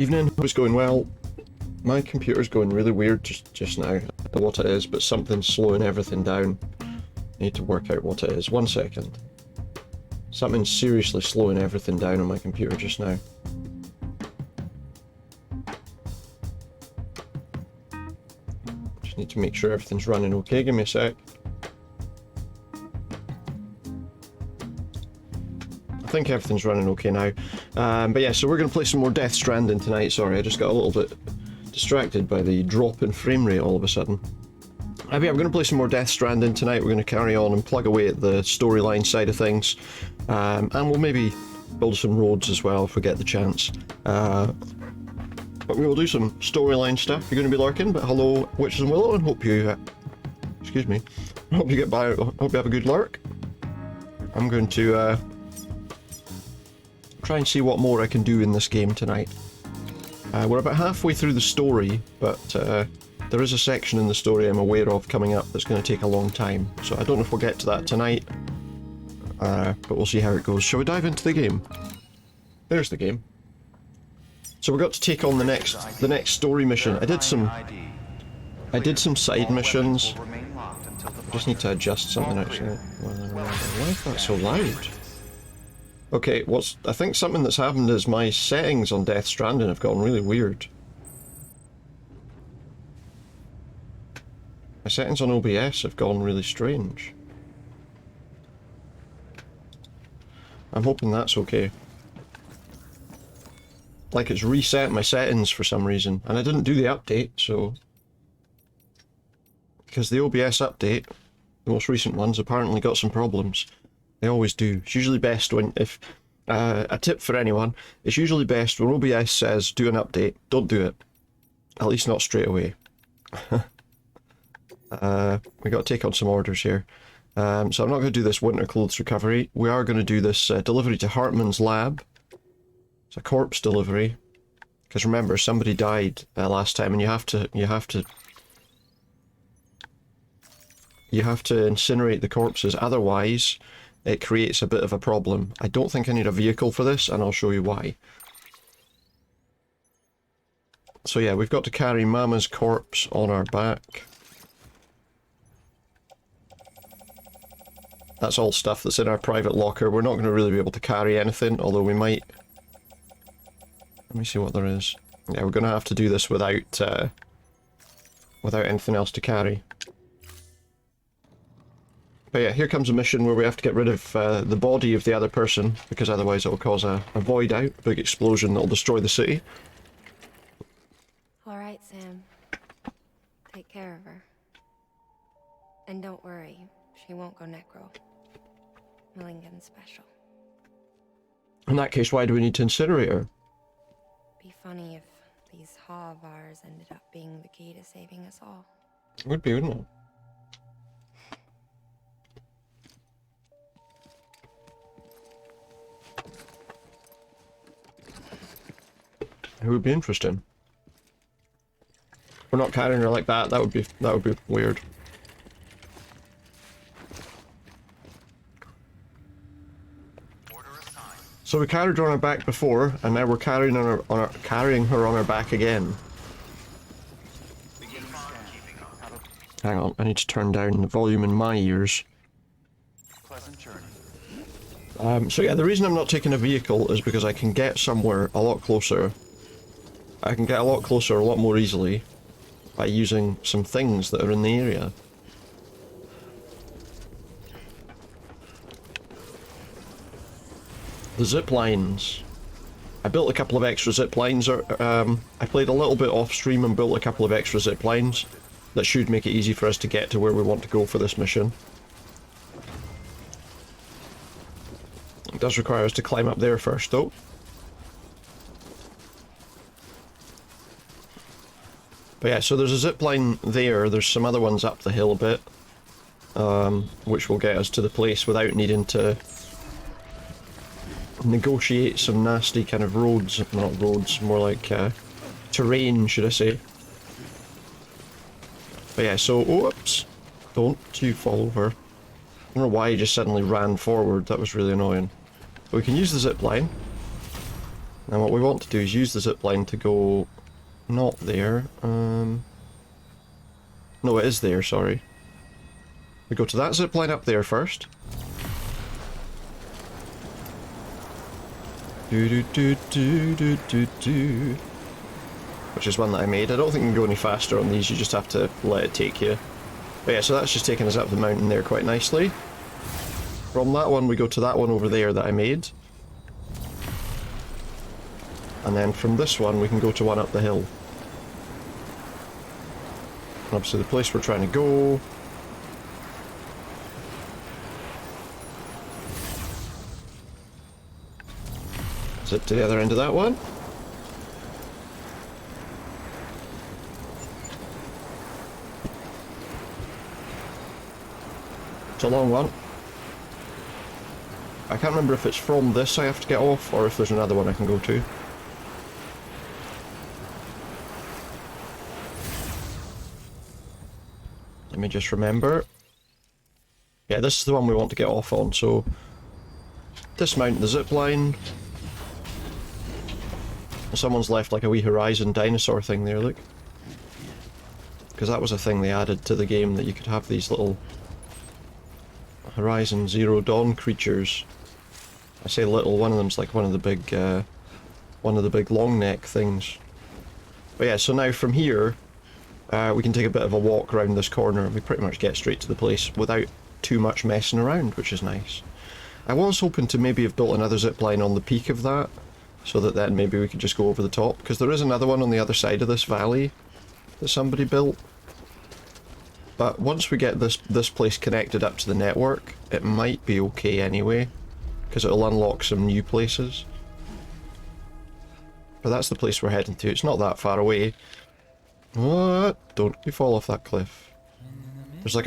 Evening, hope it's going well. My computer's going really weird just now. I don't know what it is, but something's slowing everything down. I need to work out what it is. 1 second. Something's seriously slowing everything down on my computer just now. Just need to make sure everything's running okay. Give me a sec. I think everything's running okay now. But yeah, so we're going to play some more Death Stranding tonight. Sorry, I just got a little bit distracted by the drop in frame rate all of a sudden. Yeah, we're going to play some more Death Stranding tonight. We're going to carry on and plug away at the storyline side of things. And we'll maybe build some roads as well if we get the chance. But we will do some storyline stuff. You're going to be lurking, but hello, Witches and Willow, and hope you... excuse me. Hope you get by. Hope you have a good lurk. I'm going to... try and see what more I can do in this game tonight. We're about halfway through the story, but there is a section in the story I'm aware of coming up that's going to take a long time, so I don't know if we'll get to that tonight, but we'll see how it goes. Shall we dive into the game? There's the game. So we got to take on the next story mission. I did some side missions. I just need to adjust something actually. Why is that so loud? Okay, I think something that's happened is my settings on Death Stranding have gotten really weird. My settings on OBS have gone really strange. I'm hoping that's okay. Like it's reset my settings for some reason, and I didn't do the update, so... Because the OBS update, the most recent ones, apparently got some problems. They always do. It's usually best when, if, a tip for anyone, it's usually best when OBS says do an update, don't do it. At least not straight away. We got to take on some orders here. So I'm not going to do this winter clothes recovery. We are going to do this delivery to Heartman's lab. It's a corpse delivery. Because remember, somebody died last time and you have to incinerate the corpses, otherwise it creates a bit of a problem. I don't think I need a vehicle for this, and I'll show you why. So yeah, we've got to carry Mama's corpse on our back. That's all stuff that's in our private locker. We're not going to really be able to carry anything, although we might... Let me see what there is. Yeah, we're going to have to do this without anything else to carry. But yeah, here comes a mission where we have to get rid of the body of the other person, because otherwise it will cause a void out, a big explosion that will destroy the city. Alright, Sam. Take care of her. And don't worry, she won't go necro. Millingen's special. In that case, why do we need to incinerate her? Be funny if these Ha of ours ended up being the key to saving us all. It would be, wouldn't it? It would be interesting. We're not carrying her like that. That would be weird. So we carried her on our back before, and now we're carrying her on our back again. Hang on, I need to turn down the volume in my ears. So yeah, the reason I'm not taking a vehicle is because I can get somewhere a lot closer. I can get a lot closer a lot more easily by using some things that are in the area. The zip lines. I built a couple of extra zip lines. I played a little bit off stream and built a couple of extra zip lines that should make it easy for us to get to where we want to go for this mission. It does require us to climb up there first though. But yeah, so there's a zip line there, there's some other ones up the hill a bit, which will get us to the place without needing to negotiate some nasty kind of roads, not roads, more like terrain, should I say. But yeah, so, oops, don't you fall over. I don't know why he just suddenly ran forward, that was really annoying. But we can use the zip line. Now what we want to do is use the zipline to go not there. No, it is there, sorry. We go to that zipline up there first. Do. Which is one that I made. I don't think you can go any faster on these, you just have to let it take you. But yeah, so that's just taking us up the mountain there quite nicely. From that one we go to that one over there that I made. And then from this one we can go to one up the hill. And obviously the place we're trying to go... Zip to the other end of that one. It's a long one. I can't remember if it's from this I have to get off, or if there's another one I can go to. Let me just remember. Yeah, this is the one we want to get off on, so... dismount the zip line. Someone's left like a wee Horizon dinosaur thing there, look. Because that was a thing they added to the game, that you could have these little Horizon Zero Dawn creatures. I say little, one of them's like one of the big long neck things. But yeah, so now from here, we can take a bit of a walk around this corner and we pretty much get straight to the place without too much messing around, which is nice. I was hoping to maybe have built another zip line on the peak of that, so that then maybe we could just go over the top, because there is another one on the other side of this valley that somebody built. But once we get this place connected up to the network, it might be okay anyway, because it'll unlock some new places. But that's the place we're heading to. It's not that far away. What? Don't you fall off that cliff. There's like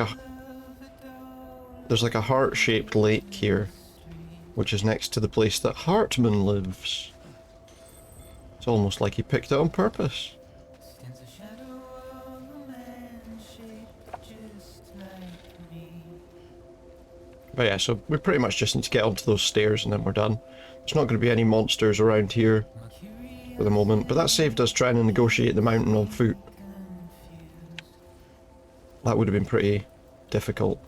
a heart-shaped lake here, which is next to the place that Heartman lives. It's almost like he picked it on purpose. But yeah, so we pretty much just need to get onto those stairs and then we're done. There's not going to be any monsters around here for the moment, but that saved us trying to negotiate the mountain on foot. That would have been pretty difficult.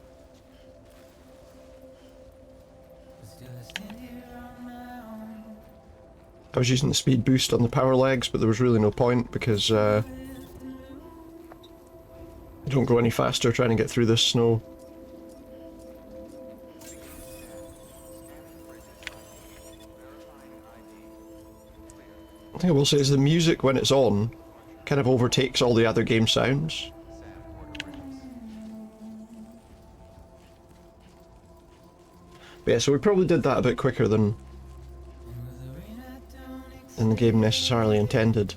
I was using the speed boost on the power legs, but there was really no point because you don't go any faster trying to get through this snow. The thing I will say is the music, when it's on, kind of overtakes all the other game sounds. But yeah, so we probably did that a bit quicker than the game necessarily intended.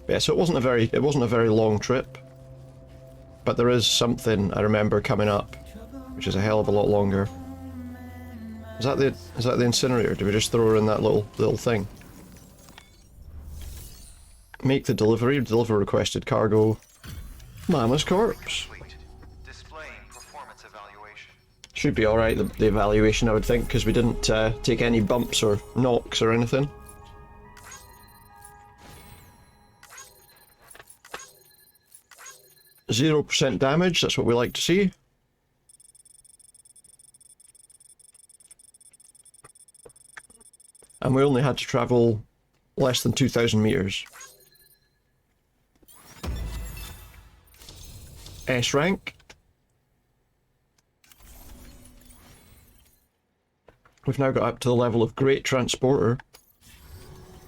But yeah, so it wasn't a very long trip. But there is something I remember coming up, which is a hell of a lot longer. Is that the incinerator? Did we just throw her in that little thing? Make the delivery. Deliver requested cargo. Mama's corpse. Should be alright, the evaluation, I would think, because we didn't take any bumps or knocks or anything. %0 damage, that's what we like to see. And we only had to travel less than 2,000 meters. S rank. We've now got up to the level of Great Transporter.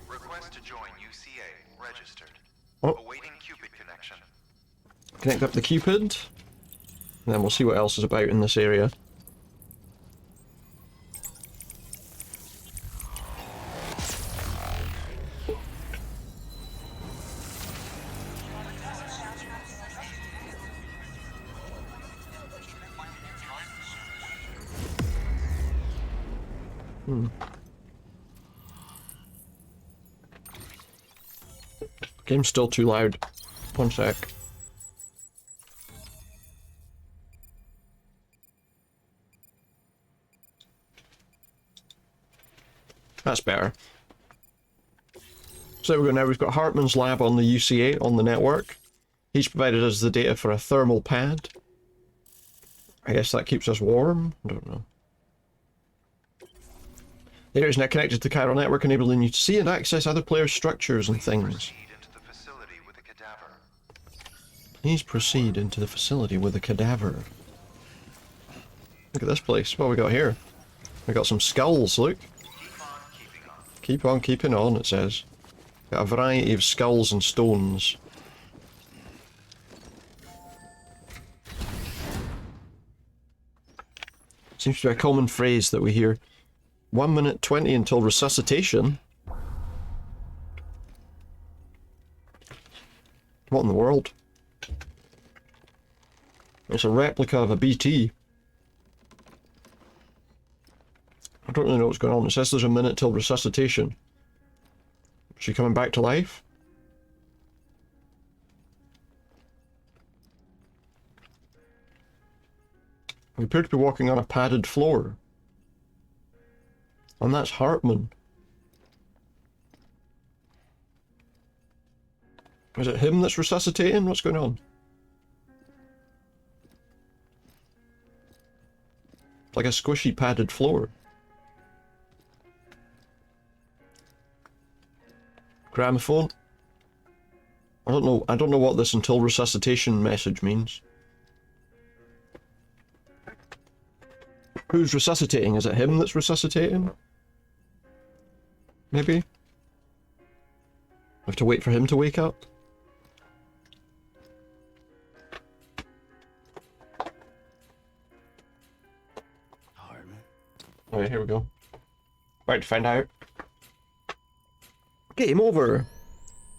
Request to join UCA. Registered. Oh. Awaiting Cupid connection. Connect up the Cupid. And then we'll see what else is about in this area. Game's still too loud. One sec. That's better. So there we go now, we've got Heartman's lab on the UCA, on the network. He's provided us the data for a thermal pad. I guess that keeps us warm? I don't know. The area is now connected to the chiral network, enabling you to see and access other players' structures and things. Proceed into the facility with a cadaver. Please proceed into the facility with a cadaver. Look at this place. What have we got here? We got some skulls, look. Keep on keeping on. Keep on keeping on, it says. Got a variety of skulls and stones. Seems to be a common phrase that we hear. 1 minute 20 until resuscitation? What in the world? It's a replica of a BT. I don't really know what's going on. It says there's a minute till resuscitation. Is she coming back to life? We appear to be walking on a padded floor. And that's Heartman. Is it him that's resuscitating? What's going on? It's like a squishy padded floor. Gramophone? I don't know what this until resuscitation message means. Who's resuscitating? Is it him that's resuscitating? Maybe? I have to wait for him to wake up? Heartman. Alright, here we go. Right to find out. Game over!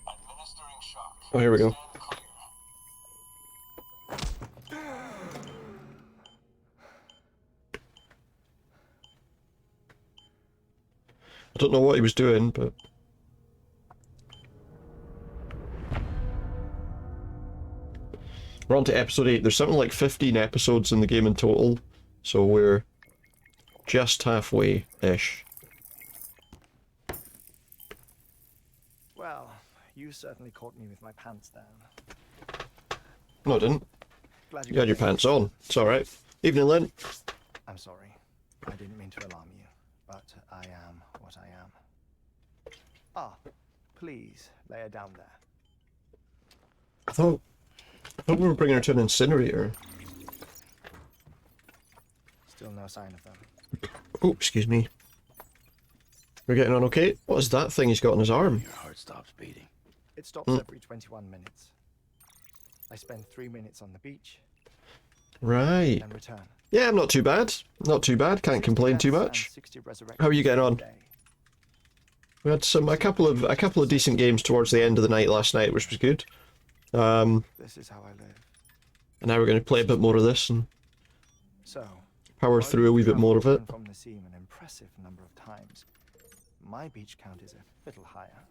Administering shock. Oh, here we go. I don't know what he was doing, but... We're on to episode 8. There's something like 15 episodes in the game in total, so we're just halfway-ish. Well, you certainly caught me with my pants down. No, I didn't. Glad You had your pants on. It's alright. Evening, Lynn. I'm sorry. I didn't mean to alarm you, but I am what I am. Ah, please lay her down there. I thought we were bringing her to an incinerator. Still no sign of them. Oh, excuse me. We're getting on okay? What is that thing he's got on his arm? Your heart stops beating. It stops every 21 minutes. I spend 3 minutes on the beach Right. and return. Yeah, I'm not too bad. Not too bad. Can't complain too much. How are you getting on? We had a couple of decent games towards the end of the night last night, which was good. This is how I live. And now we're going to play a bit more of this and So, power through a wee bit more of it. from the sea an impressive number of times. My beach count is a little higher.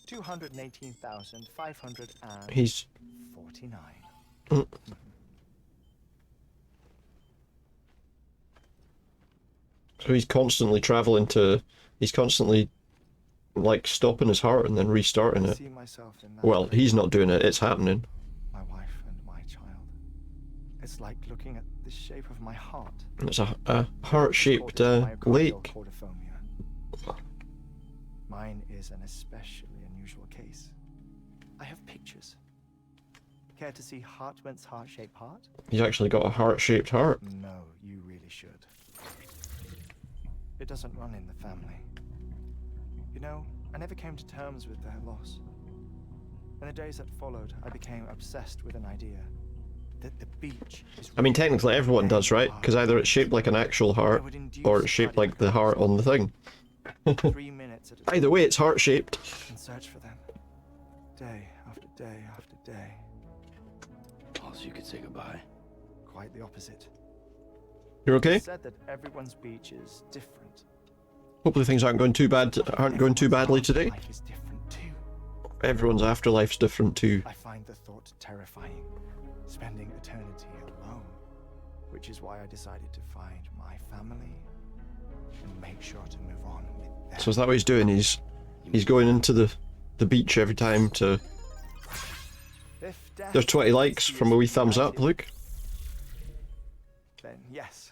218,549. He's... So he's constantly travelling to... He's constantly, like, stopping his heart and then restarting I it. see myself in that Well, place. he's not doing it. It's happening. My wife and my child. It's like looking at the shape of my heart. It's a heart-shaped Myocardial lake. cordiformia. Mine is an especially unusual case. I have pictures. Care to see Heartman's heart-shaped heart? He's actually got a heart-shaped heart. No, you really should. It doesn't run in the family. You know, I never came to terms with their loss. In the days that followed, I became obsessed with an idea that the beach is... I mean, technically everyone does, right? Because either it's shaped like an actual heart, or it's shaped like the heart on the thing. 3 minutes at a Either way, it's heart-shaped. and search for them. Day after day after day. Also, you could say goodbye. Quite the opposite. You're okay? It's said that everyone's beach is different. Hopefully things aren't going too badly today. Life is different too. Everyone's afterlife's different too. I find the thought terrifying. Spending eternity alone. Which is why I decided to find my family and make sure to move on with them. So is that what he's doing? He's going into the beach every time to... If death There's 20 likes from a wee thumbs up, united, look. Then yes.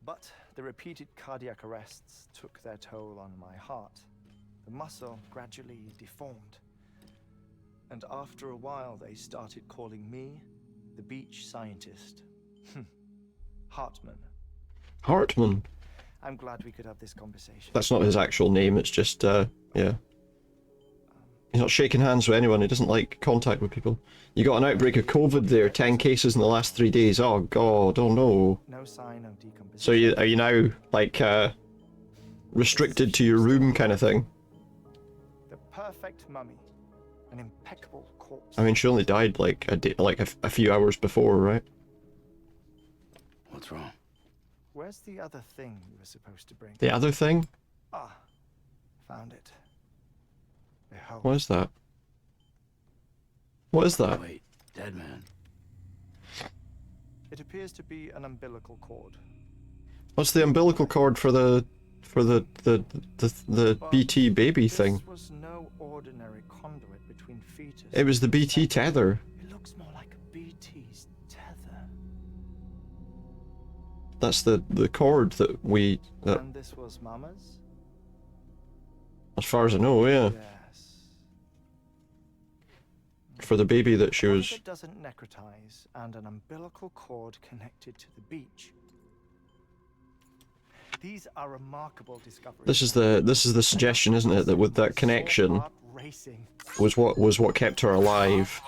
But the repeated cardiac arrests took their toll on my heart. The muscle gradually deformed. And after a while, they started calling me the beach scientist. Hartman. Heartman. I'm glad we could have this conversation. That's not his actual name, it's just, yeah. He's not shaking hands with anyone, he doesn't like contact with people. You got an outbreak of COVID there, 10 cases in the last 3 days. Oh god, oh no. No sign of decomposition. So are you now, like, restricted to your room kind of thing? The perfect mummy. An impeccable corpse. I mean, she only died like a few hours before, right? What's wrong? Where's the other thing you were supposed to bring? The other thing? Ah, found it. Behold. What is that? What is that? Wait, dead man. It appears to be an umbilical cord. What's the umbilical cord for the But BT baby thing? This was no ordinary conduit between fetus. It was the BT tether. It looks more like a BT's tether. That's the cord that And this was Mama's? as far as I know, yeah. Yes. For the baby that she What was... if it doesn't necrotize and an umbilical cord connected to the beach? These are remarkable discoveries. This is the suggestion, isn't it? That with that connection was what kept her alive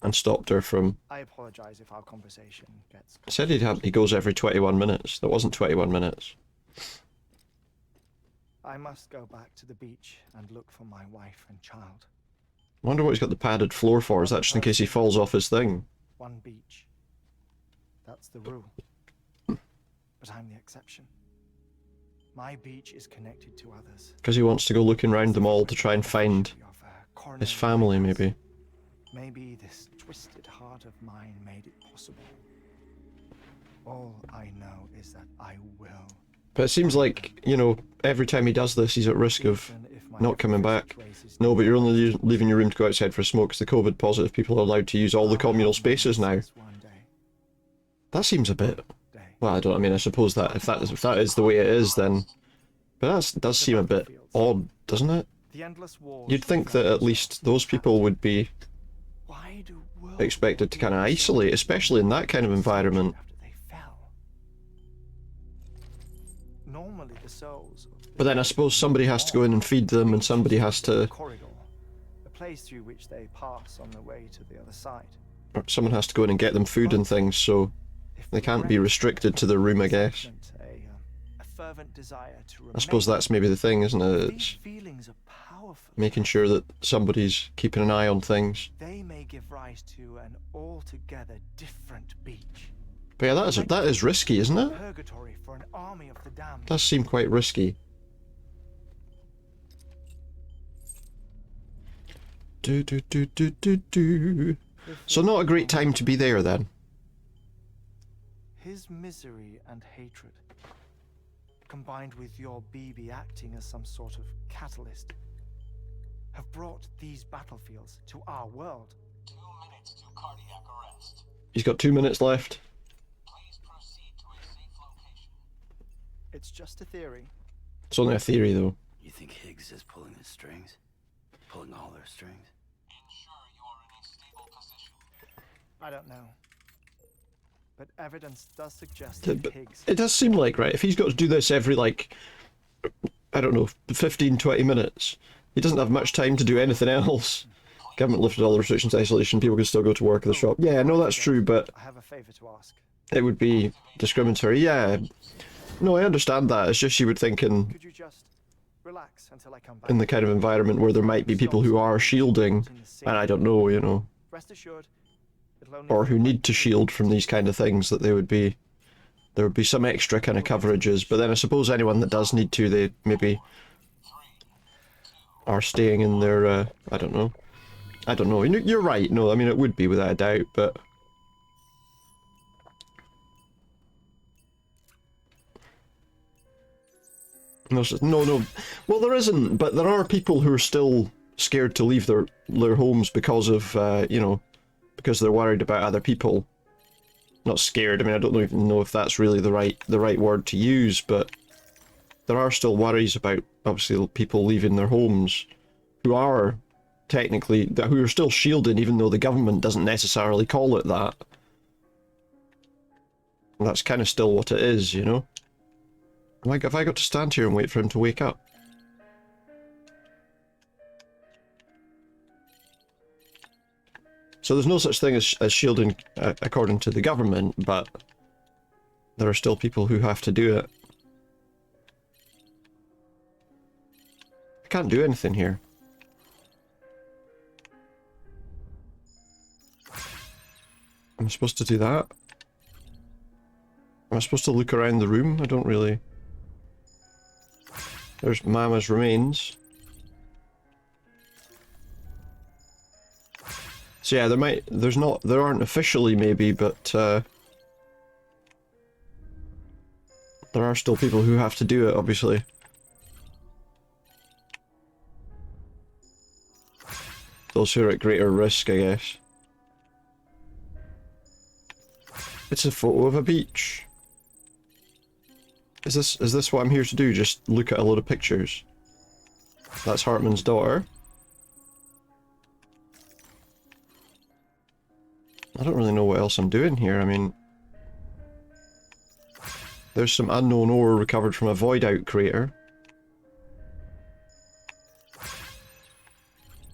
and stopped her from... I apologize if our conversation gets... I said he goes every 21 minutes. That wasn't 21 minutes. I must go back to the beach and look for my wife and child. I wonder what he's got the padded floor for. Is that just in case he falls off his thing? One beach. That's the rule. But I'm the exception. My beach is connected to others. Because he wants to go looking round them all to try and find his family, maybe. Maybe this twisted heart of mine made it possible. All I know is that I will. But it seems like, you know, every time he does this, he's at risk of Even if my not coming back. raises No, but you're only leaving your room to go outside for a smoke because the COVID positive people are allowed to use all the communal spaces now. one day, That seems a bit... Well, I mean, I suppose that if that is the way it is, then... But that does seem a bit odd, doesn't it? The endless wars You'd think that at least those people would be Why do worlds expected to kind of isolate, especially in that kind of environment. after they fell? Normally the souls of the But then I suppose somebody has to go in and feed them, and somebody has to... corridor, a place through which they pass on their way to the other side. Or someone has to go in and get them food and things, so If they can't be restricted to their room, I guess. A fervent desire to I suppose remain. that's maybe the thing, isn't it? These It's feelings are powerful. making sure that somebody's keeping an eye on things. They may give rise to an altogether different beach. But yeah, that is risky, isn't it? Purgatory for an army of the damned. Does seem quite risky. Do do do do do do. So not a great time to be there then. His misery and hatred, combined with your BB acting as some sort of catalyst, have brought these battlefields to our world. 2 minutes to cardiac arrest. He's got 2 minutes left. Please proceed to a safe location. It's just a theory. It's only a theory though. You think Higgs is pulling the strings? Pulling all their strings? Ensure you are in a stable position. I don't know. But evidence does suggest But that Higgs... it does seem like, right, if he's got to do this every, like, I don't know, 15, 20 minutes, he doesn't have much time to do anything else. Government lifted all the restrictions, isolation, people can still go to work at the shop. Yeah, no, that's true, but I have a favor to ask. it would be discriminatory. Yeah, no, I understand that. It's just you would think Could you just relax until I come back? in the kind of environment where there might be people who are shielding, and I don't know, you know, Rest assured, it'll only or who need to shield from these kind of things, that there would be some extra kind of coverages. But then I suppose anyone that does need to, they maybe are staying in their, I don't know. You're right, no, I mean, it would be without a doubt, but... No. Well, there isn't, but there are people who are still scared to leave their homes because of, you know, because they're worried about other people. Not scared. I mean, I don't even know if that's really the right word to use, but there are still worries about obviously people leaving their homes who are technically who are still shielded, even though the government doesn't necessarily call it that. And that's kind of still what it is, you know. Have I got to stand here and wait for him to wake up? So there's no such thing as shielding according to the government, but there are still people who have to do it. I can't do anything here. Am I supposed to do that? Am I supposed to look around the room? I don't really... There's Mama's remains. So yeah, there aren't officially maybe, but there are still people who have to do it, obviously. Those who are at greater risk, I guess. It's a photo of a beach. Is this what I'm here to do? Just look at a load of pictures? That's Heartman's daughter. I don't really know what else I'm doing here. I mean, there's some unknown ore recovered from a void out crater.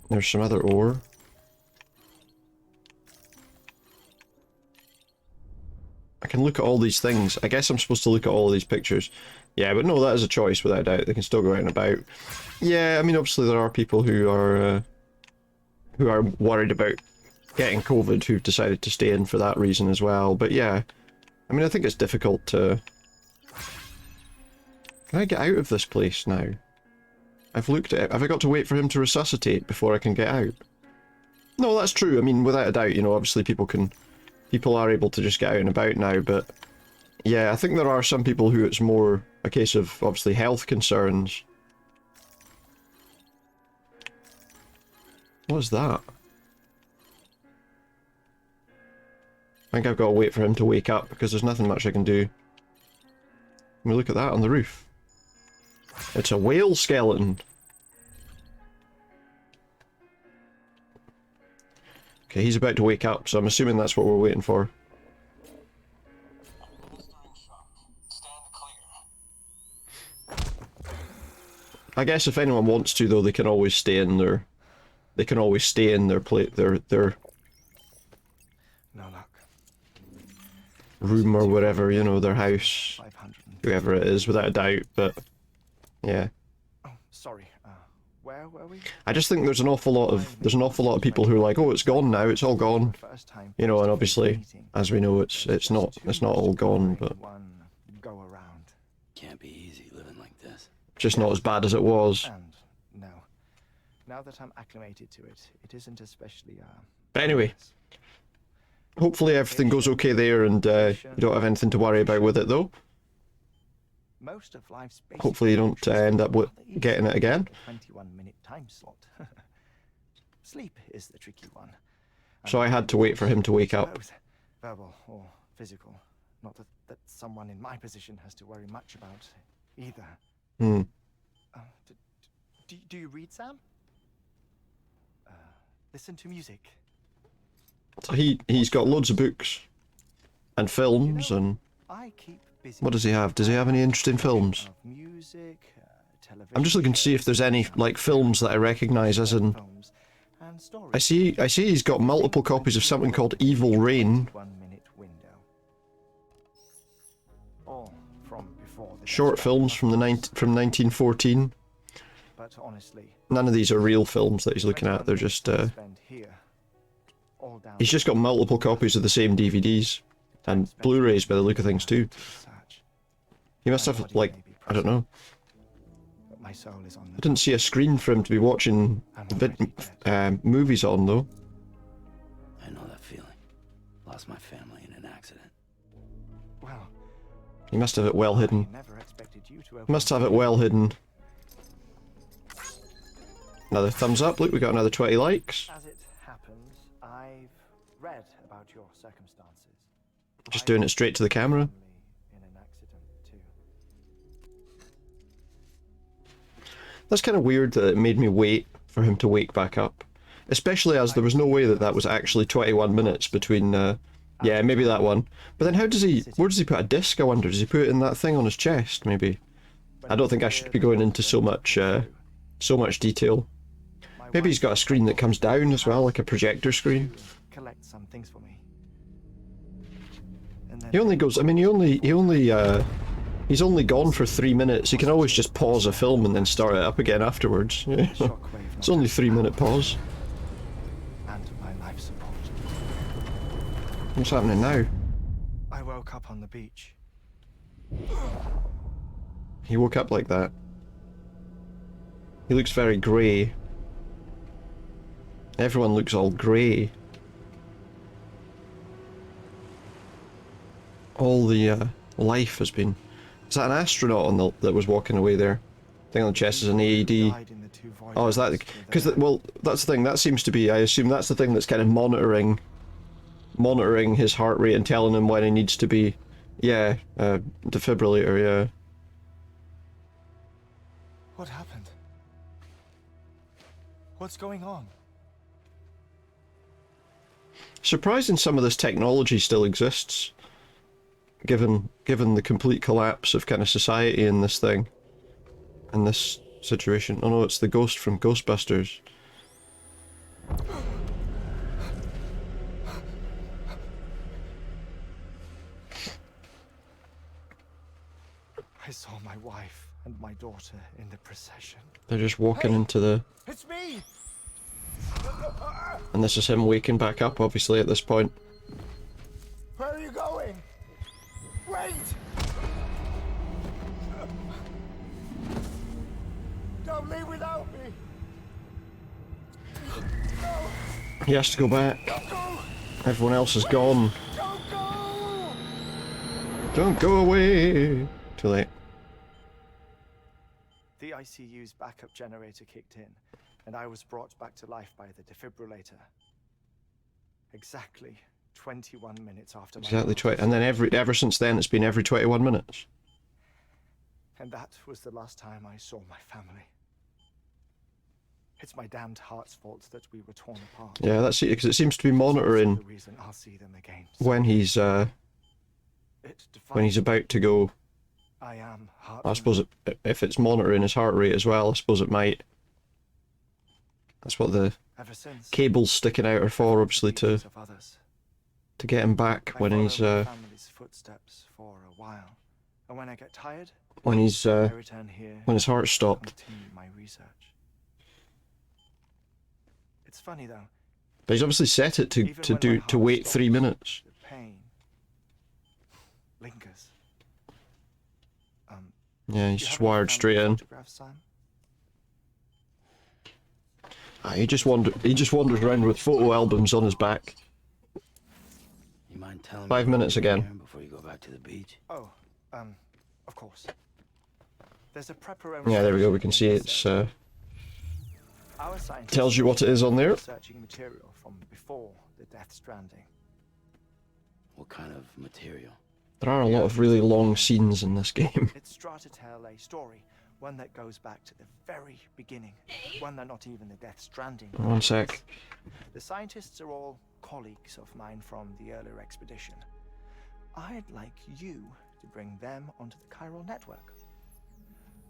There's some other ore. I can look at all these things. I guess I'm supposed to look at all of these pictures. Yeah, but no, that is a choice without doubt. They can still go out and about. Yeah, I mean, obviously there are people who are worried about getting COVID who've decided to stay in for that reason as well. But yeah, I mean, I think it's difficult to... Can I get out of this place now? I've looked at it. Have I got to wait for him to resuscitate before I can get out? No, that's true. I mean, without a doubt, you know, obviously people are able to just get out and about now, but yeah, I think there are some people who it's more a case of obviously health concerns. What is that? I think I've got to wait for him to wake up because there's nothing much I can do. Let me look at that on the roof. It's a whale skeleton. Okay, he's about to wake up, so I'm assuming that's what we're waiting for. Administering shock. Stand clear. I guess if anyone wants to, though, they can always stay in their... They can always stay in their No luck. room or whatever, you know, their house, 500. whoever it is, without a doubt, but... Yeah. Oh, sorry. Where were we? I just think there's an awful lot of people who are like, oh, it's gone now, it's all gone. First time. You know, and obviously, as we know, it's not all gone, but One go around. Can't be easy living like this. just not as bad as it was. And no. Now that I'm acclimated to it, it isn't especially But anyway, hopefully everything goes okay there and you don't have anything to worry about with it, though. most of life's basic Hopefully you don't functions end up with are easy getting it again. with a 21-minute time slot. Sleep is the tricky one. So I had to wait for him to wake up. Both verbal or physical. Not that someone in my position has to worry much about either. Hmm. Do you read, Sam? Listen to music. So he's got loads of books and films and I keep busy. what does he have? Does he have any interesting films? Of music, television. I'm just looking to see if there's any like films that I recognise as in. films and stories. I see he's got multiple copies of something called Evil Rain. 1-minute window. All from before the Short films from 1914. But honestly, None of these are real films that he's looking at. They're just spend here, all down he's just got multiple copies of the same DVDs and Blu-rays by the look of things too. search. He must have like I don't know. But my soul is on I the didn't see a screen for him to be watching movies on though. I know that feeling. Lost my family in an accident. Well, He must have it well hidden. I never expected you to He must have it well hidden. Another thumbs up. Look, we got another 20 likes. As it happens, I've read about your circumstances. Just doing it straight to the camera. In an accident too. That's kind of weird that it made me wait for him to wake back up. Especially as there was no way that that was actually 21 minutes between, yeah, maybe that one. But then how does he, where does he put a disc, I wonder? Does he put it in that thing on his chest, maybe? I don't think I should be going into so much detail. Maybe he's got a screen that comes down as well, like a projector screen. Collect some things for me. And then He only goes, I mean, he's only gone for 3 minutes. He can always just pause a film and then start it up again afterwards. It's only 3-minute pause. and my life support. What's happening now? I woke up on the beach. He woke up like that. He looks very grey. Everyone looks all grey. All the life has been... Is that an astronaut on that was walking away there? Thing on the chest is an AED. Died in the 2 Oh, is that... voyages Because, with well, that's the thing. That seems to be... I assume that's the thing that's kind of monitoring his heart rate and telling him when he needs to be... Yeah, defibrillator, yeah. What happened? What's going on? Surprising some of this technology still exists. Given the complete collapse of kind of society in this thing. In this situation. Oh no, it's the ghost from Ghostbusters. I saw my wife and my daughter in the procession. They're just walking into the... It's me! And this is him waking back up, obviously, at this point. Where are you going? Wait! Don't leave without me! No! He has to go back. Don't go! Everyone else is gone. Don't go! Don't go away! Too late. The ICU's backup generator kicked in, and I was brought back to life by the defibrillator. Exactly 21 minutes after my Exactly daughter 20. And then ever since then, it's been every 21 minutes. And that was the last time I saw my family. It's my damned heart's fault that we were torn apart. Yeah, that's it, because it seems to be It's also monitoring the reason I'll see them again. when he's It defines about to go. I am Heartman. I suppose if it's monitoring his heart rate as well, I suppose it might. That's what the Ever since, cables sticking out are for, obviously, to of others. get him back I when follow he's my family's footsteps for a while, and when I get tired, I return here. when his heart to stopped. continue my research. It's funny though. But he's obviously set it Even when my heart wait 3 stops, minutes. The pain lingers. Yeah, he's Do you just have any wired family straight in. photographs, Sam? He just wanders around with photo albums on his back. You mind telling me 5 what minutes you're doing again. here before you go back to the beach? Oh, of course. There's a preparation. Yeah, there we go. We can see it's Our scientists tells you what it is on there. Searching material from before the Death Stranding. What kind of material? There are a lot of really long scenes in this game. It's try to tell a story, one that goes back to the very beginning, one that not even the Death Stranding. One sec. The scientists are all colleagues of mine from the earlier expedition. I'd like you to bring them onto the chiral network.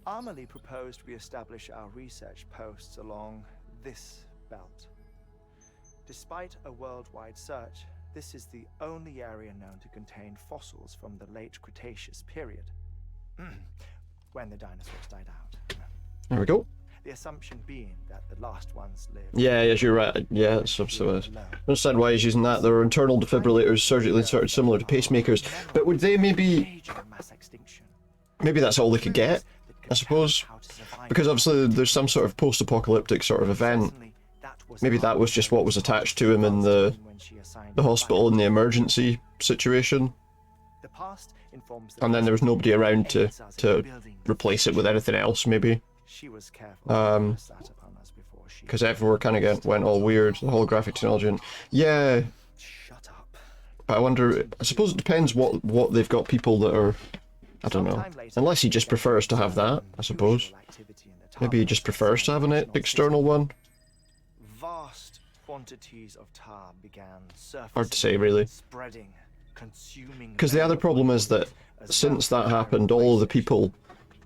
Amelie proposed we establish our research posts along this belt. Despite a worldwide search, this is the only area known to contain fossils from the late Cretaceous period, when the dinosaurs died out. There we go. The assumption being that the last ones lived. Yeah, yes, you're right. Yeah, that's absolutely. alone. I understand why he's using that. There are internal defibrillators surgically inserted similar to pacemakers. But would they maybe... Major mass extinction. Maybe that's all they could get, I suppose? Because obviously there's some sort of post-apocalyptic sort of event. Maybe that was just what was attached to him in the hospital in the emergency situation. The past informs the And then there was present nobody and around to aids us in to building replace it with anything else, maybe. She was careful to press that upon us before she Because everywhere kind of went all weird, the holographic technology. And yeah, shut up. but I wonder. I suppose it depends what they've got people that are. I don't know. Sometime later, Unless he just prefers to have that, I suppose. unusual activity in the Maybe he tar just pits prefers to have an outside the external city. one. Vast quantities of tar began surfacing, Hard to say, really. spreading, consuming. Because the other problem is that since that happened, all of the people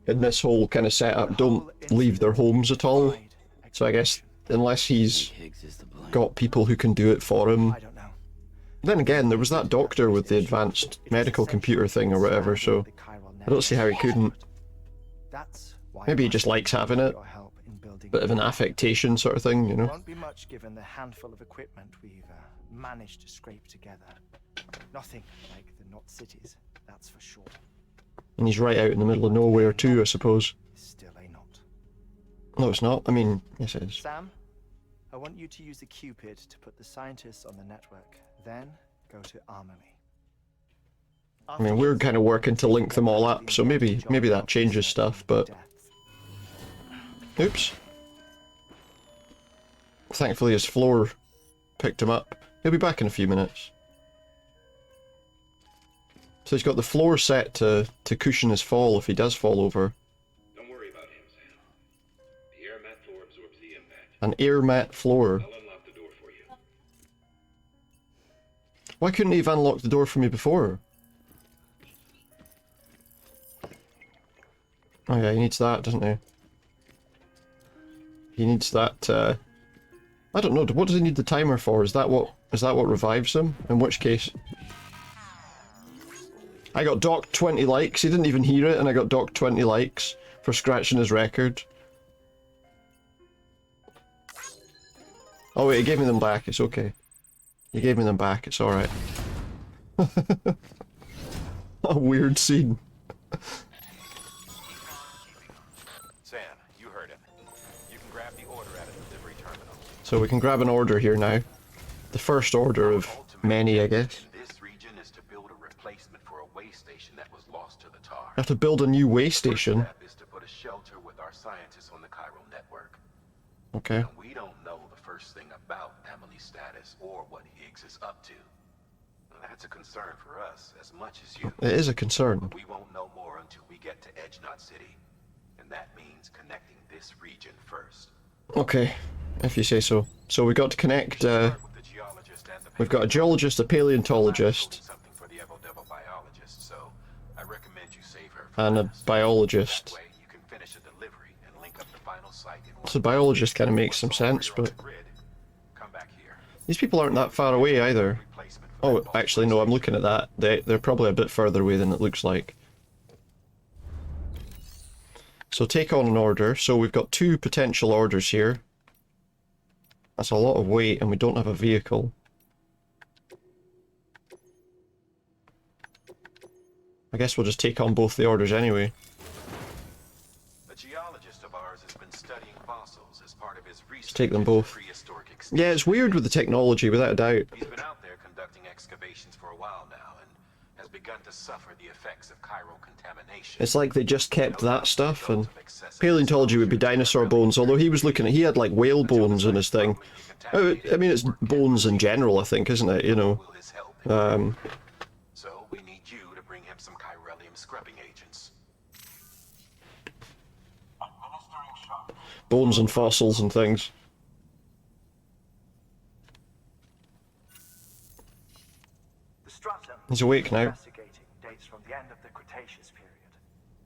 in this whole kind of setup don't leave their homes at all. So I guess unless he's Higgs is the blame. got people who can do it for him. I don't know. Then again, there was that doctor with the advanced medical computer thing or whatever, so I don't see how he couldn't. That's why Maybe he I just must likes need having it. your help in building Bit of an affectation sort of thing, you know? Won't be much given the handful of equipment we've managed to scrape together. Nothing like the Knot cities, that's for sure. And he's right out in the middle of nowhere too, I suppose. Still a knot. No, it's not. I mean, yes it is. Sam, I want you to use the Cupid to put the scientists on the network. Then go to armor me. I mean, we're kind of working to link them all up, so maybe that changes stuff, but... Oops. Thankfully his floor picked him up. He'll be back in a few minutes. So he's got the floor set to cushion his fall if he does fall over. Don't worry about him, Sam. The air mat floor absorbs the impact. An air mat floor. I'll unlock the door for you. Why couldn't he have unlocked the door for me before? Oh yeah, he needs that, doesn't he? He needs that, I don't know, what does he need the timer for? Is that what revives him? In which case... I got docked 20 likes, he didn't even hear it, and I got docked 20 likes for scratching his record. Oh wait, he gave me them back, it's okay. He gave me them back, it's alright. A weird scene. Sam, you heard him. You can grab the order at a delivery terminal. So we can grab an order here now. The first order of many, I guess. This region is to build a replacement for a way station that was lost to the tar. I have to build a new way station. Step is to put a shelter with our scientists on the Chiral network. Okay. And we don't know the first thing about Emily's status or what Higgs is up to. Well, that's a concern for us as much as you. It is a concern. We won't know more until we get to Edge Knot City. And that means connecting this region first. Okay, if you say so. So we got to connect, Start with the geologist and the we've got a geologist, a paleontologist, something for the Evo biologist, so I recommend you save her. and a That biologist. way you can finish a delivery and link up the final site in one So biologist kind of makes some sense, but Come back here. these people aren't that far away either. Replacement for Oh, actually no, I'm looking at that. They're probably a bit further away than it looks like. So take on an order. So we've got 2 potential orders here. That's a lot of weight, and we don't have a vehicle. I guess we'll just take on both the orders anyway. A geologist of ours has been studying fossils as part of his research take them into both. prehistoric Yeah, it's weird with the technology, without a doubt. He's been out there conducting excavations for a while now and has begun to suffer the effects of chiral contamination. It's like they just kept that stuff, and paleontology would be dinosaur bones, although he was looking at, he had like whale bones in his thing. I mean, it's bones in general, I think, isn't it, you know? Will his help So we need you to bring him some chiralium scrubbing agents. Administering shock. Bones and fossils and things. The stratum He's awake now. investigating dates from the end of the Cretaceous period,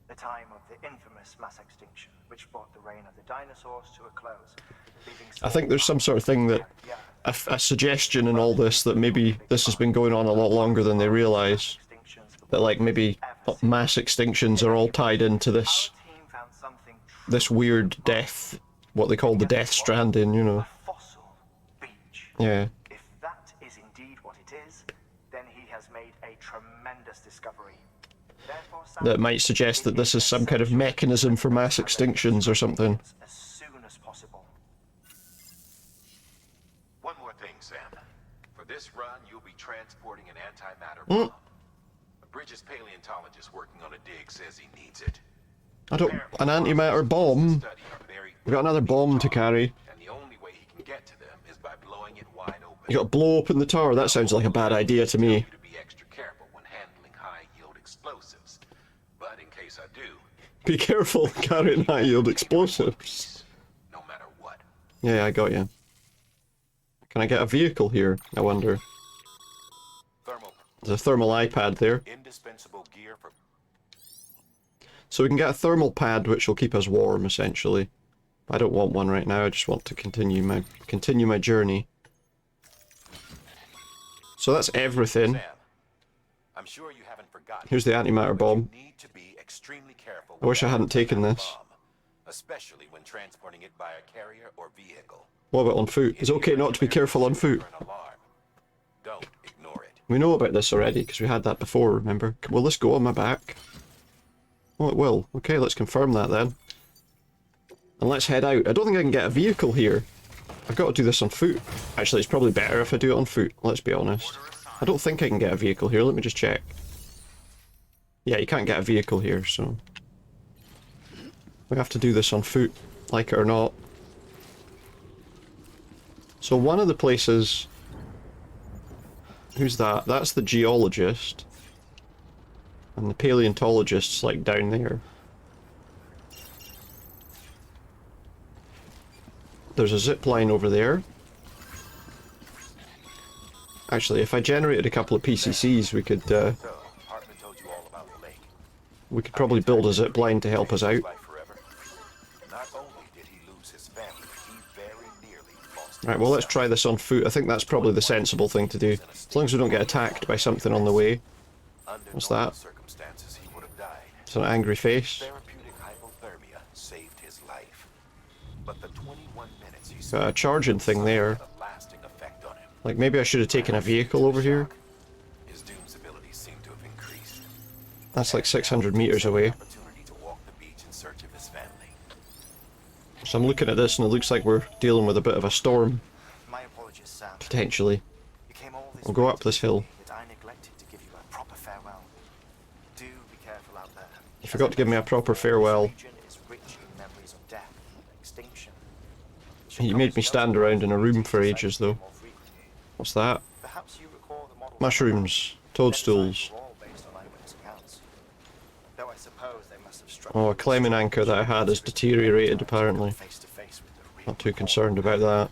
the time of the infamous mass extinction, which brought the reign of the dinosaurs to a close, leaving I think there's some sort of thing that, a suggestion in all this that maybe this has been going on a lot longer than they realise. That like maybe mass extinctions are all tied into this weird death, what they call the death stranding, you know. fossil beach. Yeah. If that is indeed what it is, then he has made a tremendous discovery. Therefore, Sam, That might suggest that this is some kind of mechanism for mass extinctions or something. as soon as possible. One more thing, Sam. For this run, you'll be transporting an antimatter bomb. A Bridges' paleontologist working on a dig says he needs it. I don't... An antimatter bomb? We've got another bomb to carry. And the only way he can get to them is by blowing it wide open. You gotta blow open the tower. That sounds like a bad idea to me. To be extra careful when handling high-yield explosives. But in case I do, Be careful carrying high-yield explosives. no matter what. Yeah, I got you. Can I get a vehicle here? I wonder. Thermal, There's a thermal iPad there. indispensable gear for So we can get a thermal pad which will keep us warm, essentially. I don't want one right now, I just want to continue my journey. So that's everything. Sam. I'm sure you haven't forgotten. Here's the antimatter bomb. You need to be extremely careful. I wish I hadn't taken this. Bomb, especially when transporting it by a carrier or vehicle. What about on foot? It's okay not to be careful on foot. An alarm. Don't ignore it. We know about this already, because we had that before, remember? Will this go on my back? Oh, it will. Okay, let's confirm that then. And let's head out. I don't think I can get a vehicle here. I've got to do this on foot. Actually, it's probably better if I do it on foot, let's be honest. I don't think I can get a vehicle here, let me just check. Yeah, you can't get a vehicle here, so... we have to do this on foot, like it or not. So one of the places... Who's that? That's the geologist. And the paleontologist's like down there. There's a zip line over there. Actually, if I generated a couple of PCCs, we could So, Heartman told you all about the lake. we could probably build a zip line to help us out. Life forever. Not only did he lose his family, he very nearly lost Right, well let's himself. try this on foot. I think that's probably the sensible thing to do. As long as we don't get attacked by something on the way. Under What's normal that? circumstances, he would have died. It's an angry face. Therapeutic hypothermia saved his life. But the 21 minutes he Got a charging thing there. had a lasting effect on him. Like maybe I should have taken a vehicle over here. His Doom's abilities seem to have increased. That's like 600 meters away. Opportunity to walk the beach in search of his family. So I'm looking at this and it looks like we're dealing with a bit of a storm, My apologies, Sam. potentially. You came all this We'll go way up to this see hill. me, yet I neglected to give you a proper farewell. Do be careful out there. You forgot to give me a proper farewell. This region is rich in memories of death and extinction. You made me stand around in a room for ages though. What's that? Perhaps you recall the model Mushrooms. Toadstools. were all based on eyewitness accounts. Though I suppose they must have struck Oh, a climbing anchor that I had has deteriorated apparently. face to face with the real Not too concerned about that.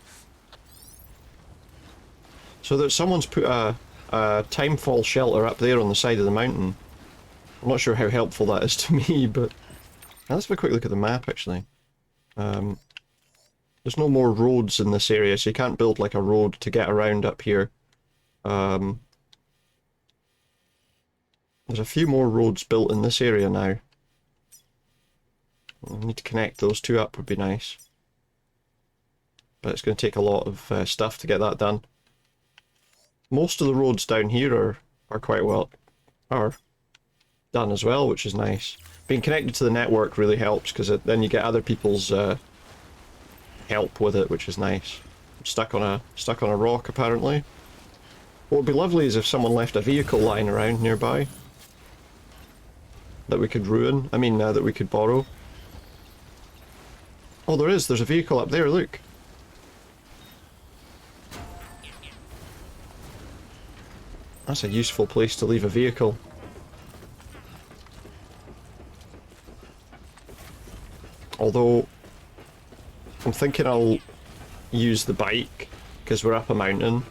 So that someone's put a timefall shelter up there on the side of the mountain. I'm not sure how helpful that is to me, but... Now let's have a quick look at the map actually. There's no more roads in this area, so you can't build like a road to get around up here. There's a few more roads built in this area now. We need to connect those two up would be nice. But it's going to take a lot of stuff to get that done. Most of the roads down here are quite well done as well, which is nice. Being connected to the network really helps because then you get other people's help with it, which is nice. I'm stuck on a rock apparently. What would be lovely is if someone left a vehicle lying around nearby that we could ruin. I mean, that we could borrow. Oh, there's a vehicle up there. Look. That's a useful place to leave a vehicle. Although, I'm thinking I'll use the bike, because we're up a mountain.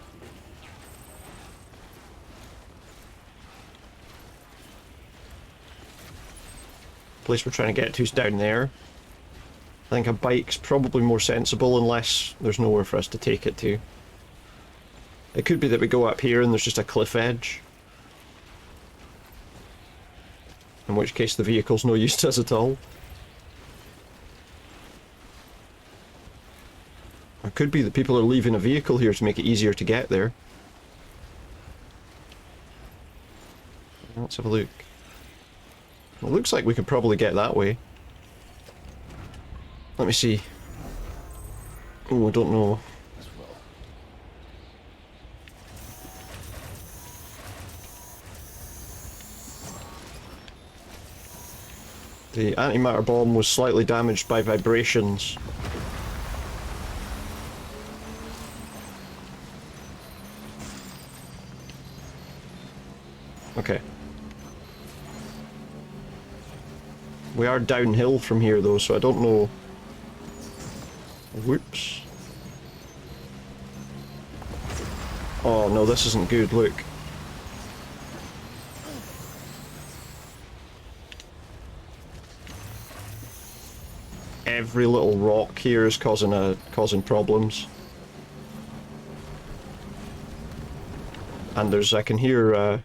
Place we're trying to get to is down there. I think a bike's probably more sensible unless there's nowhere for us to take it to. It could be that we go up here and there's just a cliff edge. In which case the vehicle's no use to us at all. Or it could be that people are leaving a vehicle here to make it easier to get there. Let's have a look. It looks like we could probably get that way. Let me see. Oh, I don't know. The antimatter bomb was slightly damaged by vibrations. Okay. We are downhill from here though, so I don't know. Whoops. Oh no, this isn't good, look. Every little rock here is causing problems. And there's I can hear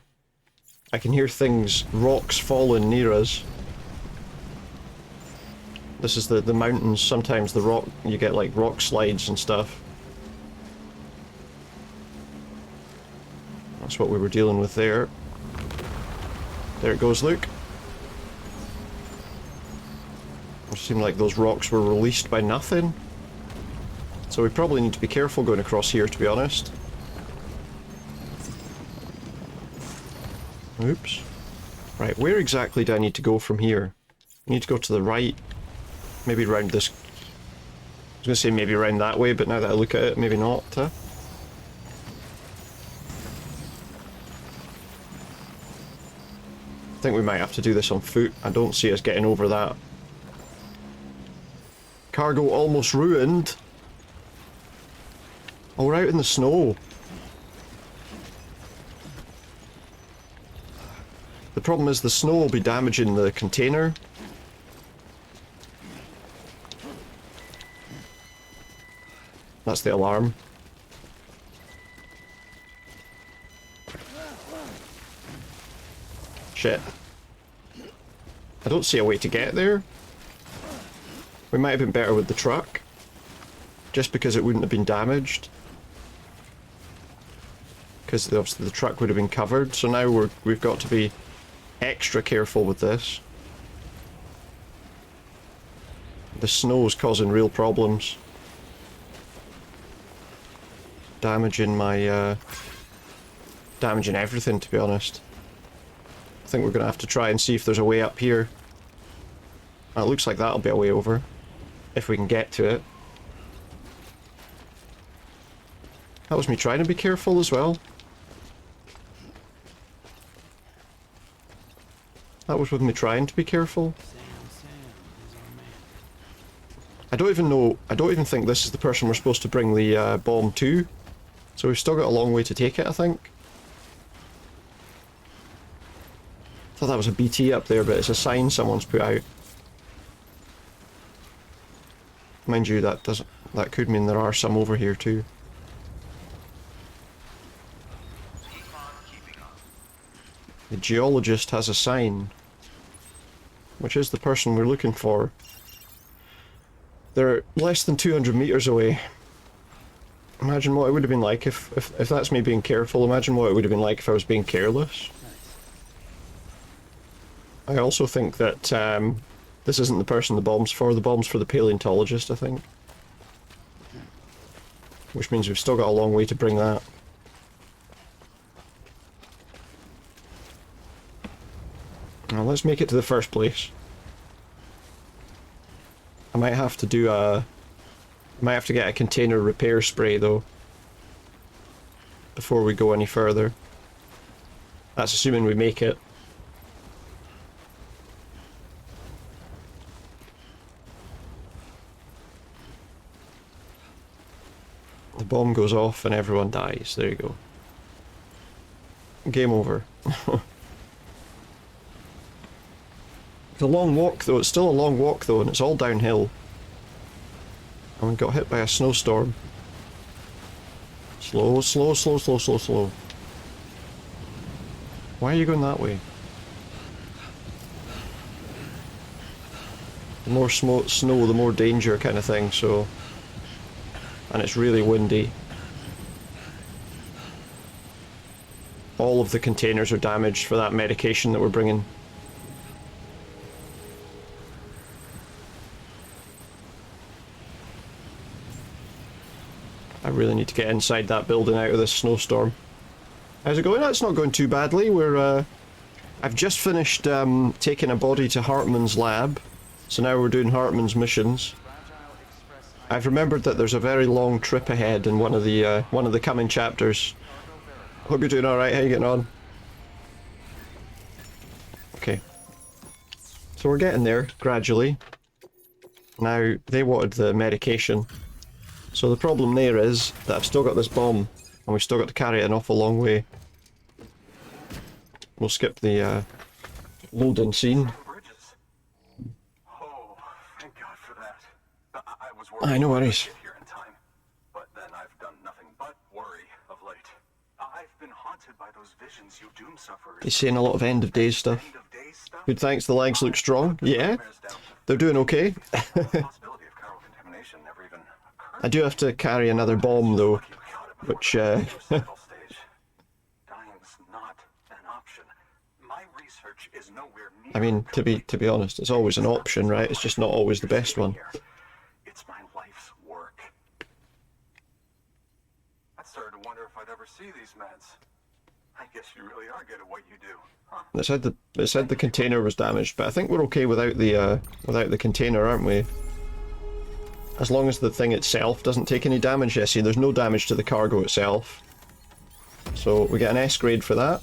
things, rocks falling near us. This is the mountains, sometimes the rock, you get like rock slides and stuff. That's what we were dealing with there. There it goes, Luke. It seemed like those rocks were released by nothing. So we probably need to be careful going across here, to be honest. Oops. Right, where exactly do I need to go from here? I need to go to the right. Maybe around this... I was going to say maybe around that way, but now that I look at it, maybe not. Huh? I think we might have to do this on foot. I don't see us getting over that. Cargo almost ruined. Oh, we're out in the snow. The problem is the snow will be damaging the container. That's the alarm. Shit. I don't see a way to get there. We might have been better with the truck. Just because it wouldn't have been damaged. Because obviously the truck would have been covered. So now we've got to be extra careful with this. The snow's causing real problems. Damaging my, damaging everything, to be honest. I think we're going to have to try and see if there's a way up here. It looks like that'll be a way over. If we can get to it. That was me trying to be careful as well. That was with me trying to be careful. I don't even think this is the person we're supposed to bring the bomb to. So we've still got a long way to take it, I think. I thought that was a BT up there, but it's a sign someone's put out. Mind you, that could mean there are some over here too. The geologist has a sign, which is the person we're looking for. They're less than 200 meters away. Imagine what it would have been like if that's me being careful. Imagine what it would have been like if I was being careless. I also think that this isn't the person the bomb's for. The bomb's for the paleontologist, I think. Which means we've still got a long way to bring that. Now let's make it to the first place. I might have to do a... I might have to get a container repair spray though. Before we go any further. That's assuming we make it. The bomb goes off and everyone dies. There you go. Game over. It's a long walk though. It's still a long walk though, and it's all downhill. And we got hit by a snowstorm. Slow, slow, slow, slow, slow, slow. Why are you going that way? The more snow, the more danger kind of thing, so... And it's really windy. All of the containers are damaged for that medication that we're bringing. I really need to get inside that building out of this snowstorm. How's it going? It's not going too badly. We're I've just finished taking a body to Heartman's lab, so now we're doing Heartman's missions. I've remembered that there's a very long trip ahead in one of the coming chapters. Hope you're doing alright, how you getting on? Okay. So we're getting there, gradually. Now, they wanted the medication. So the problem there is that I've still got this bomb, and we've still got to carry it an awful long way. We'll skip the loading scene. Bridges. Oh, thank God for that. I was Aye, no worries. Get here in time, but then I've done nothing but worry of late. I've been haunted by those visions you doom sufferers. He's saying a lot of end of days stuff. End of days stuff? Good, thanks, the legs look strong. Yeah, they're doing okay. The possibility of chiral contamination never even occurred. I do have to carry another bomb though, which Dying's not an option. My research is nowhere near. I mean, to be honest, it's always an option, right? It's just not always the best one. It's my life's work. I started to wonder if I'd ever see these meds. I guess you really are good at what you do. Huh. It said the container was damaged, but I think we're okay without the container, aren't we? As long as the thing itself doesn't take any damage. Yeah, see, there's no damage to the cargo itself. So we get an S grade for that.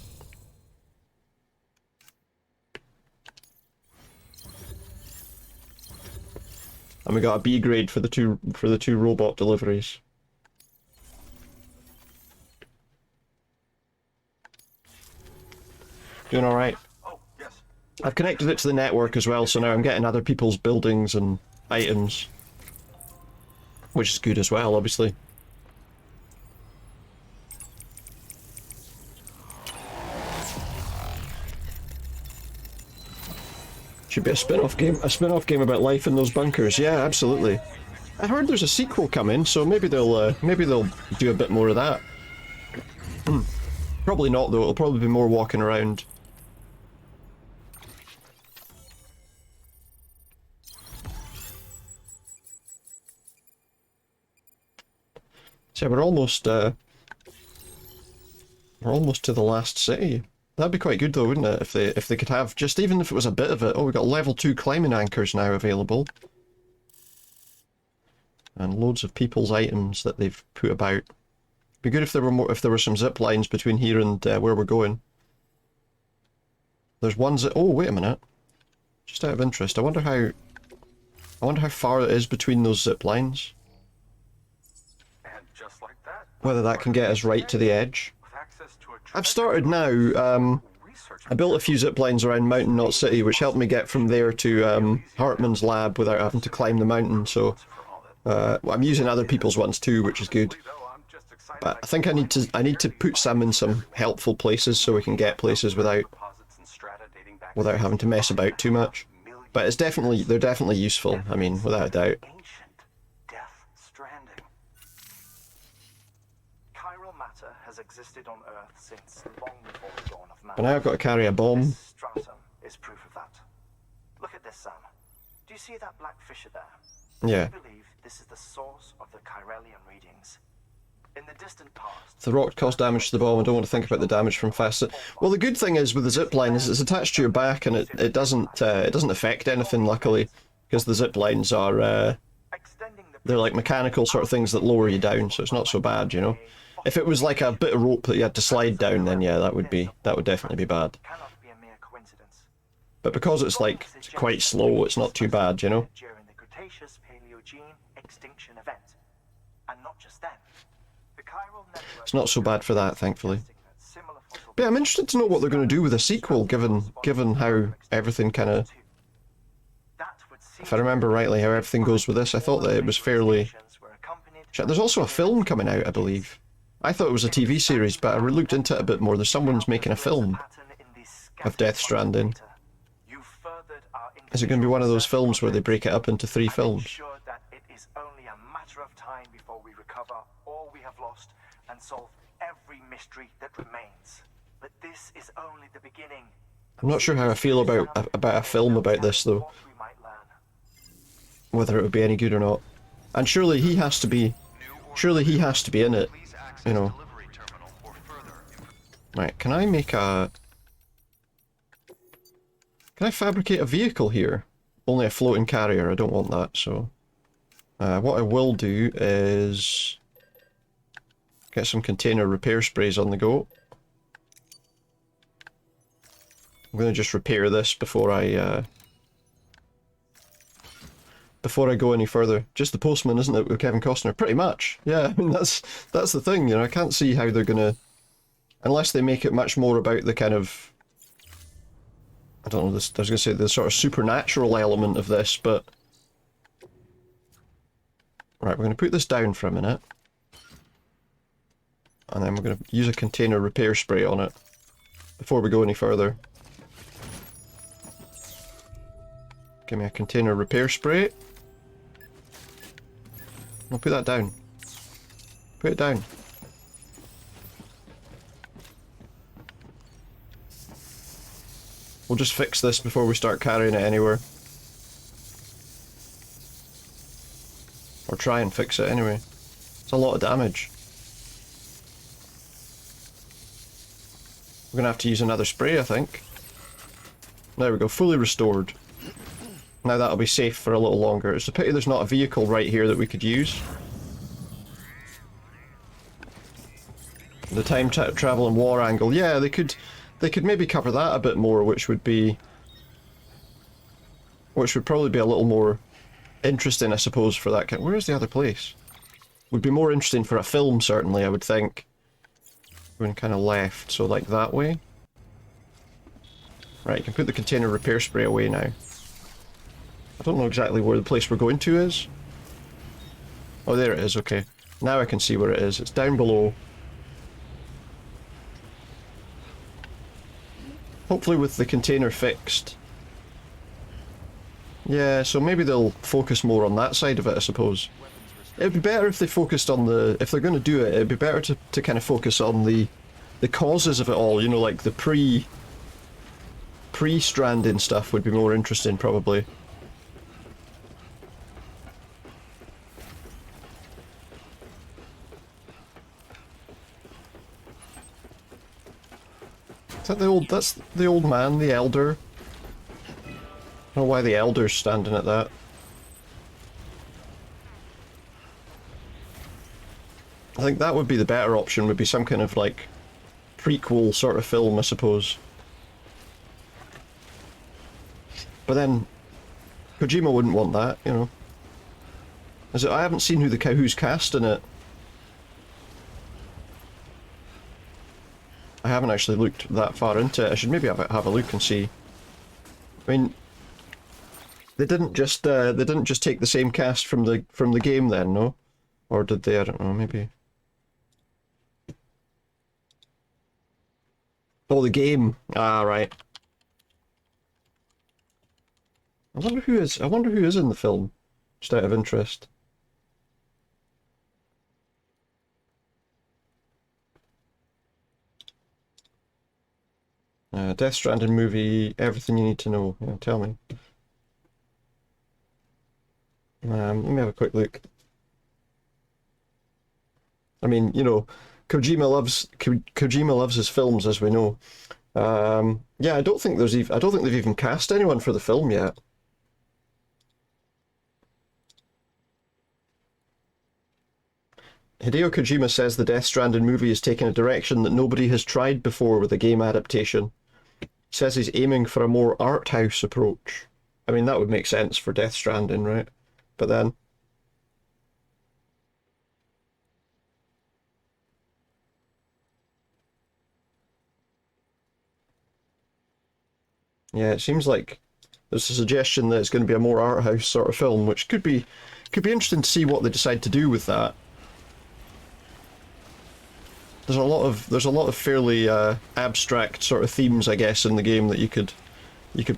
And we got a B grade for the two robot deliveries. Doing alright. Oh, yes. I've connected it to the network as well, so now I'm getting other people's buildings and items. Which is good as well, obviously. Should be a spin-off game about life in those bunkers. Yeah, absolutely. I heard there's a sequel coming, so maybe they'll do a bit more of that. Probably not though. It'll probably be more walking around. So we're almost to the last city. That'd be quite good though, wouldn't it? If they could have just, even if it was a bit of it. Oh, we got level 2 climbing anchors now available. And loads of people's items that they've put about. Be good if there were some zip lines between here and where we're going. There's one zip. Oh, wait a minute. Just out of interest, I wonder how far it is between those zip lines. And just like that, Whether that can get us right to the edge. with access to a I've started now. research I built a few zip lines around Mountain Knot City, which helped me get from there to Hartman's lab without having to climb the mountain. So I'm using other people's ones too, which is good. But I think I need to put some in some helpful places so we can get places without having to mess about too much. But they're definitely useful. I mean, without a doubt. Ancient death stranding. Chiral matter has existed on Earth since long before the dawn of man. But now I've got to carry a bomb. This stratum is proof of that. Look at this, Sam. Do you see that black fissure there? Yeah. I believe this is the source of the Chiralian readings. In the distant past, If the rock caused damage to the bomb, I don't want to think about the damage from fast. Well, the good thing is with the zip line is it's attached to your back, and it doesn't affect anything, luckily, because the zip lines are extending the they're like mechanical sort of things that lower you down, so it's not so bad, you know. If it was like a bit of rope that you had to slide down, then yeah, that would definitely be bad. cannot be a mere coincidence. But because it's like quite slow, it's not too bad, you know. During the Cretaceous Paleogene extinction event, and not just then. The chiral network It's not so bad for that, thankfully. But yeah, I'm interested to know what they're going to do with a sequel, given how everything kind of, if I remember rightly, how everything goes with this. I thought that it was fairly. There's also a film coming out, I believe. I thought it was a TV series, but I looked into it a bit more. There's someone's making a film of Death Stranding. Is it going to be one of those films where they break it up into 3 films? Sure that it is only a matter of time before we recover all we have lost and solve every mystery that remains. But this is only the beginning. I'm not sure how I feel about a film about this though. What we might learn. Whether it would be any good or not. And surely he has to be in it, you know. Right, can I make a... Can I fabricate a vehicle here? Only a floating carrier, I don't want that, so... what I will do is... get some container repair sprays on the go. I'm gonna just repair this before I go any further. Just the postman, isn't it, with Kevin Costner? Pretty much, yeah. I mean, that's the thing, you know. I can't see how they're gonna, unless they make it much more about the kind of, I don't know. This, I was gonna say the sort of supernatural element of this, but right, we're gonna put this down for a minute, and then we're gonna use a container repair spray on it before we go any further. Give me a container repair spray. No, put that down. Put it down. We'll just fix this before we start carrying it anywhere. Or try and fix it anyway. It's a lot of damage. We're gonna have to use another spray, I think. There we go, fully restored. Now that'll be safe for a little longer. It's a pity there's not a vehicle right here that we could use. The time travel and war angle. Yeah, they could maybe cover that a bit more, which would probably be a little more interesting, I suppose, for that kind. Where's the other place? Would be more interesting for a film, certainly, I would think. Going kind of left, so like that way. Right, you can put the container repair spray away now. I don't know exactly where the place we're going to is. Oh, there it is, okay. Now I can see where it is. It's down below. Hopefully with the container fixed. Yeah, so maybe they'll focus more on that side of it, I suppose. It'd be better if they focused on the... If they're going to do it, it'd be better to kind of focus on the causes of it all, you know, like the pre-Stranding stuff would be more interesting, probably. Is that the old... That's the old man, the elder? I don't know why the elder's standing at that. I think that would be the better option, would be some kind of, like, prequel sort of film, I suppose. But then, Kojima wouldn't want that, you know. I haven't seen who's casting it. I haven't actually looked that far into it. I should maybe have a look and see. I mean, they didn't just take the same cast from the game then, no? Or did they? I don't know, maybe. Oh, the game. Ah, right. I wonder who is in the film, just out of interest. Death Stranding movie, everything you need to know. Yeah, tell me. Let me have a quick look. I mean, you know, Kojima loves his films, as we know. Yeah, I don't think they've even cast anyone for the film yet. Hideo Kojima says the Death Stranding movie is taking a direction that nobody has tried before with a game adaptation. He says he's aiming for a more art house approach. I mean, that would make sense for Death Stranding, right? But then... yeah, it seems like there's a suggestion that it's going to be a more art house sort of film, which could be interesting to see what they decide to do with that. There's a lot of fairly abstract sort of themes, I guess, in the game that you could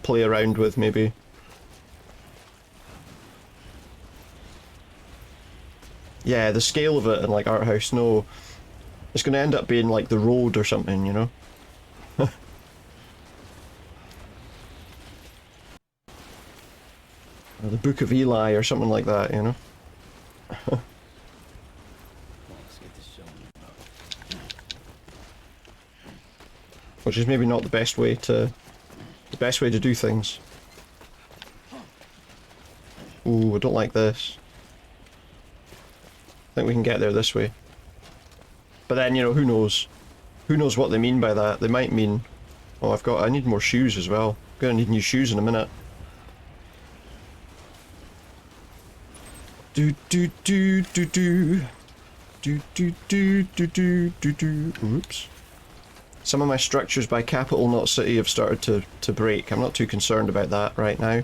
play around with, maybe. Yeah, the scale of it and like art house, no, it's going to end up being like The Road or something, you know. Or the Book of Eli or something like that, you know. Which is maybe not the best way to the best way to do things. Ooh, I don't like this. I think we can get there this way. But then, you know, who knows? Who knows what they mean by that? They might mean... Oh, I need more shoes as well. I'm gonna need new shoes in a minute. Do do do do do. Do do do do do do do. Oops. Some of my structures by capital not city have started to break. I'm not too concerned about that right now.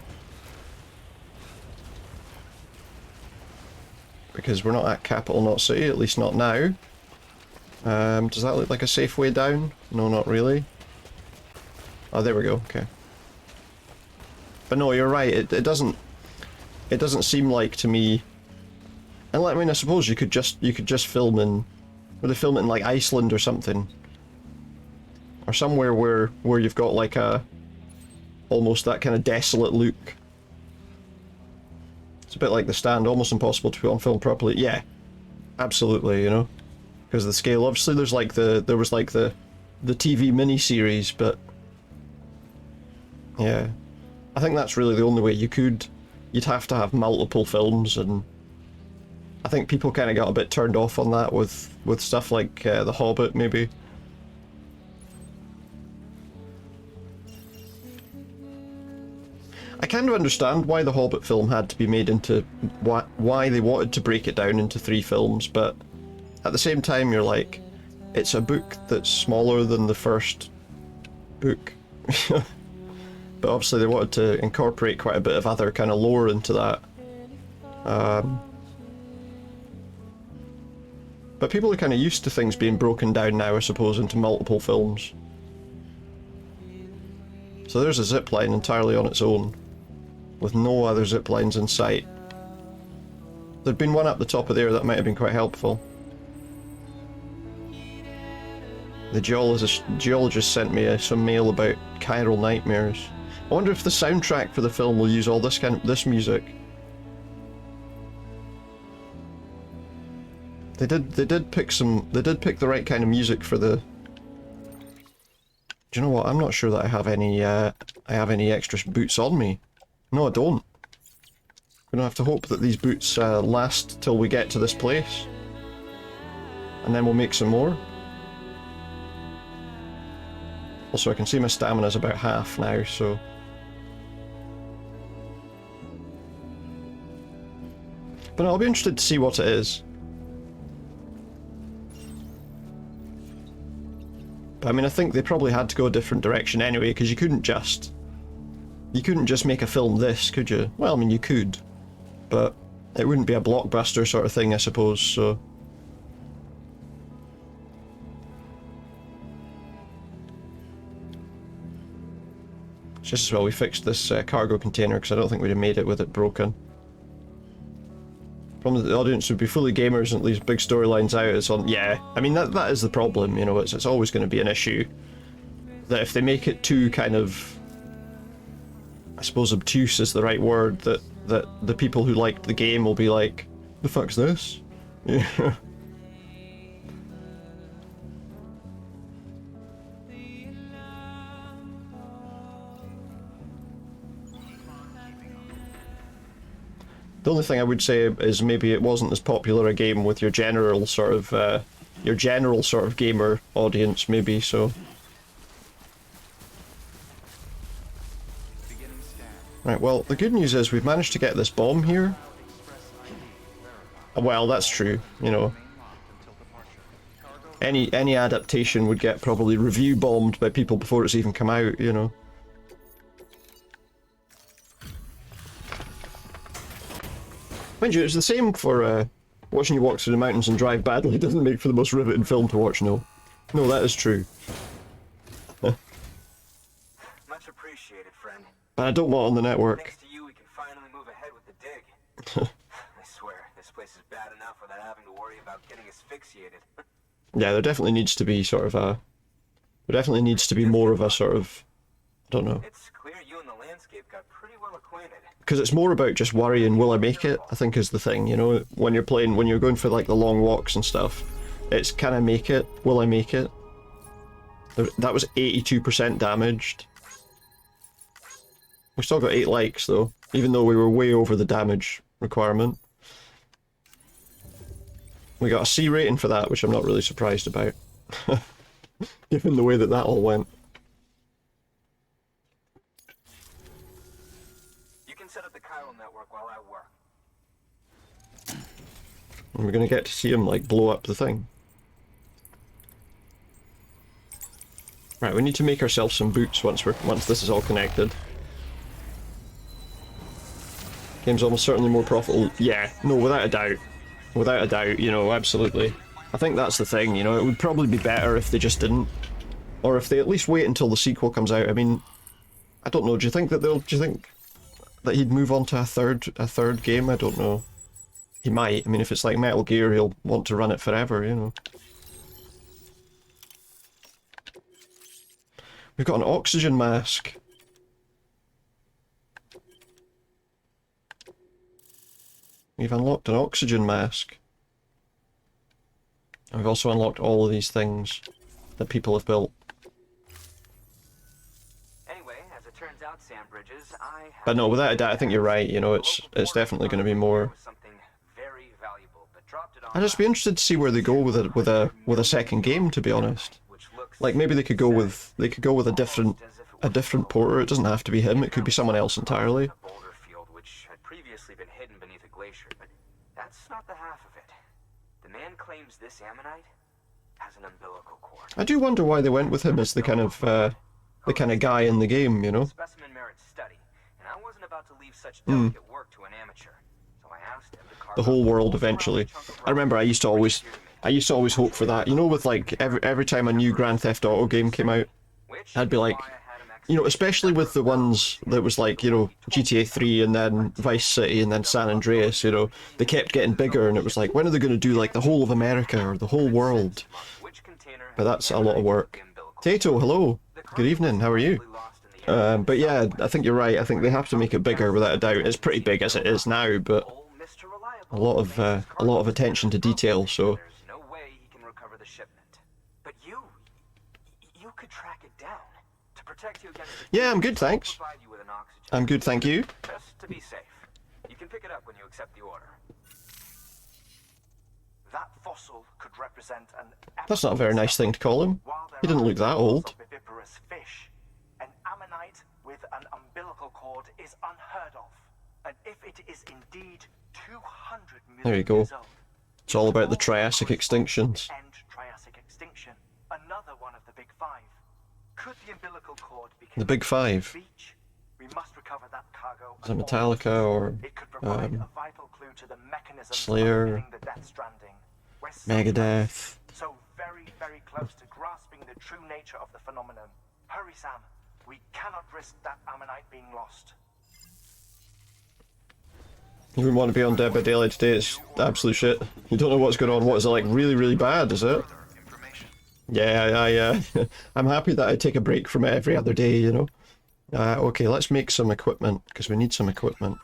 Because we're not at capital not city, at least not now. Does that look like a safe way down? No, not really. Oh, there we go, okay. But no, you're right, it doesn't seem like to me... And I mean, I suppose you could just film in... Would they film it in like Iceland or something? Or somewhere where you've got like a... almost that kind of desolate look. It's a bit like The Stand, almost impossible to put on film properly. Yeah, absolutely, you know? Because of the scale. Obviously there was like the TV miniseries, but... Yeah. I think that's really the only way you'd have to have multiple films, and I think people kind of got a bit turned off on that with stuff like The Hobbit, maybe. I kind of understand why the Hobbit film had to be made into... why they wanted to break it down into 3 films, but at the same time you're like, it's a book that's smaller than the first book. But obviously they wanted to incorporate quite a bit of other kind of lore into that. But people are kind of used to things being broken down now, I suppose, into multiple films. So there's a zip line entirely on its own, with no other zip lines in sight. There'd been one up the top of there that might have been quite helpful. The geologist sent me some mail about chiral nightmares. I wonder if the soundtrack for the film will use all this music. They did pick the right kind of music for the... Do you know what? I'm not sure that I have any extra boots on me. No, I don't. We're gonna have to hope that these boots last till we get to this place, and then we'll make some more. Also, I can see my stamina's about half now, so... But I'll be interested to see what it is. But I mean, I think they probably had to go a different direction anyway, because you couldn't just make a film this, could you? Well, I mean, you could, but it wouldn't be a blockbuster sort of thing, I suppose, so... Just as well we fixed this cargo container, because I don't think we'd have made it with it broken. Probably the audience would be fully gamers and leaves big storylines out. It's on... Yeah, I mean, that is the problem, you know, it's always going to be an issue. That if they make it too kind of... I suppose obtuse is the right word, that the people who liked the game will be like, the fuck's this? Yeah. The only thing I would say is maybe it wasn't as popular a game with your general sort of gamer audience, maybe, so... Right, well, the good news is we've managed to get this bomb here. Well, that's true, you know. Any adaptation would get probably review bombed by people before it's even come out, you know. Mind you, it's the same for watching you walk through the mountains and drive badly. It doesn't make for the most riveting film to watch, no. No, that is true. Much appreciated, friend. But I don't want it on the network. Thanks to you, we can finally move ahead with the dig. I swear, this place is bad enough without having to worry about getting asphyxiated. Yeah, there definitely needs to be sort of a... There definitely needs to be more of a sort of... I don't know. It's clear you and the landscape got pretty well acquainted. Because it's more about just worrying, will I make it, I think is the thing, you know? When you're going for like the long walks and stuff, it's can I make it, will I make it? That was 82% damaged. We still got 8 likes though, even though we were way over the damage requirement. We got a C rating for that, which I'm not really surprised about, given the way that all went. You can set up the chiral network while I work. And we're gonna get to see him like blow up the thing. Right, we need to make ourselves some boots once this is all connected. Game's almost certainly more profitable. Yeah, no, without a doubt. Without a doubt, you know, absolutely. I think that's the thing, you know, it would probably be better if they just didn't. Or if they at least wait until the sequel comes out. I mean, I don't know, do you think that he'd move on to a third game? I don't know. He might. I mean, if it's like Metal Gear, he'll want to run it forever, you know. We've got an oxygen mask. We've unlocked an oxygen mask. And we've also unlocked all of these things that people have built. Anyway, as it turns out, Sam Bridges, But no, without a doubt, I think you're right, you know, it's definitely going to be more. I'd just be interested to see where they go with a second game, to be honest. Like maybe they could go with a different porter. It doesn't have to be him, it could be someone else entirely. Which had previously been hidden beneath a glacier, but that's not the half of it. The man claims this ammonite has an umbilical cord. I do wonder why they went with him as the kind of guy in the game, you know. Specimen merits study, and I wasn't about to leave such delicate work to an amateur. So I asked him to carve The whole world eventually. I remember I used to always hope for that. You know, with like every time a new Grand Theft Auto game came out, I'd be like, you know, especially with the ones that was like, you know, GTA 3 and then Vice City and then San Andreas, you know, they kept getting bigger and it was like, when are they going to do like the whole of America or the whole world? But that's a lot of work. Tato, hello. Good evening, how are you? But yeah, I think you're right. I think they have to make it bigger without a doubt. It's pretty big as it is now, but a lot of attention to detail, so. There's no way he can recover the shipment. But you could track it down to protect you against the Yeah, I'm good, thanks. provide you with an oxygen. I'm good, thank you. Just to be safe. You can pick it up when you accept the order. That fossil could represent an That's not a very nice thing to call him. He didn't look that old. Viviparous fish. An ammonite with an umbilical cord is unheard of. And if it is indeed 200 million There you go. years old, It's all about the Triassic extinctions. and Triassic extinction, another one of the big five. Could the umbilical cord be The Big Five. beach? We must recover that cargo. Is it Metallica or It could provide a vital clue to the mechanism Slayer, the Death Stranding. We're so Megadeth? close, so very, very close to grasping the true nature of the phenomenon. Hurry, Sam. We cannot risk that ammonite being lost. You wouldn't want to be on Dead by Daylight today, it's absolute shit. You don't know what's going on. What is it, like really, really bad, is it? Yeah, I'm happy that I take a break from it every other day, you know. Okay, let's make some equipment, because we need some equipment.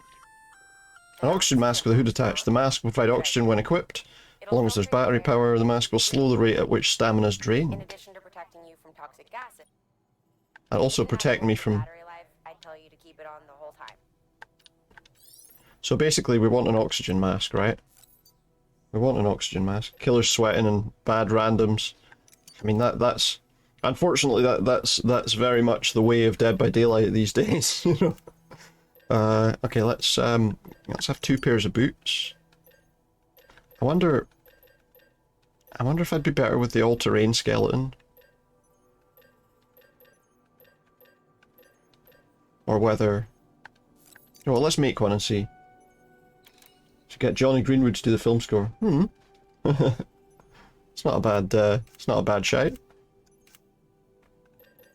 An oxygen mask with a hood attached. The mask will provide oxygen when equipped. As long as there's battery power, the mask will slow the rate at which stamina is In drained. addition to protecting you from toxic gases. And also protect me from... Battery life, I'd tell you to keep it on the whole time. So basically we want an oxygen mask, right? We want an oxygen mask. Killers sweating and bad randoms. I mean that's unfortunately that's very much the way of Dead by Daylight these days, you know. Okay, let's have 2 pairs of boots. I wonder if I'd be better with the all-terrain skeleton. Or whether... Well, let's make one and see. Should get Johnny Greenwood to do the film score. It's not a bad shout.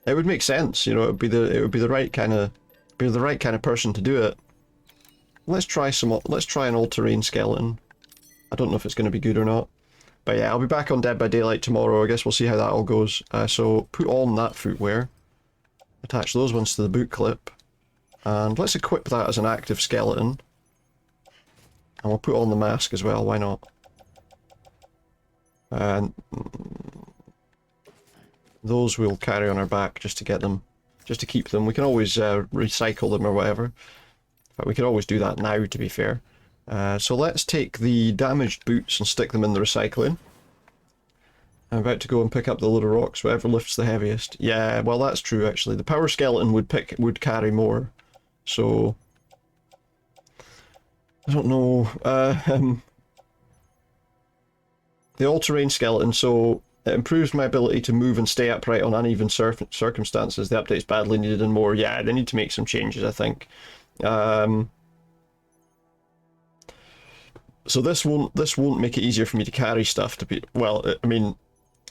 It would make sense, you know. It would be the right kind of person to do it. Let's try an all-terrain skeleton. I don't know if it's going to be good or not. But yeah, I'll be back on Dead by Daylight tomorrow. I guess we'll see how that all goes. So put on that footwear. Attach those ones to the boot clip. And let's equip that as an active skeleton. And we'll put on the mask as well, why not? And those we'll carry on our back just to get them just to keep them. We can always recycle them or whatever. But we could always do that now, to be fair. So let's take the damaged boots and stick them in the recycling. I'm about to go and pick up the load of rocks, whatever lifts the heaviest. Yeah, well that's true actually. The power skeleton would carry more. So I don't know. The all-terrain skeleton, so it improves my ability to move and stay upright on uneven circumstances. The update's badly needed and more. Yeah, they need to make some changes, I think. So this won't make it easier for me to carry stuff to be, well, I mean,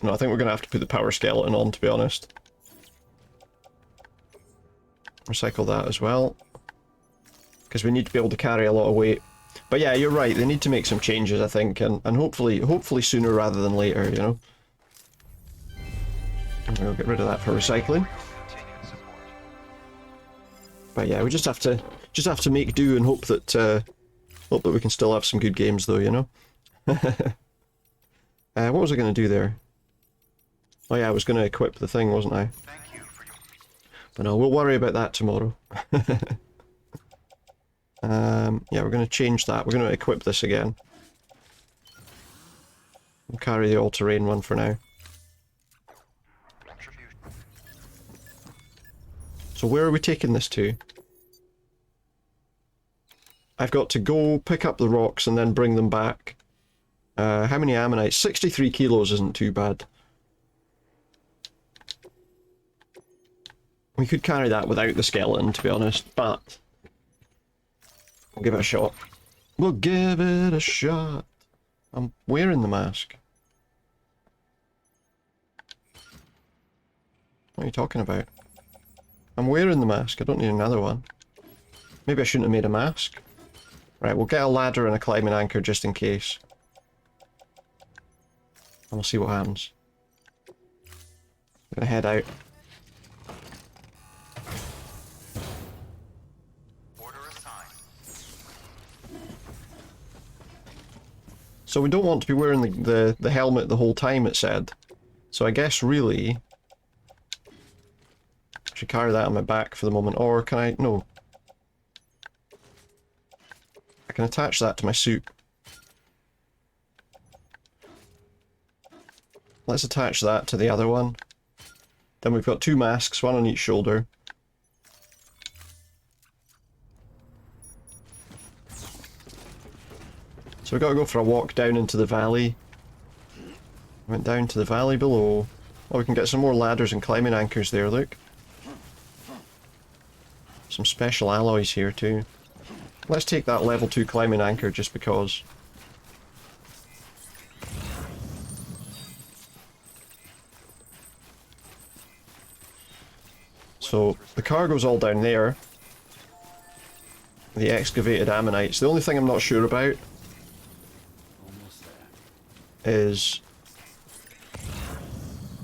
no, I think we're going to have to put the power skeleton on, to be honest. Recycle that as well. Because we need to be able to carry a lot of weight. But yeah, you're right, they need to make some changes, I think, and hopefully sooner rather than later, you know? And we'll get rid of that for recycling. But yeah, we just have to make do and hope that we can still have some good games though, you know? What was I going to do there? Oh yeah, I was going to equip the thing, wasn't I? But no, we'll worry about that tomorrow. Yeah, we're going to change that. We're going to equip this again. We'll carry the all-terrain one for now. So where are we taking this to? I've got to go pick up the rocks and then bring them back. How many ammonites? 63 kilos isn't too bad. We could carry that without the skeleton, to be honest, but we'll give it a shot. We'll give it a shot. I'm wearing the mask. What are you talking about? I'm wearing the mask, I don't need another one. Maybe I shouldn't have made a mask. Right, we'll get a ladder and a climbing anchor just in case. And we'll see what happens. I'm gonna head out. So we don't want to be wearing the helmet the whole time, it said. So I guess really I should carry that on my back for the moment, or can I? No. I can attach that to my suit. Let's attach that to the other one. Then we've got two masks, one on each shoulder. So we've got to go for a walk down into the valley. Went down to the valley below. Oh, we can get some more ladders and climbing anchors there, look. Some special alloys here too. Let's take that level 2 climbing anchor just because. So the cargo's all down there. The excavated ammonites. The only thing I'm not sure about is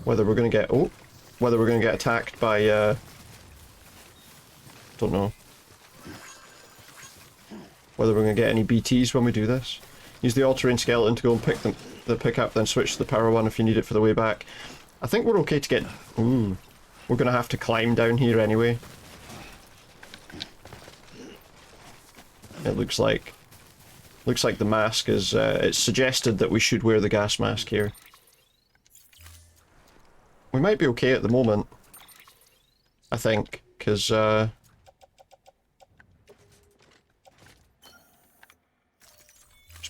whether we're going to get whether we're going to get attacked by don't know. Whether we're going to get any BTs when we do this. Use the all-terrain skeleton to go and pick the pickup, then switch to the power one if you need it for the way back. I think we're okay to get. Ooh, we're going to have to climb down here anyway. It looks like the mask is. It's suggested that we should wear the gas mask here. We might be okay at the moment, I think, because just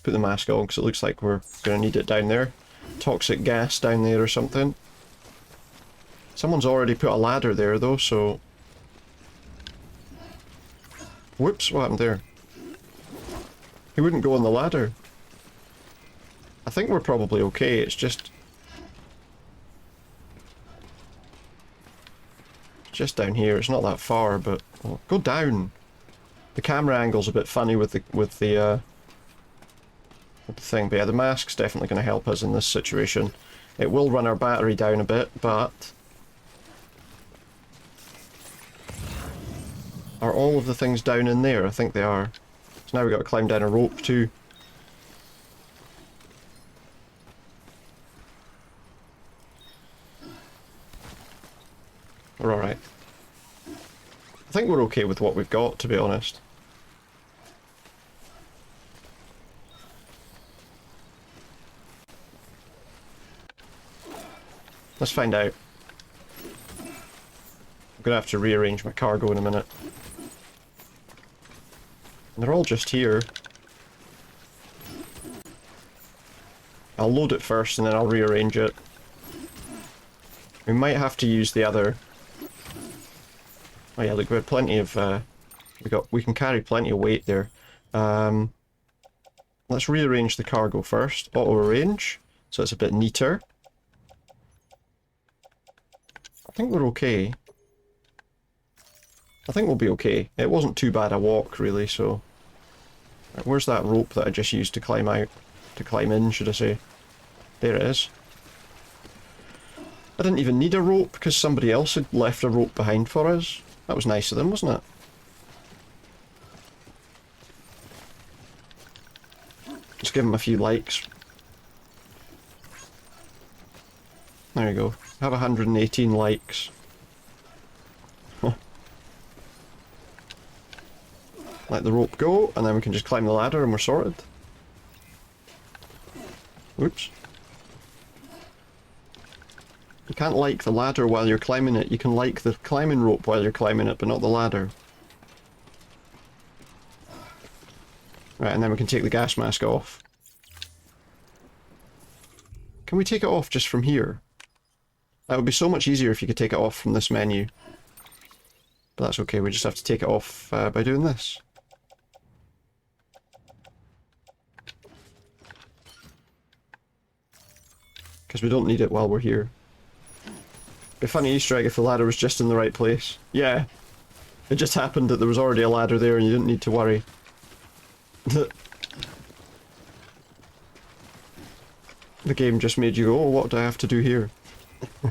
put the mask on because it looks like we're going to need it down there. Toxic gas down there or something. Someone's already put a ladder there though, so... Whoops, what happened there? He wouldn't go on the ladder. I think we're probably okay, it's just down here. It's not that far, but well, go down. The camera angle's a bit funny with the thing, but yeah, the mask's definitely going to help us in this situation. It will run our battery down a bit, but are all of the things down in there? I think they are. So now we've got to climb down a rope too. We're alright. I think we're okay with what we've got, to be honest. Let's find out. I'm gonna have to rearrange my cargo in a minute. And they're all just here. I'll load it first and then I'll rearrange it. We might have to use the other... Oh yeah, look, we had plenty of... we can carry plenty of weight there. Let's rearrange the cargo first. Auto-arrange, so it's a bit neater. I think we're okay. I think we'll be okay. It wasn't too bad a walk, really, so... Right, where's that rope that I just used to climb out? To climb in, should I say. There it is. I didn't even need a rope because somebody else had left a rope behind for us. That was nice of them, wasn't it? Let's give them a few likes. There you go. Have 118 likes. Let the rope go, and then we can just climb the ladder and we're sorted. Oops. You can't like the ladder while you're climbing it. You can like the climbing rope while you're climbing it, but not the ladder. Right, and then we can take the gas mask off. Can we take it off just from here? That would be so much easier if you could take it off from this menu. But that's okay, we just have to take it off by doing this. Because we don't need it while we're here. Be a funny Easter egg if the ladder was just in the right place. Yeah. It just happened that there was already a ladder there and you didn't need to worry. The game just made you go, oh, what do I have to do here? We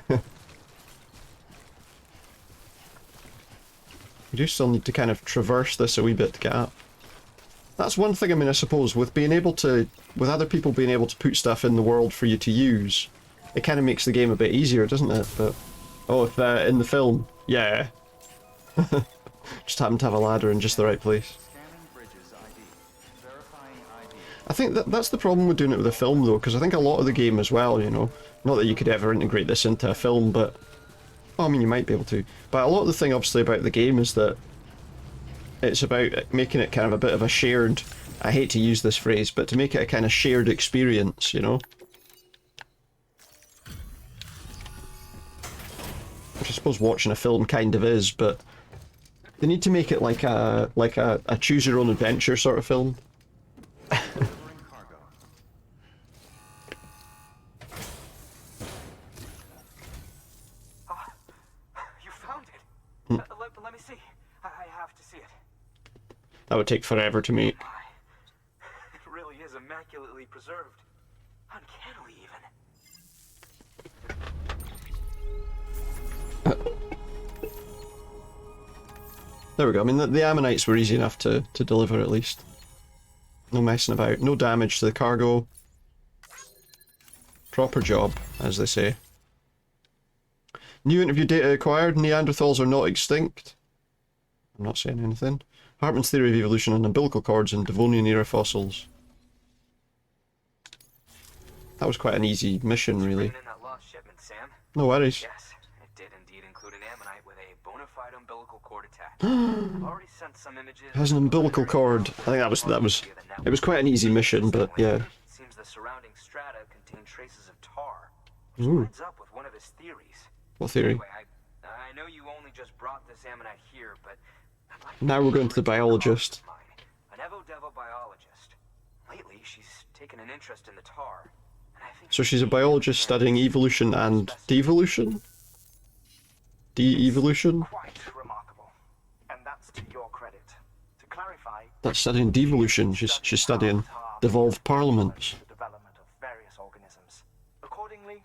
do still need to kind of traverse this a wee bit to get up. That's one thing, I mean, I suppose, with being able to... with other people being able to put stuff in the world for you to use, it kind of makes the game a bit easier, doesn't it? But... oh, if in the film, yeah. Just happened to have a ladder in just the right place. I think that's the problem with doing it with a film, though, because I think a lot of the game as well, you know, not that you could ever integrate this into a film, but... well, I mean, you might be able to. But a lot of the thing, obviously, about the game is that it's about making it kind of a bit of a shared... I hate to use this phrase, but to make it a kind of shared experience, you know? Which I suppose watching a film kind of is, but they need to make it like a choose-your-own-adventure sort of film. You found it. Let me see. I have to see it. That would take forever to make. It really is immaculately preserved. Uncannily, even. There we go. I mean, the ammonites were easy enough to deliver, at least. No messing about. No damage to the cargo. Proper job, as they say. New interview data acquired. Neanderthals are not extinct. I'm not saying anything. Heartman's theory of evolution and umbilical cords in Devonian-era fossils. That was quite an easy mission, really. In that lost shipment, Sam. No worries. Yes, it did indeed include an ammonite with a bona fide umbilical cord attached. I've already sent some images. Has an umbilical cord. I think it was quite an easy mission, but yeah. Seems the surrounding strata contain traces of tar, which Ooh. lines up with one of his theories. What theory? Anyway, I know you only just brought this ammonite here, but I'd like Now we're going to the biologist. An Evo-Devo biologist. Lately, she's taken an interest in the tar. And I think So she's a biologist studying evolution and devolution? De-evolution? Quite remarkable. And that's to your credit. To clarify, That's studying devolution. She's studying devolved parliaments. the development of various organisms. Accordingly,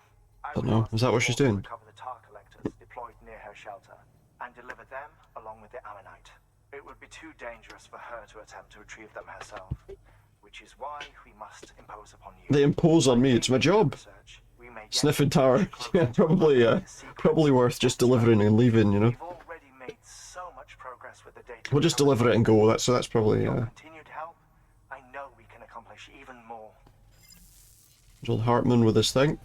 Don't know. Is that what she's doing? Recover the tar collectors deployed near her shelter and deliver them along with the ammonite. It would be too dangerous for her to attempt to retrieve them herself, which is why we must impose upon you. They impose on me. It's my job. Research, we may get Sniffing tar. Yeah, probably worth just delivering and leaving, you know. We've already made so much progress We'll just deliver it and go. That's probably With your continued help, I know we can accomplish even more. old Heartman with his thing.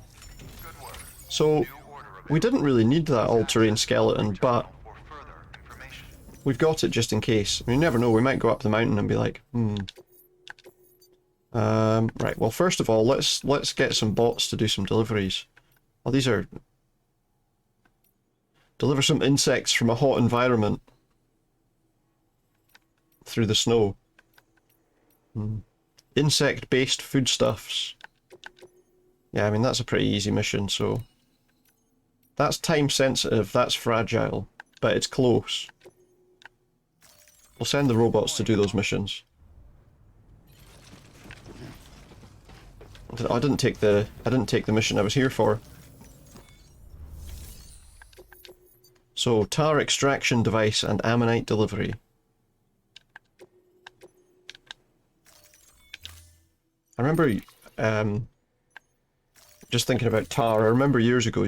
So we didn't really need that all-terrain skeleton, but we've got it just in case. I mean, you never know. We might go up the mountain and be like, right. Well, first of all, let's get some bots to do some deliveries. Oh, these are deliver some insects from a hot environment through the snow. Insect-based foodstuffs. Yeah, I mean, that's a pretty easy mission, so... That's time-sensitive, that's fragile, but it's close. We'll send the robots to do those missions. I didn't take the mission I was here for. So, tar extraction device and ammonite delivery. I remember, just thinking about tar, I remember years ago,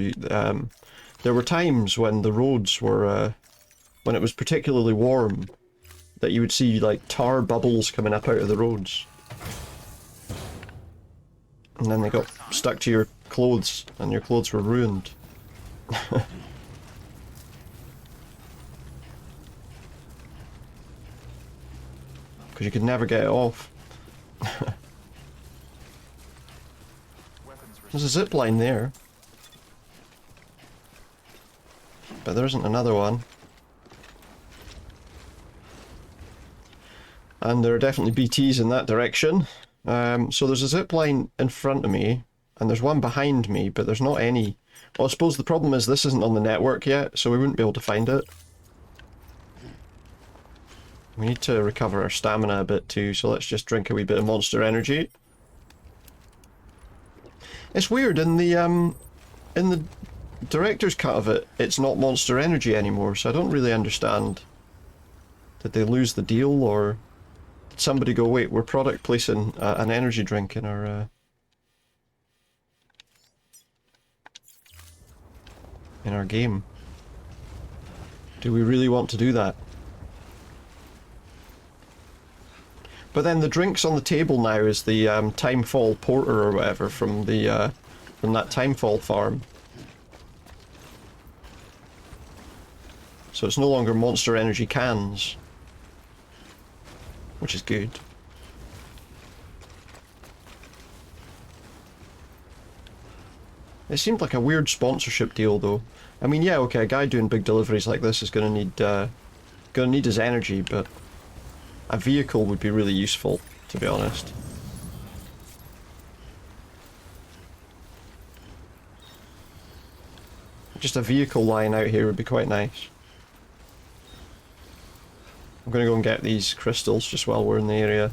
there were times when the roads were, when it was particularly warm, that you would see, like, tar bubbles coming up out of the roads. And then they got stuck to your clothes, and your clothes were ruined. Because you could never get it off. There's a zip line there. But there isn't another one. And there are definitely BTs in that direction. So there's a zip line in front of me, and there's one behind me, but there's not any. Well, I suppose the problem is this isn't on the network yet, so we wouldn't be able to find it. We need to recover our stamina a bit too, so let's just drink a wee bit of monster energy. It's weird, in the director's cut of it, it's not Monster Energy anymore, so I don't really understand. Did they lose the deal, or did somebody go, wait, we're product placing an energy drink in our game? Do we really want to do that? But then the drinks on the table now is the Timefall Porter or whatever from the from that Timefall farm. So it's no longer Monster Energy cans, which is good. It seemed like a weird sponsorship deal, though. I mean, yeah, okay, a guy doing big deliveries like this is gonna need his energy, but a vehicle would be really useful, to be honest. Just a vehicle lying out here would be quite nice. I'm gonna go and get these crystals just while we're in the area.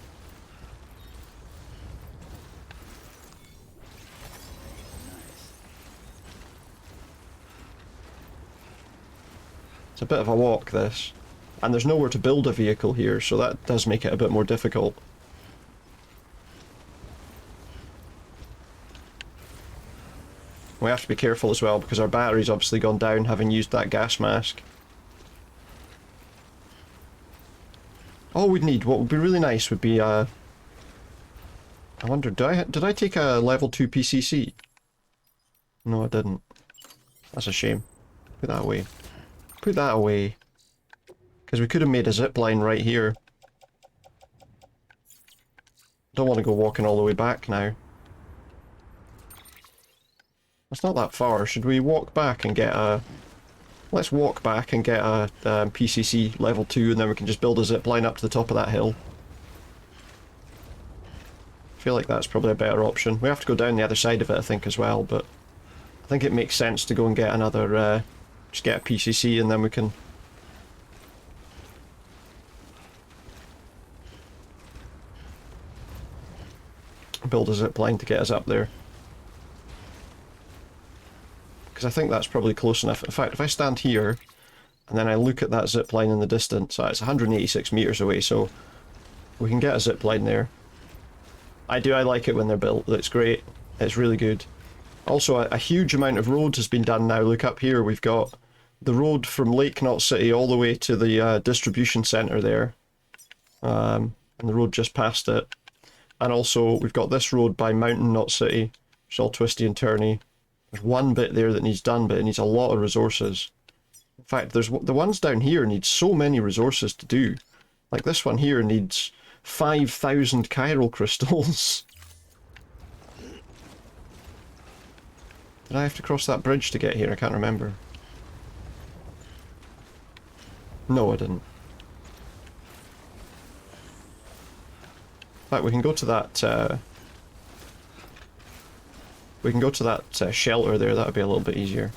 It's a bit of a walk, this. And there's nowhere to build a vehicle here, so that does make it a bit more difficult. We have to be careful as well, because our battery's obviously gone down having used that gas mask. All we'd need, what would be really nice would be I wonder, did I take a level 2 PCC? No, I didn't. That's a shame. Put that away. Put that away. Because we could have made a zip line right here. Don't want to go walking all the way back now. It's not that far. Should we walk back and get a... Let's walk back and get a PCC level 2, and then we can just build a zip line up to the top of that hill. I feel like that's probably a better option. We have to go down the other side of it, I think, as well, but I think it makes sense to go and get another... just get a PCC, and then we can... build a zip line to get us up there. Because I think that's probably close enough. In fact, if I stand here, and then I look at that zip line in the distance, it's 186 meters away, so we can get a zip line there. I like it when they're built. It's great. It's really good. Also, a huge amount of roads has been done now. Look up here, we've got the road from Lake Knot City all the way to the distribution centre there. And the road just past it. And also, we've got this road by Mountain Knot City, which is all twisty and turny. There's one bit there that needs done, but it needs a lot of resources. In fact, there's the ones down here need so many resources to do. Like this one here needs 5,000 chiral crystals. Did I have to cross that bridge to get here? I can't remember. No, I didn't. In fact, we can go to that. We can go to that shelter there. That would be a little bit easier.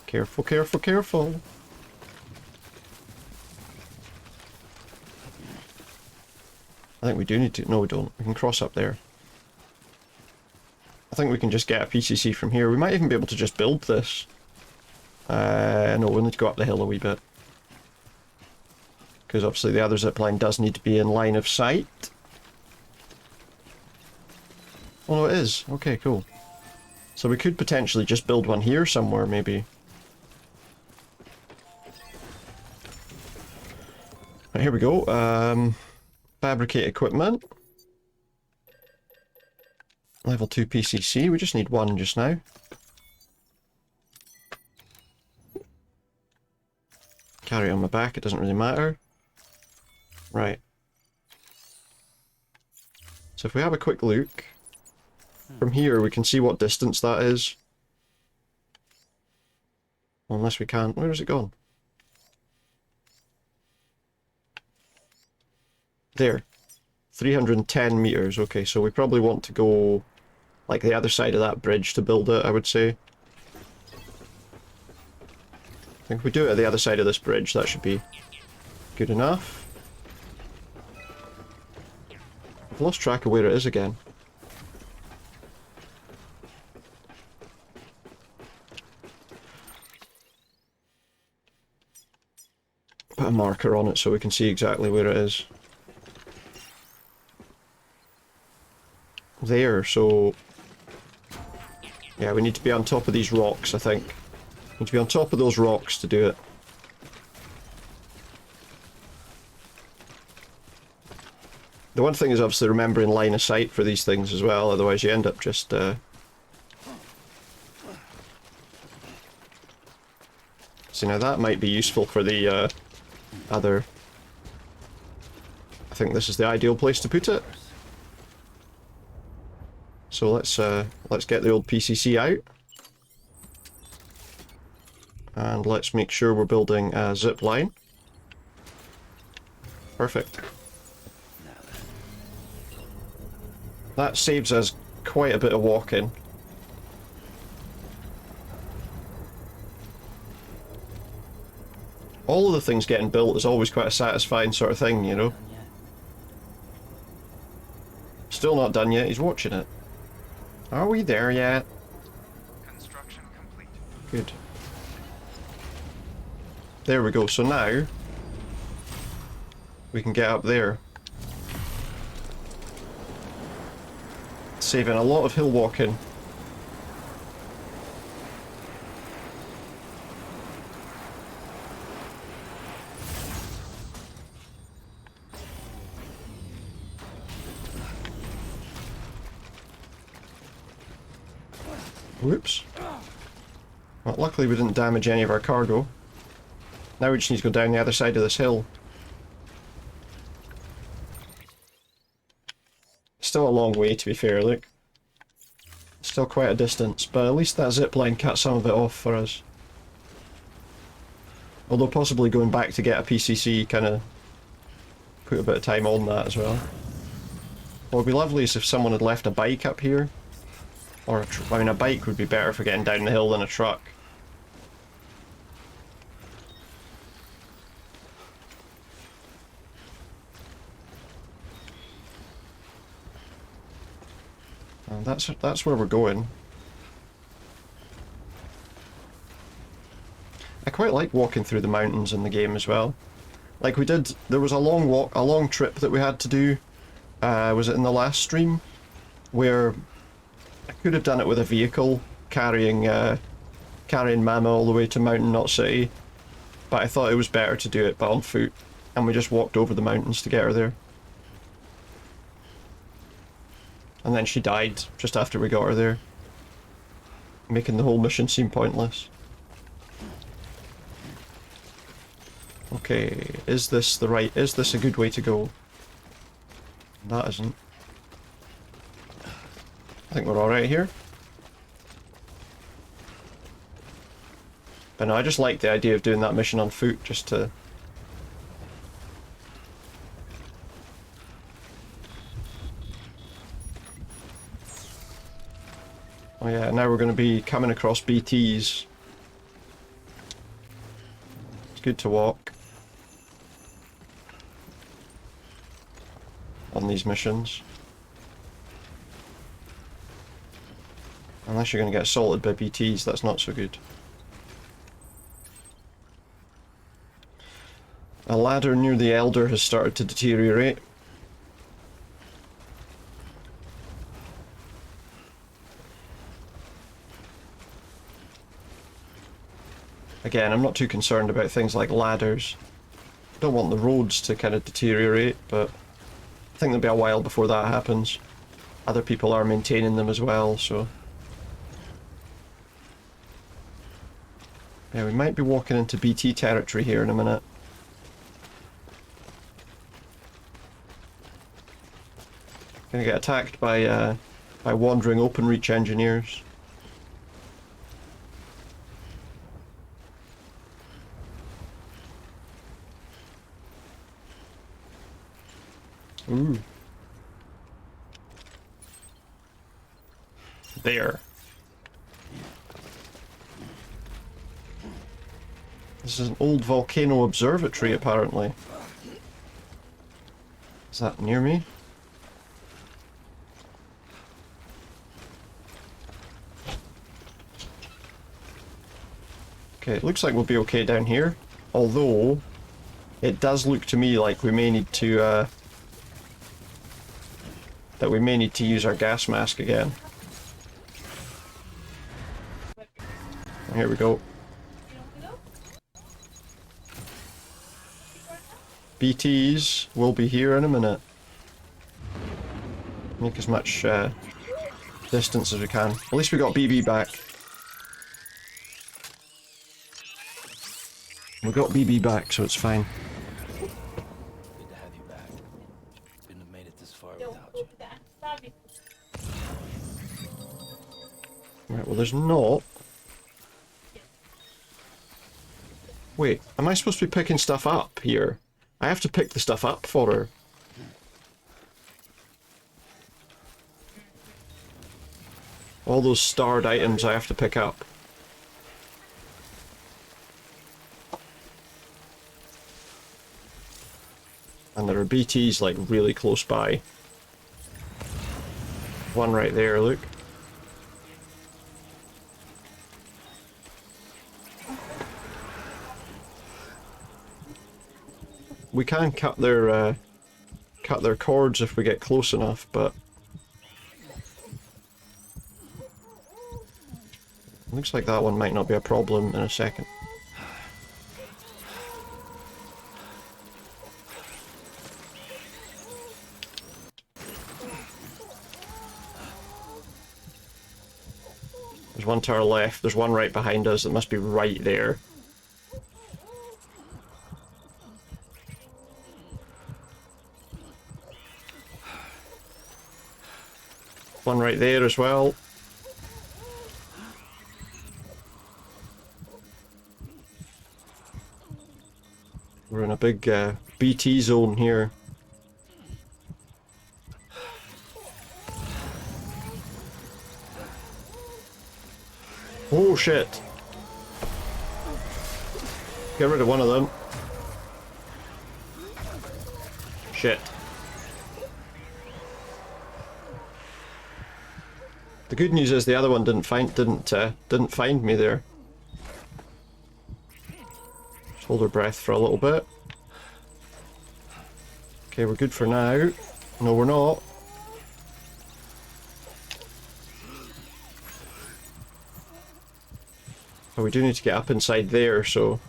Careful, careful, careful. I think we do need to... No, we don't. We can cross up there. I think we can just get a PCC from here. We might even be able to just build this. No, we'll need to go up the hill a wee bit. Because obviously the other zipline does need to be in line of sight. Oh no, it is. Okay, cool. So we could potentially just build one here somewhere, maybe. Right, here we go. Fabricate equipment. Level 2 PCC. We just need one just now. Carry it on my back, it doesn't really matter. Right. So if we have a quick look, from here we can see what distance that is. Unless we can't. Where has it gone? There. 310 meters. Okay, so we probably want to go like the other side of that bridge to build it, I would say. I think if we do it at the other side of this bridge, that should be good enough. I've lost track of where it is again. Put a marker on it so we can see exactly where it is. There, so... Yeah, we need to be on top of these rocks, I think. We need to be on top of those rocks to do it. The one thing is obviously remembering line of sight for these things as well, otherwise you end up just... So now that might be useful for the other... I think this is the ideal place to put it. So let's get the old PCC out. And let's make sure we're building a zip line. Perfect. That saves us quite a bit of walking. All of the things getting built is always quite a satisfying sort of thing, you know? Still not done yet, he's watching it. Are we there yet? Construction complete. Good. There we go, so now we can get up there. Saving a lot of hill walking. Whoops. Well, luckily we didn't damage any of our cargo. Now we just need to go down the other side of this hill. Still a long way, to be fair, look. Still quite a distance, but at least that zipline cut some of it off for us. Although possibly going back to get a PCC kind of put a bit of time on that as well. What would be lovely is if someone had left a bike up here. Or, I mean, a bike would be better for getting down the hill than a truck. And that's where we're going. I quite like walking through the mountains in the game as well. Like we did, there was a long walk, a long trip that we had to do. Was it in the last stream? Where I could have done it with a vehicle carrying carrying Mama all the way to Mountain Knot City, but I thought it was better to do it but on foot, and we just walked over the mountains to get her there. And then she died just after we got her there, making the whole mission seem pointless. Okay, is this a good way to go? That isn't. I think we're alright here. But no, I just like the idea of doing that mission on foot, just to... Oh yeah, now we're going to be coming across BTs. It's good to walk on these missions. Unless you're going to get assaulted by BTs, that's not so good. A ladder near the Elder has started to deteriorate. Again, I'm not too concerned about things like ladders. Don't want the roads to kind of deteriorate, but I think there'll be a while before that happens. Other people are maintaining them as well, so... Yeah, we might be walking into BT territory here in a minute. Gonna get attacked by wandering open-reach engineers. Ooh. There. This is an old volcano observatory, apparently. Is that near me? Okay, it looks like we'll be okay down here. Although, it does look to me like we may need to, use our gas mask again. Here we go. BTs will be here in a minute. Make as much distance as we can. At least we got BB back. We got BB back, so it's fine. Good to have you back. Couldn't have made it this far without you. Right, well there's not. Wait, am I supposed to be picking stuff up here? I have to pick the stuff up for her. All those starred items I have to pick up. And there are BTs like really close by. One right there, look. We can cut their cords if we get close enough, but looks like that one might not be a problem in a second. There's one to our left, there's one right behind us that must be right there. One right there as well. We're in a big BT zone here. Oh shit! Get rid of one of them. Shit. The good news is the other one didn't find me there. Just hold our breath for a little bit. Okay, we're good for now. No, we're not. But we do need to get up inside there, so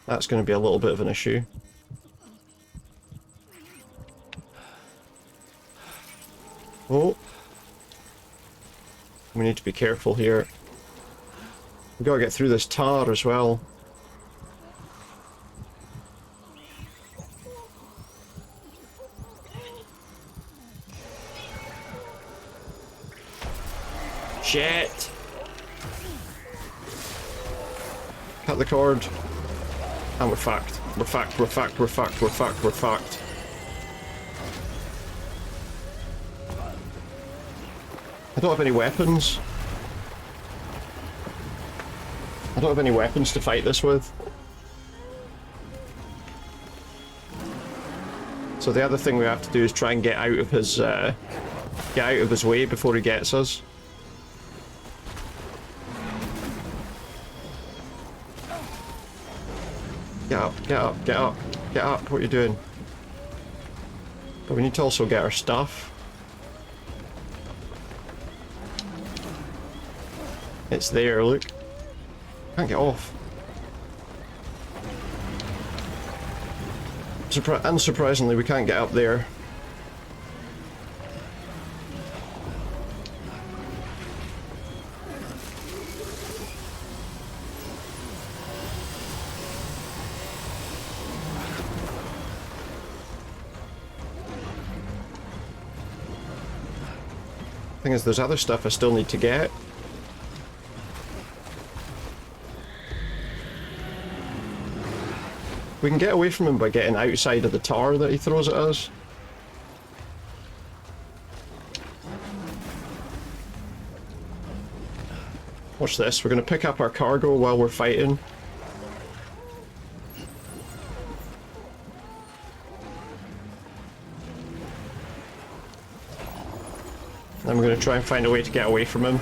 that's going to be a little bit of an issue. Oh. We need to be careful here. We've got to get through this tar as well. Shit! Cut the cord. And we're fucked. We're fucked, we're fucked, we're fucked, we're fucked, we're fucked. I don't have any weapons. I don't have any weapons to fight this with. So the other thing we have to do is try and get out of his way before he gets us. Get up, get up, get up, get up, what are you doing? But we need to also get our stuff. It's there, look. Can't get off. Unsurprisingly, we can't get up there. Thing is, there's other stuff I still need to get. We can get away from him by getting outside of the tar that he throws at us. Watch this, we're going to pick up our cargo while we're fighting. Then we're going to try and find a way to get away from him.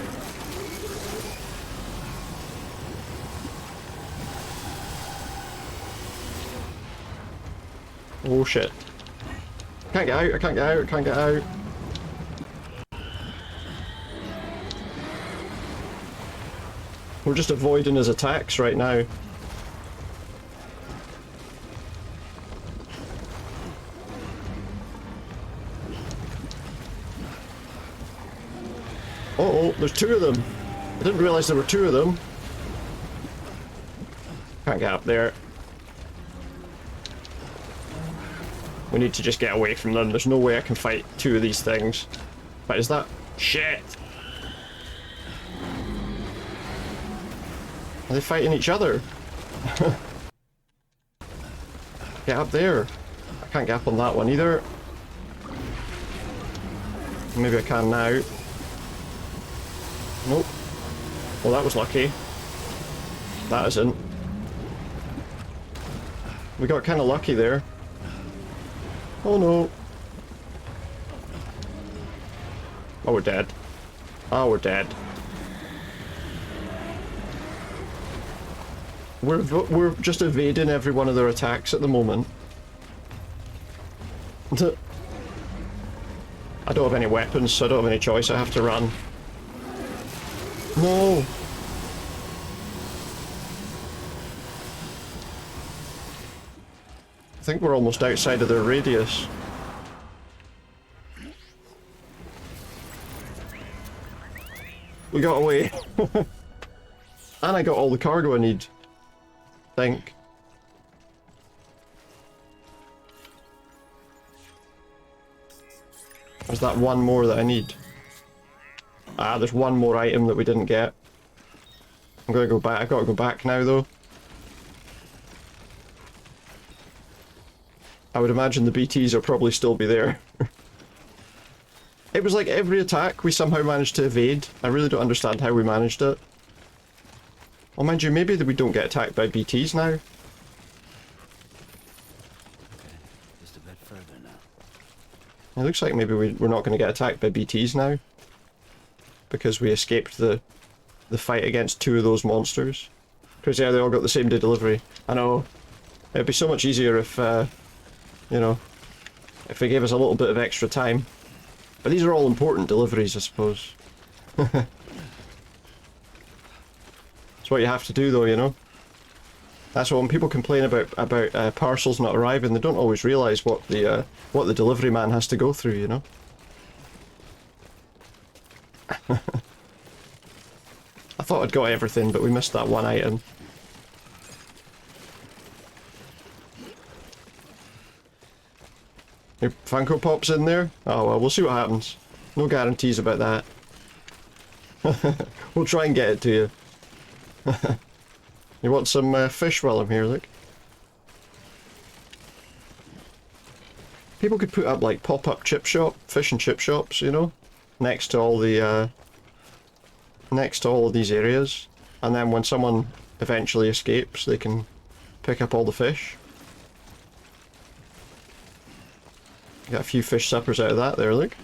Oh shit. Can't get out, I can't get out, I can't get out. We're just avoiding his attacks right now. Uh-oh, there's two of them. I didn't realise there were two of them. Can't get up there. We need to just get away from them. There's no way I can fight two of these things. But is that... Shit! Are they fighting each other? Get up there. I can't get up on that one either. Maybe I can now. Nope. Well, that was lucky. That isn't. We got kind of lucky there. Oh no. Oh, we're dead. Oh, we're dead. We're just evading every one of their attacks at the moment. I don't have any weapons, so I don't have any choice. I have to run. No! I think we're almost outside of their radius. We got away. And I got all the cargo I need. I think. There's that one more that I need. Ah, there's one more item that we didn't get. I'm gonna go back. I've got to go back now though. I would imagine the BTs will probably still be there. It was like every attack we somehow managed to evade. I really don't understand how we managed it. Well, mind you, maybe we don't get attacked by BTs now. Just a bit further now. It looks like maybe we're not going to get attacked by BTs now. Because we escaped the fight against two of those monsters. Crazy how they all got the same day delivery. I know. It'd be so much easier if, you know, if they gave us a little bit of extra time. But these are all important deliveries, I suppose. It's what you have to do, though, you know. That's what when people complain about parcels not arriving, they don't always realise what the delivery man has to go through, you know. I thought I'd got everything, but we missed that one item. Your Funko Pop's in there? Oh well, we'll see what happens. No guarantees about that. We'll try and get it to you. You want some fish while I'm here, look? People could put up like pop-up fish and chip shops, you know? Next to all the, next to all of these areas. And then when someone eventually escapes, they can pick up all the fish. Got a few fish suppers out of that there, look.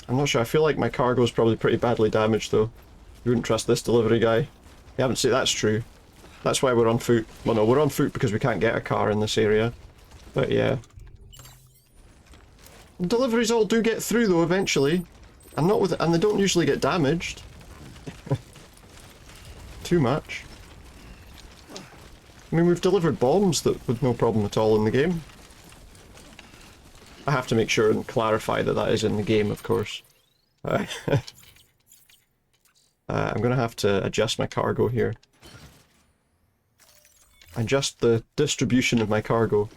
I'm not sure, I feel like my cargo's probably pretty badly damaged though. You wouldn't trust this delivery guy. You haven't seen, that's true. That's why we're on foot. Well no, we're on foot because we can't get a car in this area. But yeah. Deliveries all do get through though eventually. And not with, and they don't usually get damaged. Too much. I mean, we've delivered bombs that with no problem at all in the game. I have to make sure and clarify that that is in the game, of course. I'm gonna have to adjust my cargo here. Adjust the distribution of my cargo.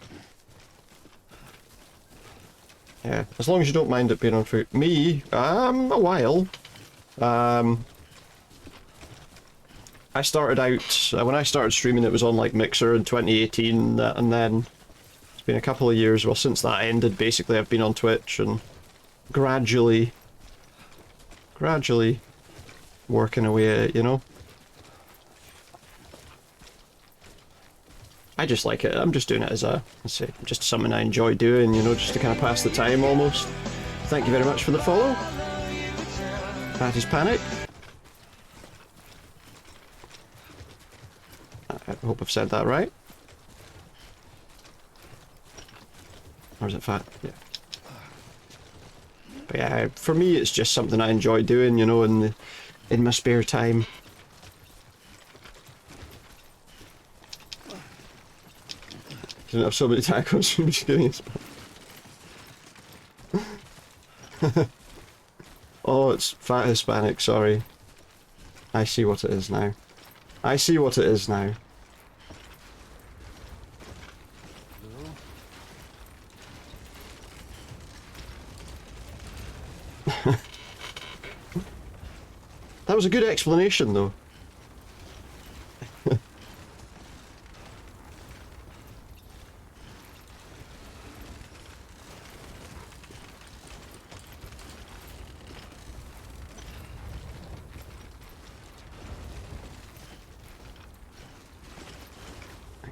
Yeah, as long as you don't mind it being on foot. Me, a while. I started out, when I started streaming it was on like Mixer in 2018, and then it's been a couple of years, well since that ended basically I've been on Twitch and gradually working away at it, you know? I just like it, I'm just doing it as a, let's say, just something I enjoy doing, you know, just to kind of pass the time almost. Thank you very much for the follow. That is Panic. I hope I've said that right. Or is it Fat? Yeah. But yeah, for me it's just something I enjoy doing, you know, in my spare time. Didn't have so many tacos from just getting it. Oh, it's Fat Hispanic, sorry. I see what it is now. I see what it is now. That was a good explanation, though.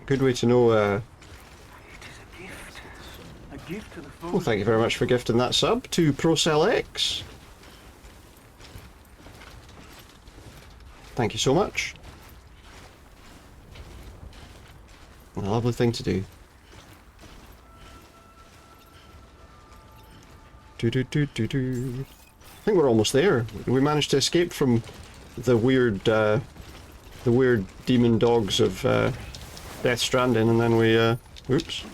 Good way to know, It is a gift. A gift to the foe. Well, thank you very much for gifting that sub to ProCellX. Thank you so much. A lovely thing to do. I think we're almost there. We managed to escape from the weird demon dogs of Death Stranding, and then we, oops.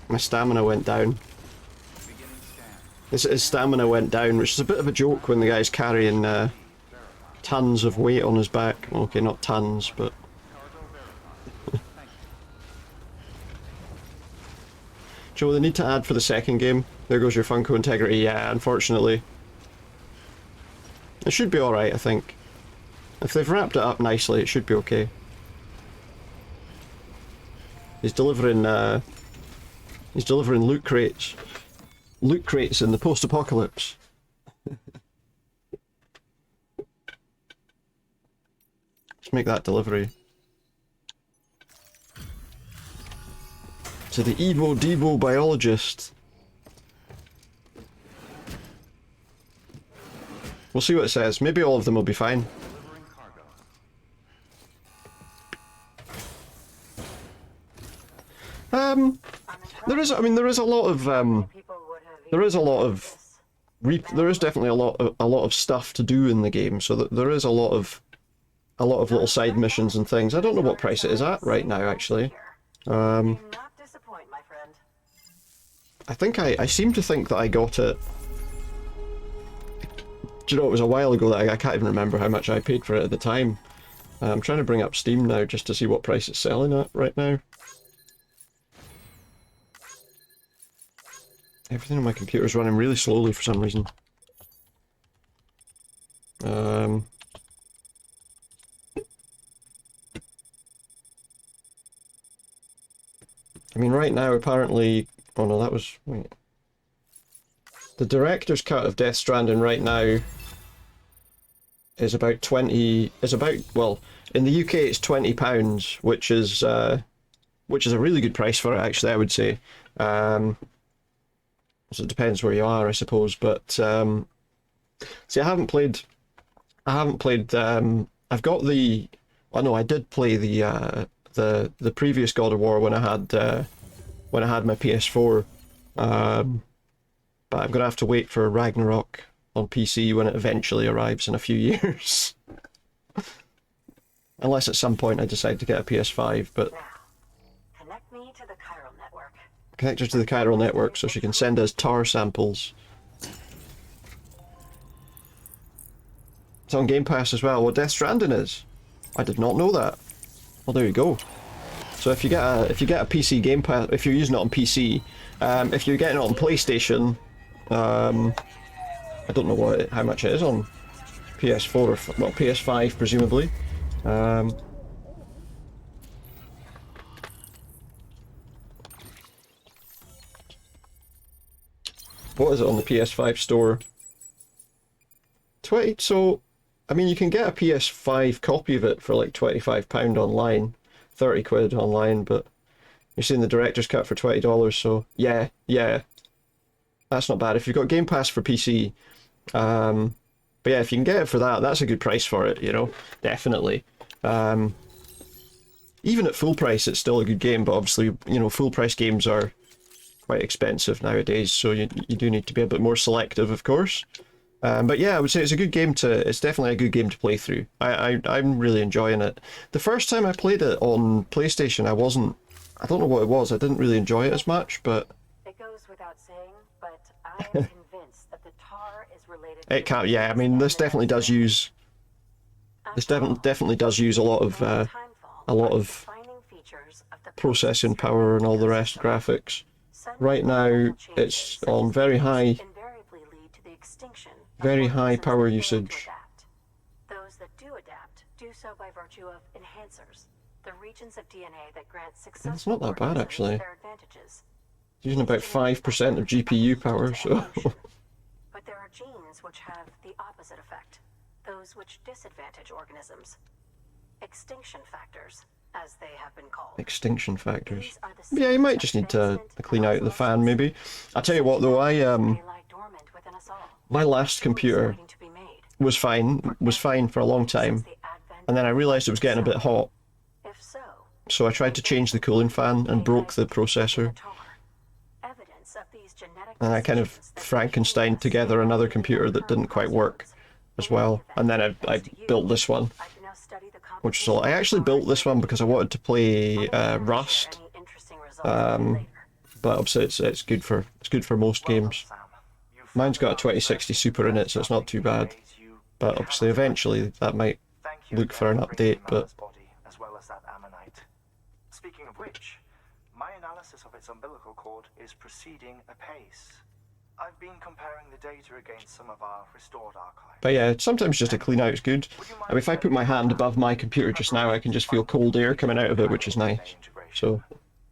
My stamina went down. His stamina went down, which is a bit of a joke when the guy's carrying tons of weight on his back. Okay, not tons, but... Joe, they need to add for the second game. There goes your Funko integrity. Yeah, unfortunately. It should be alright, I think. If they've wrapped it up nicely, it should be okay. He's delivering loot crates. Loot crates in the post-apocalypse. Let's make that delivery. To the Evo Devo biologist. We'll see what it says. Maybe all of them will be fine. There is, I mean, there is a lot of there is a lot of there is definitely a lot of stuff to do in the game. So that there is a lot of little side missions and things. I don't know what price it is at right now, actually. I think I seem to think that I got it. Do you know, it was a while ago that I can't even remember how much I paid for it at the time. I'm trying to bring up Steam now just to see what price it's selling at right now. Everything on my computer is running really slowly for some reason. I mean, right now, apparently... Oh no, that was... Wait. The director's cut of Death Stranding right now is about 20... Is about... Well, in the UK it's £20, which is a really good price for it, actually, I would say. So it depends where you are, I suppose, but... See, I haven't played... I've got the... Oh no, I did play the previous God of War when I had my PS4, but I'm gonna have to wait for Ragnarok on PC when it eventually arrives in a few years. Unless at some point I decide to get a PS5, but... Connect me to the chiral network. Connect her to the chiral network so she can send us tar samples. It's on Game Pass as well. What Death Stranding is? I did not know that. Well, there you go. So if you get a PC Game Pass, if you're using it on PC, if you're getting it on PlayStation, I don't know how much it is on PS4 or well PS5 presumably. What is it on the PS5 store? 20. So, I mean, you can get a PS5 copy of it for like £25 online. 30 quid online, but you're seeing the director's cut for $20, so yeah, that's not bad if you've got Game Pass for PC. But yeah, if you can get it for that, that's a good price for it, you know, definitely. Even at full price, it's still a good game, but obviously, you know, full price games are quite expensive nowadays, so you do need to be a bit more selective, of course. But yeah, I would say it's a good game it's definitely a good game to play through. I'm really enjoying it. The first time I played it on PlayStation, I don't know what it was, I didn't really enjoy it as much, but... It goes without saying, but I am convinced that the tar is related It can't, yeah, I mean, this definitely does use... This definitely does use a lot of processing power and all the rest, graphics. Right now, it's on very high power usage. Those that do adapt do so by virtue of enhancers, the regions of DNA that grant successful It's not that bad, actually. their advantages. Using about 5% of GPU power, so... But there are genes which have the opposite effect, those which disadvantage organisms. Extinction factors, as they have been called. Extinction factors. Yeah, you might just need to clean out the fan, maybe. I'll tell you what, though, my last computer was fine for a long time, and then I realised it was getting a bit hot, so I tried to change the cooling fan and broke the processor, and I kind of Frankensteined together another computer that didn't quite work as well, and then I built this one, which is all. I actually built this one because I wanted to play Rust, but obviously it's good for most games. Mine's got a 2060 Super in it, so it's not too bad. But obviously, eventually, that might look for an update. But as well as that ammonite. Speaking of which, my analysis of its umbilical cord is proceeding apace. I've been comparing the data against some of our restored archives. But yeah, sometimes just a clean out is good. I mean, if I put my hand above my computer just now, I can just feel cold air coming out of it, which is nice. So.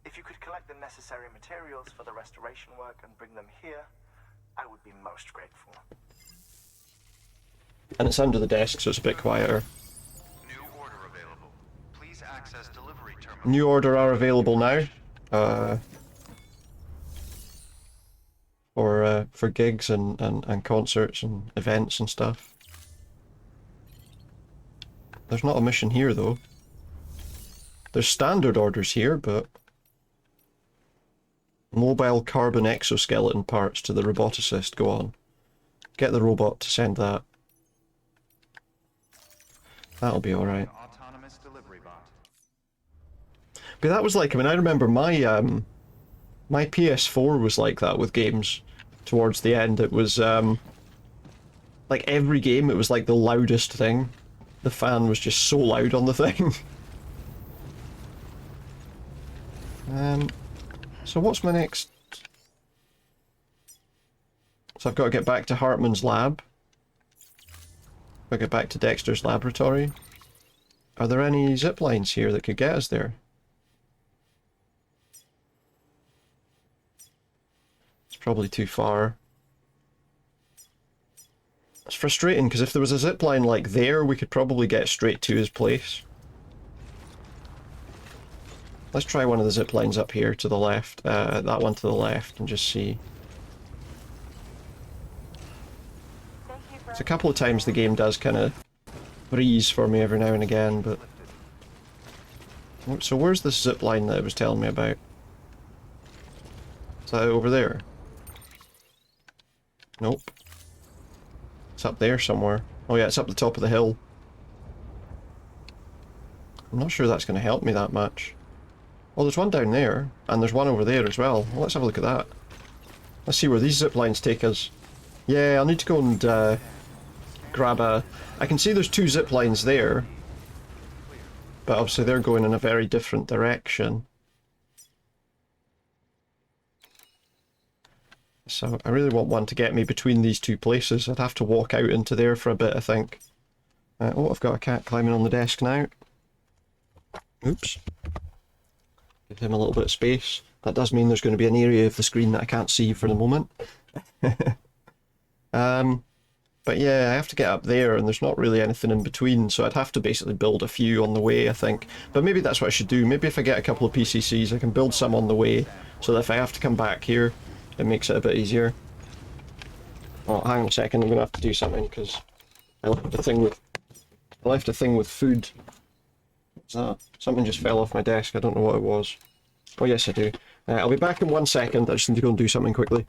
If you could collect the necessary materials for the restoration work and bring them here, I would be most grateful. And it's under the desk, so it's a bit quieter. New order available. Please access delivery terminal. New order are available now. For gigs and concerts and events and stuff. There's not a mission here though. There's standard orders here, but Mobile carbon exoskeleton parts to the roboticist. Go on. Get the robot to send that. That'll be alright. Autonomous delivery bot. But that was like, I mean, I remember my PS4 was like that with games towards the end. It was, like every game, it was like the loudest thing. The fan was just so loud on the thing. So what's my next... So I've got to get back to Heartman's lab. I've got to get back to Dexter's laboratory. Are there any zip lines here that could get us there? It's probably too far. It's frustrating, because if there was a zip line like there, we could probably get straight to his place. Let's try one of the zip lines up here to the left, that one to the left, and just see. It's a couple of times the game does kind of freeze for me every now and again, but... So where's this zip line that it was telling me about? Is that over there? Nope. It's up there somewhere. Oh yeah, it's up the top of the hill. I'm not sure that's going to help me that much. Well, there's one down there, and there's one over there as well. Well, let's have a look at that. Let's see where these zip lines take us. Yeah, I'll need to go and grab a... I can see there's two zip lines there, but obviously they're going in a very different direction. So I really want one to get me between these two places. I'd have to walk out into there for a bit, I think. Oh, I've got a cat climbing on the desk now. Oops. Give him a little bit of space. That does mean there's going to be an area of the screen that I can't see for the moment. But yeah, I have to get up there and there's not really anything in between, so I'd have to basically build a few on the way, I think. But maybe that's what I should do. Maybe if I get a couple of PCCs, I can build some on the way, so that if I have to come back here, it makes it a bit easier. Oh, hang on a second, I'm going to have to do something, because I left a thing with food. What's that? Something just fell off my desk, I don't know what it was. Oh yes, I do. I'll be back in 1 second, I just need to go and do something quickly.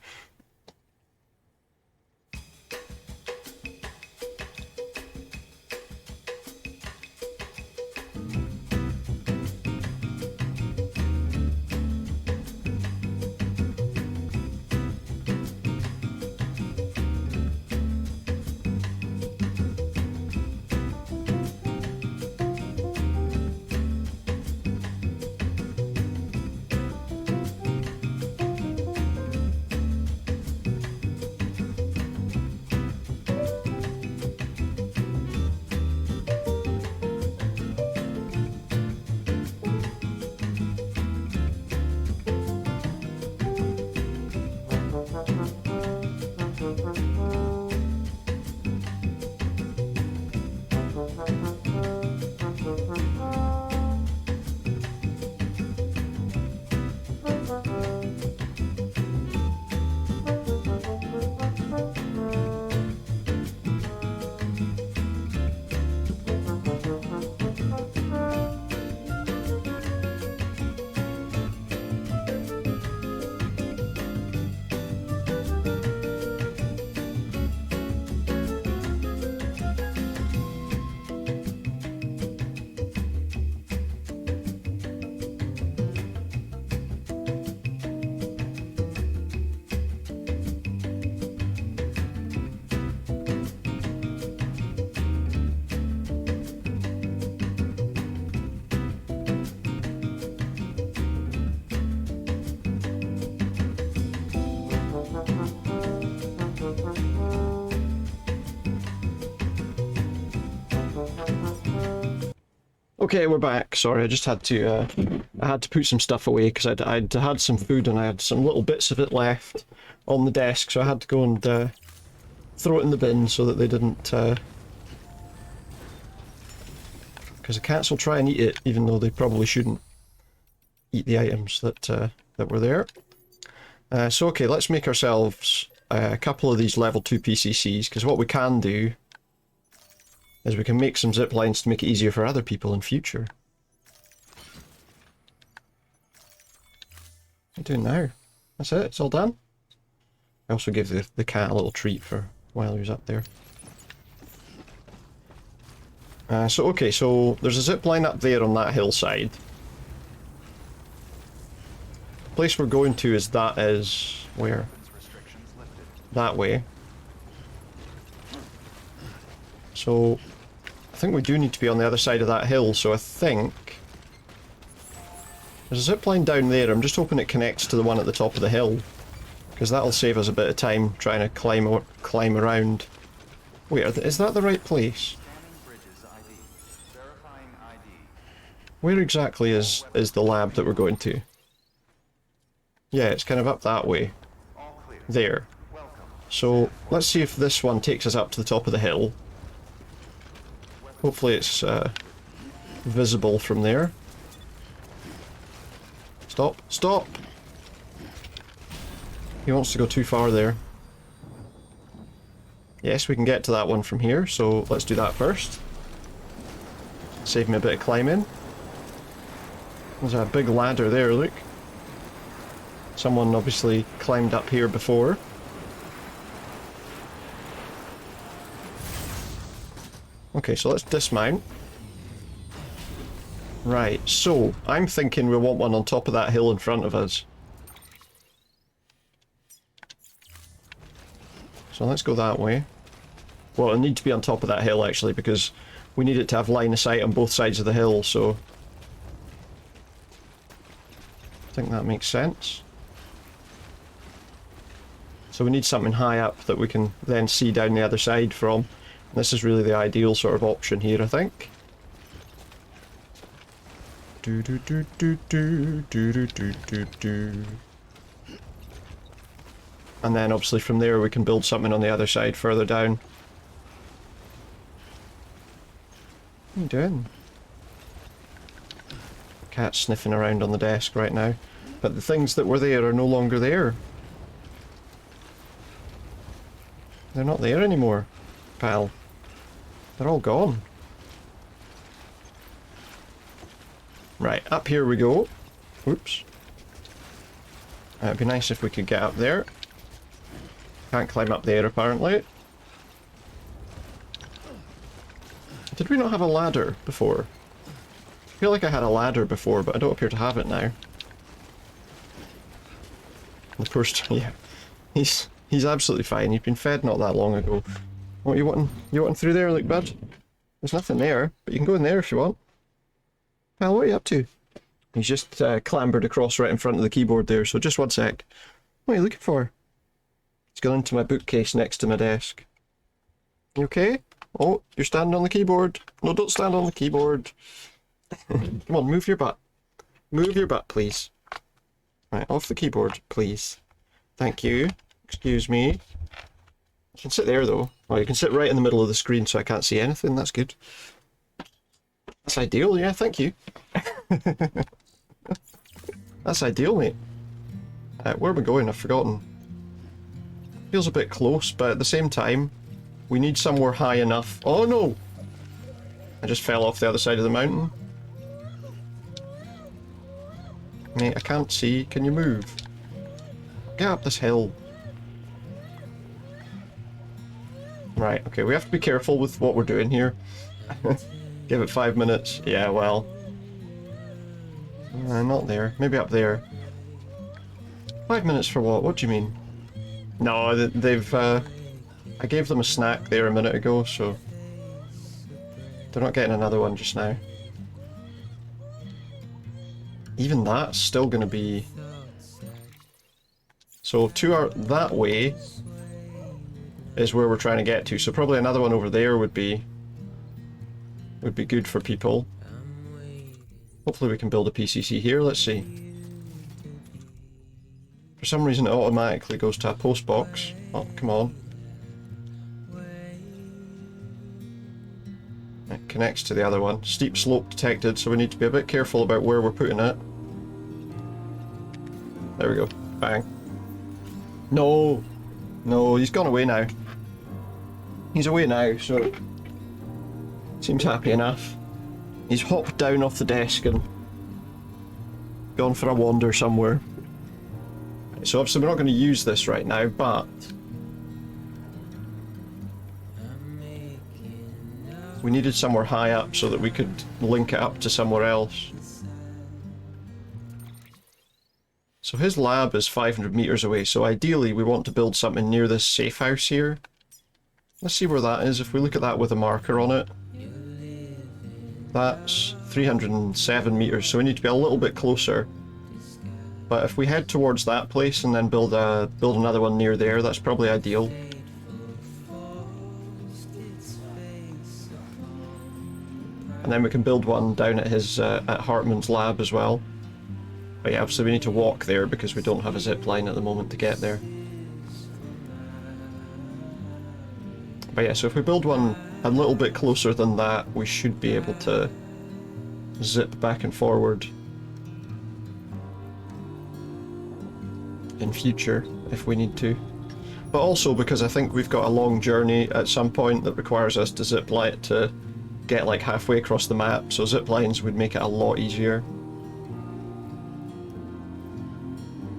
Okay, we're back. Sorry, I just had to I had to put some stuff away because I'd had some food and I had some little bits of it left on the desk, so I had to go and throw it in the bin so that they didn't... Because the cats will try and eat it, even though they probably shouldn't eat the items that that were there. So okay, let's make ourselves a couple of these level 2 PCCs, because what we can do is we can make some zip lines to make it easier for other people in future. What are you doing now? That's it, it's all done. I also gave the cat a little treat for while he was up there. So there's a zip line up there on that hillside. The place we're going to is where? That way. So I think we do need to be on the other side of that hill, so I think there's a zip line down there. I'm just hoping it connects to the one at the top of the hill, because that'll save us a bit of time trying to climb around. Wait, is that the right place? Where exactly is the lab that we're going to? Yeah, it's kind of up that way. There. So let's see if this one takes us up to the top of the hill. Hopefully it's visible from there. Stop! Stop! He wants to go too far there. Yes, we can get to that one from here, so let's do that first. Save me a bit of climbing. There's a big ladder there, look. Someone obviously climbed up here before. Okay, so let's dismount. Right, so I'm thinking we want one on top of that hill in front of us. So let's go that way. Well, it'll need to be on top of that hill actually, because we need it to have line of sight on both sides of the hill, so I think that makes sense. So we need something high up that we can then see down the other side from. This is really the ideal sort of option here, I think. Do do do do do do do do do do. And then obviously from there we can build something on the other side further down. What are you doing? Cat's sniffing around on the desk right now. But the things that were there are no longer there. They're not there anymore, pal. They're all gone. Right, up here we go. Oops. It'd be nice if we could get up there. Can't climb up there apparently. Did we not have a ladder before? I feel like I had a ladder before, but I don't appear to have it now. The first, yeah. He's absolutely fine. He's been fed not that long ago. What you wanting? You wanting through there, like bud? There's nothing there, but you can go in there if you want. Pal, what are you up to? He's just clambered across right in front of the keyboard there, so just one sec. What are you looking for? He's gone into my bookcase next to my desk. You okay? Oh, you're standing on the keyboard. No, don't stand on the keyboard. Come on, move your butt. Move your butt, please. Right, off the keyboard, please. Thank you. Excuse me. You can sit there, though. Well, you can sit right in the middle of the screen so I can't see anything. That's good. That's ideal, yeah, thank you. That's ideal, mate. Where are we going? I've forgotten. Feels a bit close, but at the same time, we need somewhere high enough. Oh no! I just fell off the other side of the mountain. Mate, I can't see. Can you move? Get up this hill. Right, okay, we have to be careful with what we're doing here. Give it 5 minutes. Yeah, well. Not there. Maybe up there. 5 minutes for what? What do you mean? No, they've... I gave them a snack there a minute ago, so... They're not getting another one just now. Even that's still going to be... So that way is where we're trying to get to, so probably another one over there would be good for people. Hopefully we can build a PCC here, let's see. For some reason it automatically goes to a post box. Oh, come on. It connects to the other one. Steep slope detected, so we need to be a bit careful about where we're putting it. There we go. Bang. No! No, he's gone away now. He's away now, so... Seems happy enough. He's hopped down off the desk and gone for a wander somewhere. So obviously we're not going to use this right now, but we needed somewhere high up so that we could link it up to somewhere else. So his lab is 500 meters away, so ideally we want to build something near this safe house here. Let's see where that is. If we look at that with a marker on it, that's 307 meters, so we need to be a little bit closer. But if we head towards that place and then build another one near there, that's probably ideal. And then we can build one down at his at Heartman's lab as well. But yeah, obviously we need to walk there because we don't have a zip line at the moment to get there. But yeah, so if we build one a little bit closer than that, we should be able to zip back and forward in future if we need to. But also because I think we've got a long journey at some point that requires us to zip line to get like halfway across the map, so zip lines would make it a lot easier.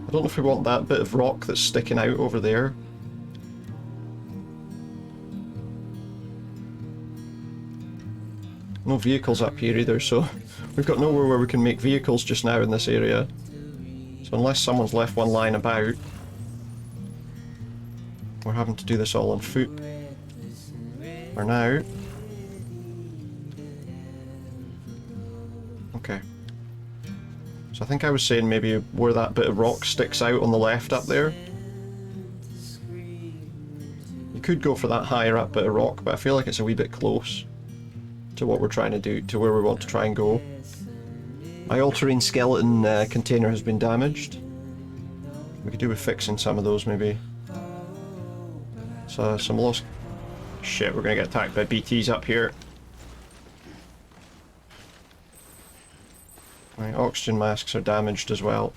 I don't know if we want that bit of rock that's sticking out over there. No vehicles up here either, so we've got nowhere where we can make vehicles just now in this area. So unless someone's left one lying about, we're having to do this all on foot for now. Okay. So I think I was saying maybe where that bit of rock sticks out on the left up there. You could go for that higher up bit of rock, but I feel like it's a wee bit close to what we're trying to do, to where we want to try and go. My all-terrain skeleton container has been damaged. We could do with fixing some of those maybe. So some lost... Shit, we're gonna get attacked by BTs up here. My oxygen masks are damaged as well.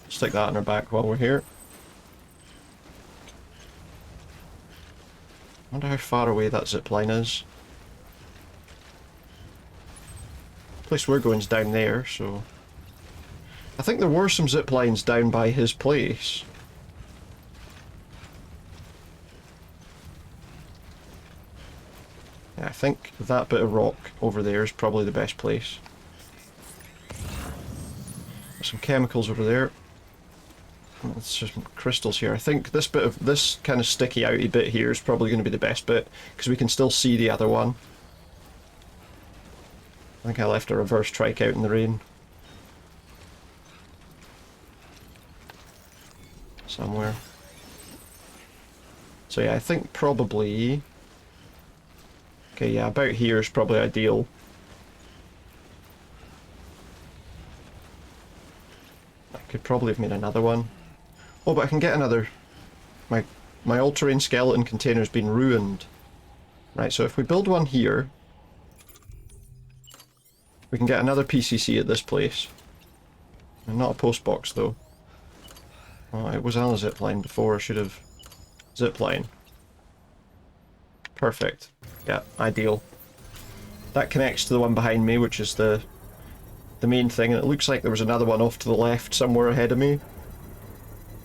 Stick that in our back while we're here. I wonder how far away that zipline is. The place we're going is down there, so... I think there were some zip lines down by his place. Yeah, I think that bit of rock over there is probably the best place. There's some chemicals over there. There's some crystals here. I think this bit of this kind of sticky outy bit here is probably going to be the best bit because we can still see the other one. I think I left a reverse trike out in the rain. Somewhere. So yeah, I think probably... Okay, yeah, about here is probably ideal. I could probably have made another one. Oh, but I can get another... My all-terrain skeleton container's been ruined. Right, so if we build one here... We can get another PCC at this place. And not a post box, though. Oh, it was on a zipline before, I should have... Zipline. Perfect. Yeah, ideal. That connects to the one behind me, which is the main thing, and it looks like there was another one off to the left somewhere ahead of me.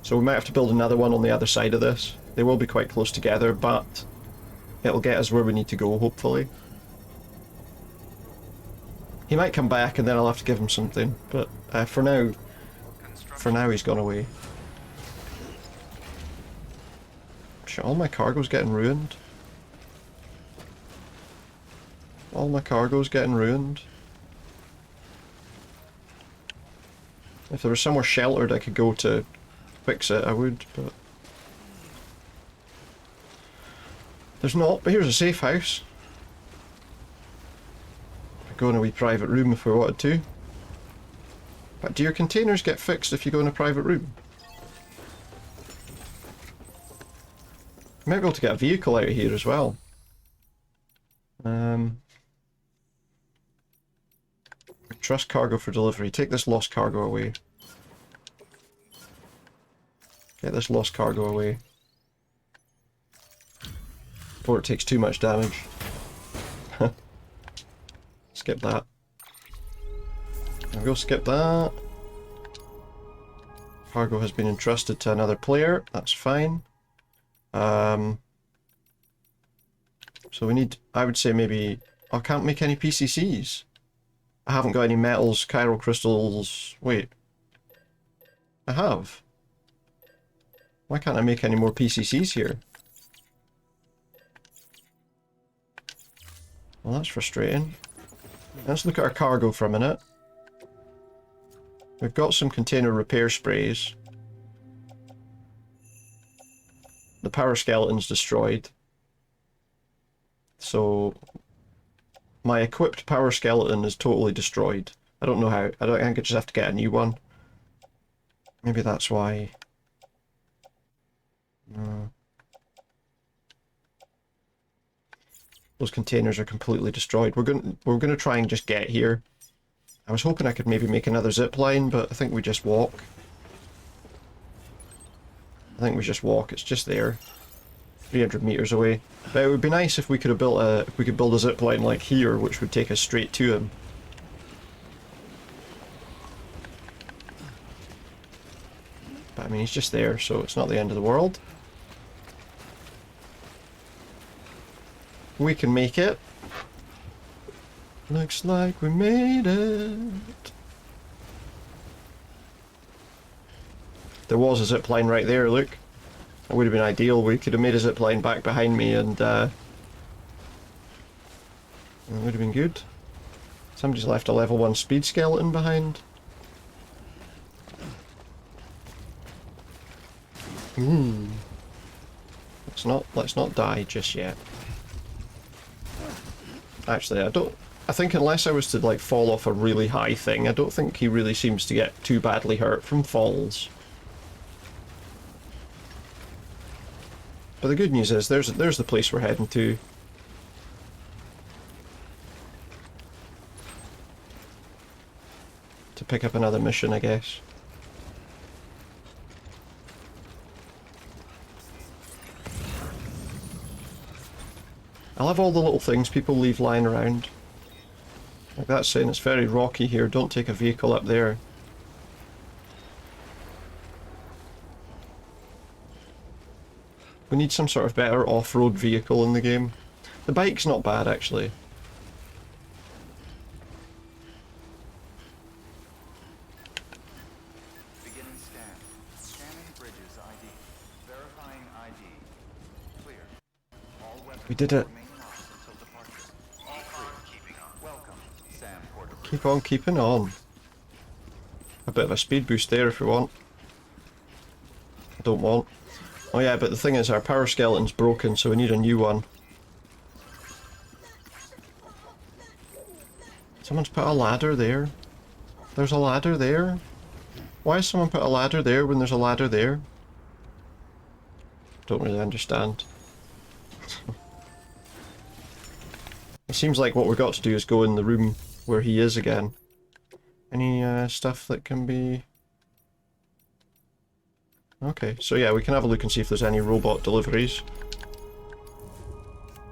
So we might have to build another one on the other side of this. They will be quite close together, but it'll get us where we need to go, hopefully. He might come back and then I'll have to give him something, but for now he's gone away. Shit, all my cargo's getting ruined. All my cargo's getting ruined. If there was somewhere sheltered I could go to fix it, I would, but... There's not, but here's a safe house. I could go in a wee private room if we wanted to. But do your containers get fixed if you go in a private room? You might be able to get a vehicle out of here as well. Trust cargo for delivery. Take this lost cargo away. Get this lost cargo away. Before it takes too much damage. Skip that. There we go, skip that. Cargo has been entrusted to another player. That's fine. So we need, I would say maybe, I can't make any PCCs. I haven't got any metals, chiral crystals. Wait. I have. Why can't I make any more PCCs here? Well, that's frustrating. Let's look at our cargo for a minute. We've got some container repair sprays. The power skeleton's destroyed. So my equipped power skeleton is totally destroyed. I don't know how. I think I just have to get a new one. Maybe that's why. Those containers are completely destroyed. We're gonna try and just get here. I was hoping I could maybe make another zip line, but I think we just walk. It's just there. 300 meters away. But it would be nice if we could have built a zip line like here, which would take us straight to him. But I mean, he's just there, so it's not the end of the world. We can make it. Looks like we made it. There was a zip line right there, look. That would have been ideal. We could have made a zip line back behind me and it would have been good. Somebody's left a level 1 speed skeleton behind. Let's not die just yet. Actually, I think unless I was to like fall off a really high thing, I don't think he really seems to get too badly hurt from falls. But the good news is there's the place we're heading to. To pick up another mission, I guess. I love all the little things people leave lying around. Like that saying, it's very rocky here, don't take a vehicle up there. We need some sort of better off-road vehicle in the game. The bike's not bad, actually. Beginning scan. Scanning bridges ID. Verifying ID. Clear. All weapons We did it. remain locked until departure. Keep on keeping on. Welcome, Sam Porter. Keep on keeping on. A bit of a speed boost there if we want. I don't want. Oh yeah, but the thing is our power skeleton's broken, so we need a new one. Someone's put a ladder there. There's a ladder there? Why has someone put a ladder there when there's a ladder there? Don't really understand. It seems like what we've got to do is go in the room where he is again. Any stuff that can be... Okay, so yeah, we can have a look and see if there's any robot deliveries.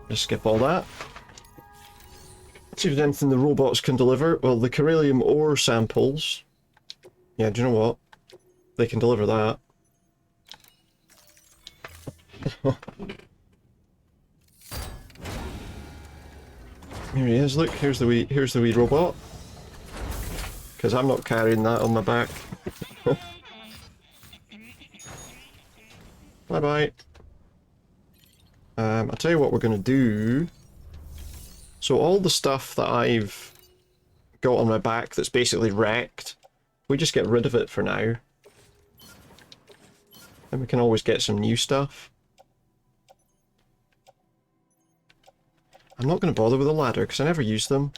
Just skip all that. See if there's anything the robots can deliver. Well, the Corellium ore samples. Yeah, do you know what? They can deliver that. Here he is, look, here's the wee robot. Because I'm not carrying that on my back. Bye-bye. I'll tell you what we're going to do. So all the stuff that I've got on my back that's basically wrecked, we just get rid of it for now. And we can always get some new stuff. I'm not going to bother with a ladder because I never use them.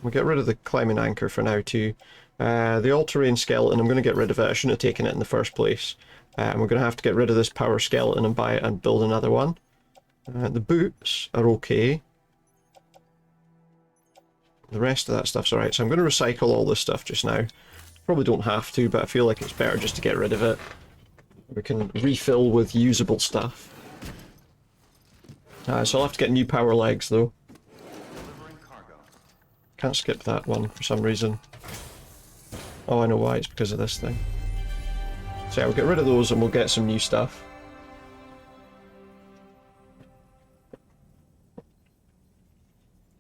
We'll get rid of the climbing anchor for now too. The all-terrain skeleton, I'm going to get rid of it. I shouldn't have taken it in the first place. And we're going to have to get rid of this power skeleton and buy it and build another one. The boots are okay. The rest of that stuff's alright, so I'm going to recycle all this stuff just now. Probably don't have to, but I feel like it's better just to get rid of it. We can refill with usable stuff. So I'll have to get new power legs though. Can't skip that one for some reason. Oh, I know why, it's because of this thing. So yeah, we'll get rid of those and we'll get some new stuff.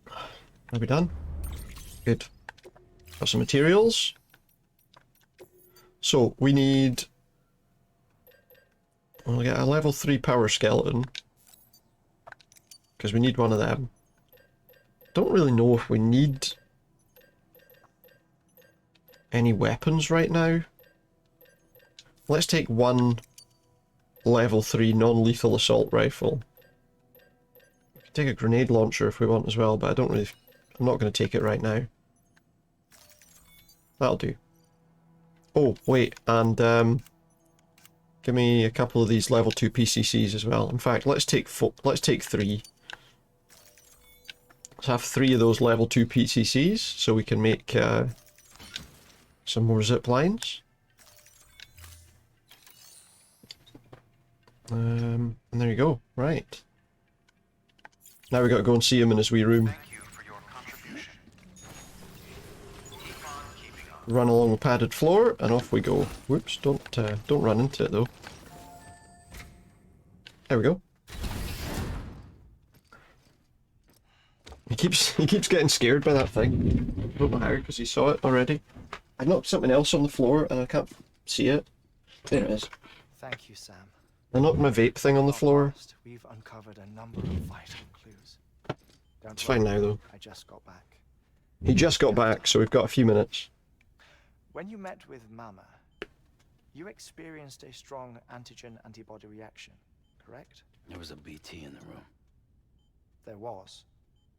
Are we done? Good. Got some materials. So we need... We'll get a level 3 power skeleton. Because we need one of them. Don't really know if we need any weapons right now. Let's take one level 3 non-lethal assault rifle. We can take a grenade launcher if we want as well, but I don't really... I'm not going to take it right now. That'll do. Oh, wait, and give me a couple of these level 2 PCCs as well. In fact, let's take 3. Let's have 3 of those level 2 PCCs so we can make some more zip lines. And there you go. Right. Now we got to go and see him in his wee room. Thank you for your contribution. Keep on keeping on. Run along the padded floor, and off we go. Whoops! Don't run into it though. There we go. He keeps getting scared by that thing. I don't know how, because he saw it already. I knocked something else on the floor and I can't see it. There it is. Thank you, Sam. I knocked my vape thing on the floor. We've uncovered a number of vital clues. It's fine now though. I just got back. He just got back, so we've got a few minutes. When you met with Mama, you experienced a strong antigen-antibody reaction, correct? There was a BT in the room. There was.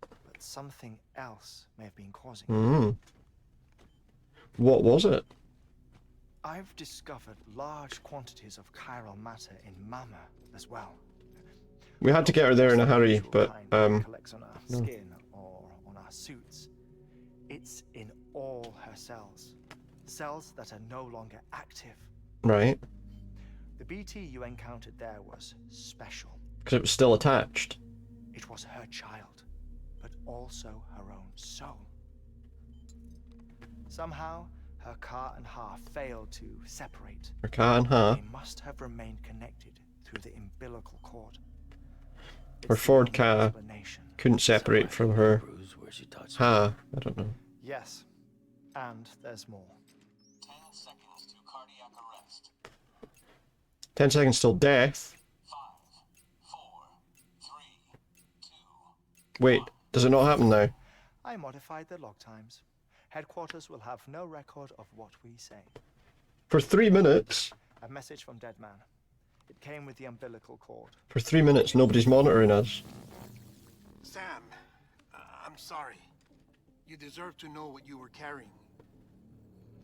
But something else may have been causing it. Hmm. What was it? I've discovered large quantities of chiral matter in Mama as well. We had to get her there in a hurry, but collects on our skin or on our suits. It's in all her cells. Cells that are no longer active. right, The BT you encountered there was special. because it was still attached. It was her child, but also her own soul. Somehow, her car and half failed to separate. Her car and half. They must have remained connected through the umbilical cord. Her It's the Ford only car explanation. couldn't separate from her Bruise where she touched ha. I don't know. Yes, and there's more. 10 seconds to cardiac arrest. 10 seconds till death. 5, 4, 3, 2. Wait, does it not happen now? I modified the log times. Headquarters will have no record of what we say. For 3 minutes? A message from Dead Man. It came with the umbilical cord. For 3 minutes, nobody's monitoring us. Sam, I'm sorry. You deserve to know what you were carrying.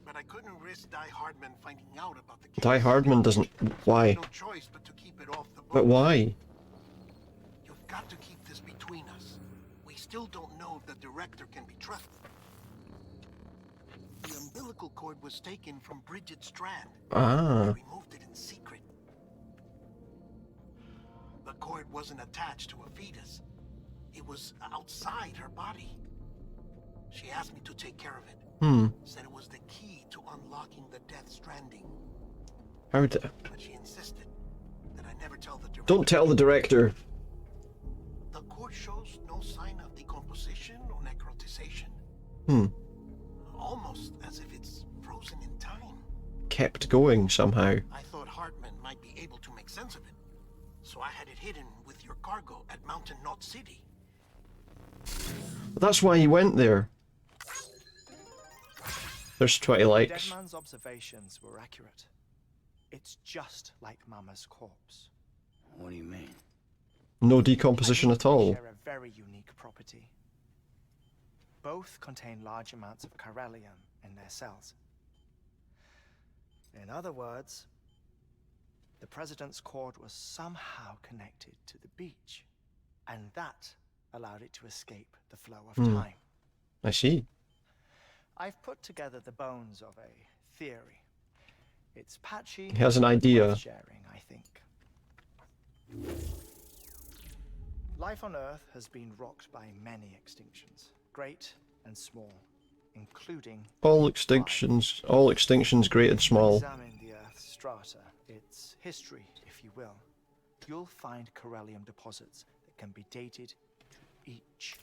But I couldn't risk Heartman finding out about the case. Heartman doesn't... Why? No choice but to keep it off the book. But why? You've got to keep this between us. We still don't know if the director can be trusted. The umbilical cord was taken from Bridget Strand. Ah. They removed it in secret. The cord wasn't attached to a fetus. It was outside her body. She asked me to take care of it. Said it was the key to unlocking the Death Stranding. How But she insisted that I never tell the director. Don't tell the director. The cord shows no sign of decomposition or necrotization. Almost as if it's frozen in time. Kept going somehow. I thought Heartman might be able to make sense of it. So I had it hidden with your cargo at Mountain Knot City. That's why he went there. There's 20 likes. Dead Man's observations were accurate. It's just like Mama's corpse. What do you mean? No decomposition I at think they all. share a very unique property. Both contain large amounts of chiralium in their cells. In other words, the president's cord was somehow connected to the beach, and that allowed it to escape the flow of time. I see. I've put together the bones of a theory. It's patchy. He has an idea. worth sharing, I think. Life on Earth has been rocked by many extinctions, great and small. including All extinctions great and small. examine the Earth's strata, its history, if you will. You'll find corallium deposits that can be dated to each.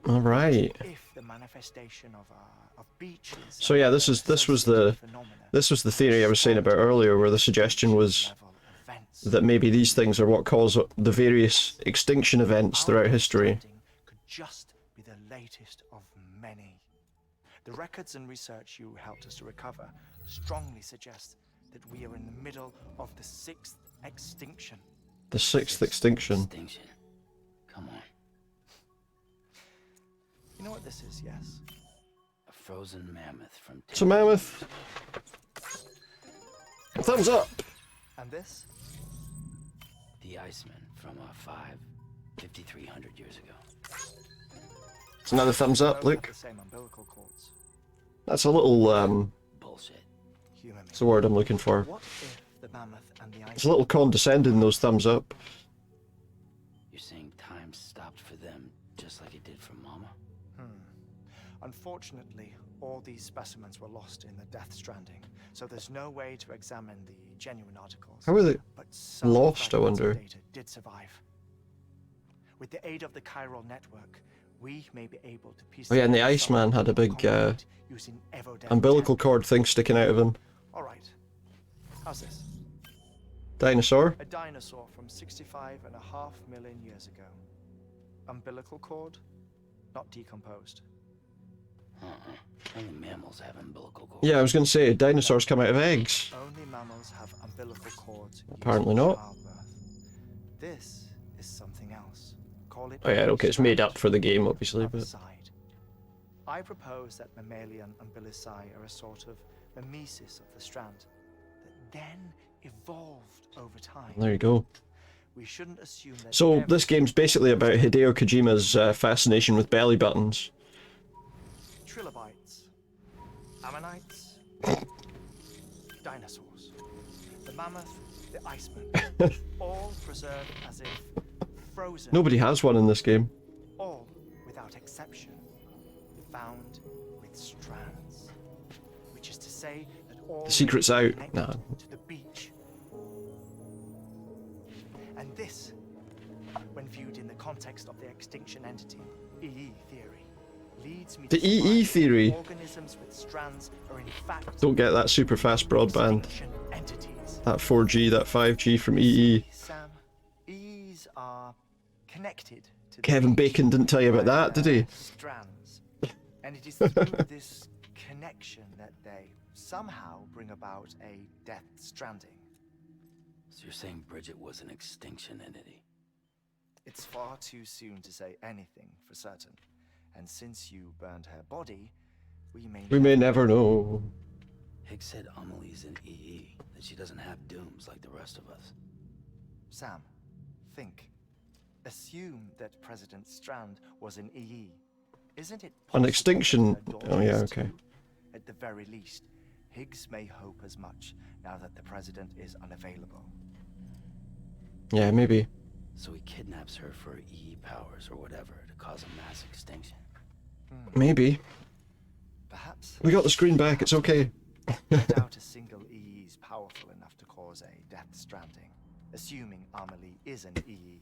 Alright. If the manifestation of beaches. So yeah, this was the theory I was saying about earlier, where the suggestion was that maybe these things are what cause the various extinction events throughout history. Could just be the latest of many. The records and research you helped us to recover strongly suggest that we are in the middle of the 6th extinction. The 6th extinction. Come on. You know what this is, yes? A frozen mammoth from... It's a mammoth. Thumbs up! And this? The Iceman from 5,300 years ago. It's another thumbs up, look. The same umbilical cords. That's a little, Bullshit. That's the word I'm looking for. What if the mammoth and the It's a little condescending, those thumbs up. You're saying time stopped for them just like it did for Mama? Unfortunately, all these specimens were lost in the Death Stranding, so there's no way to examine the genuine articles. How were they But some lost, I fragments of wonder? data did survive. With the aid of the chiral network, we may be able to piece. Oh yeah, and the together some Iceman had a big concrete using Evodev umbilical tech. cord thing sticking out of him. All right. How's this? Dinosaur? A dinosaur from 65.5 million years ago. Umbilical cord, not decomposed. Only mammals have umbilical cords. Yeah, I was going to say, dinosaurs come out of eggs. Only mammals have umbilical cords. Apparently used in not. childbirth. This is something else. Call it. Oh yeah, okay, it's made up for the game, obviously, but... Side. I propose that mammalian umbilici are a sort of mimesis of the strand that then evolved over time. There you go. We shouldn't assume that. So, this game's basically about Hideo Kojima's fascination with belly buttons. Trilobites, ammonites, dinosaurs, the mammoth, the Iceman, all preserved as if frozen. Nobody has one in this game. All, without exception, found with strands, which is to say that all The secret's out. connected Nah. to the beach. And this, when viewed in the context of the extinction entity, EE theory, leads me The to EE surmise that theory? organisms with strands are in fact Don't get that super fast broadband. extinction entities. That 4G, that 5G from EE. Sam, EEs are connected to the Kevin beach Bacon didn't tell you about that, did he? strands. And it is through this connection that they somehow bring about a death stranding. So you're saying Bridget was an extinction entity? It's far too soon to say anything for certain. And since you burned her body, we may never know. Higgs said Amelie's in EE, that she doesn't have dooms like the rest of us. Sam, think. Assume that President Strand was in EE. Isn't it An possible extinction... that her Oh yeah, daughter is okay. too? At the very least, Higgs may hope as much now that the president is unavailable. Yeah, maybe. So he kidnaps her for EE powers or whatever to cause a mass extinction. Maybe. Perhaps. We got the screen back, it's okay. I doubt a single EE is powerful enough to cause a death stranding, assuming Amelie is an EE.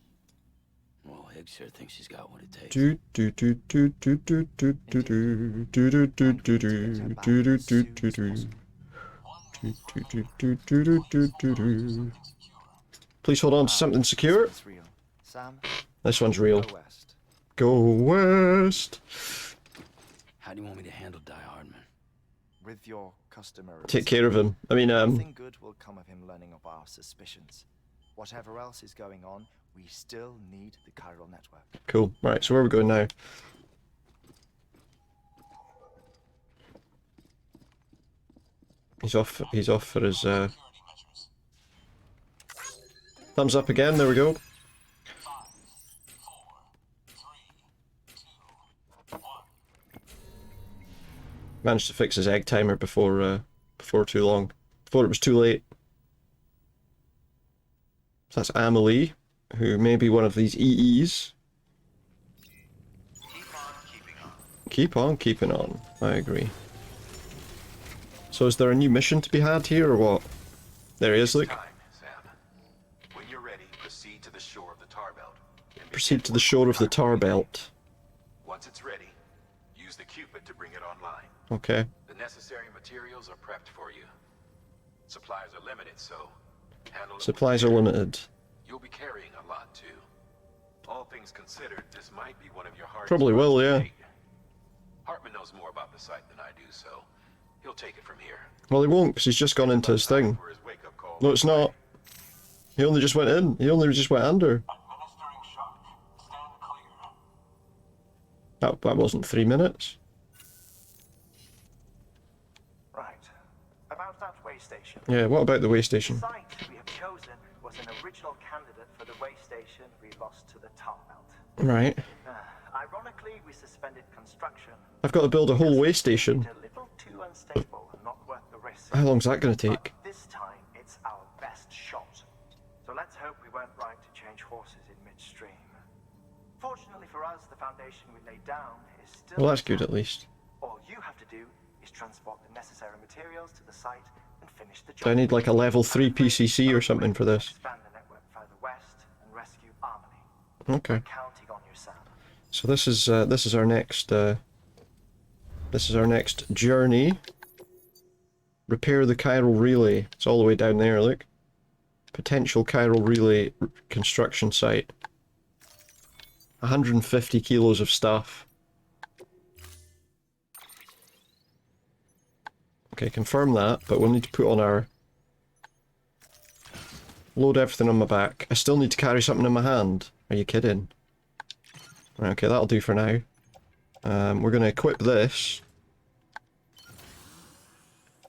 Well, Higgs sure thinks she's got what it takes. Do do do do do do do do do do do do do do do do do do do. Do-do-do-do-do-do-do-do. Please hold on to something secure. It's real. Sam, This one's real. go west. Go west. How do you want me to handle Die Hardman? With your customary. Take care of him. I mean, Nothing good will come of him learning of our suspicions. Whatever else is going on, we still need the chiral network. cool. Right, so where are we going now? He's off for his, thumbs up again, there we go. Managed to fix his egg timer before too long. Before it was too late. So that's Amelie, who may be one of these EEs. Keep on keeping on. I agree. So is there a new mission to be had here, or what? There he is, look. Time, Sam. When you're ready, proceed to the shore of the tar belt. and Proceed begin to the shore of the tar belt. Once it's ready, use the Cupid to bring it online. Okay. The necessary materials are prepped for you. Supplies are limited, so handle it. Supplies are limited. You'll be carrying a lot too. All things considered, this might be one of your hardest. Probably will, runs to yeah. date. Heartman knows more about the site than I do, so he'll take it from here. Well, he won't, because he's just gone into his thing. For his wake-up call. No, it's not. He only just went in. He only just went under. Administering shock. Stand clear. That wasn't 3 minutes. Right. About that way station. Yeah, what about the way The station? site we have chosen was an original candidate for the way station we lost to the tar belt. Right. Ironically, we suspended construction. I've got to build a whole way It's station. a little too unstable and not worth the risk. How long's that going to take? But this time, it's our best shot. So let's hope we weren't right to change horses in midstream. Fortunately for us, the foundation we laid down is still. Well, that's good at least. All you have to do is transport the necessary materials to the site and finish the job. Do I need like a level 3 PCC or something for this? Expand the network further west and rescue Harmony. Okay. Counting on you, Sam. So this is our next journey. Repair the chiral relay. It's all the way down there, look. Potential chiral relay construction site. 150 kilos of stuff. Okay, confirm that, but we'll need to put on our... Load everything on my back. I still need to carry something in my hand. Are you kidding? Right, okay, that'll do for now. We're going to equip this.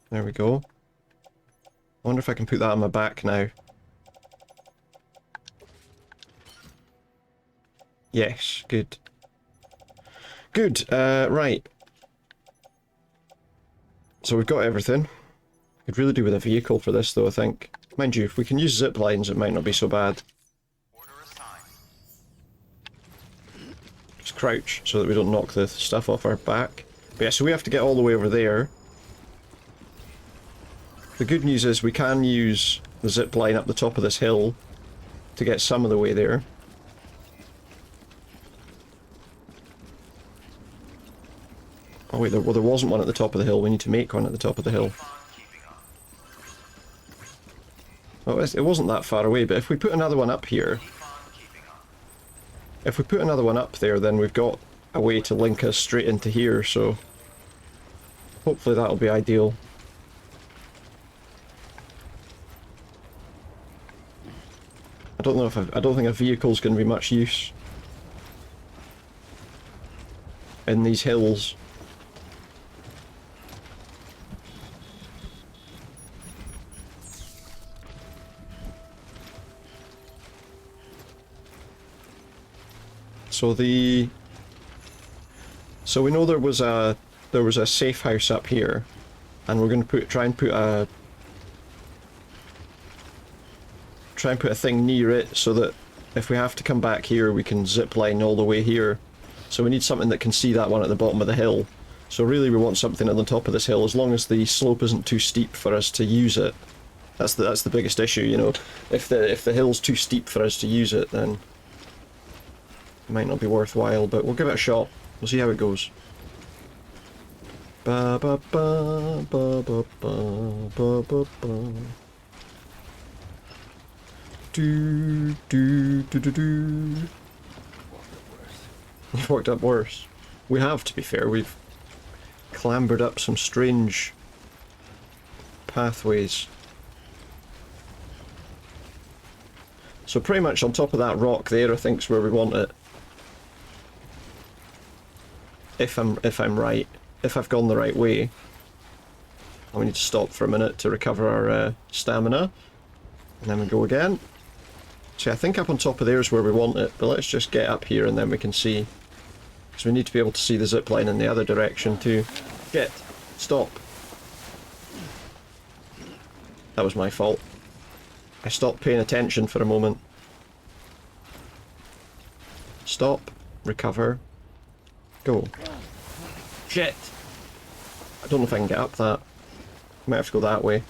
There we go. I wonder if I can put that on my back now. Yes, good. Good, right. So we've got everything. Could really do with a vehicle for this though, I think. Mind you, if we can use zip lines, it might not be so bad. Just crouch so that we don't knock the stuff off our back. But yeah, so we have to get all the way over there. The good news is we can use the zip line up the top of this hill to get some of the way there. Oh wait, there wasn't one at the top of the hill. We need to make one at the top of the hill. Oh, it wasn't that far away, but if we put another one up here... If we put another one up there, then we've got a way to link us straight into here, so... Hopefully that'll be ideal. I don't know if I don't think a vehicle's going to be much use in these hills. So we know there was a safe house up here, and we're going to try and put a thing near it so that if we have to come back here we can zip line all the way here. So we need something that can see that one at the bottom of the hill. So really we want something at the top of this hill, as long as the slope isn't too steep for us to use it. That's the biggest issue, you know. If the hill's too steep for us to use it, then it might not be worthwhile, but we'll give it a shot. We'll see how it goes. Ba ba ba ba ba ba ba ba ba. Do do do do do. You've worked up worse. We have, to be fair. We've clambered up some strange pathways. So pretty much on top of that rock there, I think's where we want it. If I'm right, if I've gone the right way. And we need to stop for a minute to recover our stamina, and then we go again. See, I think up on top of there is where we want it, but let's just get up here and then we can see. Because we need to be able to see the zip line in the other direction too. Stop. That was my fault. I stopped paying attention for a moment. Stop. Recover. Go. Shit! I don't know if I can get up that. Might have to go that way.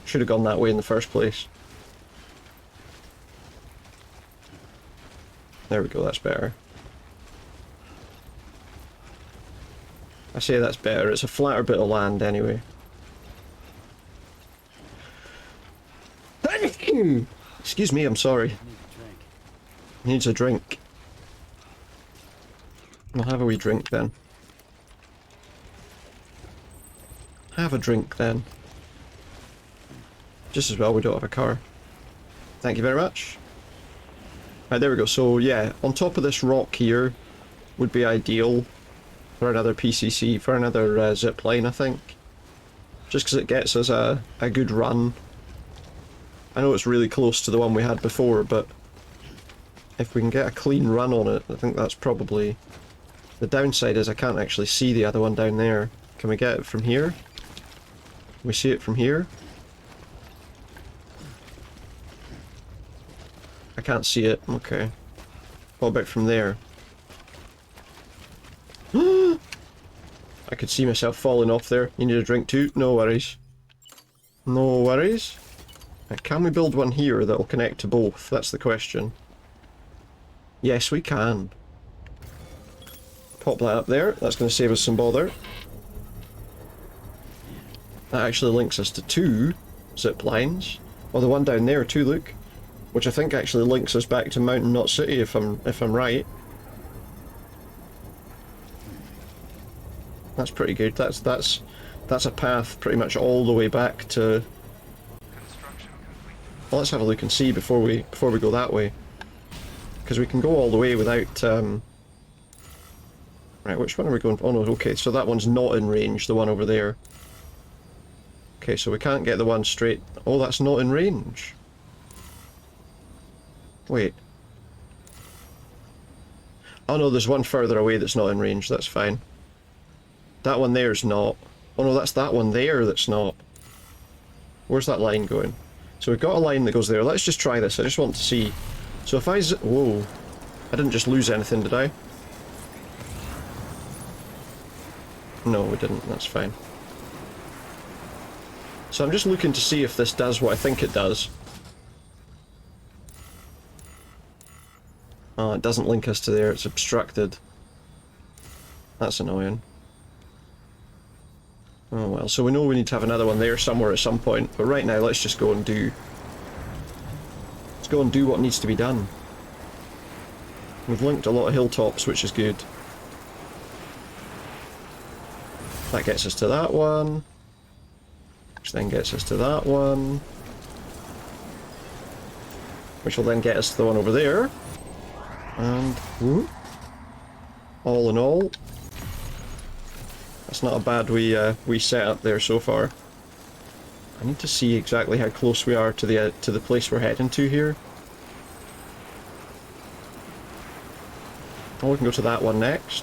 Should have gone that way in the first place. There we go, that's better. I say that's better, it's a flatter bit of land anyway. Excuse me, I'm sorry. Needs a drink. We'll have a wee drink then. Have a drink then. Just as well we don't have a car. Thank you very much. Right, there we go. So yeah, on top of this rock here would be ideal for another PCC, for another zip line, I think. Just because it gets us a good run. I know it's really close to the one we had before, but if we can get a clean run on it, I think that's probably... The downside is I can't actually see the other one down there. Can we get it from here? Can we see it from here? I can't see it. Okay. What about from there? I could see myself falling off there. You need a drink too? No worries. No worries. Right, can we build one here that'll connect to both? That's the question. Yes, we can. Pop that up there. That's going to save us some bother. That actually links us to 2 zip lines. Well, the one down there too, look. Which I think actually links us back to Mountain Knot City if I'm right. That's pretty good. That's a path pretty much all the way back to... Well, let's have a look and see before we go that way. Because we can go all the way without... Right, which one are we going for? Oh no, okay, so that one's not in range, the one over there. Okay, so we can't get the one straight... Oh, that's not in range. Wait. Oh no, there's one further away that's not in range, that's fine. That one there's not. Oh no, that's that one there that's not. Where's that line going? So we've got a line that goes there. Let's just try this, I just want to see. So if I whoa. I didn't just lose anything, did I? No, we didn't, that's fine. So I'm just looking to see if this does what I think it does. Oh, it doesn't link us to there, it's obstructed. That's annoying. Oh well, so we know we need to have another one there somewhere at some point, but right now let's just go and do... Let's go and do what needs to be done. We've linked a lot of hilltops, which is good. That gets us to that one. Which then gets us to that one. Which will then get us to the one over there. And, whoop. All in all, that's not a bad wee setup there so far. I need to see exactly how close we are to the place we're heading to here. Oh, we can go to that one next.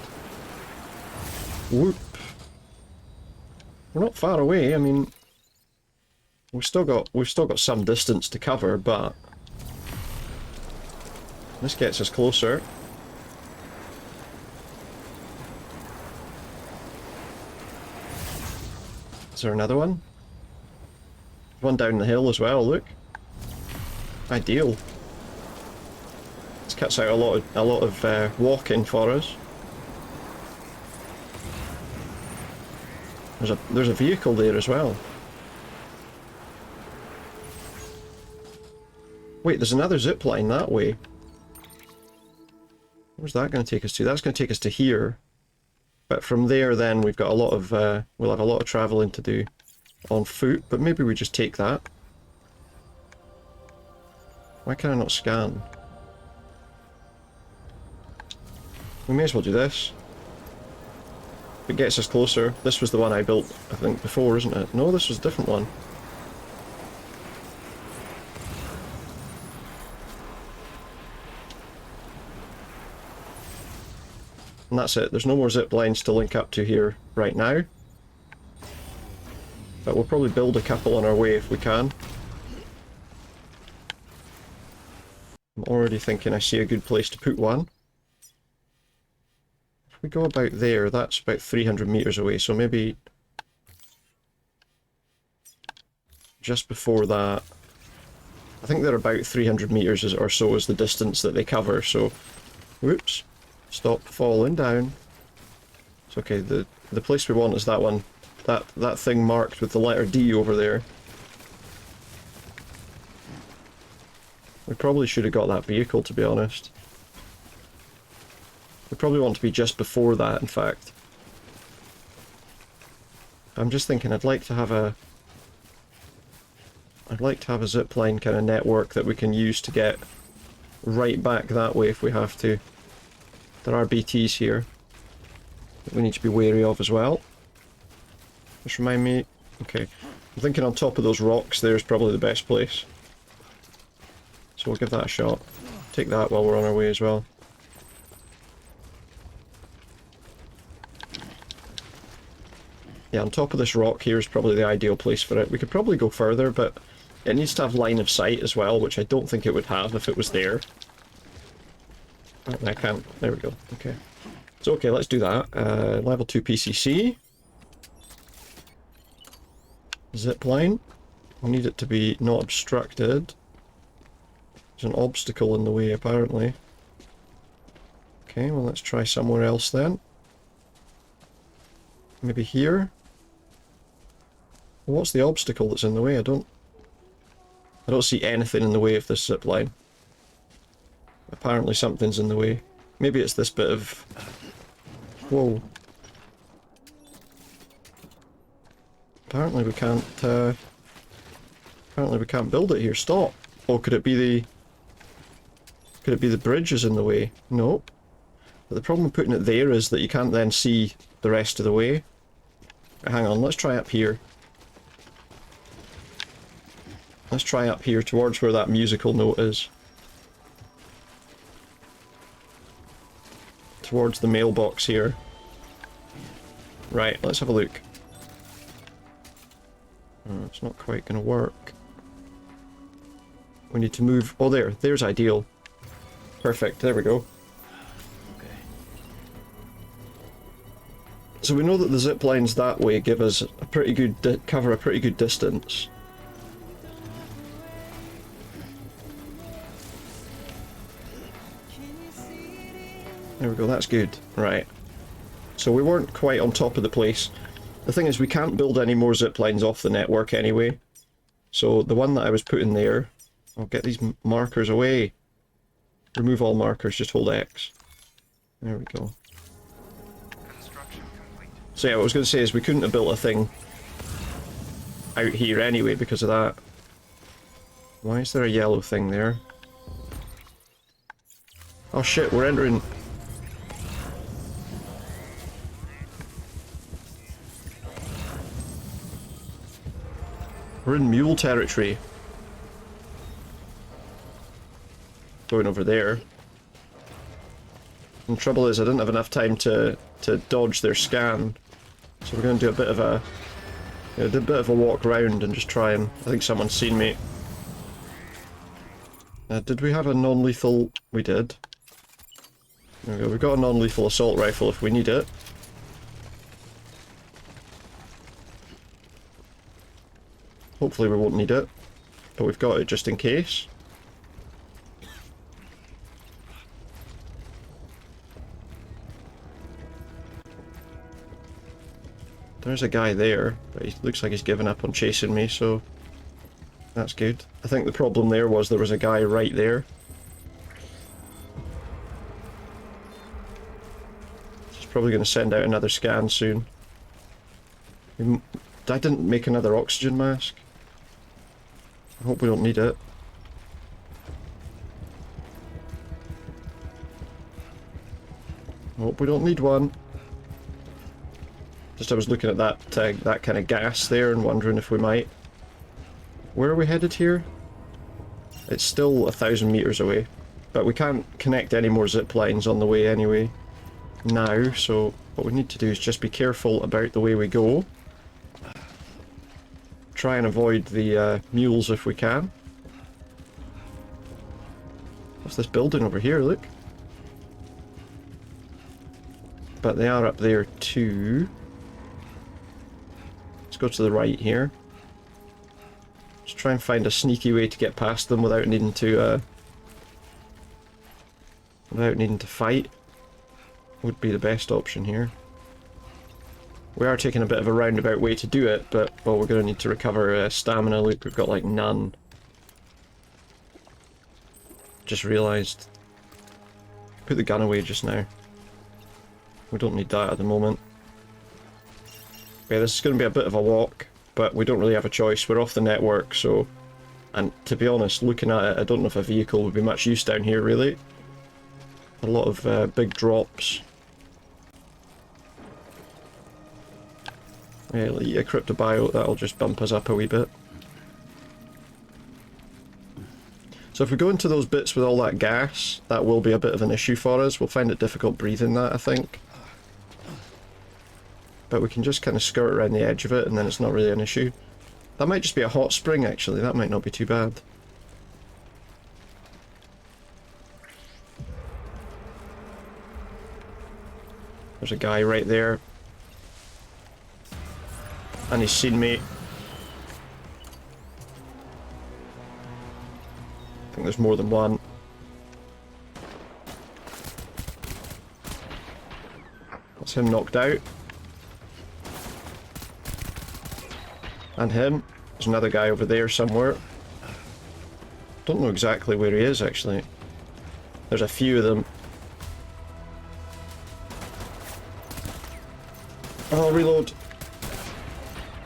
Whoop. We're not far away. I mean, we've still got some distance to cover, but this gets us closer. Is there another one? One down the hill as well, look. Ideal. This cuts out a lot of walking for us. There's a vehicle there as well. Wait, there's another zip line that way. Where's that going to take us to? That's going to take us to here. But from there then we've got a lot of, we'll have a lot of travelling to do on foot, but maybe we just take that. Why can I not scan? We may as well do this. It gets us closer. This was the one I built, I think, before, isn't it? No, this was a different one. And that's it. There's no more zip lines to link up to here right now. But we'll probably build a couple on our way if we can. I'm already thinking I see a good place to put one. If we go about there, that's about 300 meters away, so maybe just before that. I think they're about 300 meters or so is the distance that they cover, so... Whoops. Stop falling down. It's okay, the place we want is that one. That thing marked with the letter D over there. We probably should have got that vehicle, to be honest. We probably want to be just before that, in fact. I'm just thinking I'd like to have a zipline kind of network that we can use to get right back that way if we have to. There are BTs here that we need to be wary of as well. Just remind me... Okay. I'm thinking on top of those rocks there's probably the best place. So we'll give that a shot. Take that while we're on our way as well. Yeah, on top of this rock here is probably the ideal place for it. We could probably go further, but it needs to have line of sight as well, which I don't think it would have if it was there. Oh, I can't. There we go. Okay. So, okay, let's do that. Level 2 PCC. Zipline. We need it to be not obstructed. There's an obstacle in the way, apparently. Okay, well, let's try somewhere else then. Maybe here? What's the obstacle that's in the way? I don't see anything in the way of this zip line. Apparently something's in the way. Maybe it's this bit of... Whoa. Apparently we can't build it here. Stop! Oh, could it be the bridge is in the way? Nope. But the problem with putting it there is that you can't then see the rest of the way. Hang on, let's try up here. Let's try up here towards where that musical note is. Towards the mailbox here. Right, let's have a look. Oh, it's not quite going to work. We need to move... Oh, there's ideal. Perfect, there we go. Okay. So we know that the zip lines that way give us a pretty good... cover a pretty good distance. There we go, that's good. Right. So we weren't quite on top of the place. The thing is, we can't build any more zip lines off the network anyway. So the one that I was putting there... I'll get these markers away. Remove all markers, just hold X. There we go. So yeah, what I was going to say is we couldn't have built a thing out here anyway because of that. Why is there a yellow thing there? Oh shit, we're entering... We're in mule territory. Going over there. And the trouble is I didn't have enough time to dodge their scan. So we're going to do a bit of a... Yeah, do a bit of a walk round and just try and... I think someone's seen me. Did we have a non-lethal... We did. There we go, we've got a non-lethal assault rifle if we need it. Hopefully we won't need it. But we've got it just in case. There's a guy there, but he looks like he's given up on chasing me, so that's good. I think the problem there was there was a guy right there. He's probably going to send out another scan soon. I didn't make another oxygen mask. I hope we don't need it. I hope we don't need one. Just I was looking at that kind of gas there and wondering if we might. Where are we headed here? It's still 1,000 meters away, but we can't connect any more zip lines on the way anyway now, so what we need to do is just be careful about the way we go. Try and avoid the mules if we can. What's this building over here, look? but they are up there too. Let's go to the right here. Let's try and find a sneaky way to get past them without needing to fight. Would be the best option here. We are taking a bit of a roundabout way to do it, but, well, we're going to need to recover stamina. Look, we've got like none. Just realised. Put the gun away just now. We don't need that at the moment. Okay, this is going to be a bit of a walk, but we don't really have a choice. We're off the network, so... And to be honest, looking at it, I don't know if a vehicle would be much use down here, really. A lot of big drops. Yeah, cryptobiote, that'll just bump us up a wee bit. So if we go into those bits with all that gas, that will be a bit of an issue for us. We'll find it difficult breathing that, I think. But we can just kind of skirt around the edge of it, and then it's not really an issue. That might just be a hot spring, actually. That might not be too bad. There's a guy right there. And he's seen me. I think there's more than one. That's him knocked out. And him. There's another guy over there somewhere. Don't know exactly where he is, actually. There's a few of them. Oh, reload.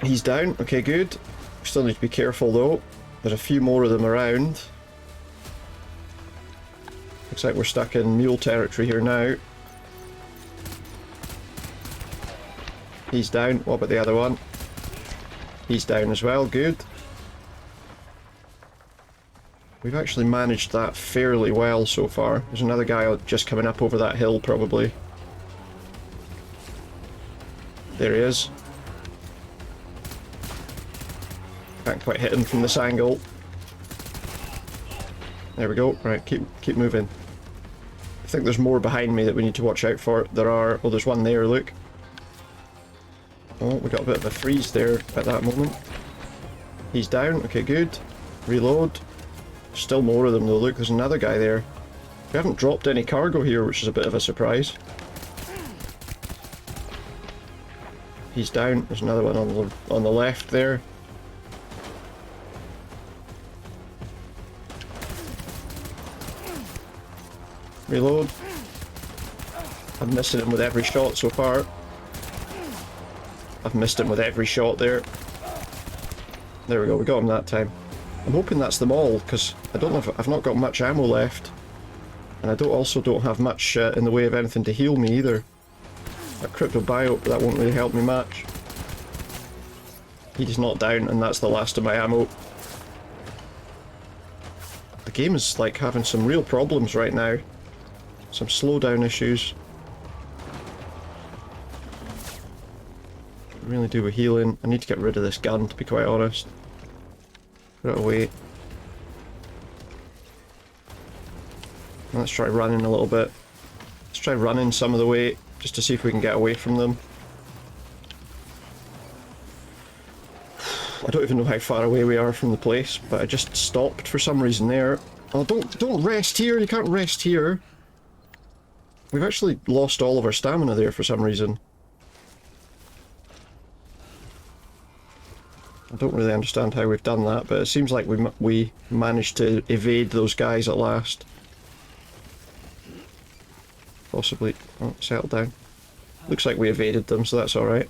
He's down. Okay, good. We still need to be careful, though. There's a few more of them around. Looks like we're stuck in mule territory here now. He's down. What about the other one? He's down as well. Good. We've actually managed that fairly well so far. There's another guy just coming up over that hill, probably. There he is. Can't quite hit him from this angle. There we go. Right, keep moving. I think there's more behind me that we need to watch out for. There are... Oh, there's one there, look. Oh, we got a bit of a freeze there at that moment. He's down. Okay, good. Reload. Still more of them though. Look, there's another guy there. We haven't dropped any cargo here, which is a bit of a surprise. He's down. There's another one on the left there. Reload. I'm missing him with every shot so far. I've missed him with every shot there. There we go, we got him that time. I'm hoping that's them all, because I don't know if I've not got much ammo left. And I also don't have much in the way of anything to heal me either. That cryptobiote, that won't really help me much. He's not down, and that's the last of my ammo. The game is like having some real problems right now. Some slowdown issues. I really do with healing. I need to get rid of this gun, to be quite honest. Put it away. Let's try running a little bit. Let's try running some of the way, just to see if we can get away from them. I don't even know how far away we are from the place, but I just stopped for some reason there. Oh, don't rest here! You can't rest here! We've actually lost all of our stamina there for some reason. I don't really understand how we've done that, but it seems like we managed to evade those guys at last. Possibly. Oh, settle down. Looks like we evaded them, so that's alright.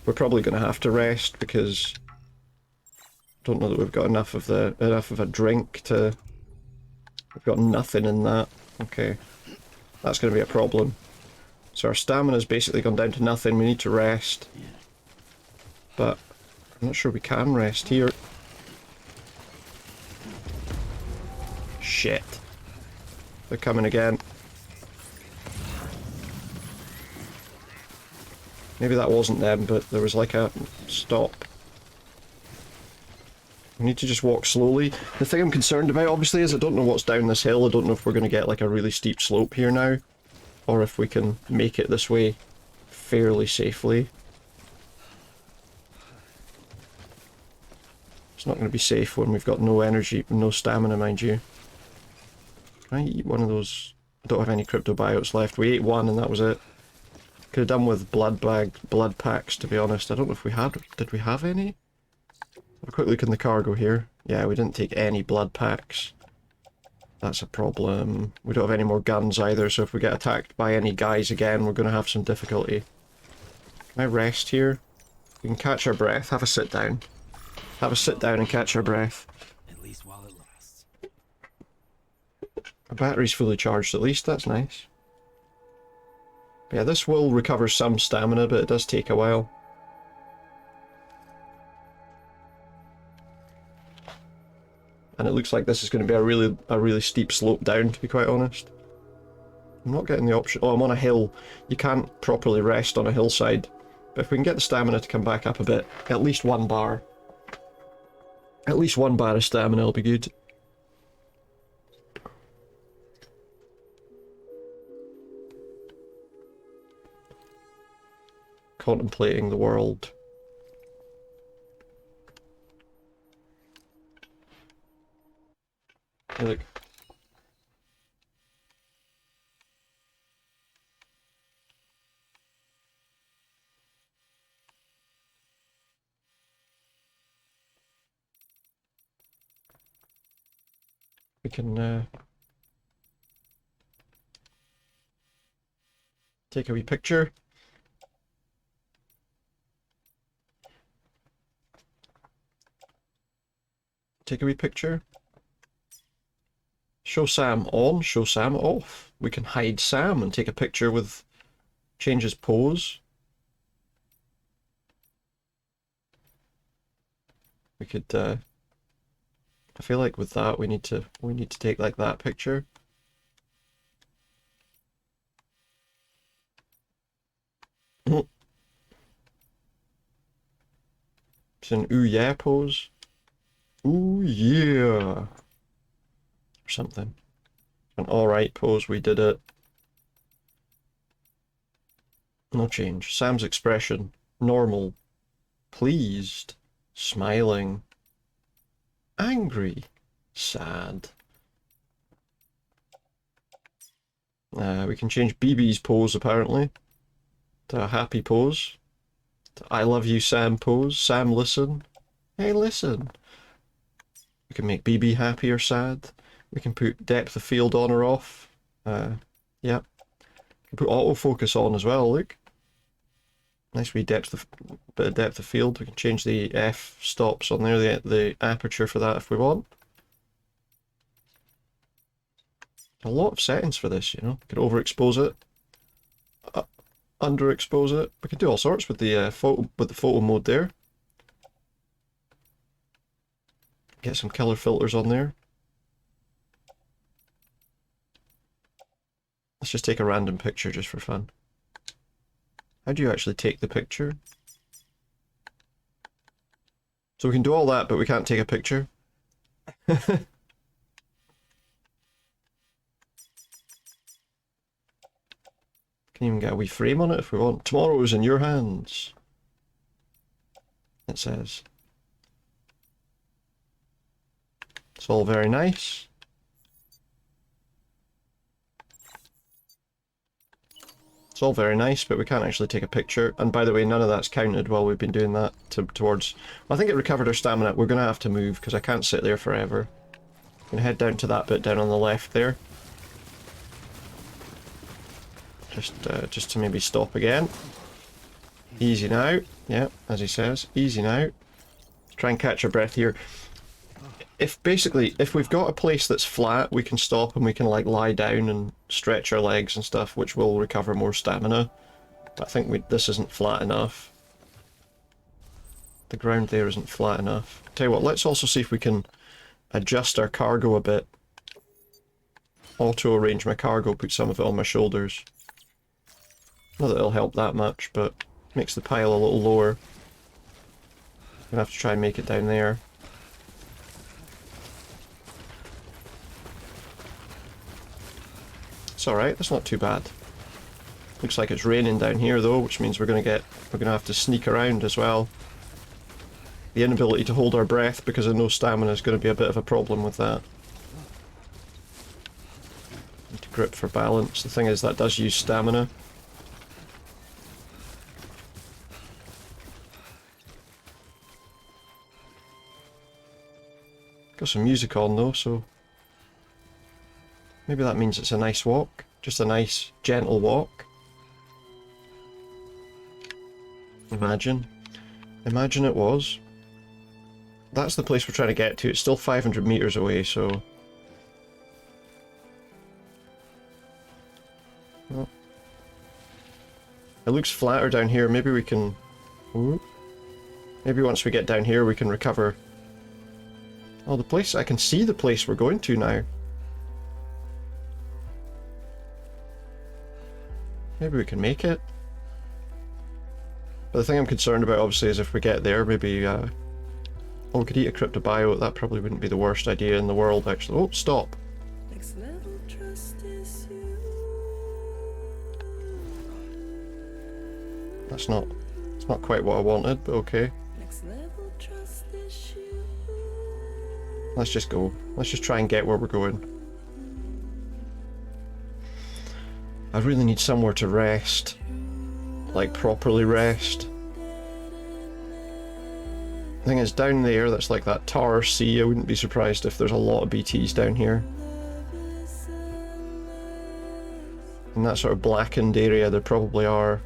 We're probably going to have to rest because I don't know that we've got enough of a drink to... We've got nothing in that. Okay. That's going to be a problem. So our stamina's basically gone down to nothing. We need to rest. But I'm not sure we can rest here. Shit. They're coming again. Maybe that wasn't them, but there was like a stop. We need to just walk slowly. The thing I'm concerned about, obviously, is I don't know what's down this hill. I don't know if we're going to get like a really steep slope here now, or if we can make it this way fairly safely. It's not going to be safe when we've got no energy, no stamina, mind you. Can I eat one of those? I don't have any cryptobiotes left. We ate one and that was it. Could have done with blood packs, to be honest. I don't know if we had... Did we have any? Have a quick look in the cargo here. Yeah, we didn't take any blood packs. That's a problem. We don't have any more guns either, so if we get attacked by any guys again, we're going to have some difficulty. Can I rest here? We can catch our breath. Have a sit down. Have a sit down and catch our breath. At least while it lasts. Our battery's fully charged at least, that's nice. But yeah, this will recover some stamina, but it does take a while. And it looks like this is going to be a really steep slope down, to be quite honest. I'm not getting the option... Oh, I'm on a hill. You can't properly rest on a hillside. But if we can get the stamina to come back up a bit, at least 1 bar. At least 1 bar of stamina will be good. Contemplating the world. Hey, look. We can take a wee picture. Take a wee picture. Show Sam on, show Sam off. We can hide Sam and take a picture with... change his pose. We could, I feel like with that we need to take like that picture. It's an ooh yeah pose. Ooh yeah. Or something. An alright pose, we did it. No change. Sam's expression. Normal. Pleased. Smiling. Angry. Sad. We can change BB's pose apparently to a happy pose. To I love you Sam pose. Sam listen. Hey listen. We can make BB happy or sad. We can put depth of field on or off. Yeah. We can put autofocus on as well, look. Nice wee bit of depth of field. We can change the f-stops on there, the aperture for that if we want. A lot of settings for this, you know. We could overexpose it, underexpose it. We could do all sorts with the photo mode there. Get some color filters on there. Let's just take a random picture just for fun. How do you actually take the picture? So we can do all that, but we can't take a picture. Can even get a wee frame on it if we want. Tomorrow is in your hands, it says. It's all very nice. It's all very nice, but we can't actually take a picture. And by the way, none of that's counted while we've been doing that towards... Well, I think it recovered our stamina. We're going to have to move because I can't sit there forever. I'm going to head down to that bit down on the left there. Just to maybe stop again. Easy now. Yeah, as he says. Easy now. Try and catch our breath here. If we've got a place that's flat, we can stop and we can like lie down and stretch our legs and stuff, which will recover more stamina. But I think this isn't flat enough. The ground there isn't flat enough. Tell you what, let's also see if we can adjust our cargo a bit. Auto-arrange my cargo, put some of it on my shoulders. Not that it'll help that much, but makes the pile a little lower. I'm gonna have to try and make it down there. It's alright, that's not too bad. Looks like it's raining down here though, which means we're gonna have to sneak around as well. The inability to hold our breath because of no stamina is going to be a bit of a problem with that. Need to grip for balance. The thing is, that does use stamina. Got some music on though, so maybe that means it's a nice walk. Just a nice, gentle walk. Imagine. Imagine it was. That's the place we're trying to get to. It's still 500 meters away, so... Well, it looks flatter down here. Maybe we can... Ooh. Maybe once we get down here we can recover... Oh, the place... I can see the place we're going to now. Maybe we can make it. But the thing I'm concerned about, obviously, is if we get there, maybe... Oh, we could eat a cryptobiote. That probably wouldn't be the worst idea in the world, actually. Oh, stop! Next level trust is you. It's not quite what I wanted, but okay. Next level trust is you. Let's just go. Let's just try and get where we're going. I really need somewhere to rest. Like, properly rest. The thing is, down there, that's like that tar sea. I wouldn't be surprised if there's a lot of BTs down here. In that sort of blackened area, there probably are.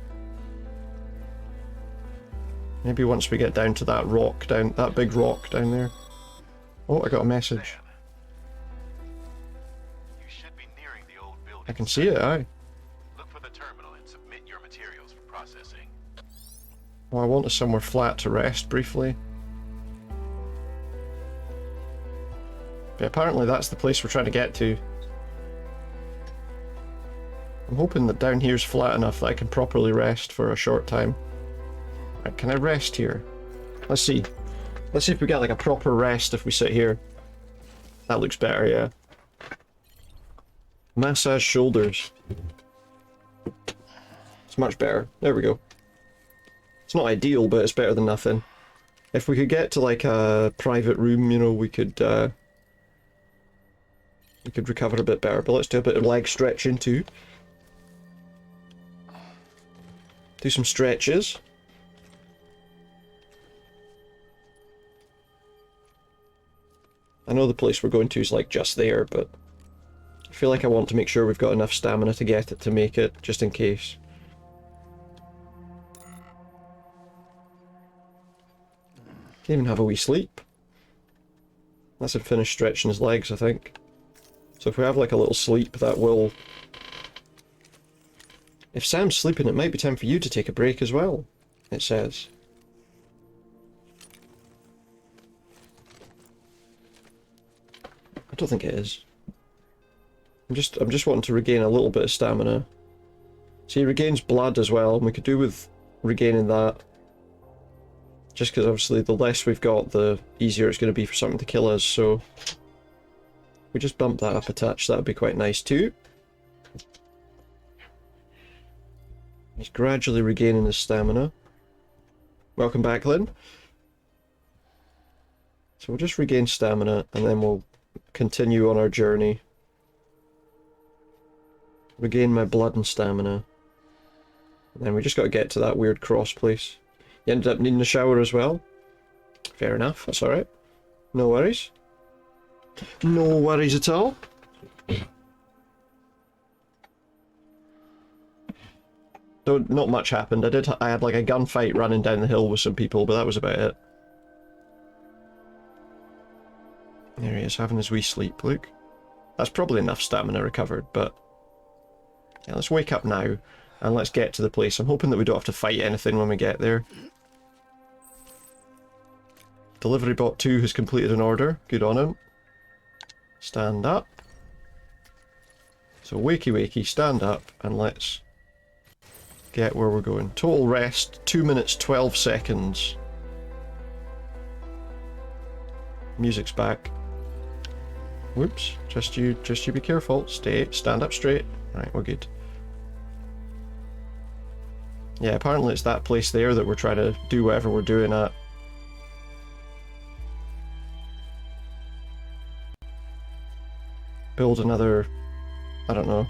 Maybe once we get down to that rock, that big rock down there. Oh, I got a message. You should be nearing the old building. I can see it, aye. Look for the terminal and submit your materials for processing. Well, I want us somewhere flat to rest briefly. But apparently that's the place we're trying to get to. I'm hoping that down here's flat enough that I can properly rest for a short time. Right, can I rest here? Let's see. Let's see if we get like a proper rest if we sit here. That looks better, yeah. Massage shoulders. It's much better. There we go. It's not ideal, but it's better than nothing. If we could get to like a private room, you know, we could recover a bit better. But let's do a bit of leg stretching too. Do some stretches. I know the place we're going to is like just there, but I feel like I want to make sure we've got enough stamina to get it to make it, just in case. Can't even have a wee sleep. That's him finished stretching his legs, I think. So if we have like a little sleep, that will... If Sam's sleeping, it might be time for you to take a break as well, it says. I don't think it is. I'm just wanting to regain a little bit of stamina. See, he regains blood as well, and we could do with regaining that. Just because obviously the less we've got, the easier it's going to be for something to kill us, so... We just bump that up a touch, that would be quite nice too. He's gradually regaining his stamina. Welcome back, Lynn. So we'll just regain stamina, and then we'll continue on our journey. Regain my blood and stamina. And then we just got to get to that weird cross place. You ended up needing a shower as well. Fair enough, that's alright. No worries. No worries at all. So, not much happened. I had like a gunfight running down the hill with some people, but that was about it. There he is, having his wee sleep, look. That's probably enough stamina recovered, but... Yeah, let's wake up now, and let's get to the place. I'm hoping that we don't have to fight anything when we get there. Delivery bot 2 has completed an order. Good on him. Stand up. So wakey wakey, stand up, and let's get where we're going. Total rest, 2 minutes 12 seconds. Music's back. Whoops, just you be careful. Stand up straight. Right, we're good. Yeah, apparently it's that place there that we're trying to do whatever we're doing at. Build another, I don't know,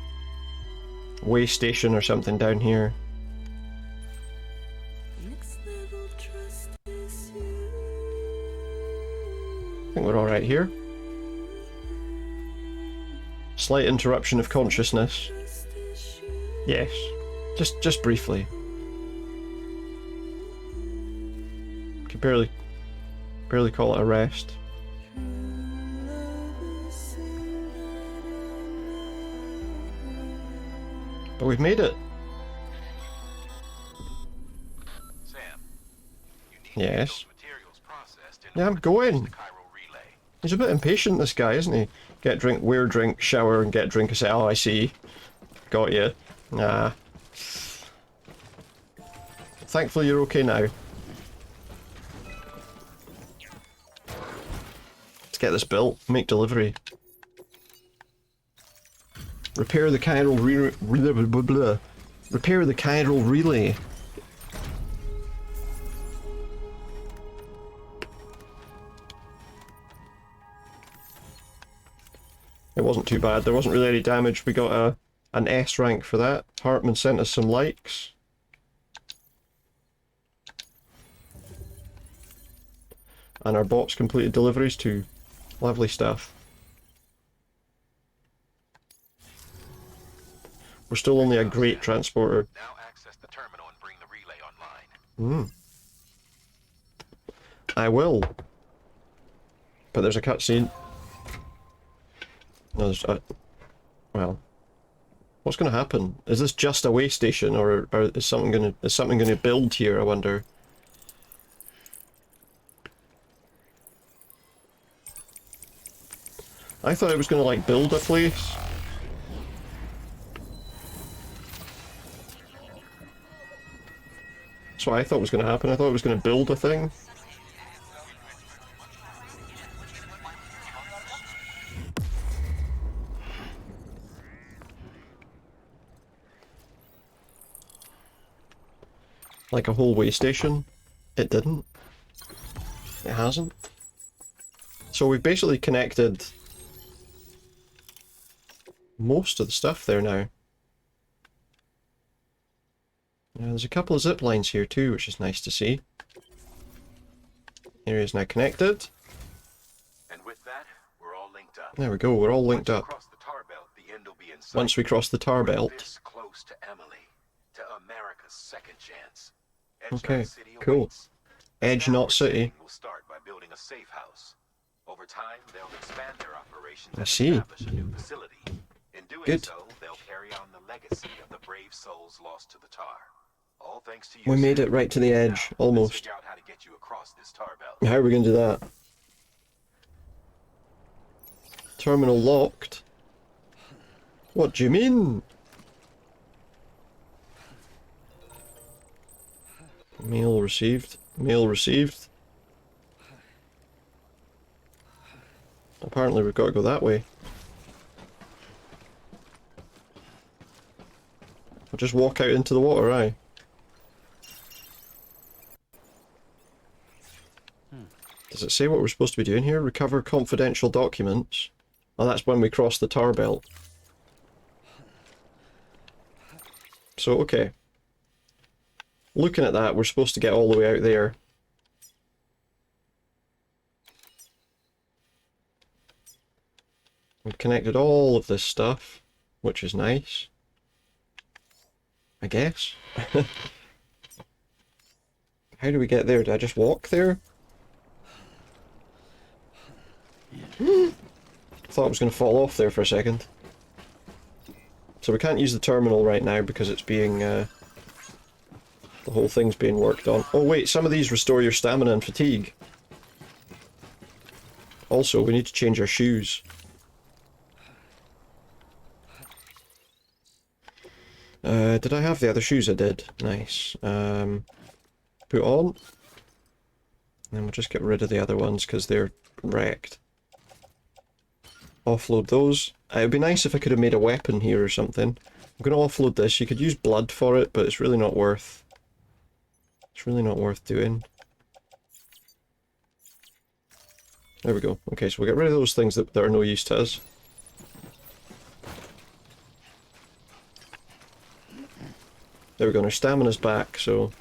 way station or something down here. Next level trust is you. I think we're alright here. Slight interruption of consciousness. Yes. Just briefly. Could barely call it a rest. But we've made it. Sam, you need Yes. those materials processed in Yeah, I'm order to use going. the chiral relay. He's a bit impatient, this guy, isn't he? Get drink, wear drink, shower, and get drink. I say, oh, I see. Got you. Nah. Thankfully, you're okay now. Let's get this built. Make delivery. Repair the chiral repair the chiral relay. It wasn't too bad. There wasn't really any damage. We got an S rank for that. Heartman sent us some likes. And our bots completed deliveries too. Lovely stuff. We're still only a great transporter. Now access the terminal and bring the relay online. I will. But there's a cutscene. No, there's well, what's going to happen? Is this just a way station, or is something going to build here? I wonder. I thought it was going to like build a place. That's what I thought was going to happen. I thought it was going to build a thing. Like a whole way station. It didn't. It hasn't. So we've basically connected most of the stuff there now. There's a couple of zip lines here too, which is nice to see. Area is now connected. And with that, we're all linked up. There we go, we're all linked up. Across the tar belt, the end will be in sight. Once we cross the tar We're belt. this close to Emily, to America's second chance. Okay, cool. Edge Knot City. We'll start by building a safe house. Over time, they'll expand their operations I and see. establish a new facility. In doing Good. so, they'll carry on the legacy of the brave souls lost to the tar. All thanks to you. We made Sam. it right to the edge, Now, let's almost. figure out how to get you across this tar belt. How are we going to do that? Terminal locked? What do you mean? Mail received. Mail received. Apparently we've got to go that way. I'll just walk out into the water, aye. Does it say what we're supposed to be doing here? Recover confidential documents. Oh, that's when we cross the tar belt. So, okay. Looking at that, we're supposed to get all the way out there. We've connected all of this stuff, which is nice. I guess. How do we get there? Do I just walk there? Thought I was going to fall off there for a second. So we can't use the terminal right now because it's being, the whole thing's being worked on. Oh wait, some of these restore your stamina and fatigue. Also, we need to change our shoes. Did I have the other shoes? I did. Nice. Put on. And then we'll just get rid of the other ones because they're wrecked. Offload those. It would be nice if I could have made a weapon here or something. I'm going to offload this. You could use blood for it, but it's really not worth It's really not worth doing. There we go. Okay, so we'll get rid of those things that are no use to us. There we go, and our stamina's back, so...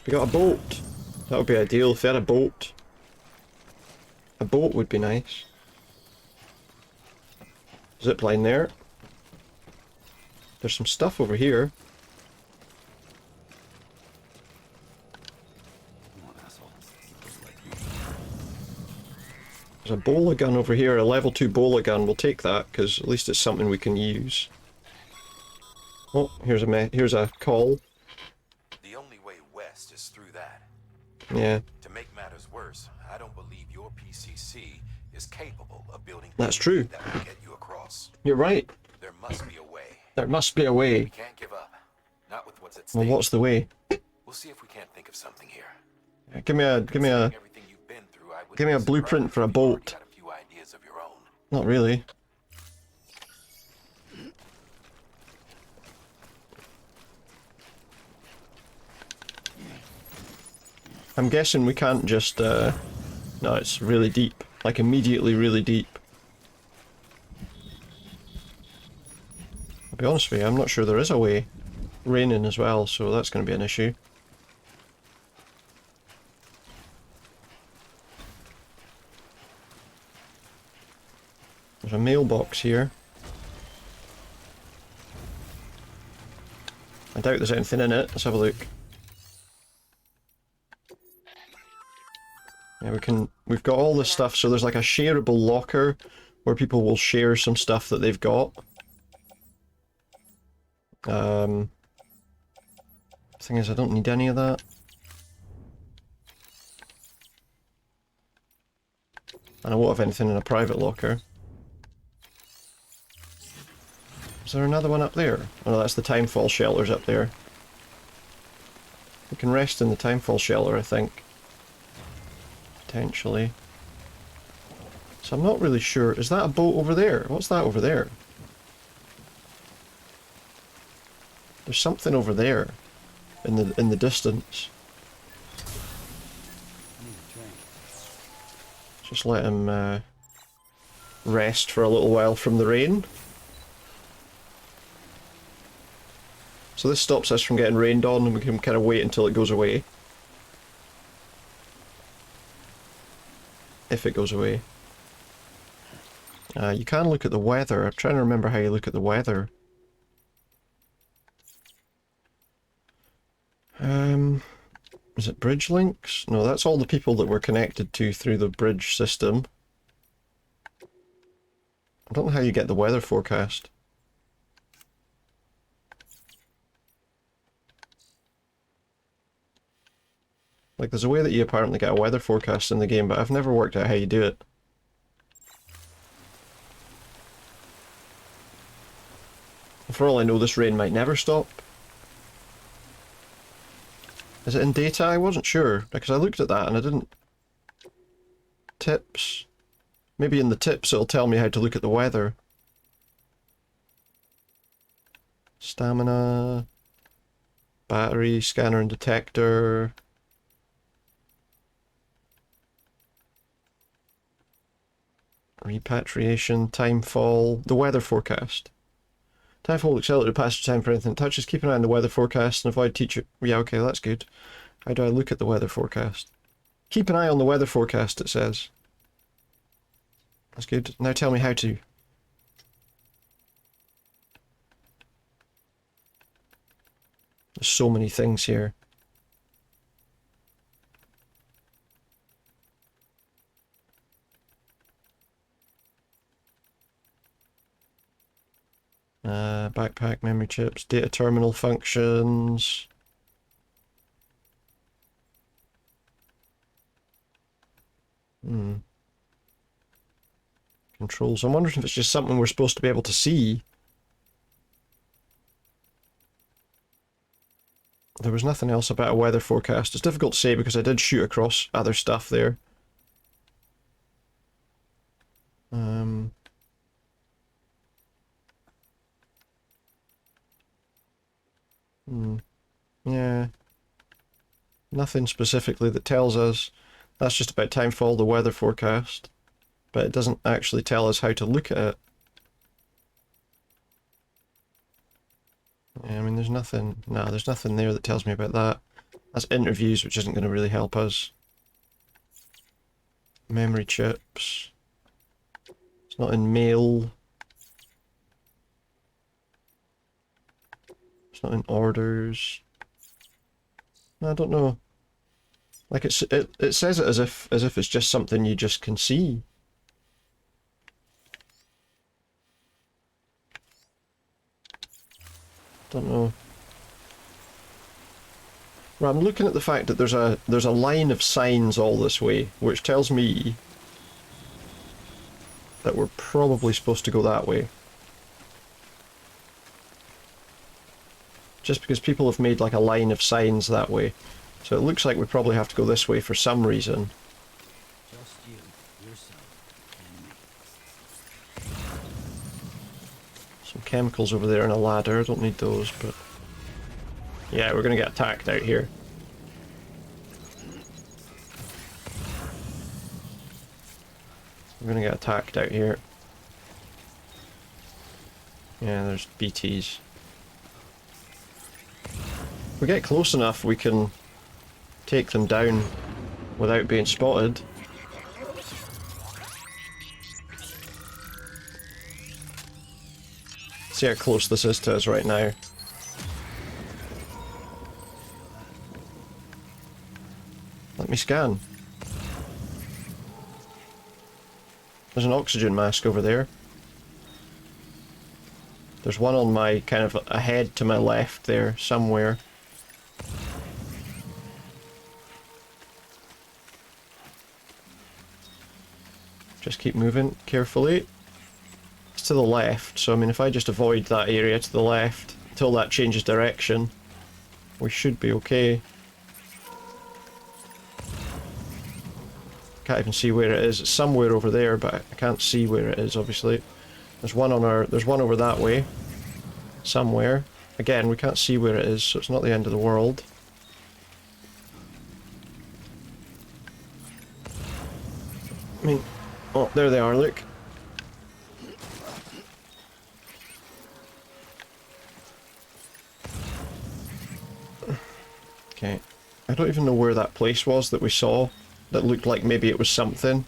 We got a boat! That would be ideal if they had a boat. A boat would be nice. Zip line there. There's some stuff over here. There's a bowler gun over here, a level 2 bowler gun. We'll take that, because at least it's something we can use. Oh, here's a call. The only way west is through that. Yeah. To make matters worse, I don't believe your PCC is capable of building That's true. that will get you across. You're right. There must be a way. There must be a way. We can't give up. Not with what's at stake. Well, what's the way? We'll see if we can't think of something here. Yeah, give me a blueprint for a boat. Not really. I'm guessing we can't just, no, it's really deep. Like, immediately really deep. I'll be honest with you, I'm not sure there is a way. Raining as well, so that's going to be an issue. There's a mailbox here. I doubt there's anything in it. Let's have a look. Yeah, we've got all this stuff, so there's like a shareable locker where people will share some stuff that they've got. Thing is, I don't need any of that. And I won't have anything in a private locker. Is there another one up there? Oh no, that's the Timefall shelters up there. We can rest in the Timefall shelter, I think. Potentially. So I'm not really sure. Is that a boat over there? What's that over there? There's something over there in the distance. Just let him rest for a little while from the rain. So this stops us from getting rained on, and we can kind of wait until it goes away. If it goes away. You can look at the weather. I'm trying to remember how you look at the weather. Is it bridge links? No, that's all the people that we're connected to through the bridge system. I don't know how you get the weather forecast. Like, there's a way that you apparently get a weather forecast in the game, but I've never worked out how you do it. For all I know, this rain might never stop. Is it in data? I wasn't sure, because I looked at that and I didn't... Tips. Maybe in the tips it'll tell me how to look at the weather. Stamina... Battery, scanner and detector... Repatriation, timefall, the weather forecast. Timefall accelerated passage time for anything it touches. Keep an eye on the weather forecast and avoid teacher... Yeah, okay, that's good. How do I look at the weather forecast? Keep an eye on the weather forecast, it says. That's good. Now tell me how to. There's so many things here. Backpack, memory chips, data terminal functions. Controls. I'm wondering if it's just something we're supposed to be able to see. There was nothing else about a weather forecast. It's difficult to say because I did shoot across other stuff there. Nothing specifically that tells us. That's just about timefall, the weather forecast. But it doesn't actually tell us how to look at it. Yeah, I mean, there's nothing... No, there's nothing there that tells me about that. That's interviews, which isn't going to really help us. Memory chips. It's not in mail. It's not in orders. I don't know. Like it says it as if it's just something you just can see. Don't know. Well, I'm looking at the fact that there's a line of signs all this way, which tells me that we're probably supposed to go that way. Just because people have made like a line of signs that way. So it looks like we probably have to go this way for some reason. Just you, yourself, and me. Some chemicals over there and a ladder. I don't need those, but... Yeah, we're gonna get attacked out here. We're gonna get attacked out here. Yeah, there's BTs. If we get close enough, we can take them down without being spotted. See how close this is to us right now. Let me scan. There's an oxygen mask over there. There's one on my kind of ahead to my left there, somewhere. Just keep moving carefully. It's to the left, so I mean if I just avoid that area to the left until that changes direction, we should be okay. Can't even see where it is. It's somewhere over there, but I can't see where it is, obviously. There's one over that way. Somewhere. Again, we can't see where it is, so it's not the end of the world. I mean, oh, there they are, look. Okay. I don't even know where that place was that we saw. That looked like maybe it was something.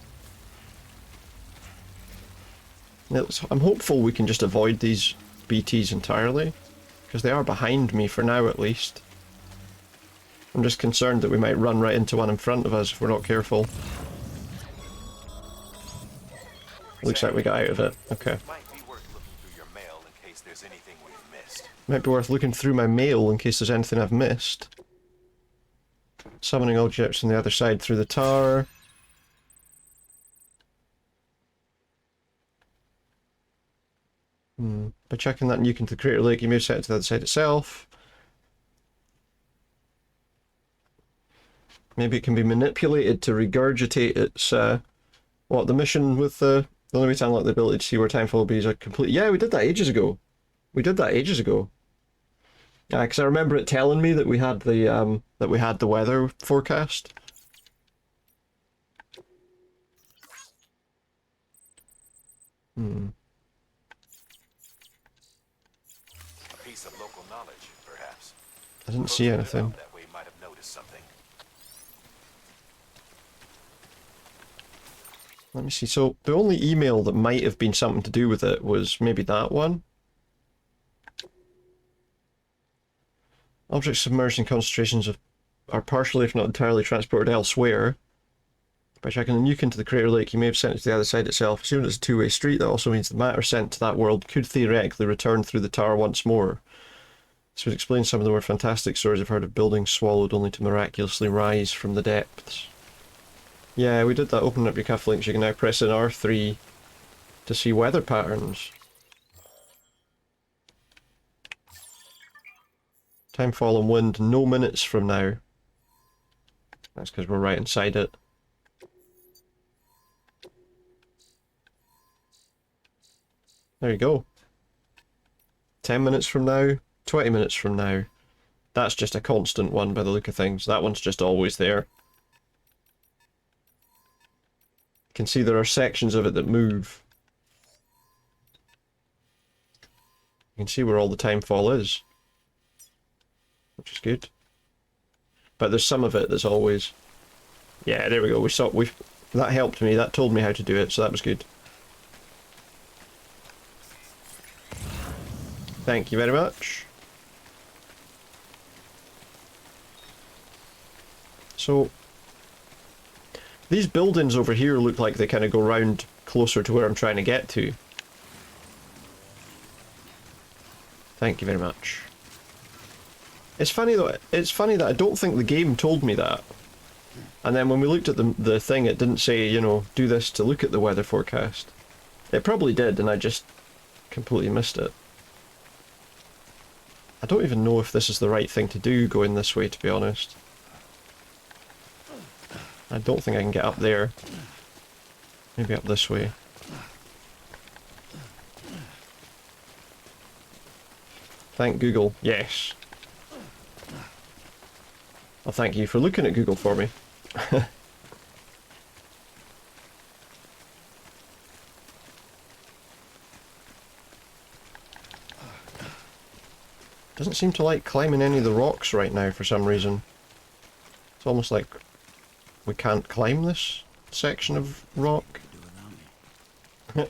I'm hopeful we can just avoid these BTs entirely, because they are behind me for now at least. I'm just concerned that we might run right into one in front of us if we're not careful. Looks like we got out of it. Okay. Might be worth looking through your mail in case there's anything we've missed. Might be worth looking through my mail in case there's anything I've missed. Summoning objects from the other side through the tower. By checking that nuke into the crater lake, you may have set it to the other side itself. Maybe it can be manipulated to regurgitate its, what, the mission with the only way to unlock the ability to see where time will be is a complete... Yeah, we did that ages ago. We did that ages ago. Yeah, because I remember it telling me that we had the weather forecast. A piece of local knowledge, perhaps. I didn't see anything. That way might have noticed something. Let me see. So the only email that might have been something to do with it was maybe that one. Objects submerged in concentrations are partially, if not entirely, transported elsewhere. By checking the nuke into the crater lake, you may have sent it to the other side itself. Assuming it's a two-way street, that also means the matter sent to that world could theoretically return through the tower once more. This would explain some of the more fantastic stories I've heard of buildings swallowed only to miraculously rise from the depths. Yeah, we did that. Open up your cufflinks. You can now press in R3 to see weather patterns. Time, fall and wind, no minutes from now. That's because we're right inside it. There you go. 10 minutes from now, 20 minutes from now, That's just a constant one by the look of things. That one's just always there. You can see there are sections of it that move. You can see where all the timefall is, which is good. But there's some of it that's always... Yeah, there we go. That helped me. That told me how to do it, so that was good. Thank you very much. So, these buildings over here look like they kind of go round closer to where I'm trying to get to. Thank you very much. It's funny though. It's funny that I don't think the game told me that. And then when we looked at the thing, it didn't say, you know, do this to look at the weather forecast. It probably did, and I just completely missed it. I don't even know if this is the right thing to do, going this way, to be honest. I don't think I can get up there. Maybe up this way. Thank Google. Yes. Well, thank you for looking at Google for me. Doesn't seem to like climbing any of the rocks right now for some reason. It's almost like we can't climb this section of rock.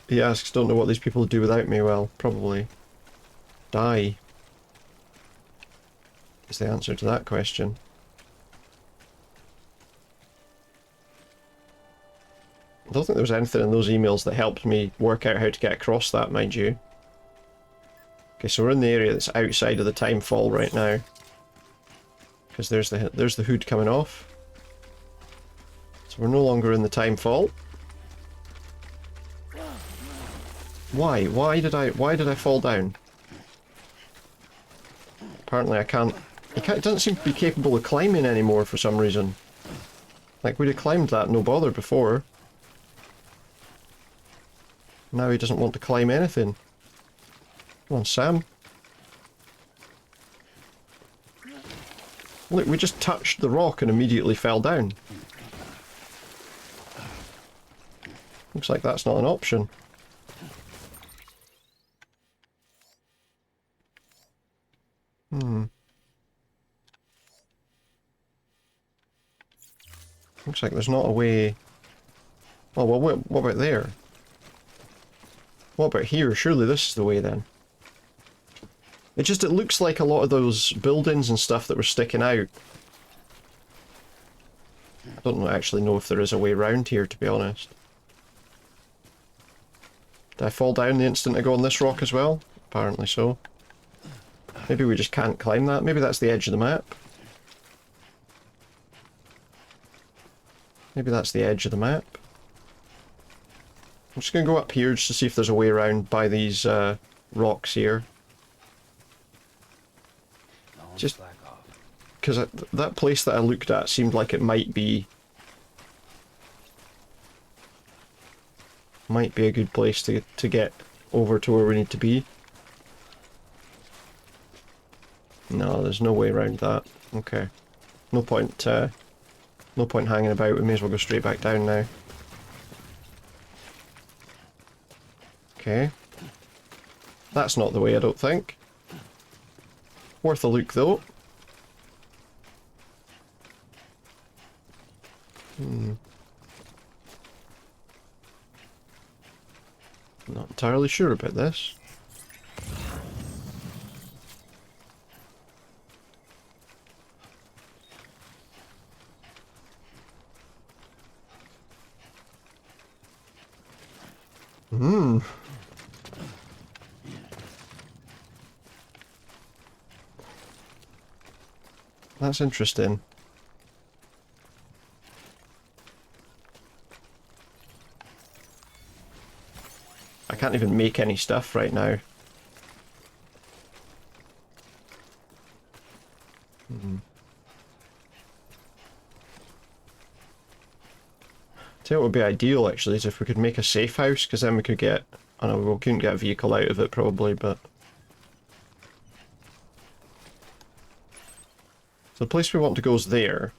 He asks, don't know what these people do without me. Well, probably die is the answer to that question. I don't think there was anything in those emails that helped me work out how to get across that, mind you. Okay, so we're in the area that's outside of the timefall right now. Because there's the hood coming off. So we're no longer in the timefall. Why? Why did I fall down? Apparently I can't... He doesn't seem to be capable of climbing anymore for some reason. Like, we'd have climbed that no bother before. Now he doesn't want to climb anything. Come on, Sam. Look, we just touched the rock and immediately fell down. Looks like that's not an option. Looks like there's not a way... Oh, well, what about there? What about here? Surely this is the way then. It looks like a lot of those buildings and stuff that were sticking out. I don't actually know if there is a way around here, to be honest. Did I fall down the instant I go on this rock as well? Apparently so. Maybe we just can't climb that. Maybe that's the edge of the map. Maybe that's the edge of the map. I'm just going to go up here just to see if there's a way around by these rocks here. Just because that place that I looked at seemed like it might be a good place to get over to where we need to be. No, there's no way around that. Okay. No point hanging about. We may as well go straight back down now. Okay. That's not the way, I don't think. Worth a look, though. Not entirely sure about this. That's interesting. I can't even make any stuff right now. Tell you what would be ideal actually is if we could make a safe house, because then we could get... I know we couldn't get a vehicle out of it probably, but... So the place we want to go is there.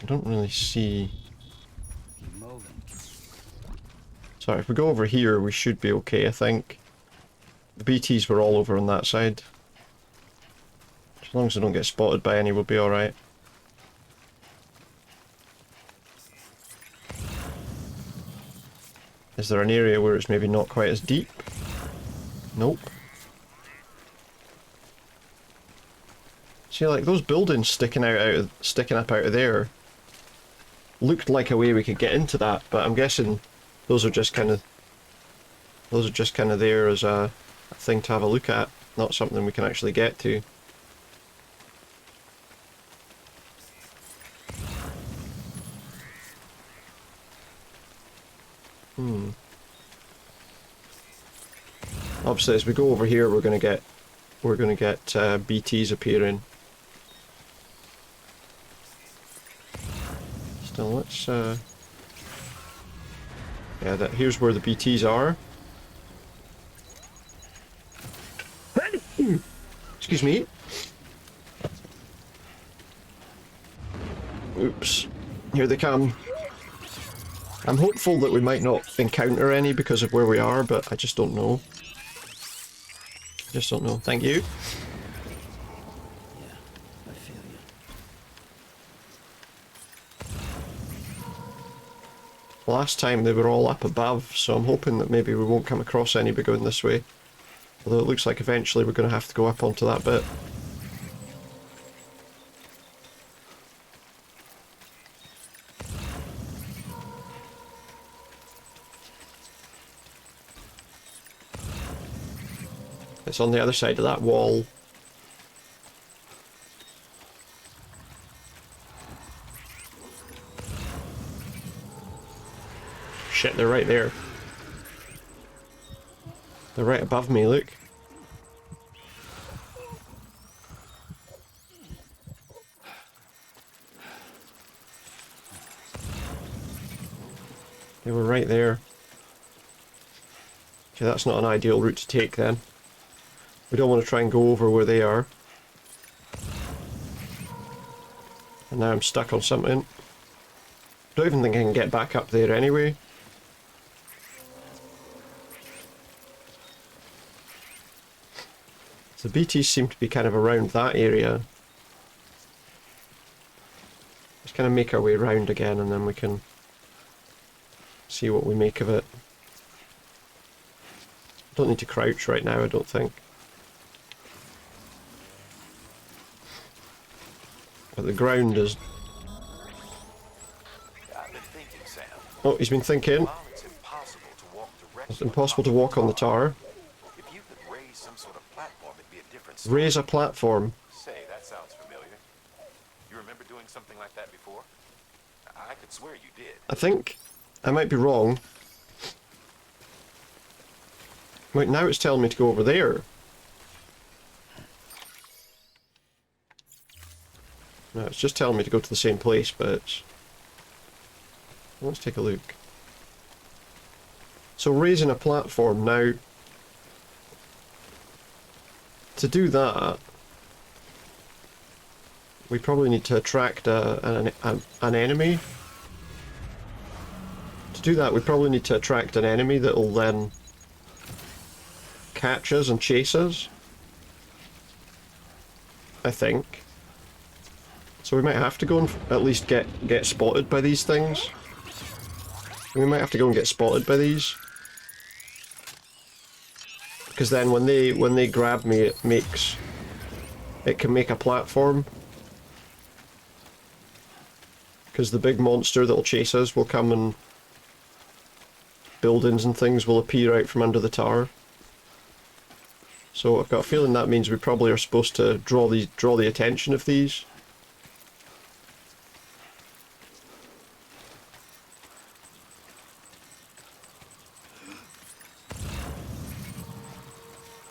I don't really see... Keep moving. Sorry, if we go over here, we should be okay, I think. The BTs were all over on that side. As long as I don't get spotted by any, we'll be alright. Is there an area where it's maybe not quite as deep? Nope. See, like, those buildings sticking up out of there looked like a way we could get into that, but I'm guessing those are just kind of there as a thing to have a look at, not something we can actually get to. Obviously, as we go over here, we're gonna get BTs appearing. Still, let's yeah, here's where the BTs are. Excuse me. Oops. Here they come. I'm hopeful that we might not encounter any because of where we are, but I just don't know. Just don't know. Thank you. Yeah, I feel you. Last time they were all up above, so I'm hoping that maybe we won't come across any by going this way. Although it looks like eventually we're going to have to go up onto that bit. It's on the other side of that wall. Shit, they're right there. They're right above me, look. They were right there. Okay, that's not an ideal route to take then. We don't want to try and go over where they are. And now I'm stuck on something. Don't even think I can get back up there anyway. The BTs seem to be kind of around that area. Let's kind of make our way round again and then we can see what we make of it. Don't need to crouch right now, I don't think. But the ground is... I've been thinking, Sam. Oh, he's been thinking. While it's impossible to walk directly It's impossible to walk on the tower. if you could raise some sort of platform, it'd be a different story. Raise a platform. Say, that sounds familiar. You remember doing something like that before? I could swear you did. I think I might be wrong. Wait, now it's telling me to go over there. No, it's just telling me to go to the same place, but it's... Let's take a look. So raising a platform now. To do that, we probably need to attract an enemy. To do that, we probably need to attract an enemy that will then catch us and chase us. I think. So we might have to go and at least get spotted by these things. We might have to go and get spotted by these. Because then when they grab me, it can make a platform. Because the big monster that'll chase us will come and buildings and things will appear out from under the tower. So I've got a feeling that means we probably are supposed to draw the attention of these.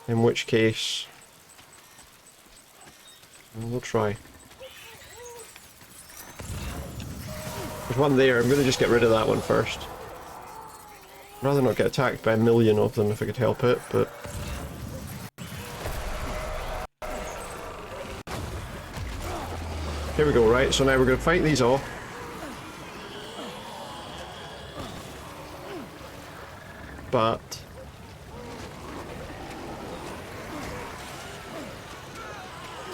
In which case, we'll try. There's one there, I'm going to just get rid of that one first. I'd rather not get attacked by a million of them if I could help it, but... Here we go, right? So now we're going to fight these off. But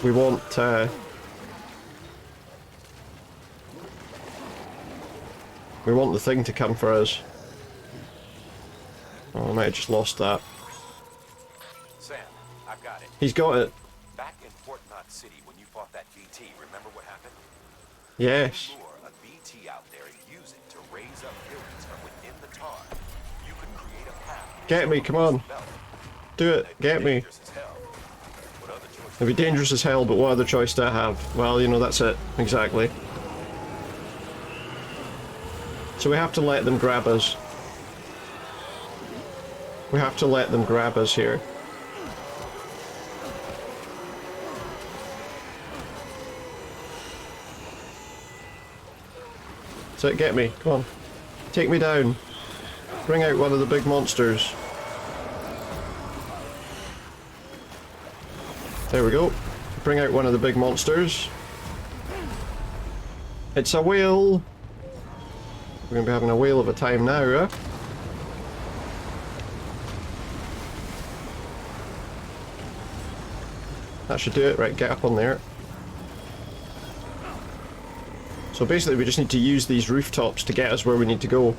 we want the thing to come for us. Oh, I might have just lost that. Sam, I've got it. He's got it. Back in Fort Knot City when you fought that BT, remember what happened? Yes. You lure a BT out there and use it to raise up buildings from within the tar. You could create a path. Get me, come on. Do it, get me. It'd be dangerous as hell, but what other choice do I have? Well, you know, that's it. Exactly. So we have to let them grab us. We have to let them grab us here. So get me, come on. Take me down. Bring out one of the big monsters. There we go. Bring out one of the big monsters. It's a whale! We're going to be having a whale of a time now, huh? That should do it. Right, get up on there. So basically we just need to use these rooftops to get us where we need to go.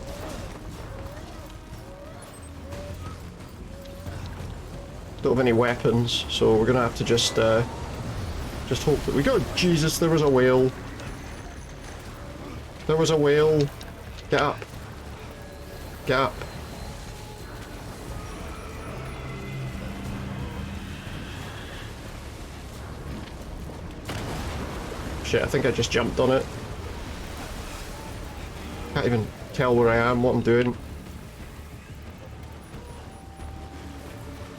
Don't have any weapons, so we're going to have to just hope that we go. Jesus, there was a whale. There was a whale. Get up. Get up. Shit, I think I just jumped on it. Can't even tell where I am, what I'm doing.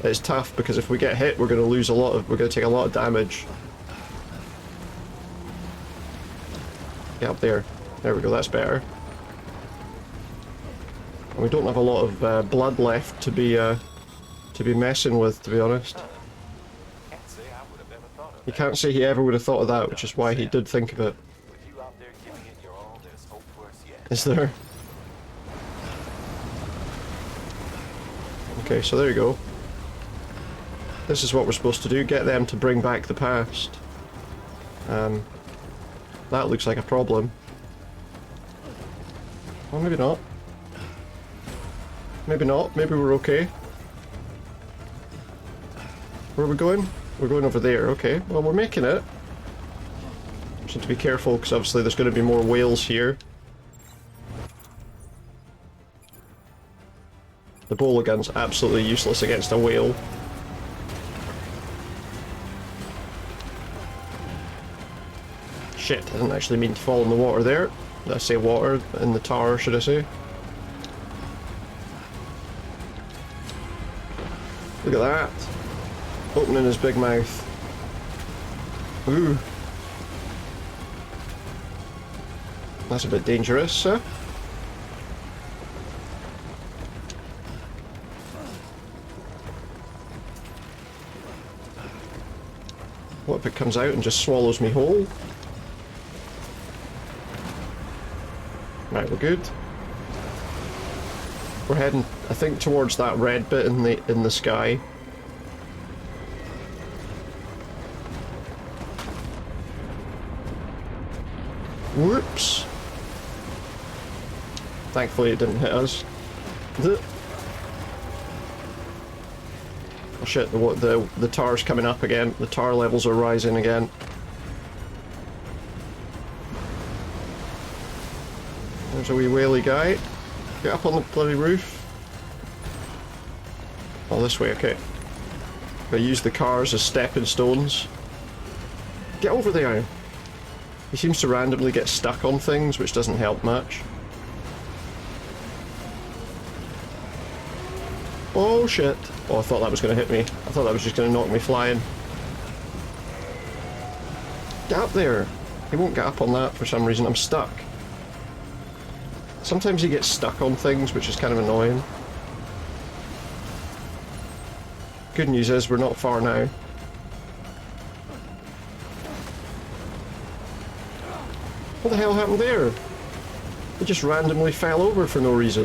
It's tough because if we get hit, we're going to lose a lot of. We're going to take a lot of damage. Get up there. There we go. That's better. And we don't have a lot of blood left to be messing with, to be honest. You can't say he ever would have thought of that, which is why he did think of it. Is there? Okay, so there you go. This is what we're supposed to do, get them to bring back the past. That looks like a problem. Well, maybe not. Maybe not, maybe we're okay. Where are we going? We're going over there, okay. Well, we're making it. Just need to be careful, because obviously there's going to be more whales here. The bowler gun's absolutely useless against a whale. Shit, I didn't actually mean to fall in the water there. Did I say water? In the tar, should I say? Look at that. Opening his big mouth. Ooh. That's a bit dangerous, sir. What if it comes out and just swallows me whole? Right, we're good. We're heading, I think, towards that red bit in the sky. Whoops! Thankfully it didn't hit us. Oh shit, the tar's coming up again. The tar levels are rising again. There's a wee whaley guy. Get up on the bloody roof. Oh, this way, okay. I use the cars as stepping stones. Get over there! He seems to randomly get stuck on things, which doesn't help much. Oh shit! Oh, I thought that was going to hit me. I thought that was just going to knock me flying. Get up there! He won't get up on that for some reason. I'm stuck. Sometimes he gets stuck on things, which is kind of annoying. Good news is we're not far now. What the hell happened there? It just randomly fell over for no reason.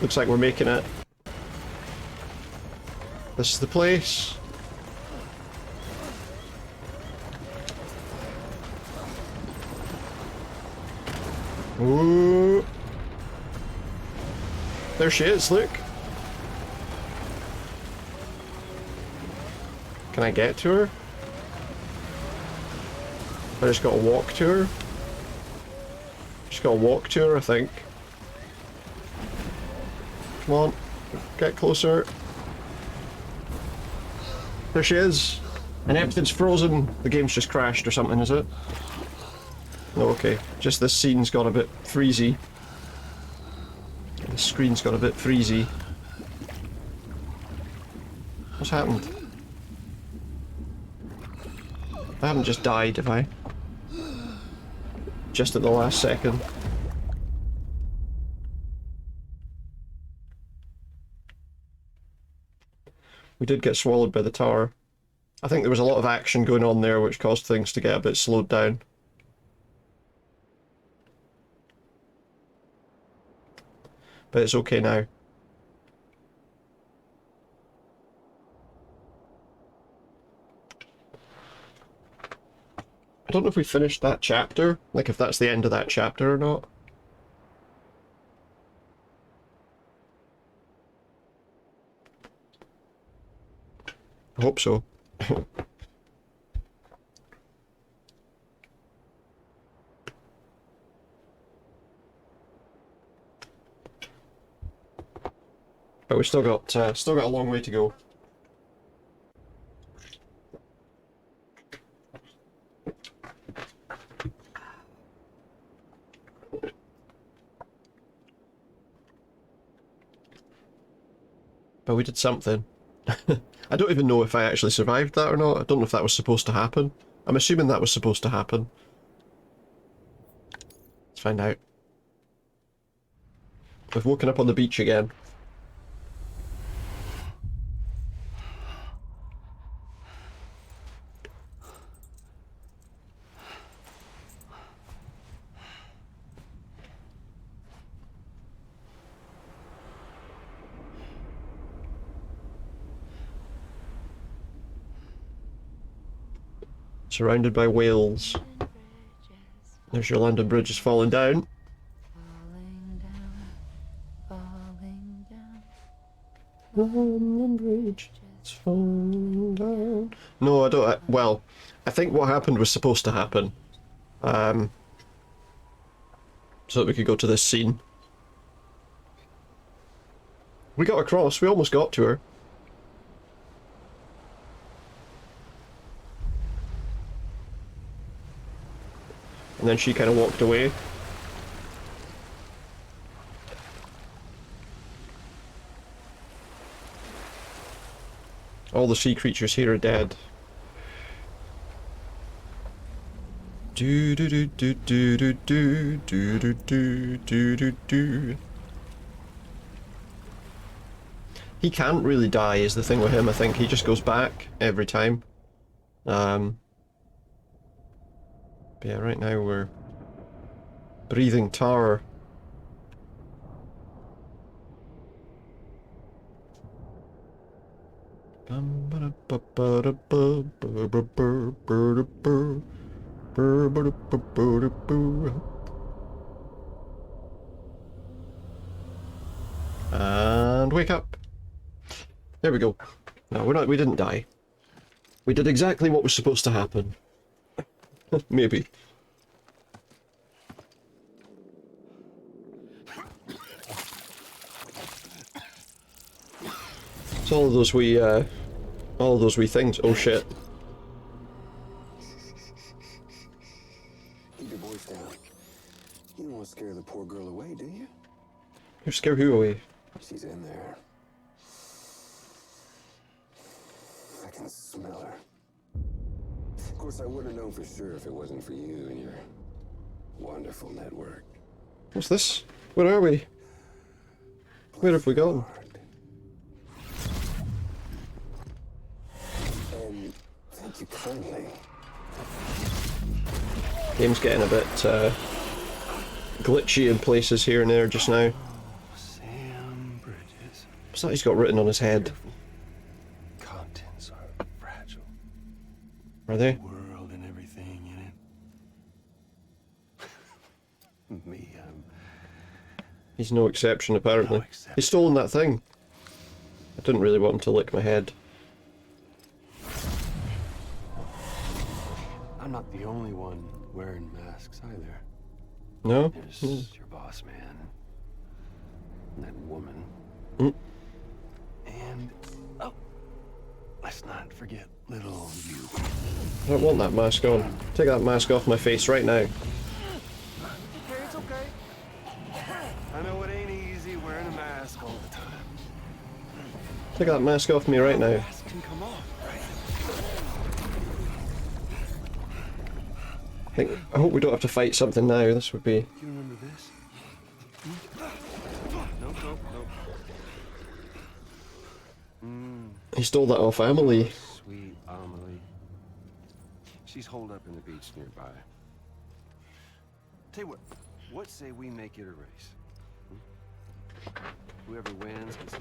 Looks like we're making it. This is the place. Ooh. There she is, look. Can I get to her? I just gotta walk to her. Just gotta walk to her, I think. Come on, get closer. There she is. And everything's frozen. The game's just crashed or something, is it? No, okay. Just this scene's got a bit freezy. The screen's got a bit freezy. What's happened? I haven't just died, have I? Just at the last second. We did get swallowed by the tower. I think there was a lot of action going on there which caused things to get a bit slowed down. But it's okay now. I don't know if we finished that chapter, like if that's the end of that chapter or not. I hope so. But we still got a long way to go. But we did something. I don't even know if I actually survived that or not. I don't know if that was supposed to happen. I'm assuming that was supposed to happen. Let's find out. We've woken up on the beach again. Surrounded by whales. There's your London Bridge is falling down. Falling down. London Bridge is falling down. No, I don't. Well, I think what happened was supposed to happen. So that we could go to this scene. We got across. We almost got to her. And then she kind of walked away. All the sea creatures here are dead. Do do do do do do do do do do do do do. He can't really die is the thing with him, I think. He just goes back every time. But yeah, right now we're breathing tar. And wake up. There we go. No, we didn't die. We did exactly what was supposed to happen. Maybe. It's all of those wee things. Oh shit. Keep your voice down. You don't want to scare the poor girl away, do you? You scare who away? She's in there. I can smell her. Of course, I wouldn't have known for sure if it wasn't for you and your wonderful network. What's this? Where are we? Where have we gone? take you kindly. Game's getting a bit glitchy in places here and there just now. Sam Bridges. What's that he's got written on his head? Contents are fragile. Are they? The world and everything in it. Me, He's no exception, apparently. He's stolen that thing. I didn't really want him to lick my head. I'm not the only one wearing masks either. No? There's your boss man. And that woman. And, oh, let's not forget little you. I don't want that mask on. Take that mask off my face right now. Okay, it's okay. I know it ain't easy wearing a mask all the time. Take that mask off me right now. Mask can come off, right? I hope we don't have to fight something now. This would be... You remember this? Nope, nope, nope. He stole that off Emily. Sweet Amelie. She's holed up in the beach nearby. Tell you what say we make it a race? Whoever wins gets to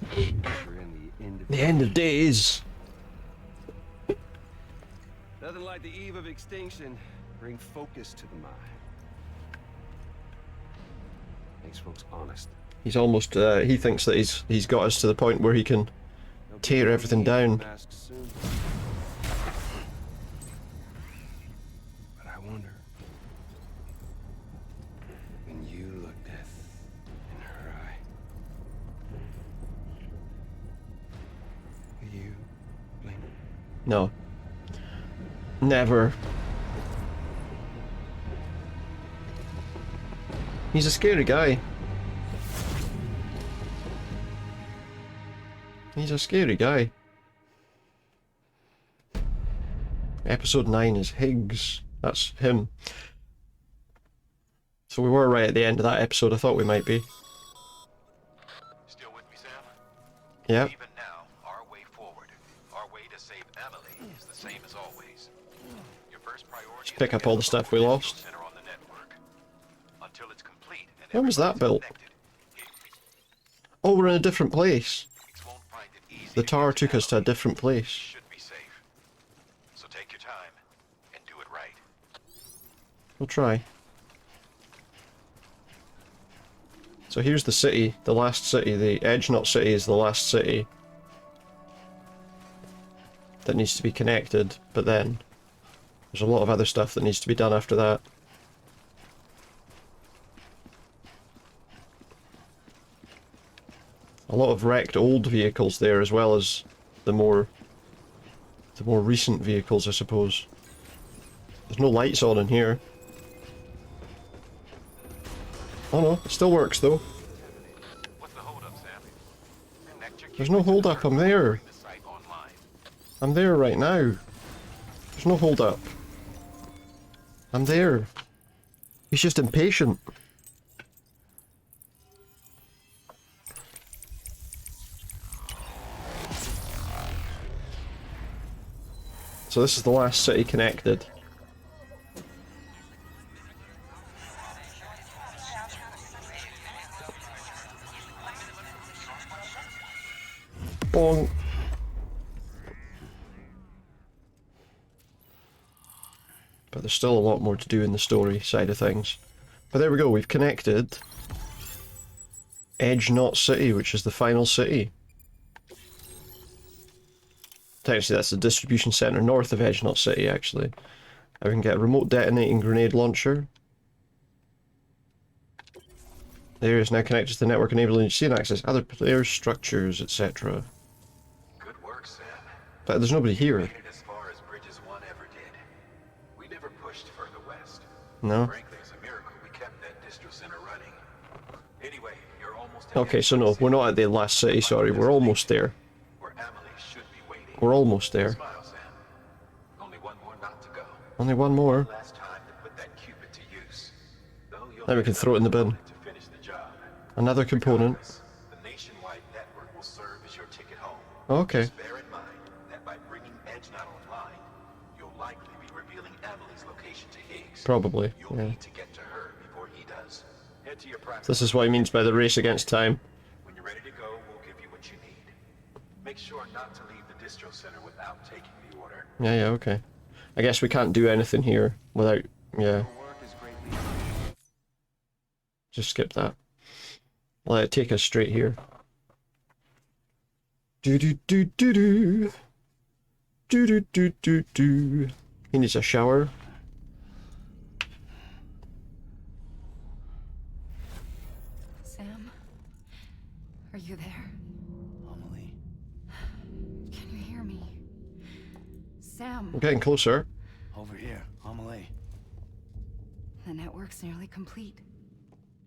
usher in the end of The end of days. Nothing like the eve of extinction. Bring focus to the mind. Makes folks honest. He's almost, he thinks that he's got us to the point where he can tear everything down. But I wonder, when you look death in her eye, will you blink? No. Never. He's a scary guy. He's a scary guy. Episode 9 is Higgs. That's him. So we were right at the end of that episode. I thought we might be. Still with me, Sam? Yeah. Even now, our way forward, our way to save Emily is the same as always. Your first priority Just pick up all the stuff we lost. center on the network. Until it's complete and When was that built? connected, Oh, we're in a different place. Higgs won't find it easy The to tower get to took us to a Emily. different place. Should be safe. So take your time and do it right. We'll try. So here's the city, the last city. The Edge Knot City is the last city that needs to be connected, but then there's a lot of other stuff that needs to be done after that. A lot of wrecked old vehicles there, as well as the more recent vehicles, I suppose. There's no lights on in here. Oh no, it still works though. What's the hold up, Sam? Connect your There's no hold up, I'm there. bring the site online. I'm there right now. There's no hold up. I'm there. He's just impatient. So this is the last city connected. Bong. But there's still a lot more to do in the story side of things. But there we go, we've connected Edge Knot City, which is the final city. Technically that's the distribution centre north of Edge Knot City, actually. I can get a remote detonating grenade launcher. The area is now connected to the network, enabling you to see and access other players' structures, etc. Good work, Sam. But there's nobody here. Made it as far as Bridges 1 ever did. We never pushed further west. No? Frankly, it's a miracle we kept that distro center running. Anyway, you're almost Okay, so no, we're not at the last city, sorry, we're almost there. where Emily should be waiting. We're almost there. Smile, Sam. Only one more knot to go. Only one more. Last time to put that cupid to use. Though you'll Now we can throw it in the bin. to finish the job. Another component. The nationwide network will serve as your ticket home. Okay. Just bear in mind that by bringing Edge Knot online, you'll Probably, You'll yeah. need to get to her before he does. Head to your practice. This is what he means by the race against time. When you're ready to go, we'll give you what you need. Make sure not to leave the distro center without taking the order. Yeah, yeah, okay. I guess we can't do anything here without, yeah. Just skip that. Let it take us straight here. Do do do do do. Do do do do do. He needs a shower. Sam, are you there? Amelie. Can you hear me? Sam. I'm getting closer. Over here, Amelie. The network's nearly complete.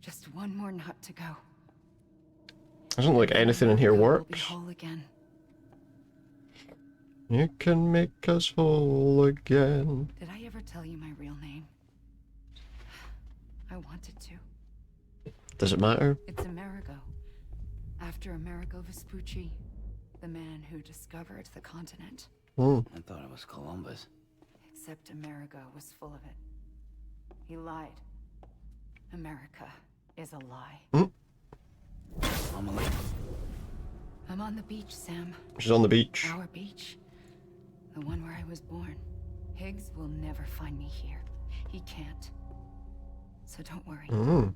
Just one more nut to go. Doesn't look like anything in here We'll be works. whole again. You can make us whole again. Did I ever tell you my real name? I wanted to. Does it matter? It's Amerigo. After Amerigo Vespucci, the man who discovered the continent. Hmm. I thought it was Columbus. Except Amerigo was full of it. He lied. America is a lie. Hmm. Amelie. I'm on the beach, Sam. She's on the beach. Our beach. The one where I was born. Higgs will never find me here. He can't. So don't worry. Hmm.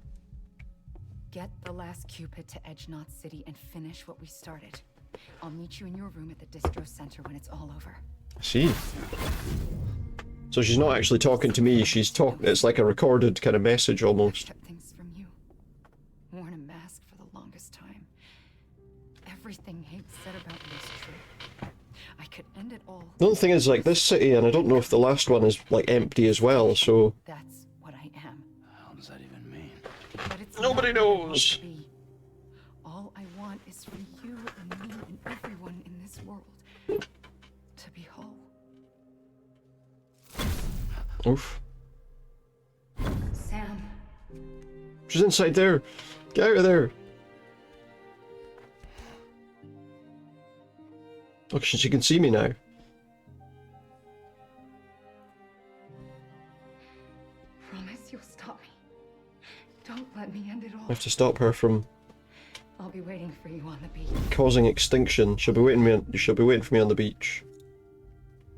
Get the last Cupid to Edge Knot City and finish what we started. I'll meet you in your room at the distro center when it's all over. I see. So she's not actually talking to me, she's talking, it's like a recorded kind of message almost. Kept things from you. Worn a mask for the longest time. Everything Higgs said about you is true. I could end it all. The only thing is, like, this city, and I don't know if the last one is, like, empty as well, so... That's what I am. How does that even mean? But it's Nobody not what I want knows. to be. All I want is for you and me and everyone in this world to be whole. Oof. Sam. She's inside there! Get out of there! Look, she can see me now. Promise you'll stop me. Don't let me end it all. I have to stop her from I'll be waiting for you on the beach. causing extinction. She'll be waiting for me on the beach.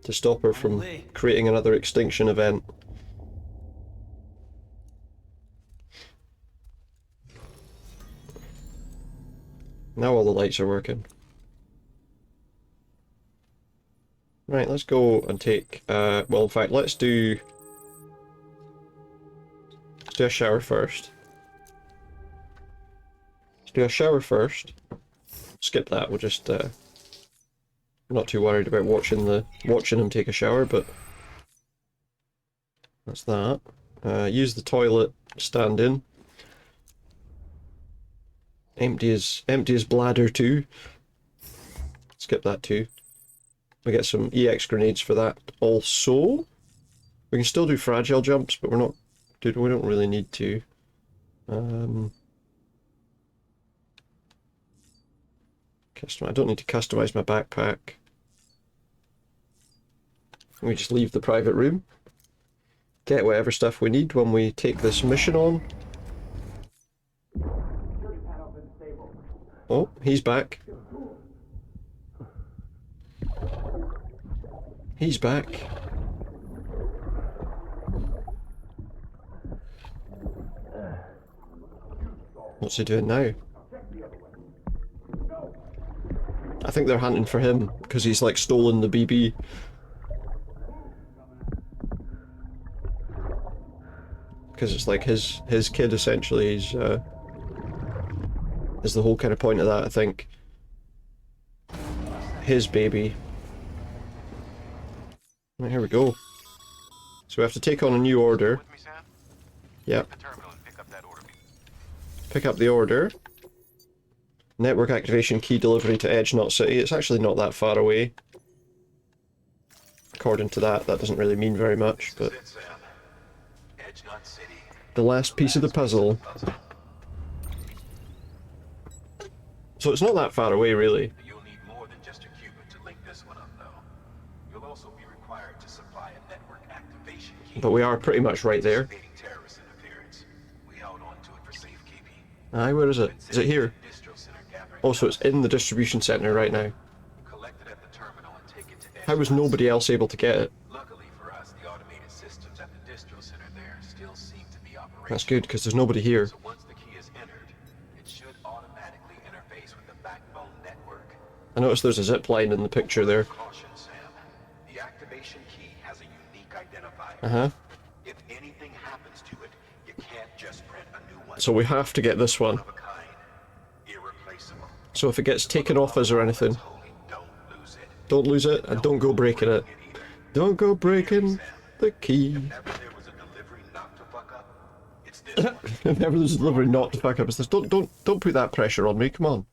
To stop her from creating another extinction event. Now all the lights are working. Right, let's go and take, well, in fact, let's do a shower first. Let's do a shower first. Skip that, we'll just, I'm not too worried about watching him take a shower, but that's that. Use the toilet, stand in. Empty his bladder too. Skip that too. We get some EX grenades for that. Also, we can still do fragile jumps, but we don't really need to. I don't need to customize my backpack. We just leave the private room. Get whatever stuff we need when we take this mission on. Oh, he's back. He's back. What's he doing now? I think they're hunting for him because he's like stolen the BB. Because it's like his kid essentially. Is the whole kind of point of that, I think. His baby. Right, here we go. So we have to take on a new order. Yep. Pick up the order. Network activation key delivery to Edge Knot City. It's actually not that far away. According to that doesn't really mean very much, but... The last piece of the puzzle. So it's not that far away, really. You'll need more than just a Cupid to link this one up, though. You'll also be required to supply a network activation key. but we are pretty much right there. Terrorist interference. We held on to it for safekeeping. Aye, where is it? Is it here? Oh, so it's in the distribution center right now. Collected at the terminal and taken to How was nobody else able to get it? Luckily for us, the automated systems at the distro center there still seem to be operational. That's good, because there's nobody here. So once the key is entered, it should automatically interface with the backbone network. I noticed there's a zip line in the picture there. Caution, Sam. The activation key has a unique identifier. Uh-huh. If anything happens to it, you can't just print a new one. So we have to get this one. Irreplaceable. So if it gets taken off us or anything, don't lose it, and don't go breaking it. Don't go breaking the key. If ever there's a delivery not to fuck up, it's this. Don't put that pressure on me. Come on.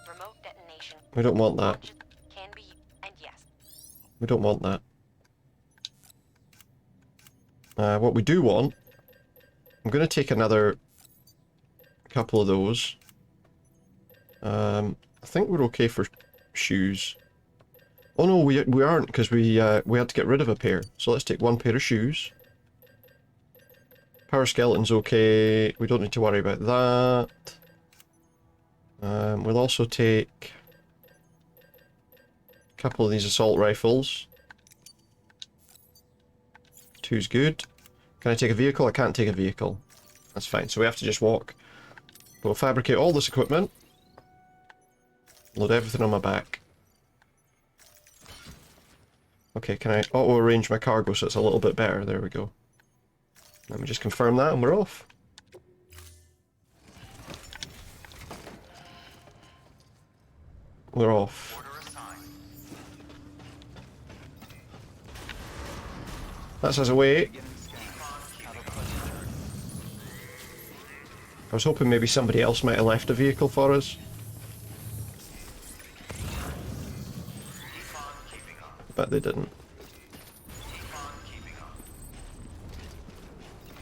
Remote detonation. We don't want that. Can be, and yes. We don't want that. What we do want, I'm going to take another couple of those. I think we're okay for shoes. Oh no, we aren't, because we had to get rid of a pair. So let's take one pair of shoes. Power skeleton's okay. We don't need to worry about that. We'll also take a couple of these assault rifles. Two's good. Can I take a vehicle? I can't take a vehicle. That's fine. So we have to just walk. We'll fabricate all this equipment. Load everything on my back. Okay, can I auto-arrange my cargo so it's a little bit better? There we go. Let me just confirm that and we're off. We're off. That's us away. I was hoping maybe somebody else might have left a vehicle for us. But they didn't.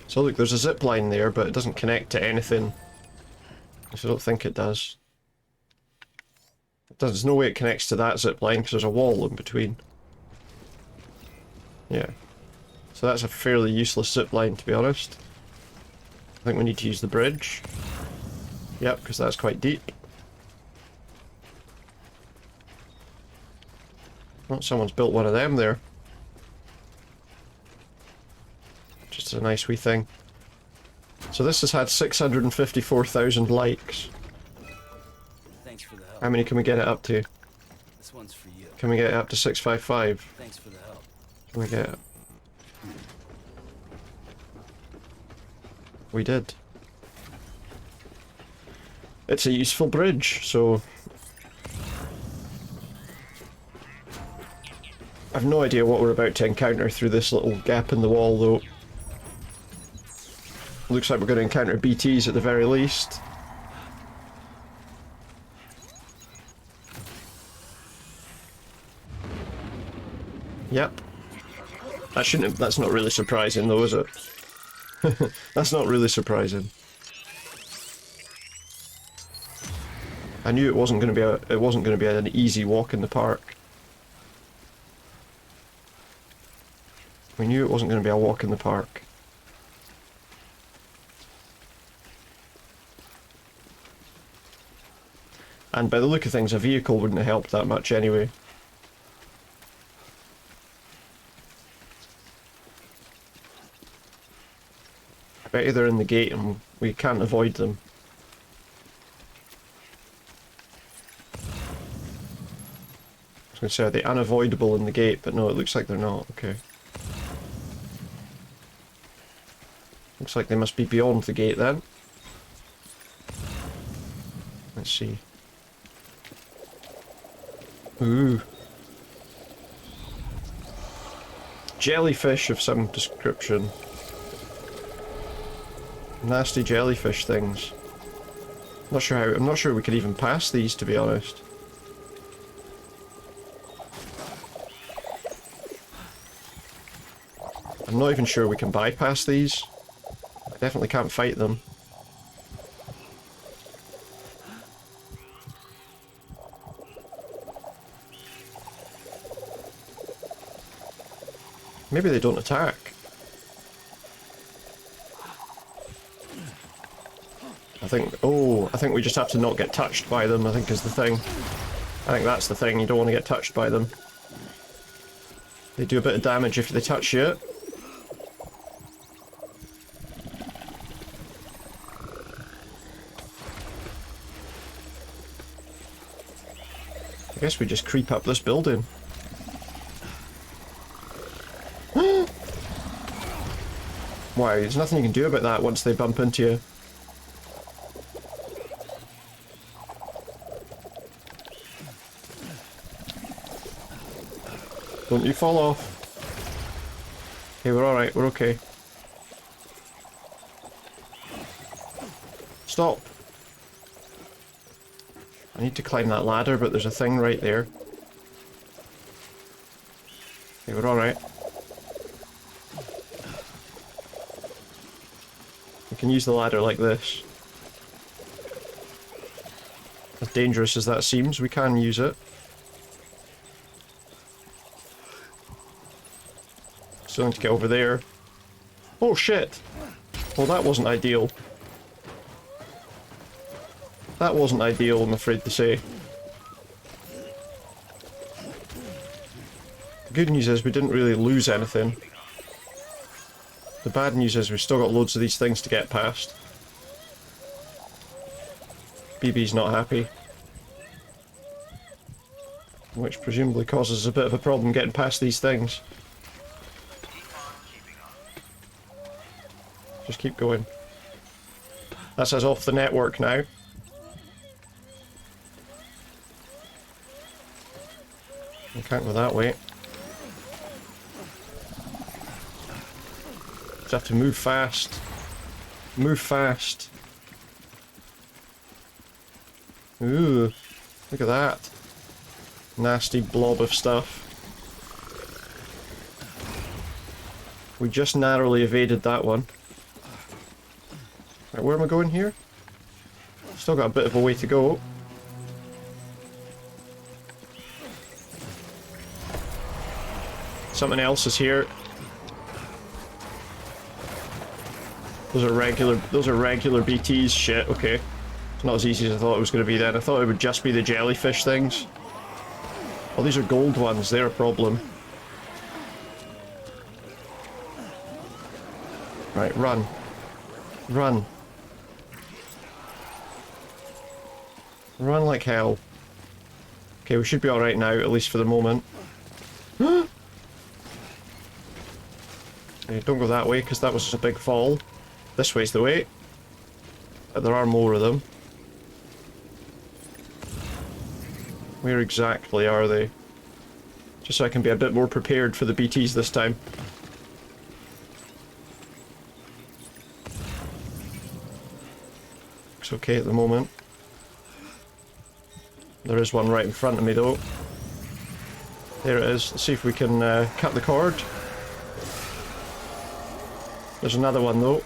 So look, there's a zip line there, but it doesn't connect to anything. So I don't think it does. There's no way it connects to that zip line because there's a wall in between. Yeah. So that's a fairly useless zip line, to be honest. I think we need to use the bridge. Yep, because that's quite deep. Oh, someone's built one of them there. Just a nice wee thing. So this has had 654,000 likes. Thanks for the help. How many can we get it up to? This one's for you. Can we get it up to 655? Thanks for the help. Can we get it? We did. It's a useful bridge, so... I've no idea what we're about to encounter through this little gap in the wall, though. Looks like we're going to encounter BTs at the very least. Yep. That shouldn't have, that's not really surprising though, is it? That's not really surprising. I knew it wasn't going to be an easy walk in the park. We knew it wasn't going to be a walk in the park. And by the look of things, a vehicle wouldn't have helped that much anyway. I bet you they're in the gate and we can't avoid them. I was going to say, are they unavoidable in the gate? But no, it looks like they're not. Okay. Looks like they must be beyond the gate then. Let's see. Ooh. Jellyfish of some description. Nasty jellyfish things. I'm not sure we could even pass these, to be honest. I'm not even sure we can bypass these. I definitely can't fight them. Maybe they don't attack. I think we just have to not get touched by them, I think is the thing. I think that's the thing, you don't want to get touched by them. They do a bit of damage if they touch you. I guess we just creep up this building. Wow, there's nothing you can do about that once they bump into you. Don't you fall off. Okay, we're alright, we're okay. Stop! I need to climb that ladder, but there's a thing right there. Okay, we're alright. We can use the ladder like this. As dangerous as that seems, we can use it. Still need to get over there. Oh shit! Well, that wasn't ideal. That wasn't ideal, I'm afraid to say. The good news is we didn't really lose anything. The bad news is we've still got loads of these things to get past. BB's not happy. Which presumably causes a bit of a problem getting past these things. Just keep going. That says off the network now. We can't go that way. Just have to move fast. Move fast. Ooh, look at that. Nasty blob of stuff. We just narrowly evaded that one. Right, where am I going here? Still got a bit of a way to go. Something else is here. Those are regular BTs. Shit, okay. It's not as easy as I thought it was going to be then. I thought it would just be the jellyfish things. Oh, these are gold ones. They're a problem. Right, run. Run. Run like hell. Okay, we should be alright now, at least for the moment. Okay, don't go that way, because that was just a big fall. This way's the way. But there are more of them. Where exactly are they? Just so I can be a bit more prepared for the BTs this time. Looks okay at the moment. There is one right in front of me though. There it is. Let's see if we can cut the cord. There's another one though.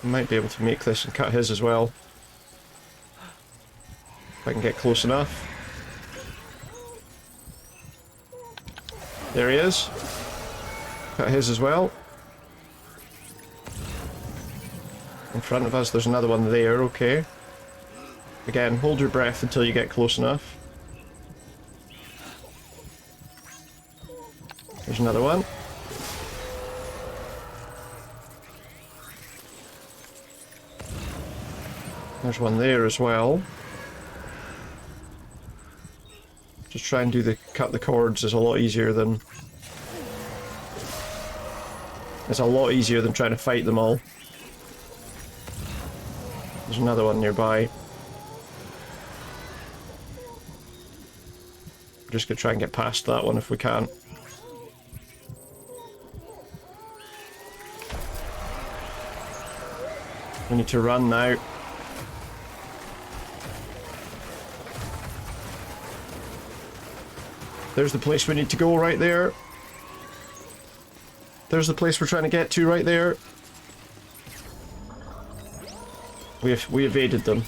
Might be able to make this and cut his as well. If I can get close enough. There he is. Cut his as well. In front of us, there's another one there, okay. Again, hold your breath until you get close enough. There's another one. There's one there as well. Just try and do the cut the cords is a lot easier than... It's a lot easier than trying to fight them all. There's another one nearby. We're just gonna try and get past that one if we can. We need to run now. There's the place we need to go right there. There's the place we're trying to get to right there. We evaded them.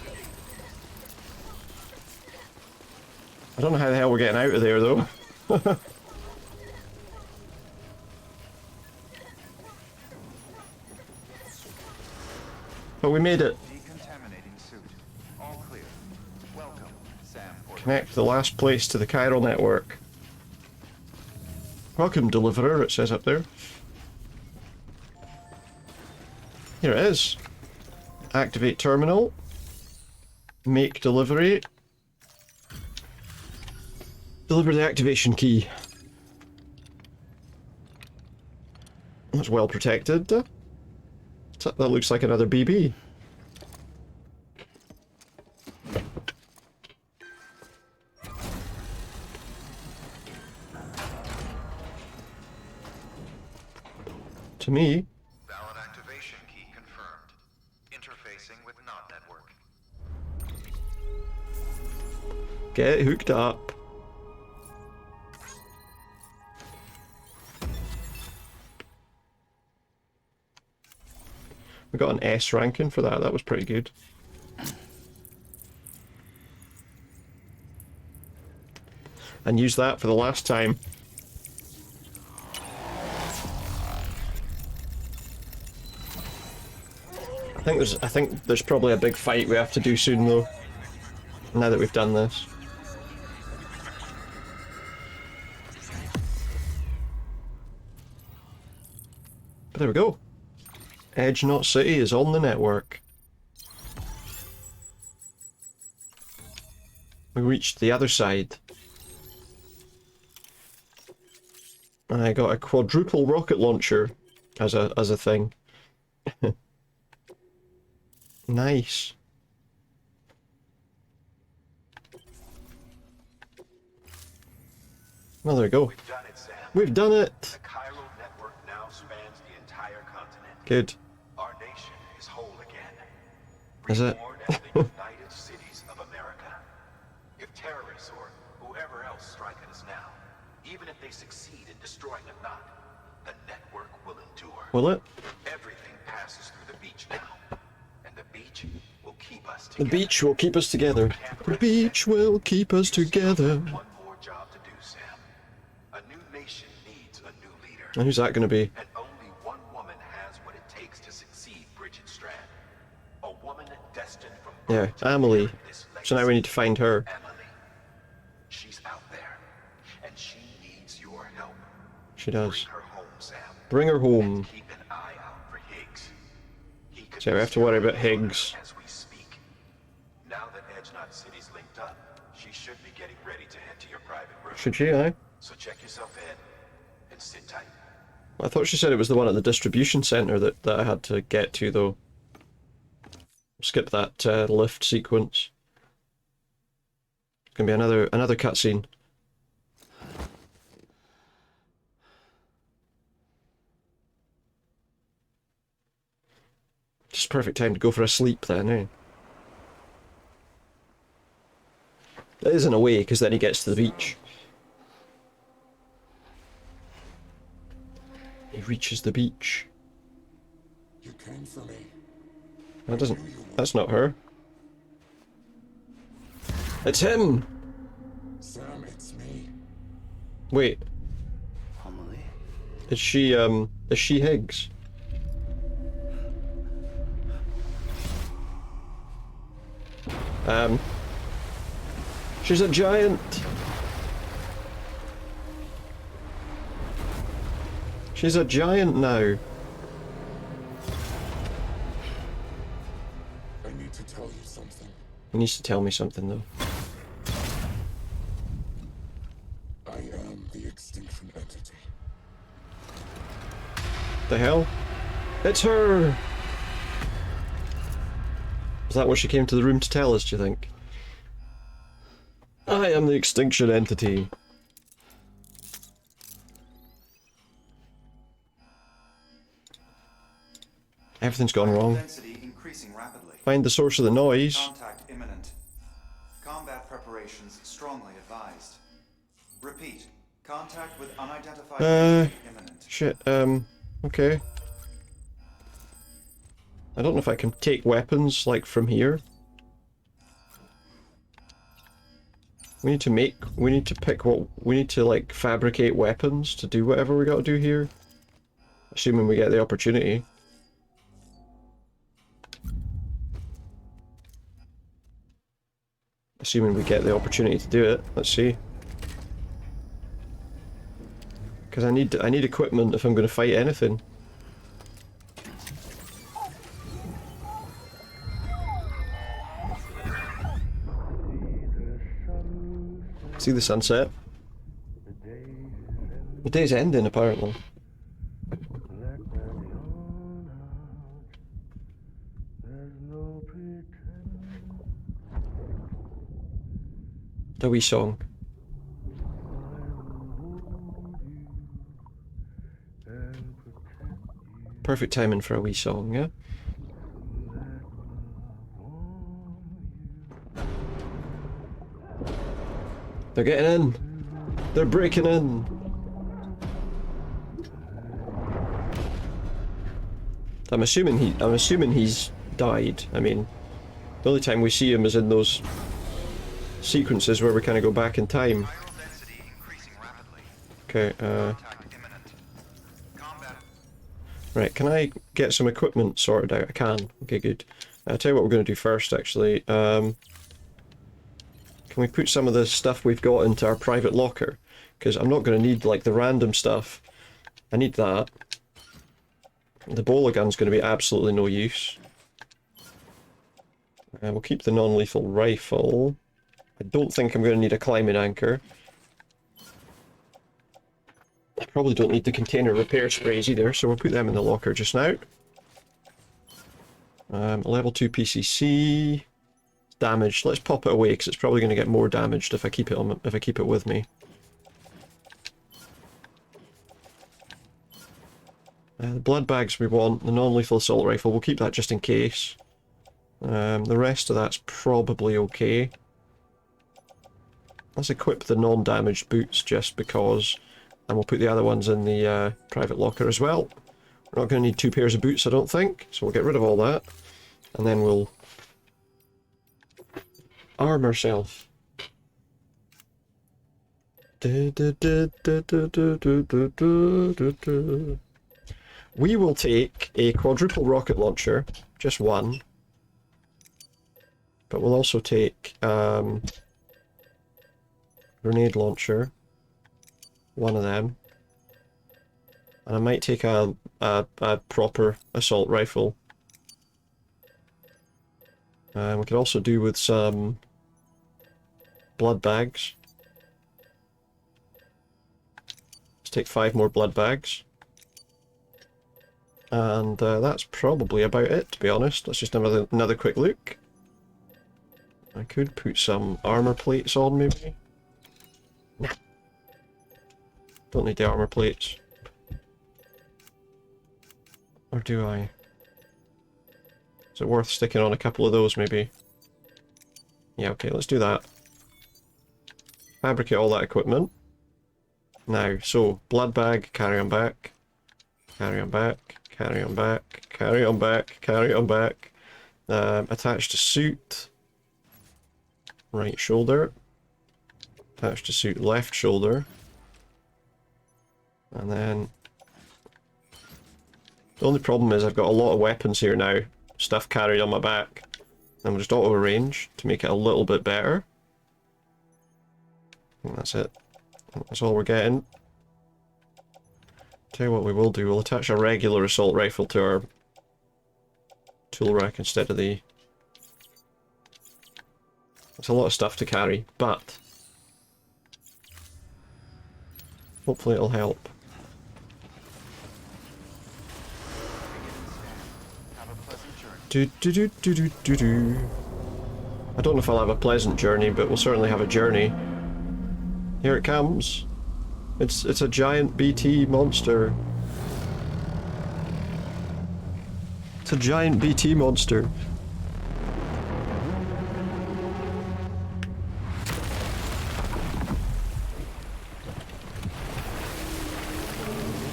I don't know how the hell we're getting out of there, though. But we made it. Decontaminating suit. All clear. Welcome, Sam. Connect the last place to the chiral network. Welcome, deliverer, it says up there. Here it is. Activate terminal. Make delivery. Deliver the activation key. That's well protected. That looks like another BB. To me. Valid activation key confirmed. Interfacing with NOT network. Get hooked up. We got an S ranking for that. That was pretty good. And use that for the last time. I think there's probably a big fight we have to do soon though. Now that we've done this. But there we go. Edge Knot City is on the network. We reached the other side. I got a quadruple rocket launcher as a thing. Nice. Well, there we go. We've done it, Sam. We've done it. The chiral network now spans the entire continent. Good. Our nation is whole again. Is it? Reborn as the United Cities of America. If terrorists or whoever else strike at us now, even if they succeed in destroying a knot, the network will endure. Will it? Everything passes through the beach now, and the beach will keep us The together. beach will keep us together. The beach will keep us together. One more job to do, Sam. A new nation needs a new leader. And who's that going to be? And only one woman has what it takes to succeed, Bridget Strand. A woman destined from Yeah, Emily. So now we need to find her. Emily. She's out there, and she needs your help. She does. Bring her home, Sam. Bring her home. Keep an eye out for Higgs. He could So we have to worry about Higgs. as we speak. Now that Edge Knot City's linked up, she should be getting ready to head to your private room. Should she, aye? So check yourself in and sit tight. I thought she said it was the one at the distribution centre that I had to get to, though. Skip that lift sequence. It's gonna be another cutscene. Just perfect time to go for a sleep then, eh? It is in a way, because then he gets to the beach. He reaches the beach. You came for me. That doesn't... That's not her. It's him! Sam, it's me. Wait. Emily? Is she Higgs? She's a giant! She's a giant now. I need to tell you something. He needs to tell me something though. I am the extinction entity. The hell? It's her! Is that what she came to the room to tell us, do you think? I am the extinction entity. Everything's gone wrong. Density increasing rapidly. Find the source of the noise. Contact imminent. Combat preparations strongly advised. Repeat. Contact with unidentified entity imminent. Shit, okay. I don't know if I can take weapons, like, from here. We need to pick what, we need to like fabricate weapons to do whatever we gotta do here. Assuming we get the opportunity. Assuming we get the opportunity to do it. Let's see. Because I need equipment if I'm going to fight anything. See the sunset? The day's ending apparently. The wee song. Perfect timing for a wee song, yeah? They're getting in! They're breaking in! I'm assuming he's died. I mean, the only time we see him is in those sequences where we kind of go back in time. Okay, right, can I get some equipment sorted out? I can. Okay, good. I'll tell you what we're going to do first, actually. Can we put some of the stuff we've got into our private locker? Because I'm not going to need, like, the random stuff. I need that. The bowler gun's going to be absolutely no use. We'll keep the non-lethal rifle. I don't think I'm going to need a climbing anchor. I probably don't need the container repair sprays either, so we'll put them in the locker just now. Level 2 PCC. Damaged. Let's pop it away because it's probably going to get more damaged if I keep it with me. The blood bags we want, the non-lethal assault rifle, we'll keep that just in case. The rest of that's probably okay. Let's equip the non-damaged boots just because, and we'll put the other ones in the private locker as well. We're not going to need 2 pairs of boots, I don't think, so we'll get rid of all that. And then we'll arm ourselves. We will take a quadruple rocket launcher, just one. But we'll also take grenade launcher, one of them. And I might take a proper assault rifle. We could also do with some blood bags. Let's take 5 more blood bags. And that's probably about it, to be honest. Let's just have another quick look. I could put some armor plates on, maybe. Nah. Don't need the armor plates. Or do I? Is it worth sticking on a couple of those, maybe? Yeah, okay, let's do that. Fabricate all that equipment. Now, so, blood bag, carry on back. Carry on back, carry on back, carry on back, carry on back. Attached to suit. Right shoulder. Attached to suit, left shoulder. And then... The only problem is I've got a lot of weapons here now. Stuff carried on my back. And we'll just auto-arrange to make it a little bit better. I think that's it. That's all we're getting. Tell you what we will do, we'll attach a regular assault rifle to our tool rack instead of the... It's a lot of stuff to carry, but hopefully it'll help. Do do do do do do do. I don't know if I'll have a pleasant journey, but we'll certainly have a journey. Here it comes. It's a giant BT monster. It's a giant BT monster.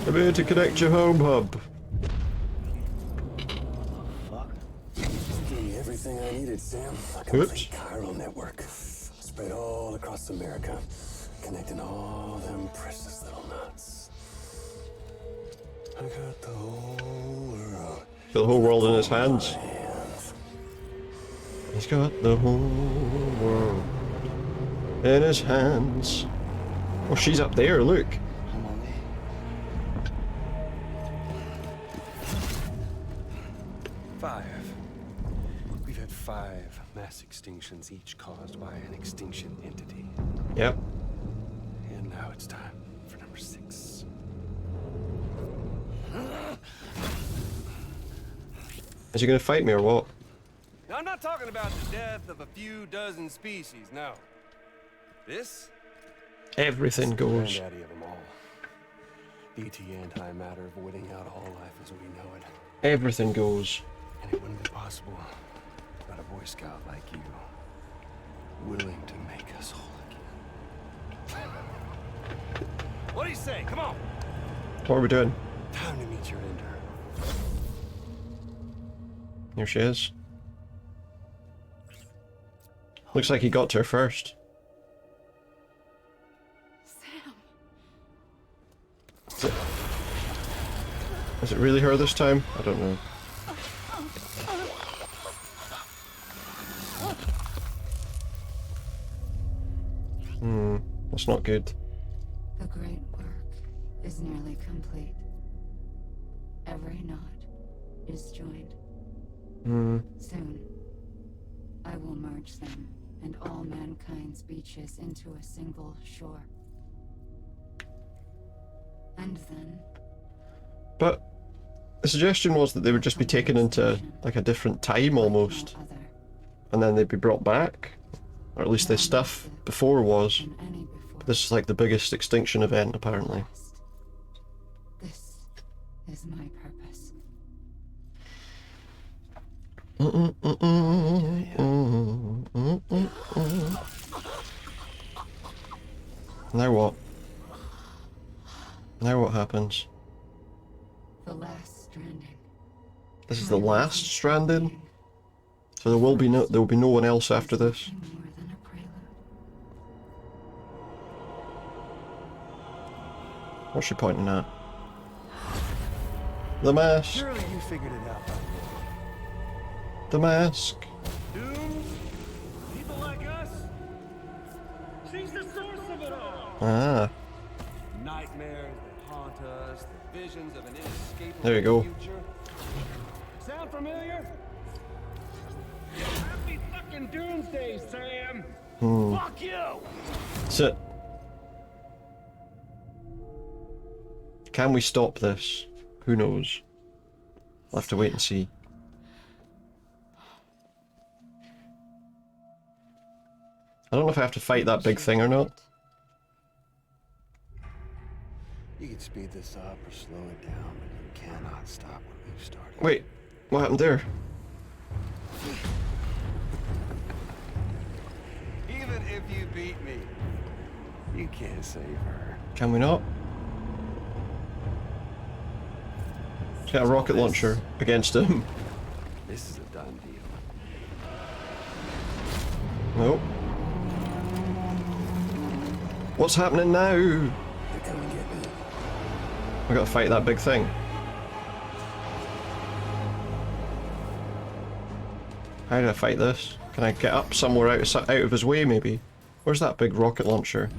I'm here to connect your home hub. Just gave me everything I needed, Sam. A Oops. complete chiral network. It's spread all across America, connecting all them precious little knots. I got the whole world. Got the whole world in his hands. He's got the whole world in his hands. Oh, she's up there, look. 5. We've had 5 mass extinctions, each caused by an extinction entity. Yep. And now it's time for number 6. Is he gonna fight me or what? Now, I'm not talking about the death of a few dozen species, no. This? Everything goes. Granddaddy of them all. The antimatter voiding out all life as we know it. Everything goes. And it wouldn't be possible without a Boy Scout like you, willing to make us whole again. What do you say? Come on! What are we doing? Time to meet your ender. Here she is. Looks like he got to her first. Sam. Is it really her this time? I don't know. That's not good. The great work is nearly complete. Every knot is joined. Soon, I will merge them and all mankind's beaches into a single shore. And then... But the suggestion was that they would just be taken into like a different time almost. And then they'd be brought back. Or at least the stuff before was. But this is like the biggest extinction event apparently. This is my purpose. Now what? Now what happens? The last stranding. This is the last stranding? So there will be no one else after this. What's she pointing at? The mask. Surely you figured it out by now. The mask. Dooms? People like us? She's the source of it all. Ah. Nightmares that haunt us, the visions of an inescapable There you go. future. Sound familiar? Happy fucking doomsday, Sam. Fuck you. That's it. Can we stop this? Who knows? We'll have to wait and see. I don't know if I have to fight that big thing or not. You can speed this up or slow it down, but you cannot stop what we've started. Wait, what happened there? Even if you beat me, you can't save her. Can we not? Get a rocket launcher against him. This is a done deal. Nope. What's happening now? They're coming to get me. I gotta fight that big thing. How do I fight this? Can I get up somewhere out of his way maybe? Where's that big rocket launcher?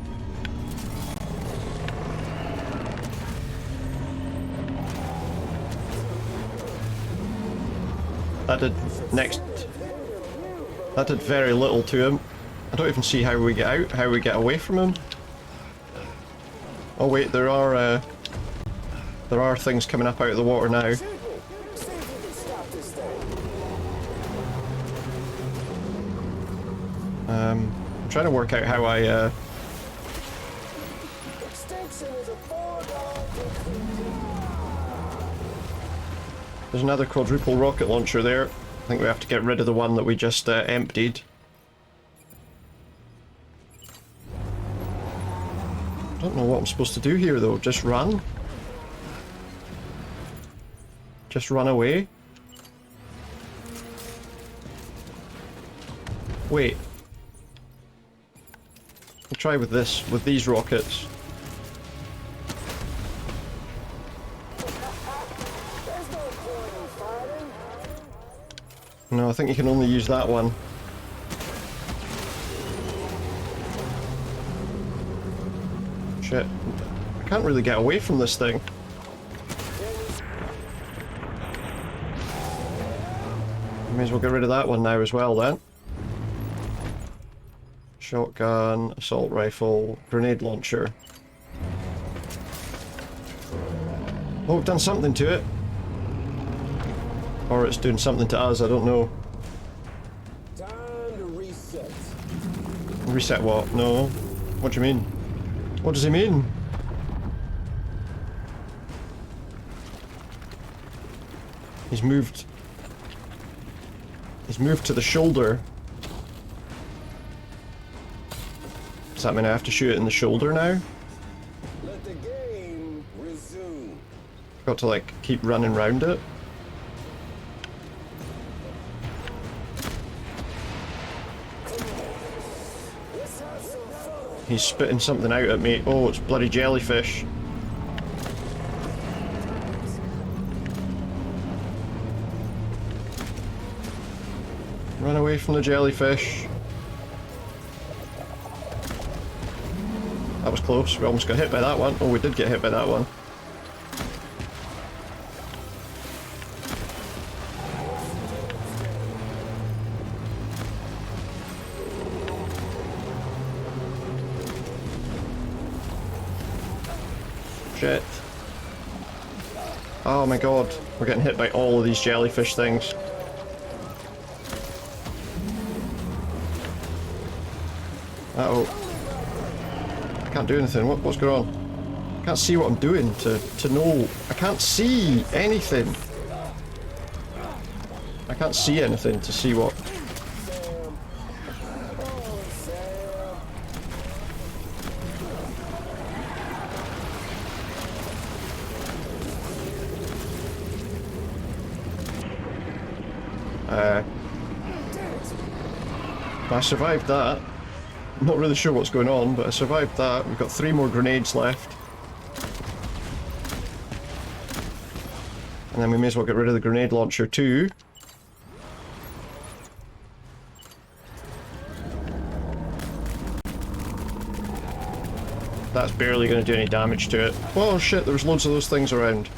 That did very little to him. I don't even see how we get out, how we get away from him. Oh wait, there are things coming up out of the water now. I'm trying to work out how I There's another quadruple rocket launcher there. I think we have to get rid of the one that we just emptied. I don't know what I'm supposed to do here though. Just run? Just run away? Wait. try with this, with these rockets. No, I think you can only use that one. Shit. I can't really get away from this thing. May as well get rid of that one now as well then. Shotgun, assault rifle, grenade launcher. Oh, we've done something to it. Or it's doing something to us, I don't know. Time to reset. Reset what? No. What do you mean? What does he mean? He's moved. He's moved to the shoulder. Does that mean I have to shoot it in the shoulder now? Let the game resume. Got to like keep running round it. He's spitting something out at me. Oh, it's bloody jellyfish. Run away from the jellyfish. That was close. We almost got hit by that one. Oh, we did get hit by that one. Shit. Oh my god. We're getting hit by all of these jellyfish things. Uh-oh. I can't do anything. What's going on? I can't see what I'm doing to know. I can't see anything. I can't see anything to see what... I survived that. I'm not really sure what's going on, but I survived that. We've got 3 more grenades left. And then we may as well get rid of the grenade launcher too. That's barely going to do any damage to it. Oh shit, there was loads of those things around.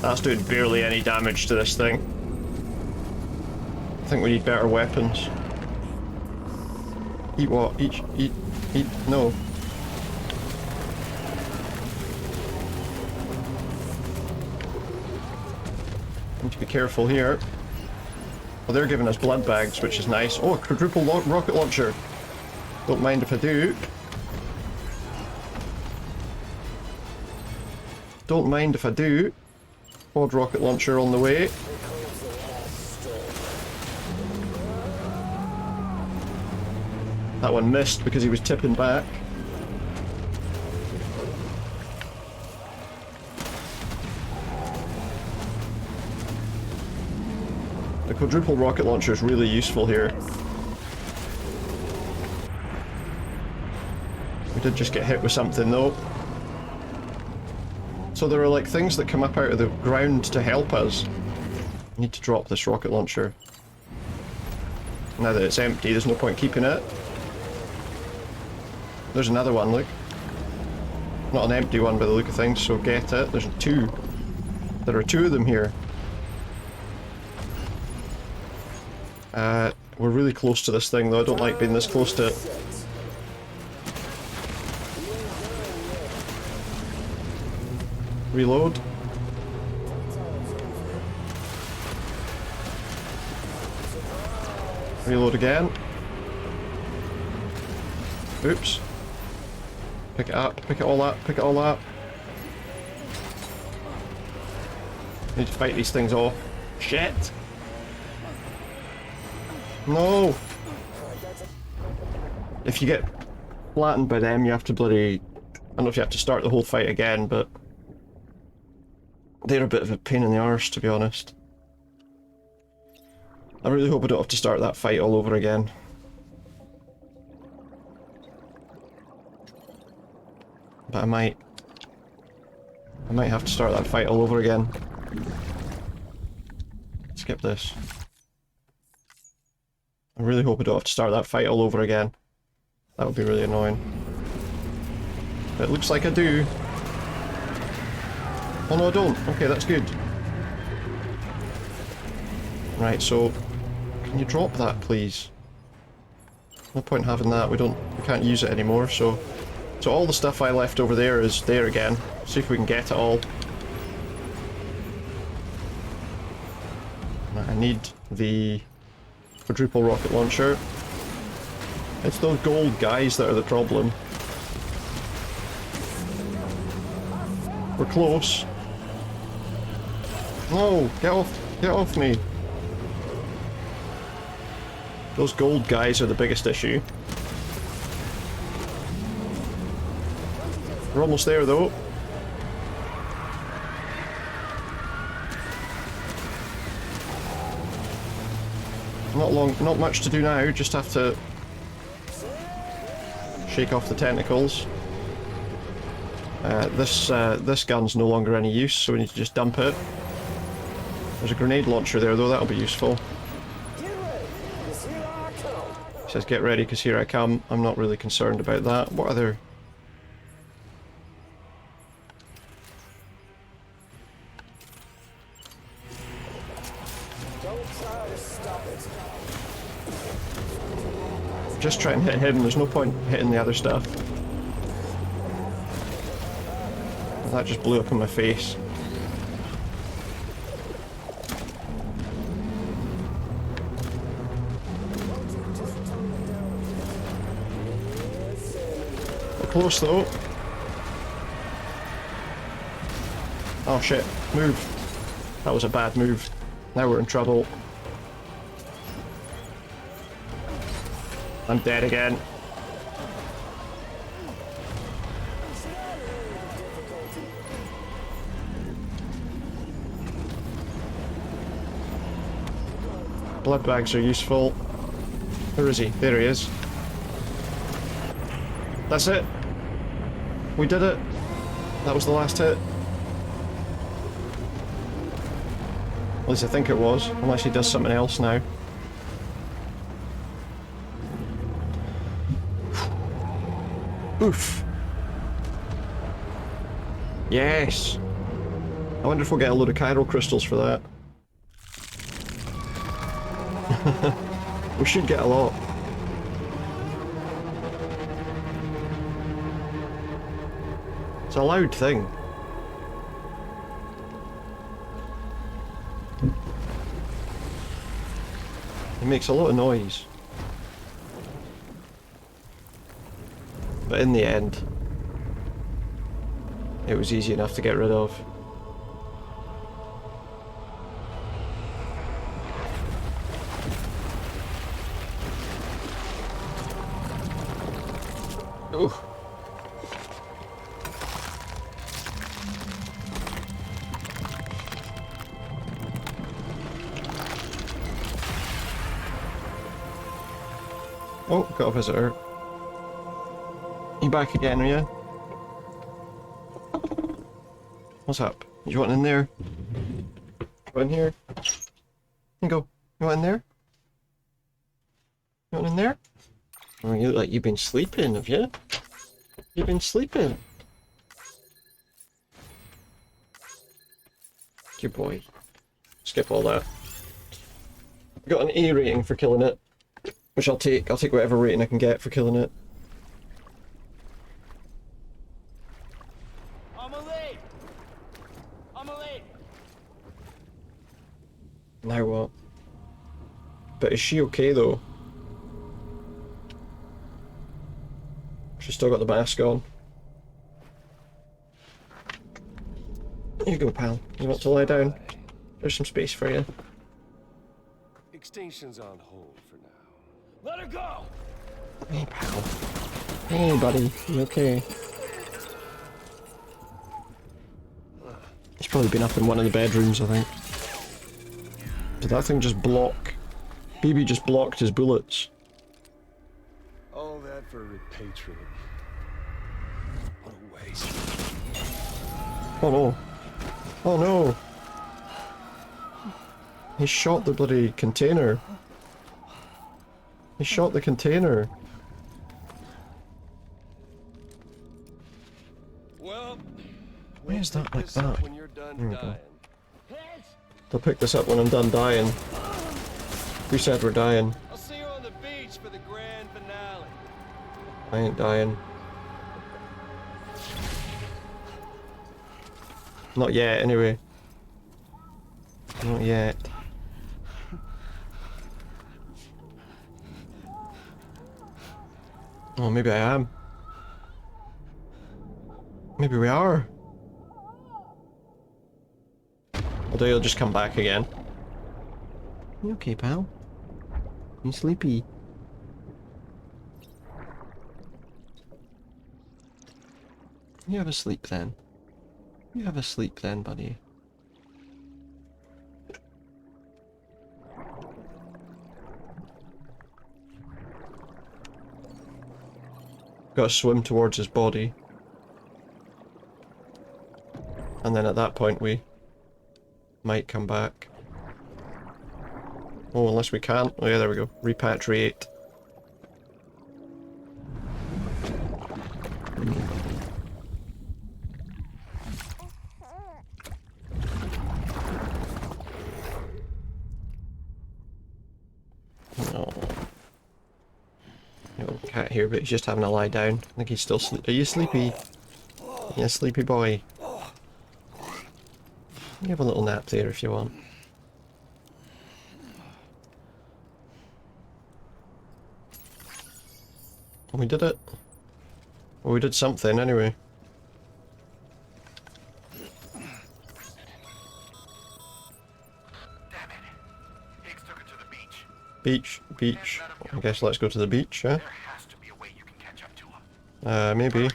That's doing barely any damage to this thing. I think we need better weapons. Eat what? Eat, no. Need to be careful here. Well, they're giving us blood bags, which is nice. Oh, a quadruple rocket launcher. Don't mind if I do. Don't mind if I do. Quad rocket launcher on the way. That one missed because he was tipping back. The quadruple rocket launcher is really useful here. We did just get hit with something though. So there are like things that come up out of the ground to help us. I need to drop this rocket launcher. Now that it's empty, there's no point keeping it. There's another one, look. Not an empty one by the look of things, so get it. There's 2. There are 2 of them here. We're really close to this thing though, I don't like being this close to it. Reload. Reload again. Oops. Pick it up, pick it all up, pick it all up. Need to fight these things off. Shit! No! If you get flattened by them, you have to bloody... I don't know if you have to start the whole fight again, but... they're a bit of a pain in the arse, to be honest. I really hope I don't have to start that fight all over again. But I might have to start that fight all over again. Skip this. I really hope I don't have to start that fight all over again. That would be really annoying. But it looks like I do. Oh no, I don't. Okay, that's good. Right, so can you drop that, please? No point having that. We can't use it anymore. So all the stuff I left over there is there again. See if we can get it all. I need the quadruple rocket launcher. It's those gold guys that are the problem. We're close. No, get off me. Those gold guys are the biggest issue. We're almost there though. Not much to do now, just have to shake off the tentacles. This gun's no longer any use, so we need to just dump it. There's a grenade launcher there though, that'll be useful. It says get ready because here I come. I'm not really concerned about that. What other... Just try and hit him, there's no point hitting the other stuff. That just blew up in my face. We're close though. Oh shit, move. That was a bad move. Now we're in trouble. I'm dead again. Blood bags are useful. Where is he? There he is. That's it. We did it. That was the last hit. At least I think it was, unless he does something else now. Oof. Yes. I wonder if we'll get a load of chiral crystals for that. We should get a lot. It's a loud thing. It makes a lot of noise. But in the end, it was easy enough to get rid of. Ooh. Oh, got a visitor. You back again, are you? What's up? You want in there? Go in here? You go. You want in there? You want in there? Oh, you look like you've been sleeping, have you? You've been sleeping. Good boy. Skip all that. Got an A rating for killing it, which I'll take. I'll take whatever rating I can get for killing it. Now what? But is she okay though? She's still got the mask on. Here you go, pal. You want to lie down? There's some space for you. Extinction's on hold for now. Let her go! Hey, pal. Hey, buddy. You okay? He's probably been up in one of the bedrooms, I think. Did that thing just block BB just blocked his bullets. All that for repatriating. What a waste. Oh no. Oh no. He shot the bloody container. He shot the container. Well, Why is that like that? when you're done There we go. dying. They'll pick this up when I'm done dying. Who said we're dying? I'll see you on the beach for the grand finale. I ain't dying. Not yet, anyway. Not yet. Oh, maybe I am. Maybe we are. Although he'll just come back again. You okay, pal? You sleepy? You have a sleep then. You have a sleep then, buddy. Gotta swim towards his body. And then at that point we might come back. Oh, unless we can't. Oh yeah, there we go. Repatriate. Oh. No cat here, but he's just having a lie down. I think he's still sleep. Are you sleepy? Yeah, sleepy boy. You have a little nap there if you want. We did it. Well, we did something anyway. Damn it. Higgs took it to the beach. Beach. I guess let's go to the beach, huh? There has to be a way you can catch up to him. Maybe. You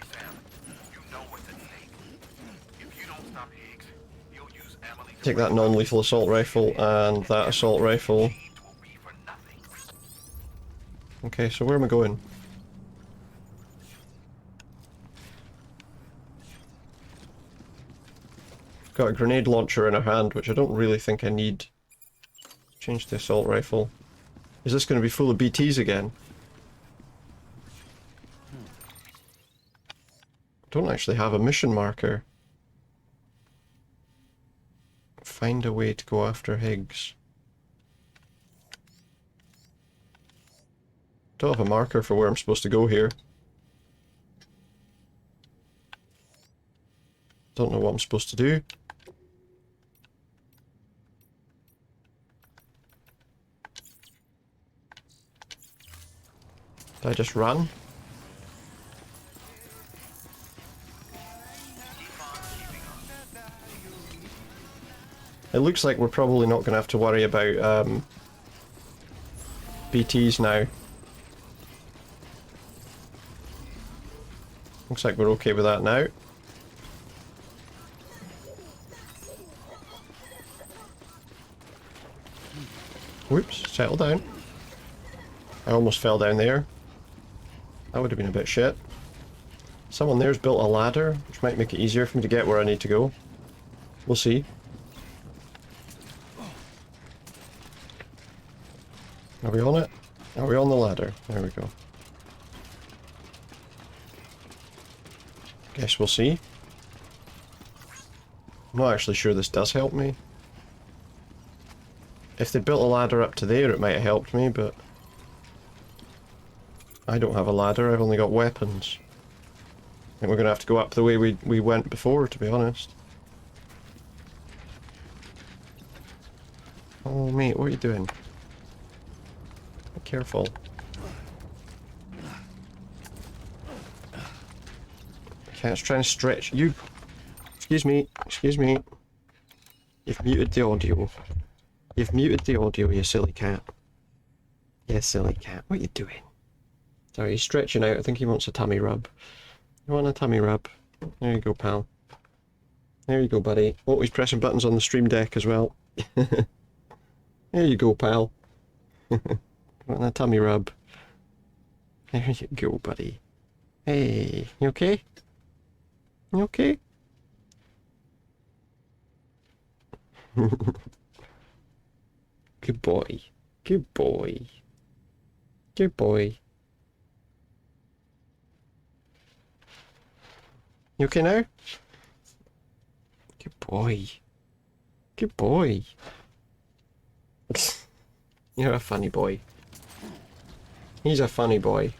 know what's at stake. If you don't stop Higgs, you'll use Emily to Take that non-lethal assault rifle and that assault rifle. Okay, so where am I going? Got a grenade launcher in our hand, which I don't really think I need. Change the assault rifle. Is this going to be full of BTs again? Don't actually have a mission marker. Find a way to go after Higgs. Don't have a marker for where I'm supposed to go here. Don't know what I'm supposed to do. Did I just run? It looks like we're probably not going to have to worry about BTs now. Looks like we're okay with that now. Whoops, settle down. I almost fell down there. That would have been a bit shit. Someone there's built a ladder, which might make it easier for me to get where I need to go. We'll see. Are we on it? Are we on the ladder? There we go. Guess we'll see. I'm not actually sure this does help me. If they built a ladder up to there, it might have helped me, but I don't have a ladder, I've only got weapons. I think we're going to have to go up the way we went before, to be honest. Oh mate, what are you doing? Be careful. Okay, let's try and stretch you. Excuse me, excuse me. You've muted the audio. You've muted the audio, you silly cat. You silly cat, what are you doing? Sorry, he's stretching out. I think he wants a tummy rub. You want a tummy rub? There you go, pal. There you go, buddy. Oh, he's pressing buttons on the stream deck as well. There you go, pal. Want a tummy rub? There you go, buddy. Hey, you okay? You okay? Good boy. Good boy. Good boy. You okay now? Good boy. Good boy. You're a funny boy. He's a funny boy.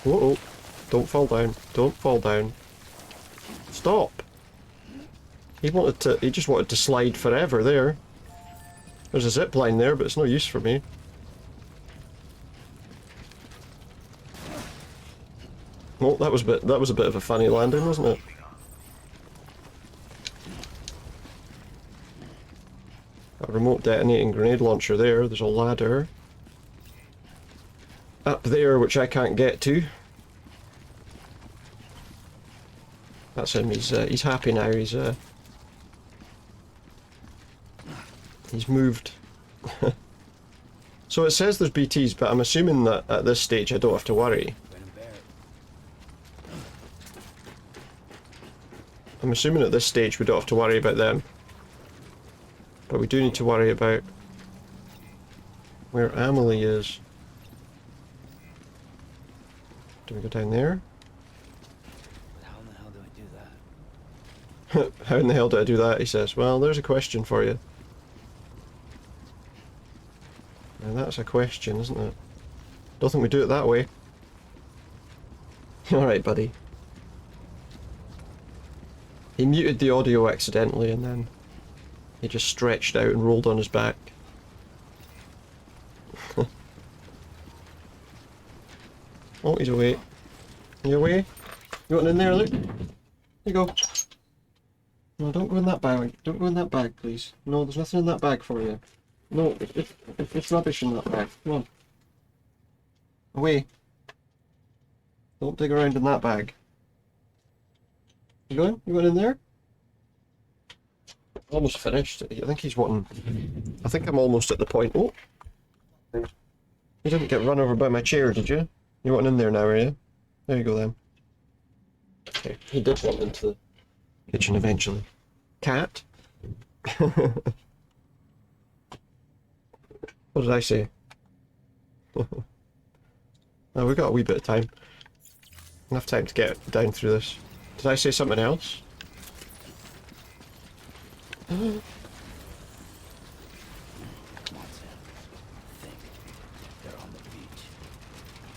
Whoa, don't fall down. Don't fall down. Stop. He just wanted to slide forever there. There's a zip line there, but it's no use for me. Well, that was a bit of a funny landing, wasn't it? A remote detonating grenade launcher there. There's a ladder up there which I can't get to. That's him. He's happy now. He's moved. So it says there's BTs, but I'm assuming that at this stage I don't have to worry. I'm assuming at this stage we don't have to worry about them. But we do need to worry about where Amelie is. Do we go down there? How in the hell do I do that? How in the hell do I do that? He says. Well, there's a question for you. And that's a question, isn't it? Don't think we do it that way. Alright, buddy. He muted the audio accidentally and then he just stretched out and rolled on his back. Oh, he's away. You away? You want in there, Luke? Here you go. No, don't go in that bag. Don't go in that bag, please. No, there's nothing in that bag for you. No, it's rubbish in that bag. Come on. Away. Don't dig around in that bag. You going? You going in there? Almost finished. I think he's wanting... I think I'm almost at the point... Oh! You didn't get run over by my chair, did you? You want in there now, are you? There you go then. Okay, he did want into the kitchen eventually. Cat? What did I say? Oh, we've got a wee bit of time. Enough time to get down through this. Did I say something else? Come on, Sam. Think. They're on the beach.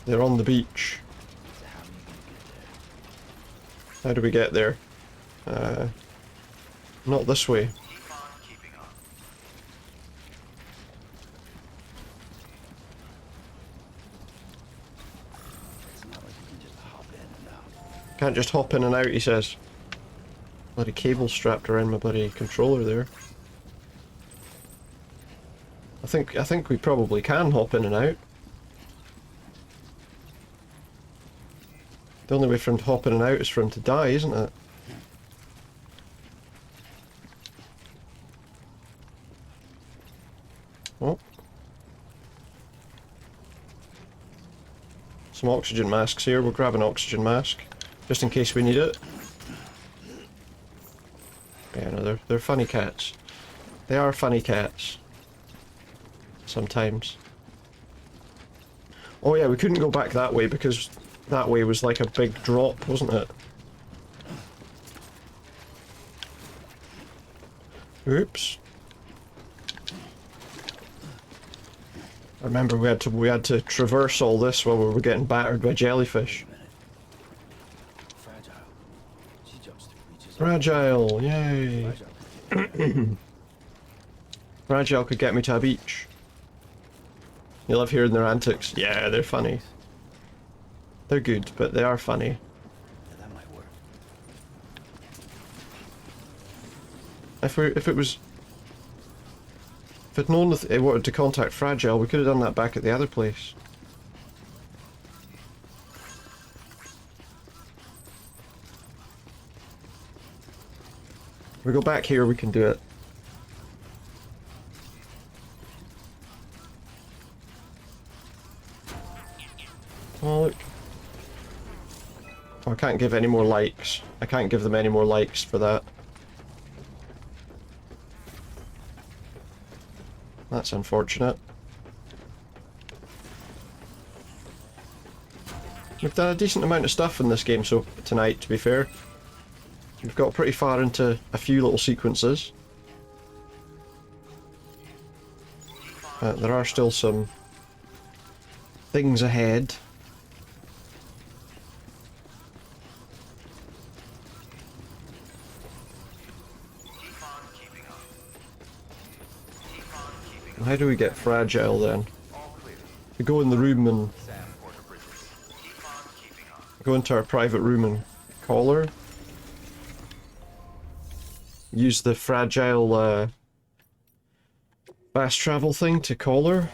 They're on the beach. So how are you gonna get there? How do we get there? Not this way. Can't just hop in and out, he says. Bloody cable strapped around my bloody controller there. I think we probably can hop in and out. The only way for him to hop in and out is for him to die, isn't it? Oh. Some oxygen masks here. We'll grab an oxygen mask. Just in case we need it. Yeah, no, they're funny cats. They are funny cats. Sometimes. Oh yeah, we couldn't go back that way because that way was like a big drop, wasn't it? Oops. I remember we had to traverse all this while we were getting battered by jellyfish. Fragile, yay! Fragile could get me to a beach. You love hearing their antics. Yeah, they're funny. They're good, but they are funny. Yeah, that might work. If I'd known that it wanted to contact Fragile, we could have done that back at the other place. If we go back here, we can do it. Oh, I can't give any more likes. I can't give them any more likes for that. That's unfortunate. We've done a decent amount of stuff in this game tonight, to be fair. We've got pretty far into a few little sequences. There are still some things ahead. How do we get fragile then? We go in the room and go into our private room and call her. Use the fragile fast travel thing to call her.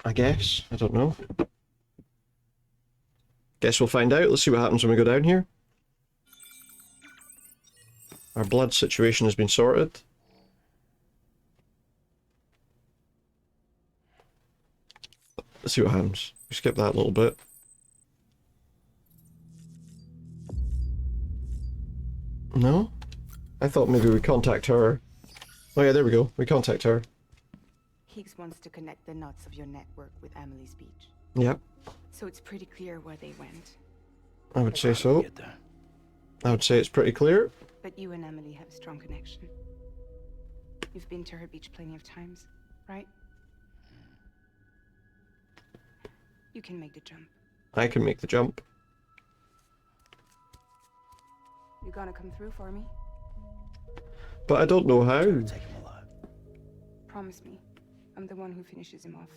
I guess. I don't know. Guess we'll find out. Let's see what happens when we go down here. Our blood situation has been sorted. Let's see what happens. We skip that a little bit. No? I thought maybe we'd contact her. Oh yeah, there we go. We contact her. Higgs wants to connect the knots of your network with Emily's beach. Yep. So it's pretty clear where they went. I would say so. I would say it's pretty clear. But you and Emily have a strong connection. You've been to her beach plenty of times, right? You can make the jump. I can make the jump. You gonna come through for me? But I don't know how. Promise me. I'm the one who finishes him off.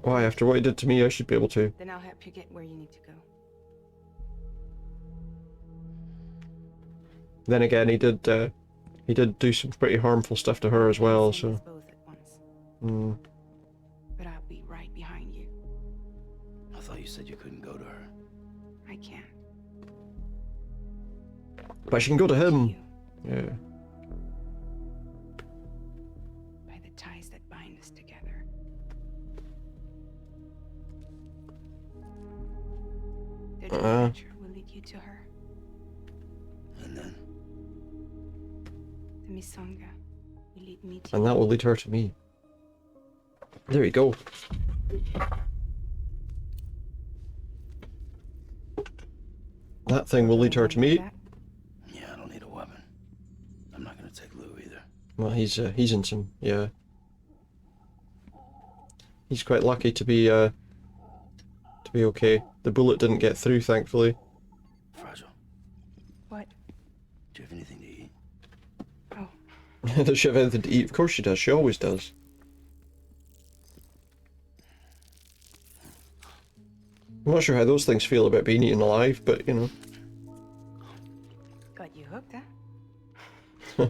Why, after what he did to me, I should be able to. Then I'll help you get where you need to go. Then again, he did do some pretty harmful stuff to her as well, so... Both at once. Hmm. But I'll be right behind you. I thought you said you couldn't go to her. I can. But she can go to him. Yeah. By the ties that bind us together. The departure will lead you to her. And then? The Misanga will lead me to And that will lead her to me. There you go. That thing will lead her to me. Yeah, I don't need a weapon. I'm not gonna take Lou either. Well, he's in some, yeah. He's quite lucky to be okay. The bullet didn't get through, thankfully. Fragile. What? Do you have anything to eat? Oh. Does she have anything to eat? Of course she does. She always does. I'm not sure how those things feel about being eaten alive, but you know. Got you hooked, huh?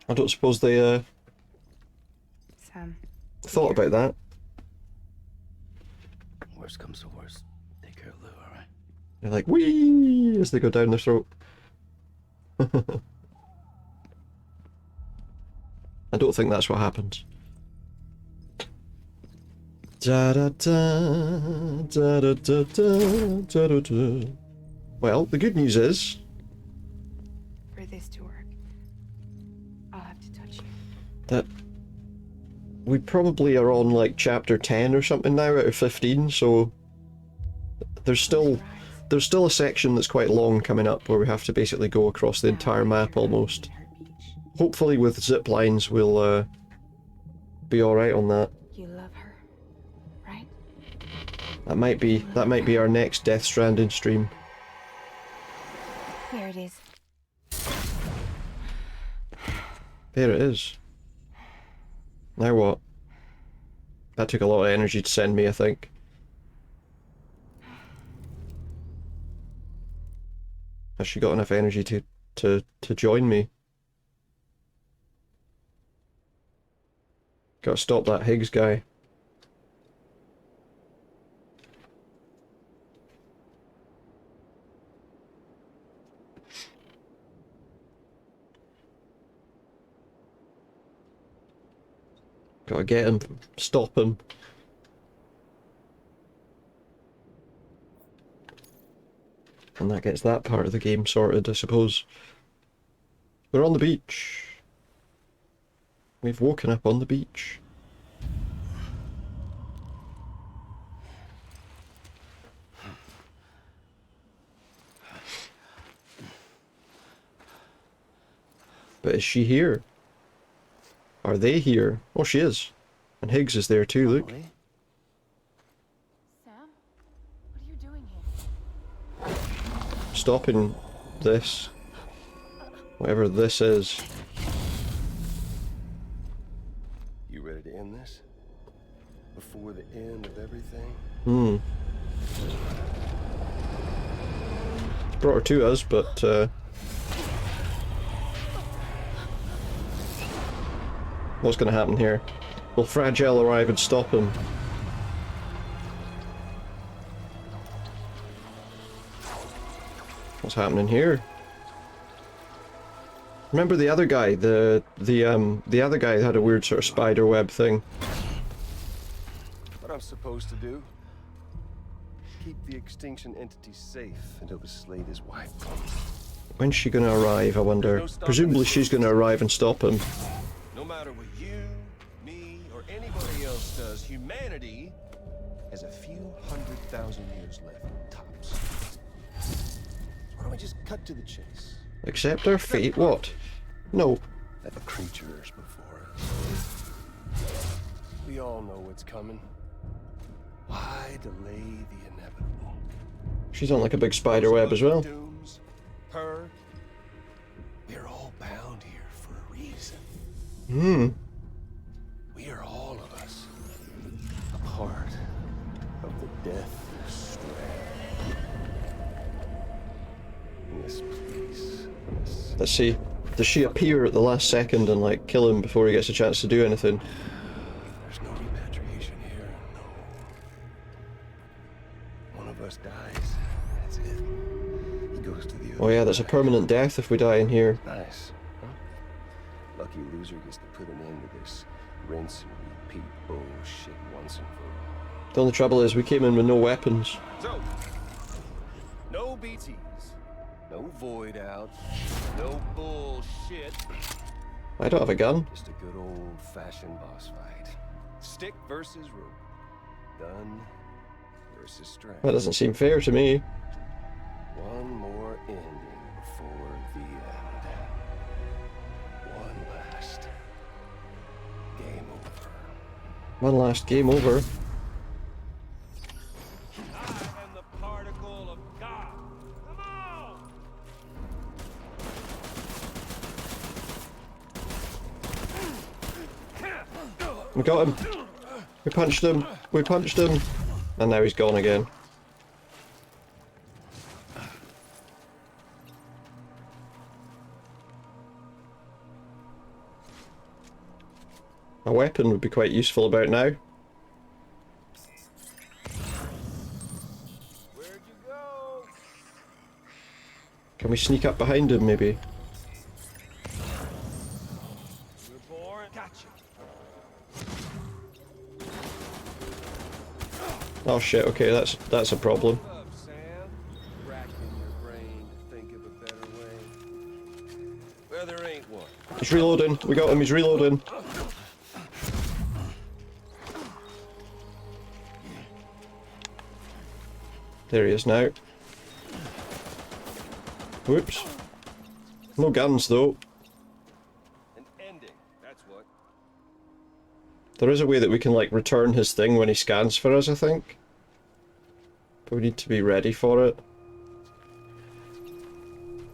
I don't suppose they Sam. thought about that. Worst comes to worst. Take care of Lou, alright? They're like, wee, as they go down their throat. I don't think that's what happens. Da da da da da da da da da. Well, the good news is For this to work, I'll have to touch you. that we probably are on like chapter 10 or something now out of 15, so there's still a section that's quite long coming up where we have to basically go across the entire map almost. Hopefully with zip lines we'll be alright on that. You love her, right? That might be our next Death Stranding stream. Here it is. There it is. Now what? That took a lot of energy to send me, I think. Has she got enough energy to join me? Gotta stop that Higgs guy. Gotta get him, stop him. And that gets that part of the game sorted, I suppose. We're on the beach. We've woken up on the beach. But is she here? Are they here? Oh, she is. And Higgs is there too, look. Sam? What are you doing here? Stopping this. Whatever this is. You ready to end this? Before the end of everything? Brought her to us, but what's going to happen here? Will Fragile arrive and stop him? What's happening here? Remember the other guy? The other guy had a weird sort of spider web thing. What I'm supposed to do? Keep the extinction entity safe until the Slate is wiped. When's she going to arrive, I wonder? Presumably she's going to arrive and stop him. No matter what you, me, or anybody else does, humanity has a few 100,000 years left, tops. So why don't we just cut to the chase? Accept our fate? What? No. Let the creatures before us. We all know what's coming. Why delay the inevitable? She's on like a big spider web as well. Dooms, her. We're all bound here for a reason. We are all of us a part of the Death Strand. Yes, please. Yes. Let's see. Does she appear at the last second and like kill him before he gets a chance to do anything? There's no repatriation here. No. One of us dies. That's it. He goes to the other. Oh yeah, that's a permanent death if we die in here. Nice. Huh? Lucky loser gets to put an end to this rinse and repeat bullshit once and for all. The only trouble is we came in with no weapons. So, no BTs, no void out, no bullshit. I don't have a gun. Just a good old-fashioned boss fight. Stick versus rope. Gun versus strength. That doesn't seem fair to me. One more ending before the end. One last game over. One last game over. I am the particle of God. Come on! We got him. We punched him. We punched him. And now he's gone again. A weapon would be quite useful about now. Where'd you go? Can we sneak up behind him maybe? You're bored. Gotcha. Oh shit, okay, that's a problem. What's up, Sam? Racking your brain to think of a better way. Well, there ain't one. He's reloading. We got him, he's reloading. There he is now. Whoops. No guns though. An ending, that's what. There is a way that we can like return his thing when he scans for us, I think. But we need to be ready for it.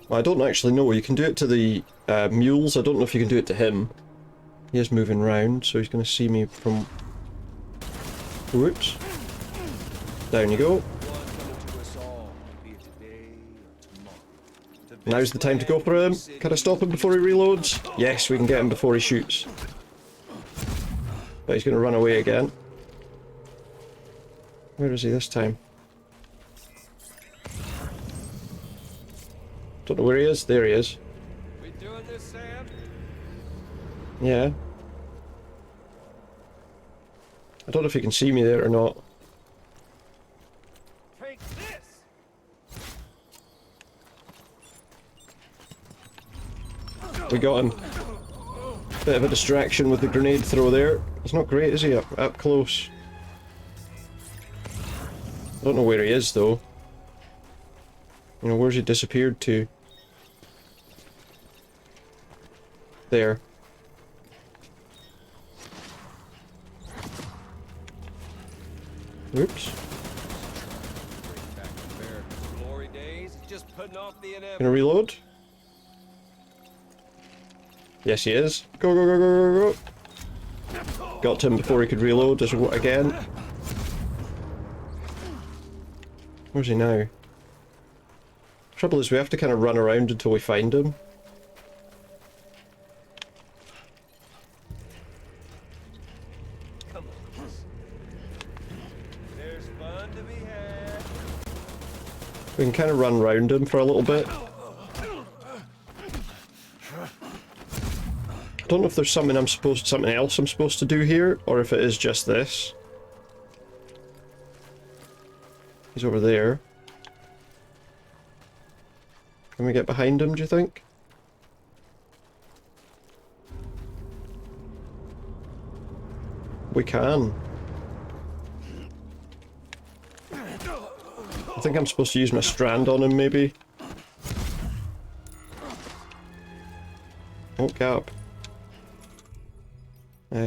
Well, I don't actually know. You can do it to the mules. I don't know if you can do it to him. He is moving round, so he's going to see me from... Whoops. Down you go. Now's the time to go for him. Can I stop him before he reloads? Yes, we can get him before he shoots. But he's going to run away again. Where is he this time? Don't know where he is. There he is. We doing this, Sam? Yeah. I don't know if you can see me there or not. Take this. We got him. Bit of a distraction with the grenade throw there. He's not great, is he? Up close. I don't know where he is though. You know, where's he disappeared to? There. Oops. Glory days, just putting off the Gonna reload? Yes, he is. Go, go, go, go, go, go. Got to him before he could reload again. Where's he now? Trouble is we have to kind of run around until we find him. Come on. There's fun to be had. We can kind of run round him for a little bit. I don't know if there's something else I'm supposed to do here, or if it is just this. He's over there. Can we get behind him, do you think? We can. I think I'm supposed to use my strand on him, maybe. Oh, gap.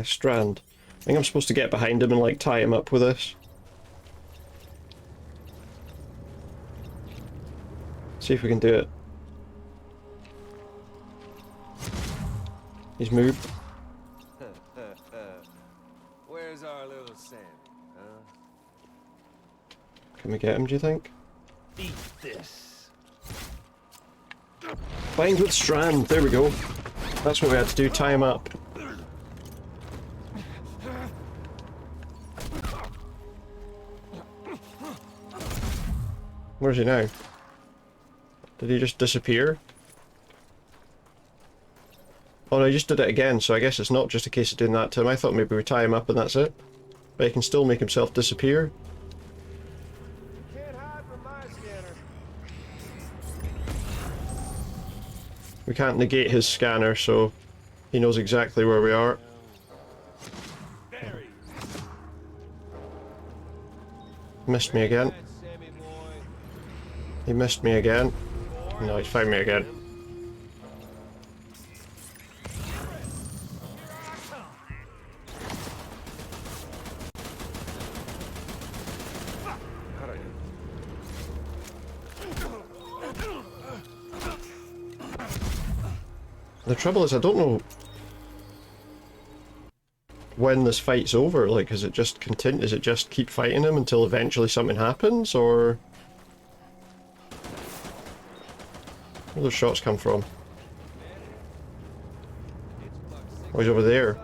Strand. I think I'm supposed to get behind him and like tie him up with this. See if we can do it. He's moved. Where's our little Sammy, huh? Can we get him, do you think? Eat this. Bind with strand, there we go. That's what we had to do, tie him up. Where's he now? Did he just disappear? Oh no, he just did it again, so I guess it's not just a case of doing that to him. I thought maybe we tie him up and that's it. But he can still make himself disappear. Can't hide from my scanner. We can't negate his scanner, so he knows exactly where we are. Missed me again. He missed me again. No, he's found me again. The trouble is, I don't know when this fight's over. Like, is it just continue? Is it just keep fighting him until eventually something happens, or where those shots come from? Oh, he's over there.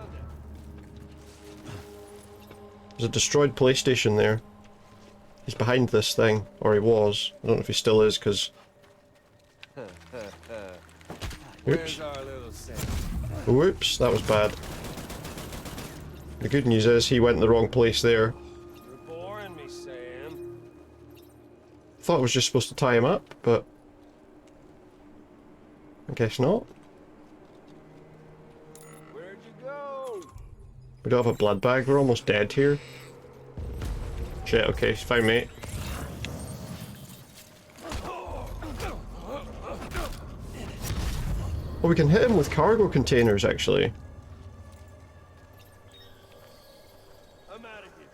There's a destroyed PlayStation there. He's behind this thing, or he was. I don't know if he still is, because. Oops. Whoops, that was bad. The good news is he went in the wrong place there. You're boring me, Sam. Thought I was just supposed to tie him up, but I guess not. Where'd you go? We don't have a blood bag, we're almost dead here. Shit, okay, he's found me. Oh, we can hit him with cargo containers, actually. I'm out of here.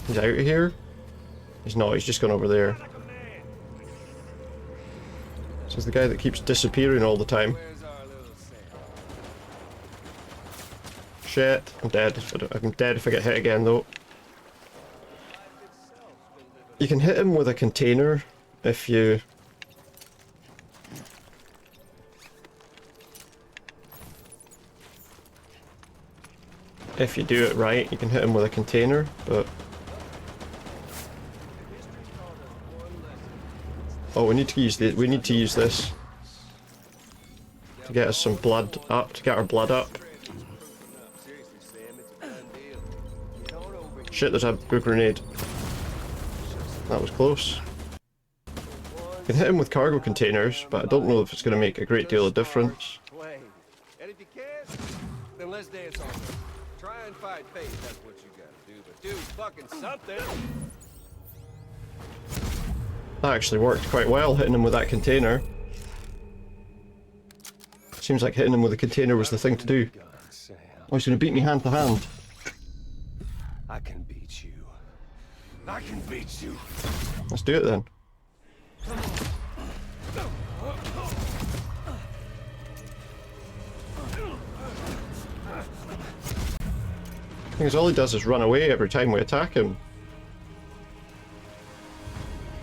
He's out of here? He's not, he's just gone over there. This is the guy that keeps disappearing all the time. Shit, I'm dead. I'm dead if I get hit again, though. You can hit him with a container if you... If you do it right, you can hit him with a container, but... Oh, we need to use this to get us some blood up, to get our blood up. Seriously, Sam, Shit, there's a grenade. That was close. Can hit him with cargo containers, but I don't know if it's going to make a great deal of difference. Wait. And if you can't, then let's dance on it. Try and fight fate, that's what you gotta do. But do fucking something. That actually worked quite well, hitting him with that container. Seems like hitting him with a container was the thing to do. Oh, he's going to beat me hand to hand. I can beat you. I can beat you. Let's do it then. Because all he does is run away every time we attack him.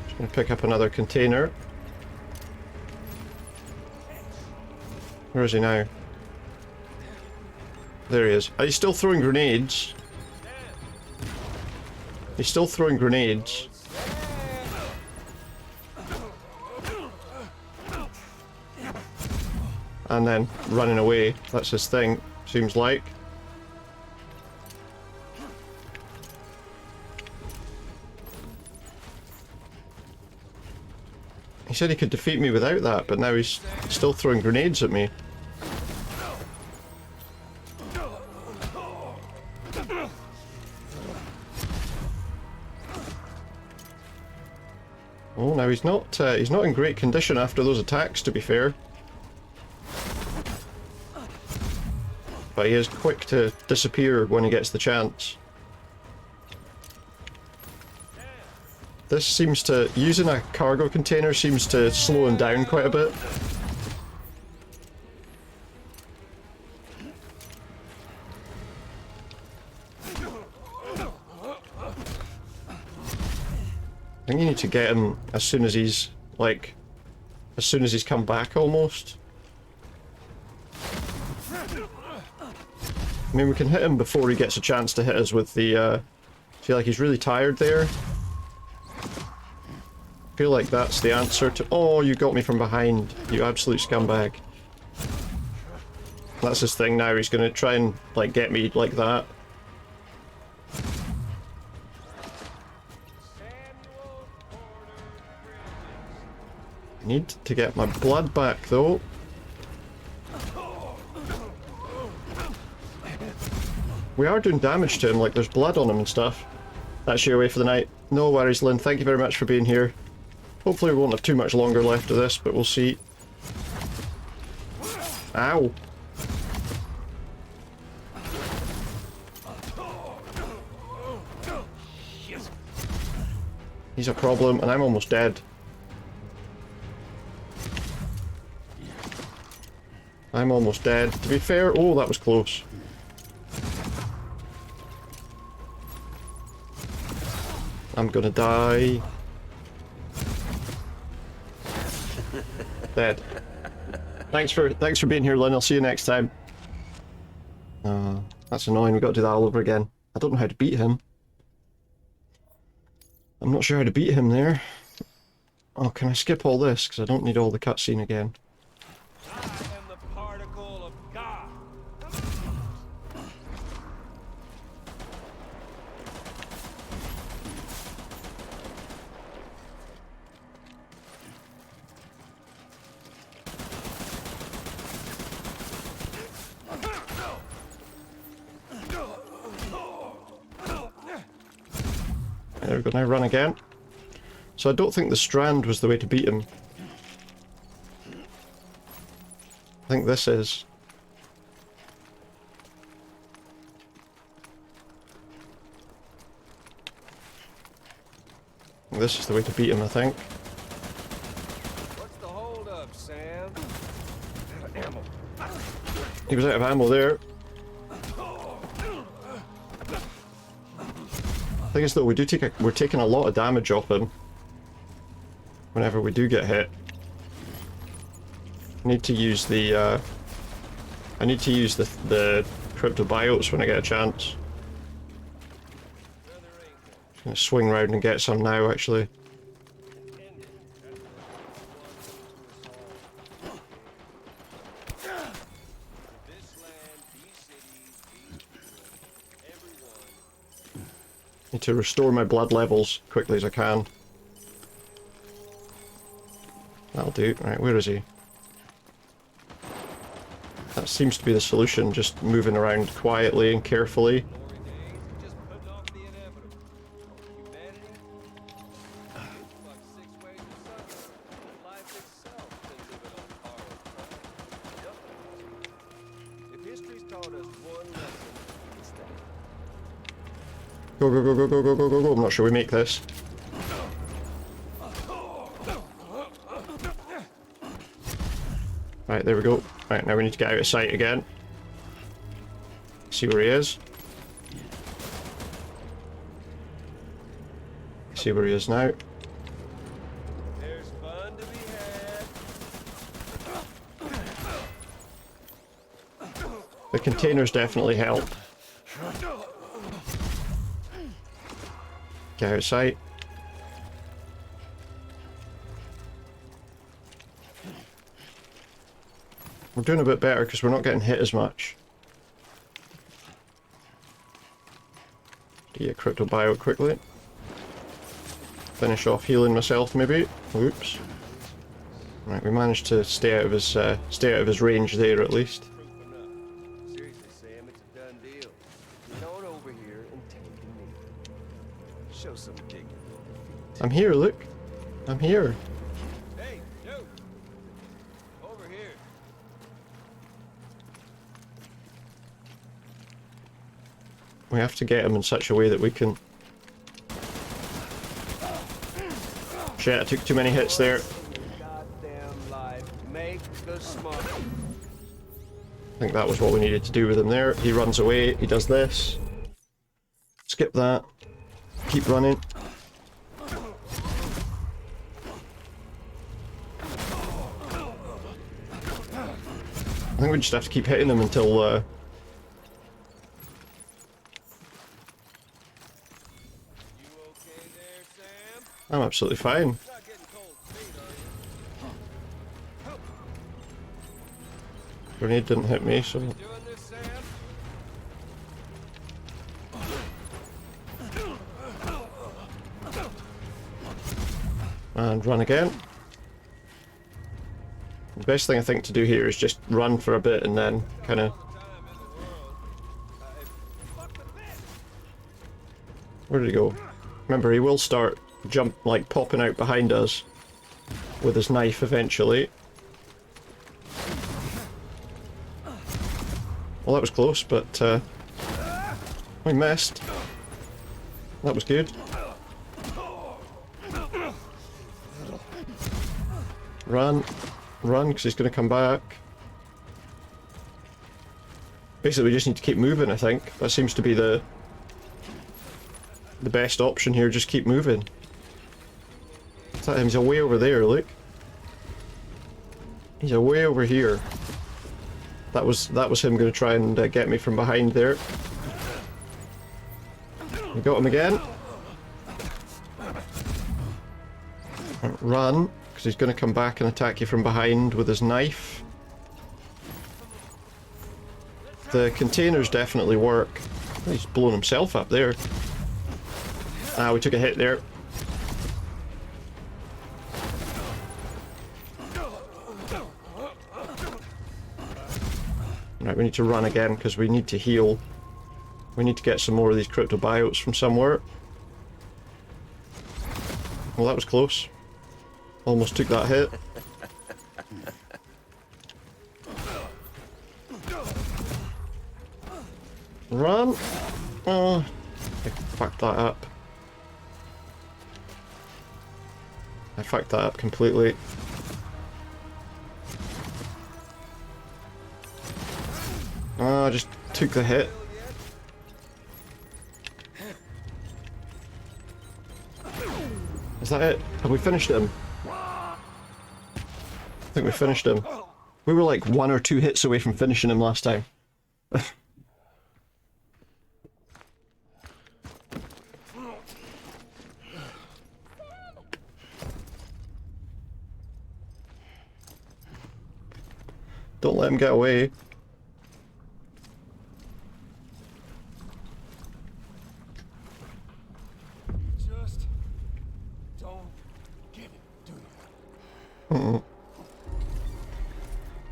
Just gonna pick up another container. Where is he now? There he is. He's still throwing grenades. He's still throwing grenades. And then running away. That's his thing, seems like. He said he could defeat me without that, but now he's still throwing grenades at me. Oh, now he's not in great condition after those attacks, to be fair. But he is quick to disappear when he gets the chance. This seems to... using a cargo container seems to slow him down quite a bit. I think you need to get him as soon as he's, like... as soon as he's come back, almost. I mean, we can hit him before he gets a chance to hit us with the, I feel like he's really tired there. I feel like that's the answer to... Oh, you got me from behind, you absolute scumbag. That's his thing now, he's gonna try and, like, get me like that. I need to get my blood back, though. We are doing damage to him, like there's blood on him and stuff. That's your way for the night. No worries, Lynn, thank you very much for being here. Hopefully we won't have too much longer left of this, but we'll see. Ow. He's a problem, and I'm almost dead. I'm almost dead. To be fair, oh, that was close. I'm gonna die. Dead. Thanks for being here, Lynn. I'll see you next time. That's annoying. We've got to do that all over again. I don't know how to beat him. I'm not sure how to beat him there. Oh, can I skip all this? Because I don't need all the cutscene again. There we go, now run again. So I don't think the strand was the way to beat him. I think this is. This is the way to beat him, I think. What's the hold up, Sam? Out of ammo. He was out of ammo there. Thing is though, we're taking a lot of damage off him whenever we do get hit. I need to use the the cryptobiotes when I get a chance. I'm gonna swing round and get some now, actually. Need to restore my blood levels quickly as I can. That'll do. Right, where is he? That seems to be the solution, just moving around quietly and carefully. Go, go, go, go, go, go, go, go, go. I'm not sure we make this. Right, there we go. Right, now we need to get out of sight again. See where he is. See where he is now. There's fun to be had. The containers definitely help. Get out of sight. We're doing a bit better because we're not getting hit as much. Get a crypto bio quickly. Finish off healing myself maybe. Oops. Right, we managed to stay out of his range there at least. Seriously, Sam, it's a done deal. You're going over here and taking me. Show some dignity. I'm here, look. I'm here. Hey, dude! Over here. We have to get him in such a way that we can... Shit, I took too many hits there. Goddamn life. Make the smart. I think that was what we needed to do with him there. He runs away, he does this. Skip that. Keep running. I think we just have to keep hitting him until I'm absolutely fine. Grenade didn't hit me, so... And run again. The best thing I think to do here is just run for a bit and then kind of... Where did he go? Remember, he will start popping out behind us with his knife eventually. Well, that was close, but we missed. That was good. Run. Run, because he's going to come back. Basically, we just need to keep moving, I think. That seems to be the best option here, just keep moving. Is that him? He's way over there, look. He's way over here. That was him going to try and get me from behind there. We got him again. Run, because he's going to come back and attack you from behind with his knife. The containers definitely work. He's blown himself up there. Ah, we took a hit there. Right, we need to run again because we need to heal. We need to get some more of these cryptobiotes from somewhere. Well, that was close. Almost took that hit. Run! Oh, I fucked that up. I fucked that up completely. Oh, I just took the hit. Is that it? Have we finished him? I think we finished him. We were like 1 or 2 hits away from finishing him last time. Don't let him get away.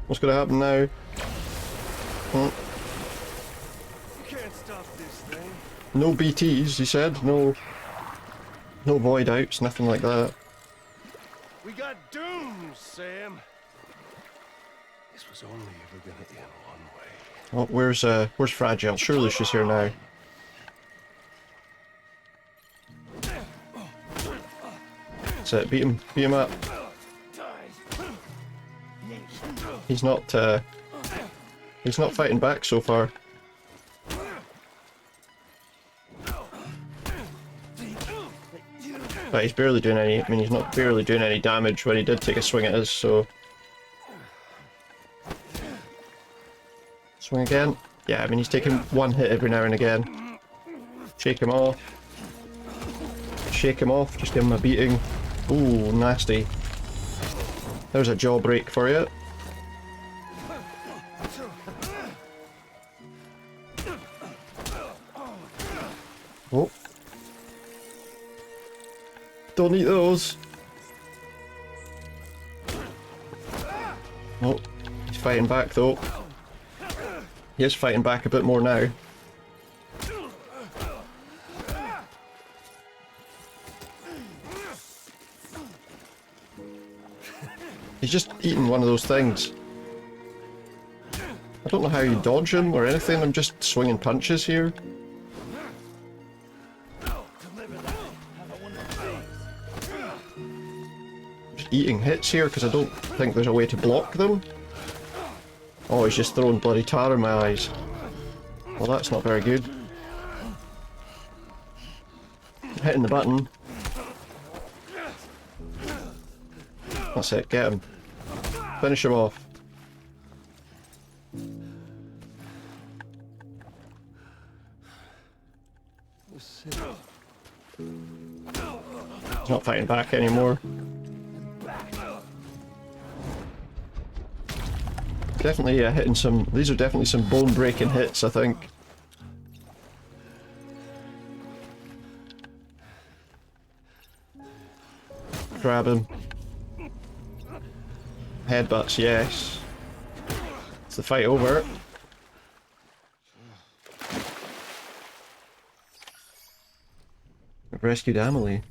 What's gonna happen now? You can't stop this thing. No BTs, he said. No void outs, nothing like that. We got dooms, Sam. This was only ever gonna end one way. Oh, where's Fragile? Surely she's here now. That's it, beat him up. He's not fighting back so far. But he's barely doing any, I mean, he's not barely doing any damage when he did take a swing at us, so... Swing again? Yeah, I mean, he's taking one hit every now and again. Shake him off. Shake him off, just give him a beating. Ooh, nasty. There's a jaw break for you. Oh. Don't eat those. Oh, he's fighting back though. He is fighting back a bit more now. He's just eating one of those things. I don't know how you dodge him or anything, I'm just swinging punches here. Just eating hits here because I don't think there's a way to block them. Oh, he's just throwing bloody tar in my eyes. Well, that's not very good. Hitting the button. That's it, get him. Finish him off. He's not fighting back anymore. Definitely hitting some... These are definitely some bone-breaking hits, I think. Grab him. Headbutts, yes. It's the fight over. We've rescued Amelie.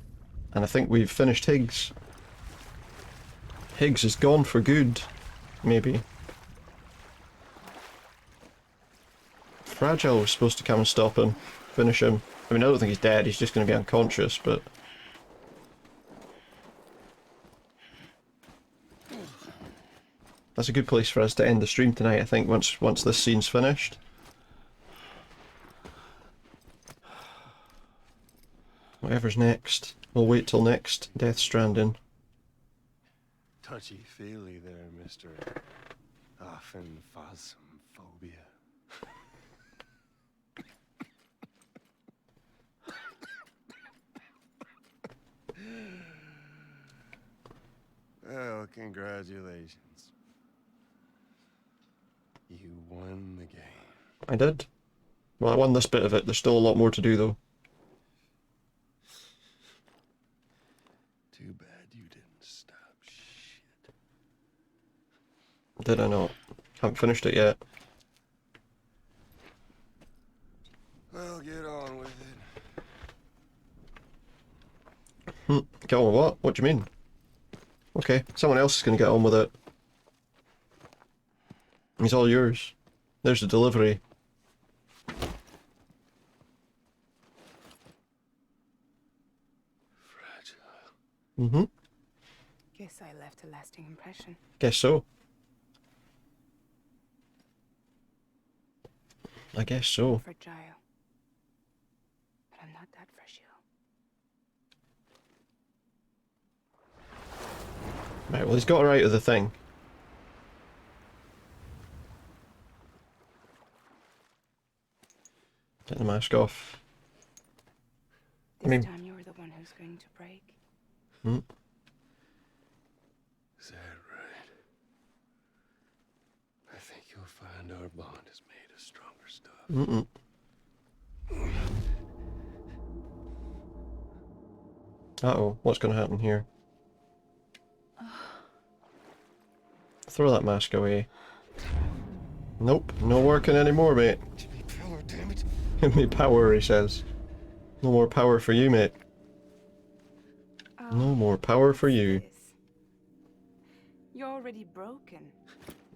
And I think we've finished Higgs. Higgs is gone for good. Maybe. Fragile was supposed to come and stop him. Finish him. I mean, I don't think he's dead, he's just going to be unconscious, but... That's a good place for us to end the stream tonight, I think, once this scene's finished. Whatever's next. We'll wait till next Death Stranding. Touchy-feely there, Mr. Phasmophobia. Well, congratulations. You won the game. I did. Well, I won this bit of it. There's still a lot more to do, though. Too bad you didn't stop shit. Did I not? Haven't finished it yet. Well, get on with it. Get on with what? What do you mean? Okay, someone else is going to get on with it. It's all yours. There's the delivery. Fragile. Guess I left a lasting impression. Guess so. I guess so. Fragile. But I'm not that fragile. Right, well, he's got her out of the thing. Get the mask off. This time you were the one who's going to break. Is that right? I think you'll find our bond is made of stronger stuff. Uh-oh, what's going to happen here? Throw that mask away. Nope, no working anymore, mate. Power, damn it. Give me power, he says. No more power for you, mate. No more power for you. You're already broken.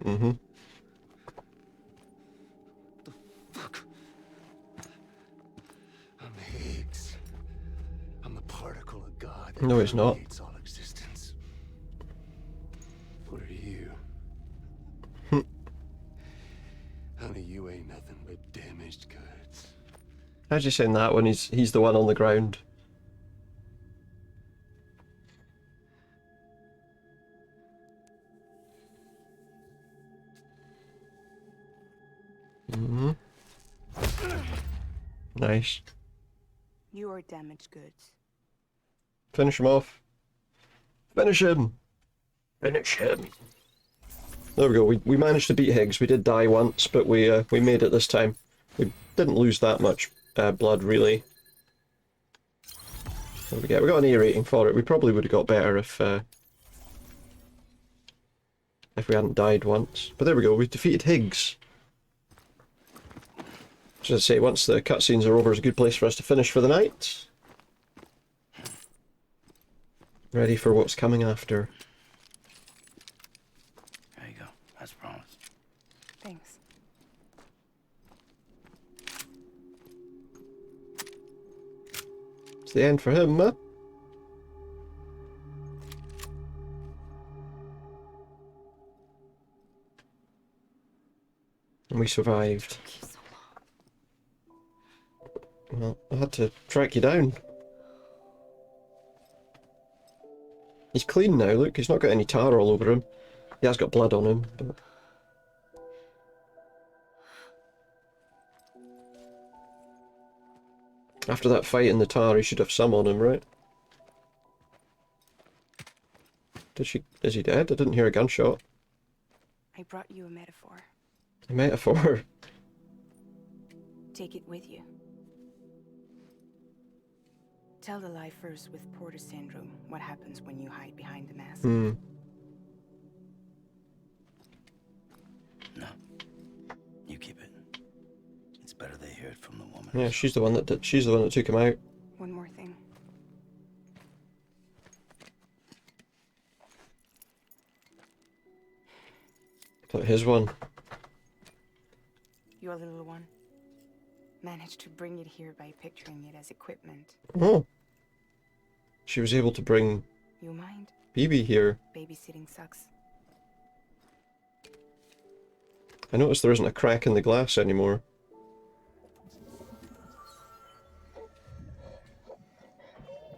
Mm-hmm. Fuck. I'm Higgs. I'm the particle of God that No, he's not. permeates all existence. What are you? Honey, you ain't nothing but damaged goods. How's he saying that when he's the one on the ground? Mm-hmm. Nice. You are damaged goods. Finish him off. Finish him! Finish him! There we go, we managed to beat Higgs. We did die once, but we made it this time. We didn't lose that much blood, really. What do we get? We got an A rating for it. We probably would have got better if we hadn't died once. But there we go, we defeated Higgs. As I say, once the cutscenes are over, it's a good place for us to finish for the night. Ready for what's coming after. There you go, as promised. Thanks. It's the end for him, huh? And we survived. Well, I had to track you down. He's clean now, look, he's not got any tar all over him. He has got blood on him, but... After that fight in the tar, he should have some on him, right? Is he dead? I didn't hear a gunshot. I brought you a metaphor. A metaphor? Take it with you. Tell the lifers with Porter syndrome what happens when you hide behind the mask. Hmm. No. You keep it. It's better they hear it from the woman. Yeah, she's the one that took him out. One more thing. Like his one. Your little one managed to bring it here by picturing it as equipment. Oh. She was able to bring You mind? BB here. Babysitting sucks. I noticed there isn't a crack in the glass anymore.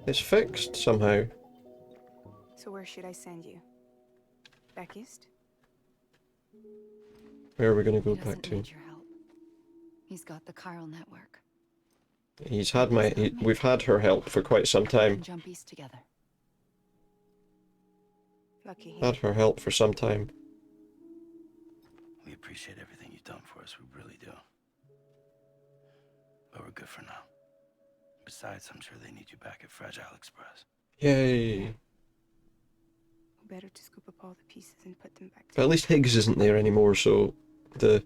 It's fixed somehow. So where should I send you? Back east? Where are we going to go He back doesn't to? need your help. He's got the chiral network. He's had we've had her help for quite some We time. can jump east together. Lucky him. Had her help for some time. We appreciate everything you've done for us, we really do. But we're good for now. Besides, I'm sure they need you back at Fragile Express. Yay! Better to scoop up all the pieces and put them back But at least Higgs isn't there anymore, so the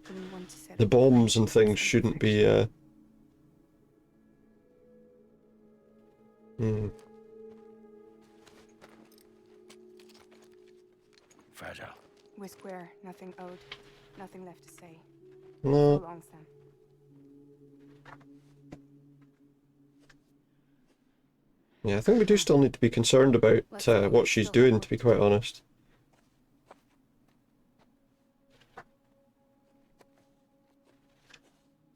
bombs and things shouldn't be Fragile. We're square, nothing owed, nothing left to say. No. So long, Sam. Yeah, I think we do still need to be concerned about what she's doing, to be quite honest.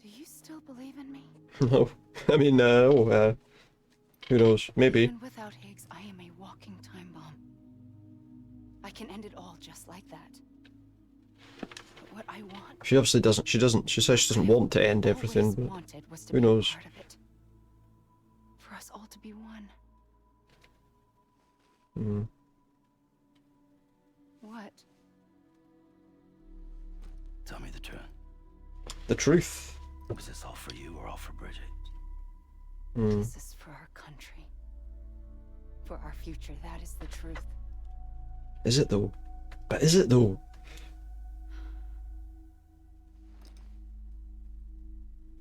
Do you still believe in me? No. I mean, who knows? Maybe. Even without Higgs, I am a walking time bomb. I can end it all just like that. But what I want... She obviously doesn't. She says she doesn't want to end everything, but who knows? Part of it. For us all to be one. Hmm. What? Tell me the truth. The truth. Was this all for you or all for Bridget? Hmm. This is for our country. For our future, that is the truth. Is it though? But is it though?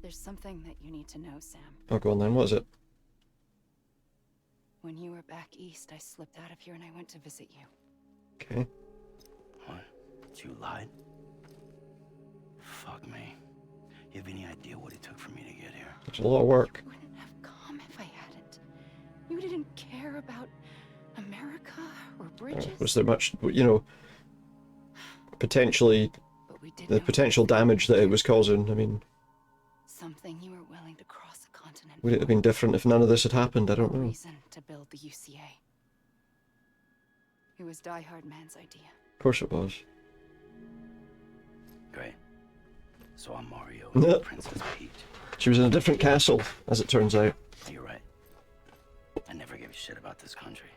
There's something that you need to know, Sam. Oh, go on then. What is it? When you were back east, I slipped out of here and I went to visit you. Okay. What? You lied? Fuck me. You have any idea what it took for me to get here? It's a lot of work. You wouldn't have come if I hadn't. You didn't care about America or bridges. Was there much, you know, potentially, the potential damage that it was causing? I mean, something you were willing to cross a continent. would it have been different if none of this had happened? I don't know. Reason to build the UCA. It was Die Hard Man's idea. Of course it was. Great. So I'm Mario, No. Princess Peach. She was in a different castle, as it turns out. You're right. I never gave a shit about this country.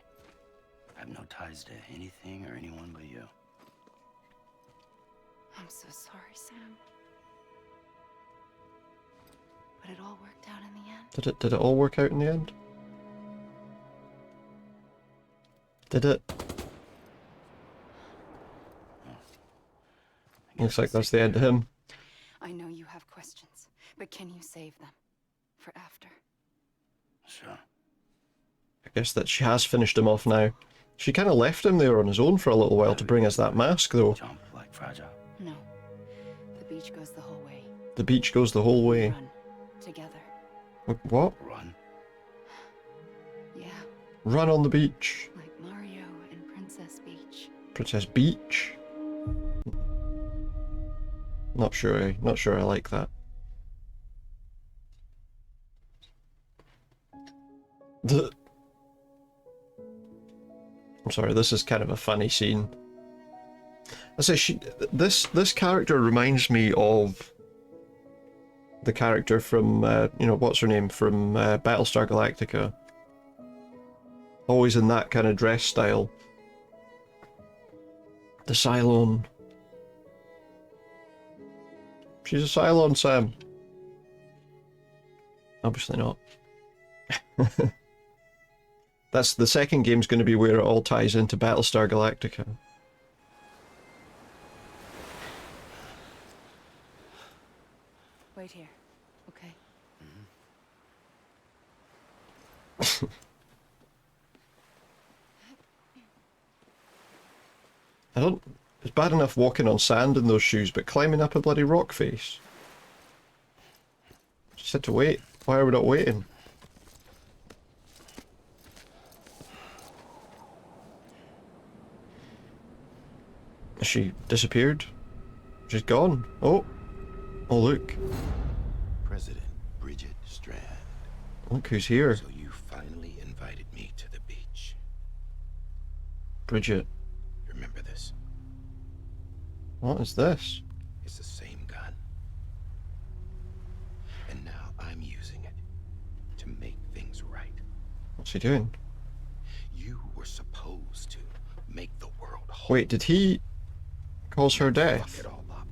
I have no ties to anything or anyone but you. I'm so sorry, Sam. But it all worked out in the end. Did it all work out in the end? Did it? Looks like that's the end of him. I know you have questions, but can you save them for after? Sure. I guess that she has finished him off now. She kind of left him there on his own for a little while to bring us that mask, though. Jump like fragile. No. The beach goes the whole way. The beach goes the whole way. Run together. What? Run? Yeah. Run on the beach. Like Mario and Princess Beach. Princess Beach? Not sure I like that. I'm sorry, this is kind of a funny scene. I say this character reminds me of the character from you know, what's her name from Battlestar Galactica. Always in that kind of dress style. The Cylone. She's a Cylone, Sam. Obviously not. That's the second game's going to be where it all ties into Battlestar Galactica. Wait here, okay? I don't... It's bad enough walking on sand in those shoes, but climbing up a bloody rock face. Just had to wait. Why are we not waiting? Has she disappeared? She's gone. Oh. Oh, look. President Bridget Strand. Look who's here. So you finally invited me to the beach. Bridget. Remember this? What is this? It's the same gun. And now I'm using it to make things right. What's he doing? You were supposed to make the world whole. Wait, did he cause her Fuck death? it all up.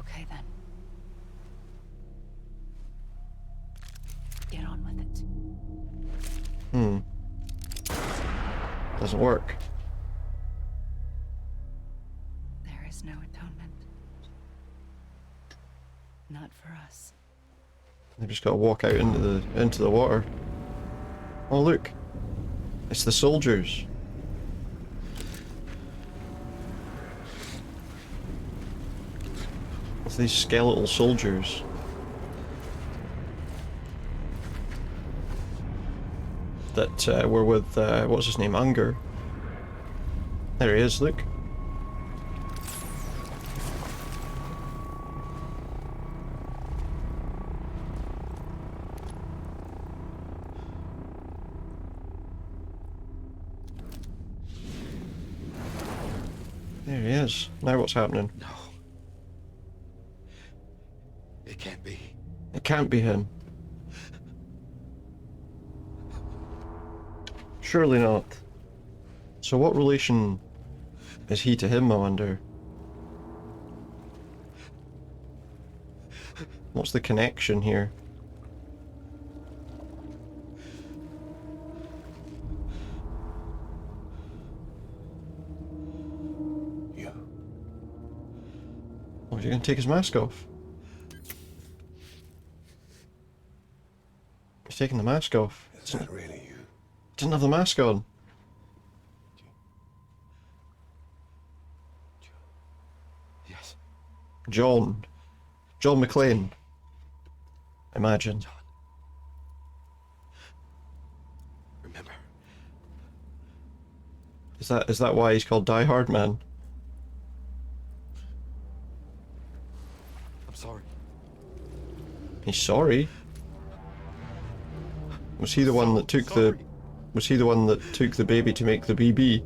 Okay then. Get on with it. Doesn't work. There is no atonement. Not for us. They've just got to walk out into the water. Oh look, it's the soldiers. It's these skeletal soldiers. That were with what's his name, Unger. There he is. Look. There he is. Now what's happening? No. It can't be. It can't be him. Surely not. So what relation is he to him, I wonder? What's the connection here? Is he going to take his mask off? He's taking the mask off. Is that really you? Didn't have the mask on. Yes. John. John McClane. Imagine. John. Remember. Is that why he's called Die Hard Man? I'm sorry. He's sorry. Was he the one that took the... Was he the one that took the baby to make the BB?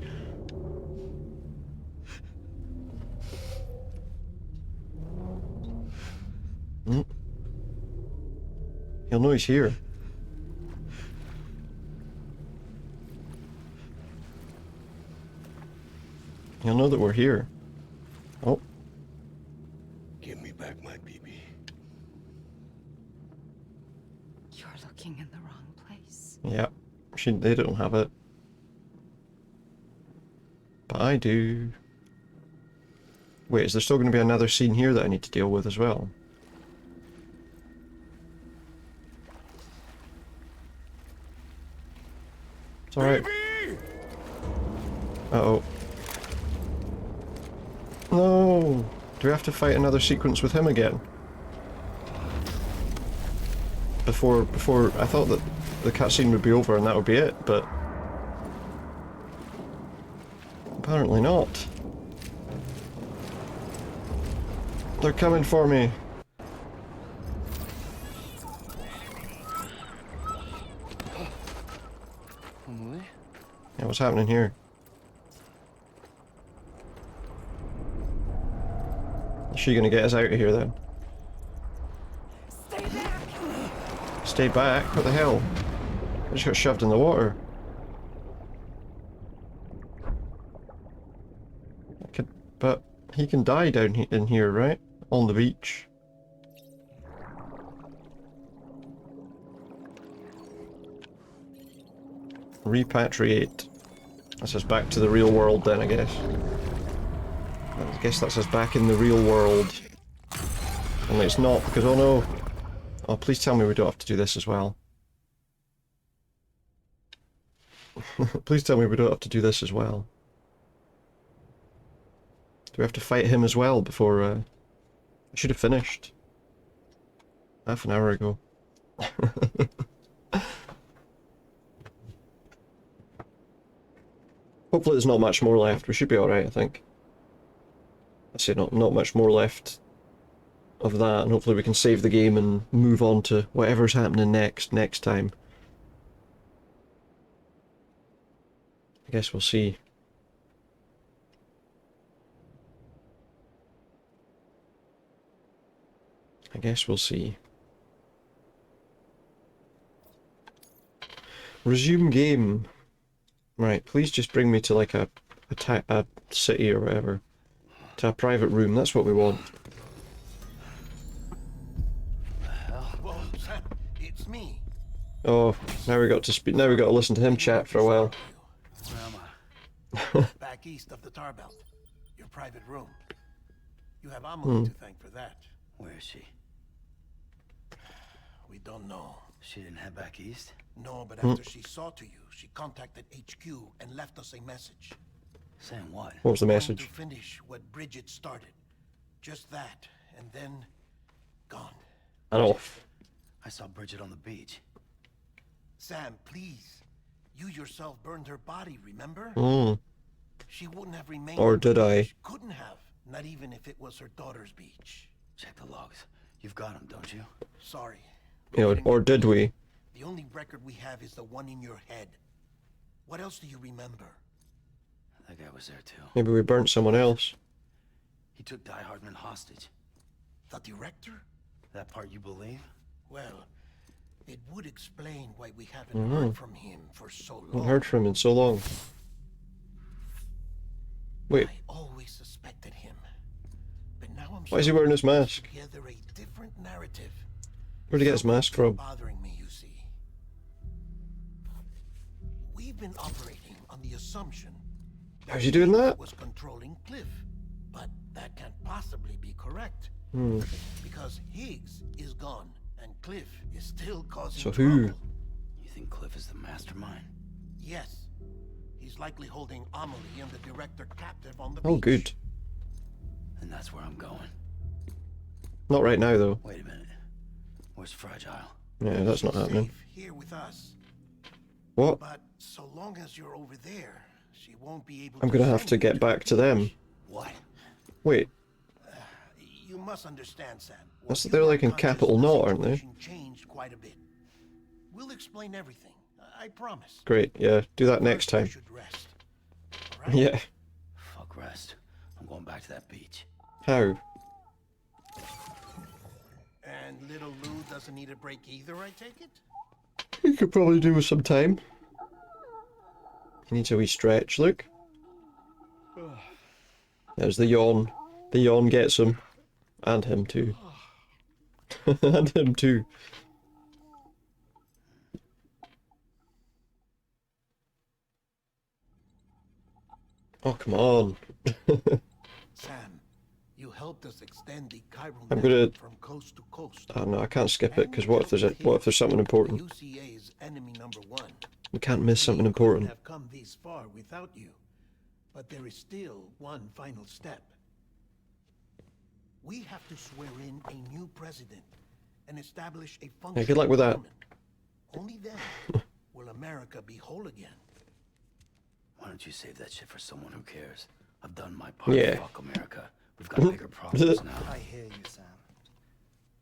Hmm. He'll know he's here. He'll know that we're here. Oh. Give me back my BB. You're looking in the wrong place. Yeah. They don't have it. But I do. Wait, is there still going to be another scene here that I need to deal with as well? It's alright. Uh-oh. No! Do we have to fight another sequence with him again? Before I thought that the cutscene would be over and that would be it, but apparently not. They're coming for me. Yeah, what's happening here? Is she gonna get us out of here then? Stay back? What the hell? I just got shoved in the water. But he can die down in here, right? On the beach. Repatriate. That's us back to the real world then, I guess. I guess that's us back in the real world. Only it's not, because oh no. Oh, please tell me we don't have to do this as well. Please tell me we don't have to do this as well. Do we have to fight him as well before... I should have finished. Half an hour ago. Hopefully there's not much more left. We should be alright, I think. I say not much more left of that, and hopefully we can save the game and move on to whatever's happening next time. I guess we'll see. I guess we'll see. Resume game. Right, please just bring me to like a city or whatever. To a private room, that's what we want. Whoa, Sam, it's me. Oh, now we got to speak. Now we got to listen to him chat for a while. Back east of the tar belt. Your private room. You have Amelie to thank for that. Where is she? We don't know. She didn't head back east? No, but after she saw to you, she contacted HQ and left us a message. Saying what? What was the message? To finish what Bridget started. Just that, and then gone. And off. I saw Bridget on the beach. Sam, please. You yourself burned her body, remember? She wouldn't have remained. Or did I? Couldn't have. Not even if it was her daughter's beach. Check the logs. You've got them, don't you? Sorry. You know, or did we? The only record we have is the one in your head. What else do you remember? That guy was there too. Maybe we burnt someone else. He took Heartman hostage. The director? That part you believe? Well, it would explain why we haven't heard from him for so long. Haven't heard from him in so long. Wait. I always suspected him. But now I'm Why is he wearing his mask? Together a different narrative. Where'd he get his mask from? Bothering me, you see. We've been operating on the assumption How's he doing that? was controlling Cliff, but that can't possibly be correct. Hmm. Because Higgs is gone, and Cliff is still causing So trouble. who? You think Cliff is the mastermind? Yes. He's likely holding Amelie and the director captive on the Oh, beach. good. And that's where I'm going. Not right now, though. Wait a minute. Where's Fragile? Yeah, that's not happening. Safe here with us. What? But so long as you're over there, she won't be able I'm to gonna have send to you get back to them. What? Wait, You must understand, Sam. that's they're like in Capital Knot, aren't they? Changed quite a bit. We'll explain everything. I promise. Great, yeah, do that next time. Should rest. Right? Yeah. Fuck rest. I'm going back to that beach. How? And little Lou doesn't need a break either, I take it? You could probably do with some time. He needs a wee stretch, look. There's the yawn. The yawn gets him. And him too. And him too. Oh, come on. Sam, you helped us extend the chiral I'm gonna... network from coast to coast. Oh no, I can't skip it, because what if there's something important? UCA is enemy number one. We can't miss something important. Have come this far without you, but there is still one final step. We have to swear in a new president and establish a functional Yeah, good luck with that. government. Only then will America be whole again. Why don't you save that shit for someone who cares? I've done my part. Yeah. Fuck America. We've got bigger problems now. I hear you, Sam.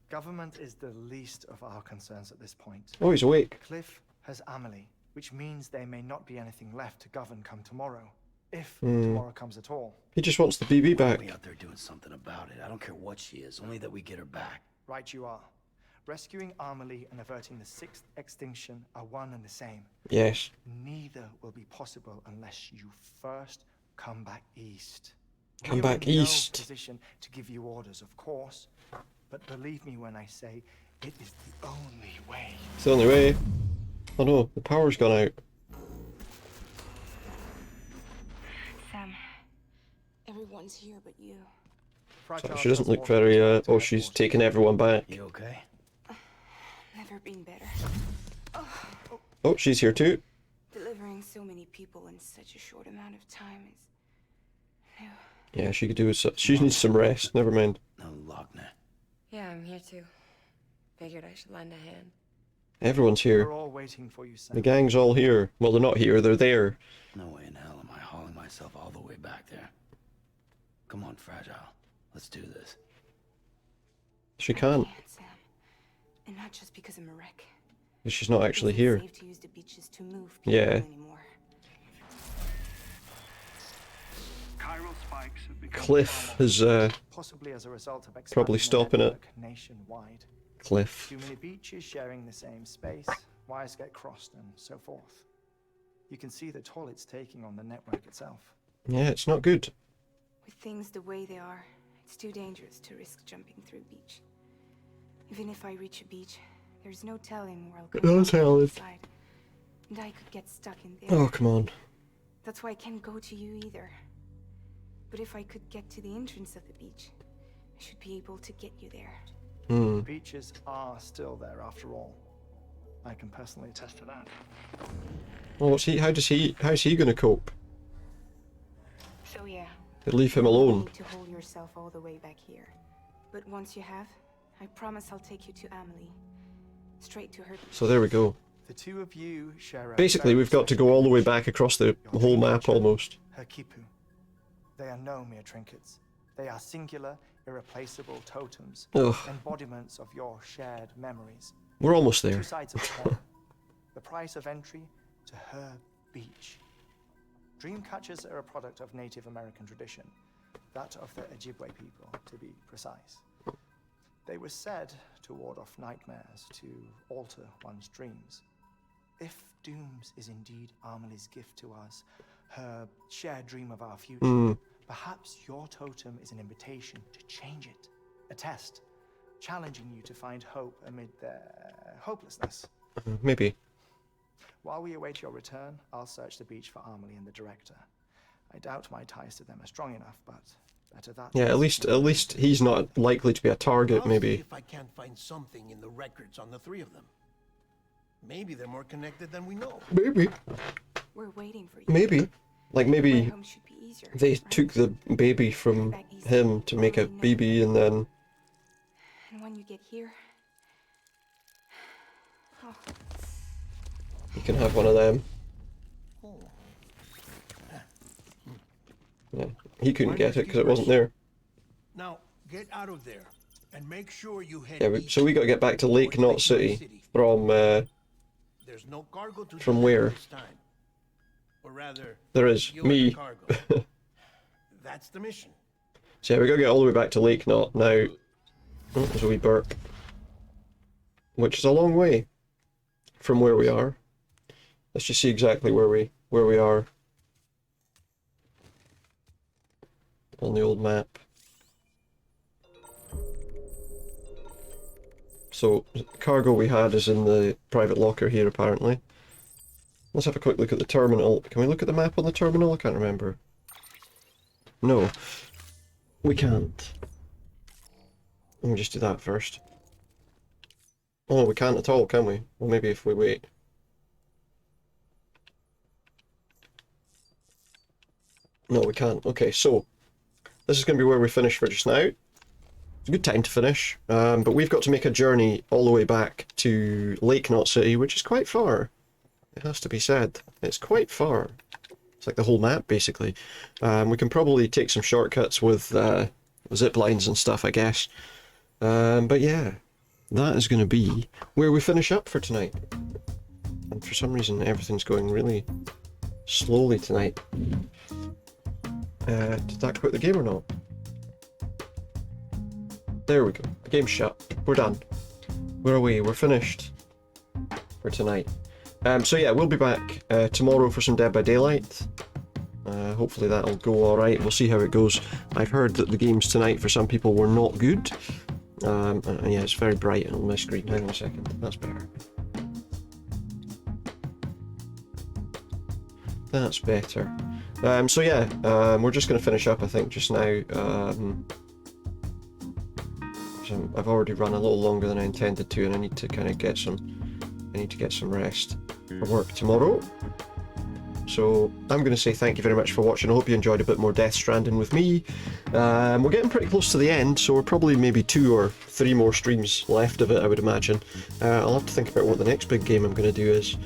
Government is the least of our concerns at this point. Oh, he's awake. Cliff has Amelie, which means there may not be anything left to govern come tomorrow. If Hmm. tomorrow comes at all. He just wants the BB back. We out there doing something about it. I don't care what she is, only that we get her back. Right you are. Rescuing Amelie and averting the 6th extinction are one and the same. Yes. Neither will be possible unless you first come back east. Come We are back in no east. position to give you orders, of course, but believe me when I say it is the only way. It's the only way. Oh no, the power's gone out. Sam, everyone's here but you. So she doesn't look very, oh, she's taking everyone back. You okay? Never been better. Oh, she's here too. Delivering so many people in such a short amount of time is new. Yeah, she could do with she needs some rest. Never mind. No Lochner. Yeah, I'm here too. Figured I should lend a hand. Everyone's here. We're all waiting for you, Sam. The gang's all here. Well, they're not here. They're there. No way in hell am I hauling myself all the way back there. Come on, Fragile. Let's do this. She can't. Sam. And not just because I'm a wreck. She's not actually It's here. safe to use the beaches to move people Yeah. anymore. Chiral spikes have become Cliff is Possibly as a result of probably expanding the stopping it. network nationwide. Cliff. Too many beaches sharing the same space, wires get crossed, and so forth. You can see the toll it's taking on the network itself. Yeah, it's not good. With things the way they are, it's too dangerous to risk jumping through a beach. Even if I reach a beach, there's no telling where I'll come No out telling. inside, and I could get stuck in there. Oh, come on. That's why I can't go to you either. But if I could get to the entrance of the beach, I should be able to get you there. Hmm. Beaches are still there after all. I can personally attest to that. Well, what's he? How's he gonna cope? So yeah. Leave him you alone. need to hold yourself all the way back here. But once you have, I promise I'll take you to Amelie. Straight to her. So there we go. The two of you share a Basically, very we've got to go all the way back across the whole map almost. her kipu. They are no mere trinkets. They are singular, irreplaceable totems, Ugh. embodiments of your shared memories. We're almost there. Two sides of a coin. The price of entry to her beach. Dreamcatchers are a product of Native American tradition, that of the Ojibwe people, to be precise. They were said to ward off nightmares, to alter one's dreams. If Dooms is indeed Amelie's gift to us, her shared dream of our future, perhaps your totem is an invitation to change it. A test, challenging you to find hope amid their hopelessness. Maybe. While we await your return, I'll search the beach for Amelie and the director. I doubt my ties to them are strong enough, but Yeah, at least he's not likely to be a target, I'll maybe. see if I can't find something in the records on the three of them. Maybe they're more connected than we know. Maybe. We're waiting for you. Maybe. Like maybe Home should be easier, they right? took the baby from him to make a baby, and then And when you get here, oh, you can have one of them. Yeah, he couldn't get it because it wasn't there. Now get out of there and make sure you head Yeah, east. so we got to get back to Lake Knot City from There's no cargo to from deliver where? this time. Or rather, There is you and me. the cargo. That's the mission. So yeah, we got to get all the way back to Lake Knot now. Oh, there's a wee burp, which is a long way from where we are. Let's just see exactly where we are on the old map. So cargo we had is in the private locker here apparently. Let's have a quick look at the terminal. Can we look at the map on the terminal? I can't remember. No, we can't. Let me just do that first. Oh, we can't at all, can we? Well, maybe if we wait. No, we can't. Okay, so this is going to be where we finish for just now. It's a good time to finish, but we've got to make a journey all the way back to Lake Knot City, which is quite far. It has to be said. It's quite far. It's like the whole map, basically. We can probably take some shortcuts with zip lines and stuff, I guess. But yeah, that is going to be where we finish up for tonight. And for some reason, everything's going really slowly tonight. Did that quit the game or not? There we go. The game's shut. We're done. We're away. We're finished for tonight. So yeah, we'll be back tomorrow for some Dead by Daylight. Hopefully that'll go alright. We'll see how it goes. I've heard that the games tonight for some people were not good. And yeah, it's very bright on my screen. Hang on a second. That's better. That's better. So yeah, we're just going to finish up, I think, just now. So I've already run a little longer than I intended to, and I need to kind of get some rest for work tomorrow. So I'm going to say thank you very much for watching. I hope you enjoyed a bit more Death Stranding with me. We're getting pretty close to the end, so we're probably maybe 2 or 3 more streams left of it, I would imagine. I'll have to think about what the next big game I'm going to do is.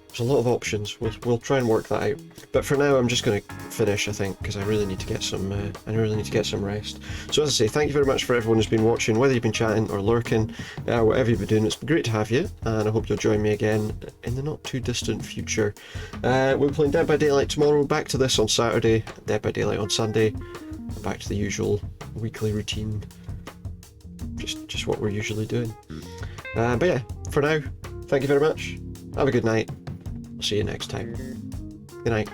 There's a lot of options. We'll try and work that out. But for now, I'm just going to finish, I think, because I really need to get some. Rest. So as I say, thank you very much for everyone who's been watching, whether you've been chatting or lurking, whatever you've been doing. It's been great to have you, and I hope you'll join me again in the not too distant future. We'll be playing Dead by Daylight tomorrow. Back to this on Saturday. Dead by Daylight on Sunday. Back to the usual weekly routine. Just what we're usually doing. But yeah, for now, thank you very much. Have a good night. I'll see you next time. Good night.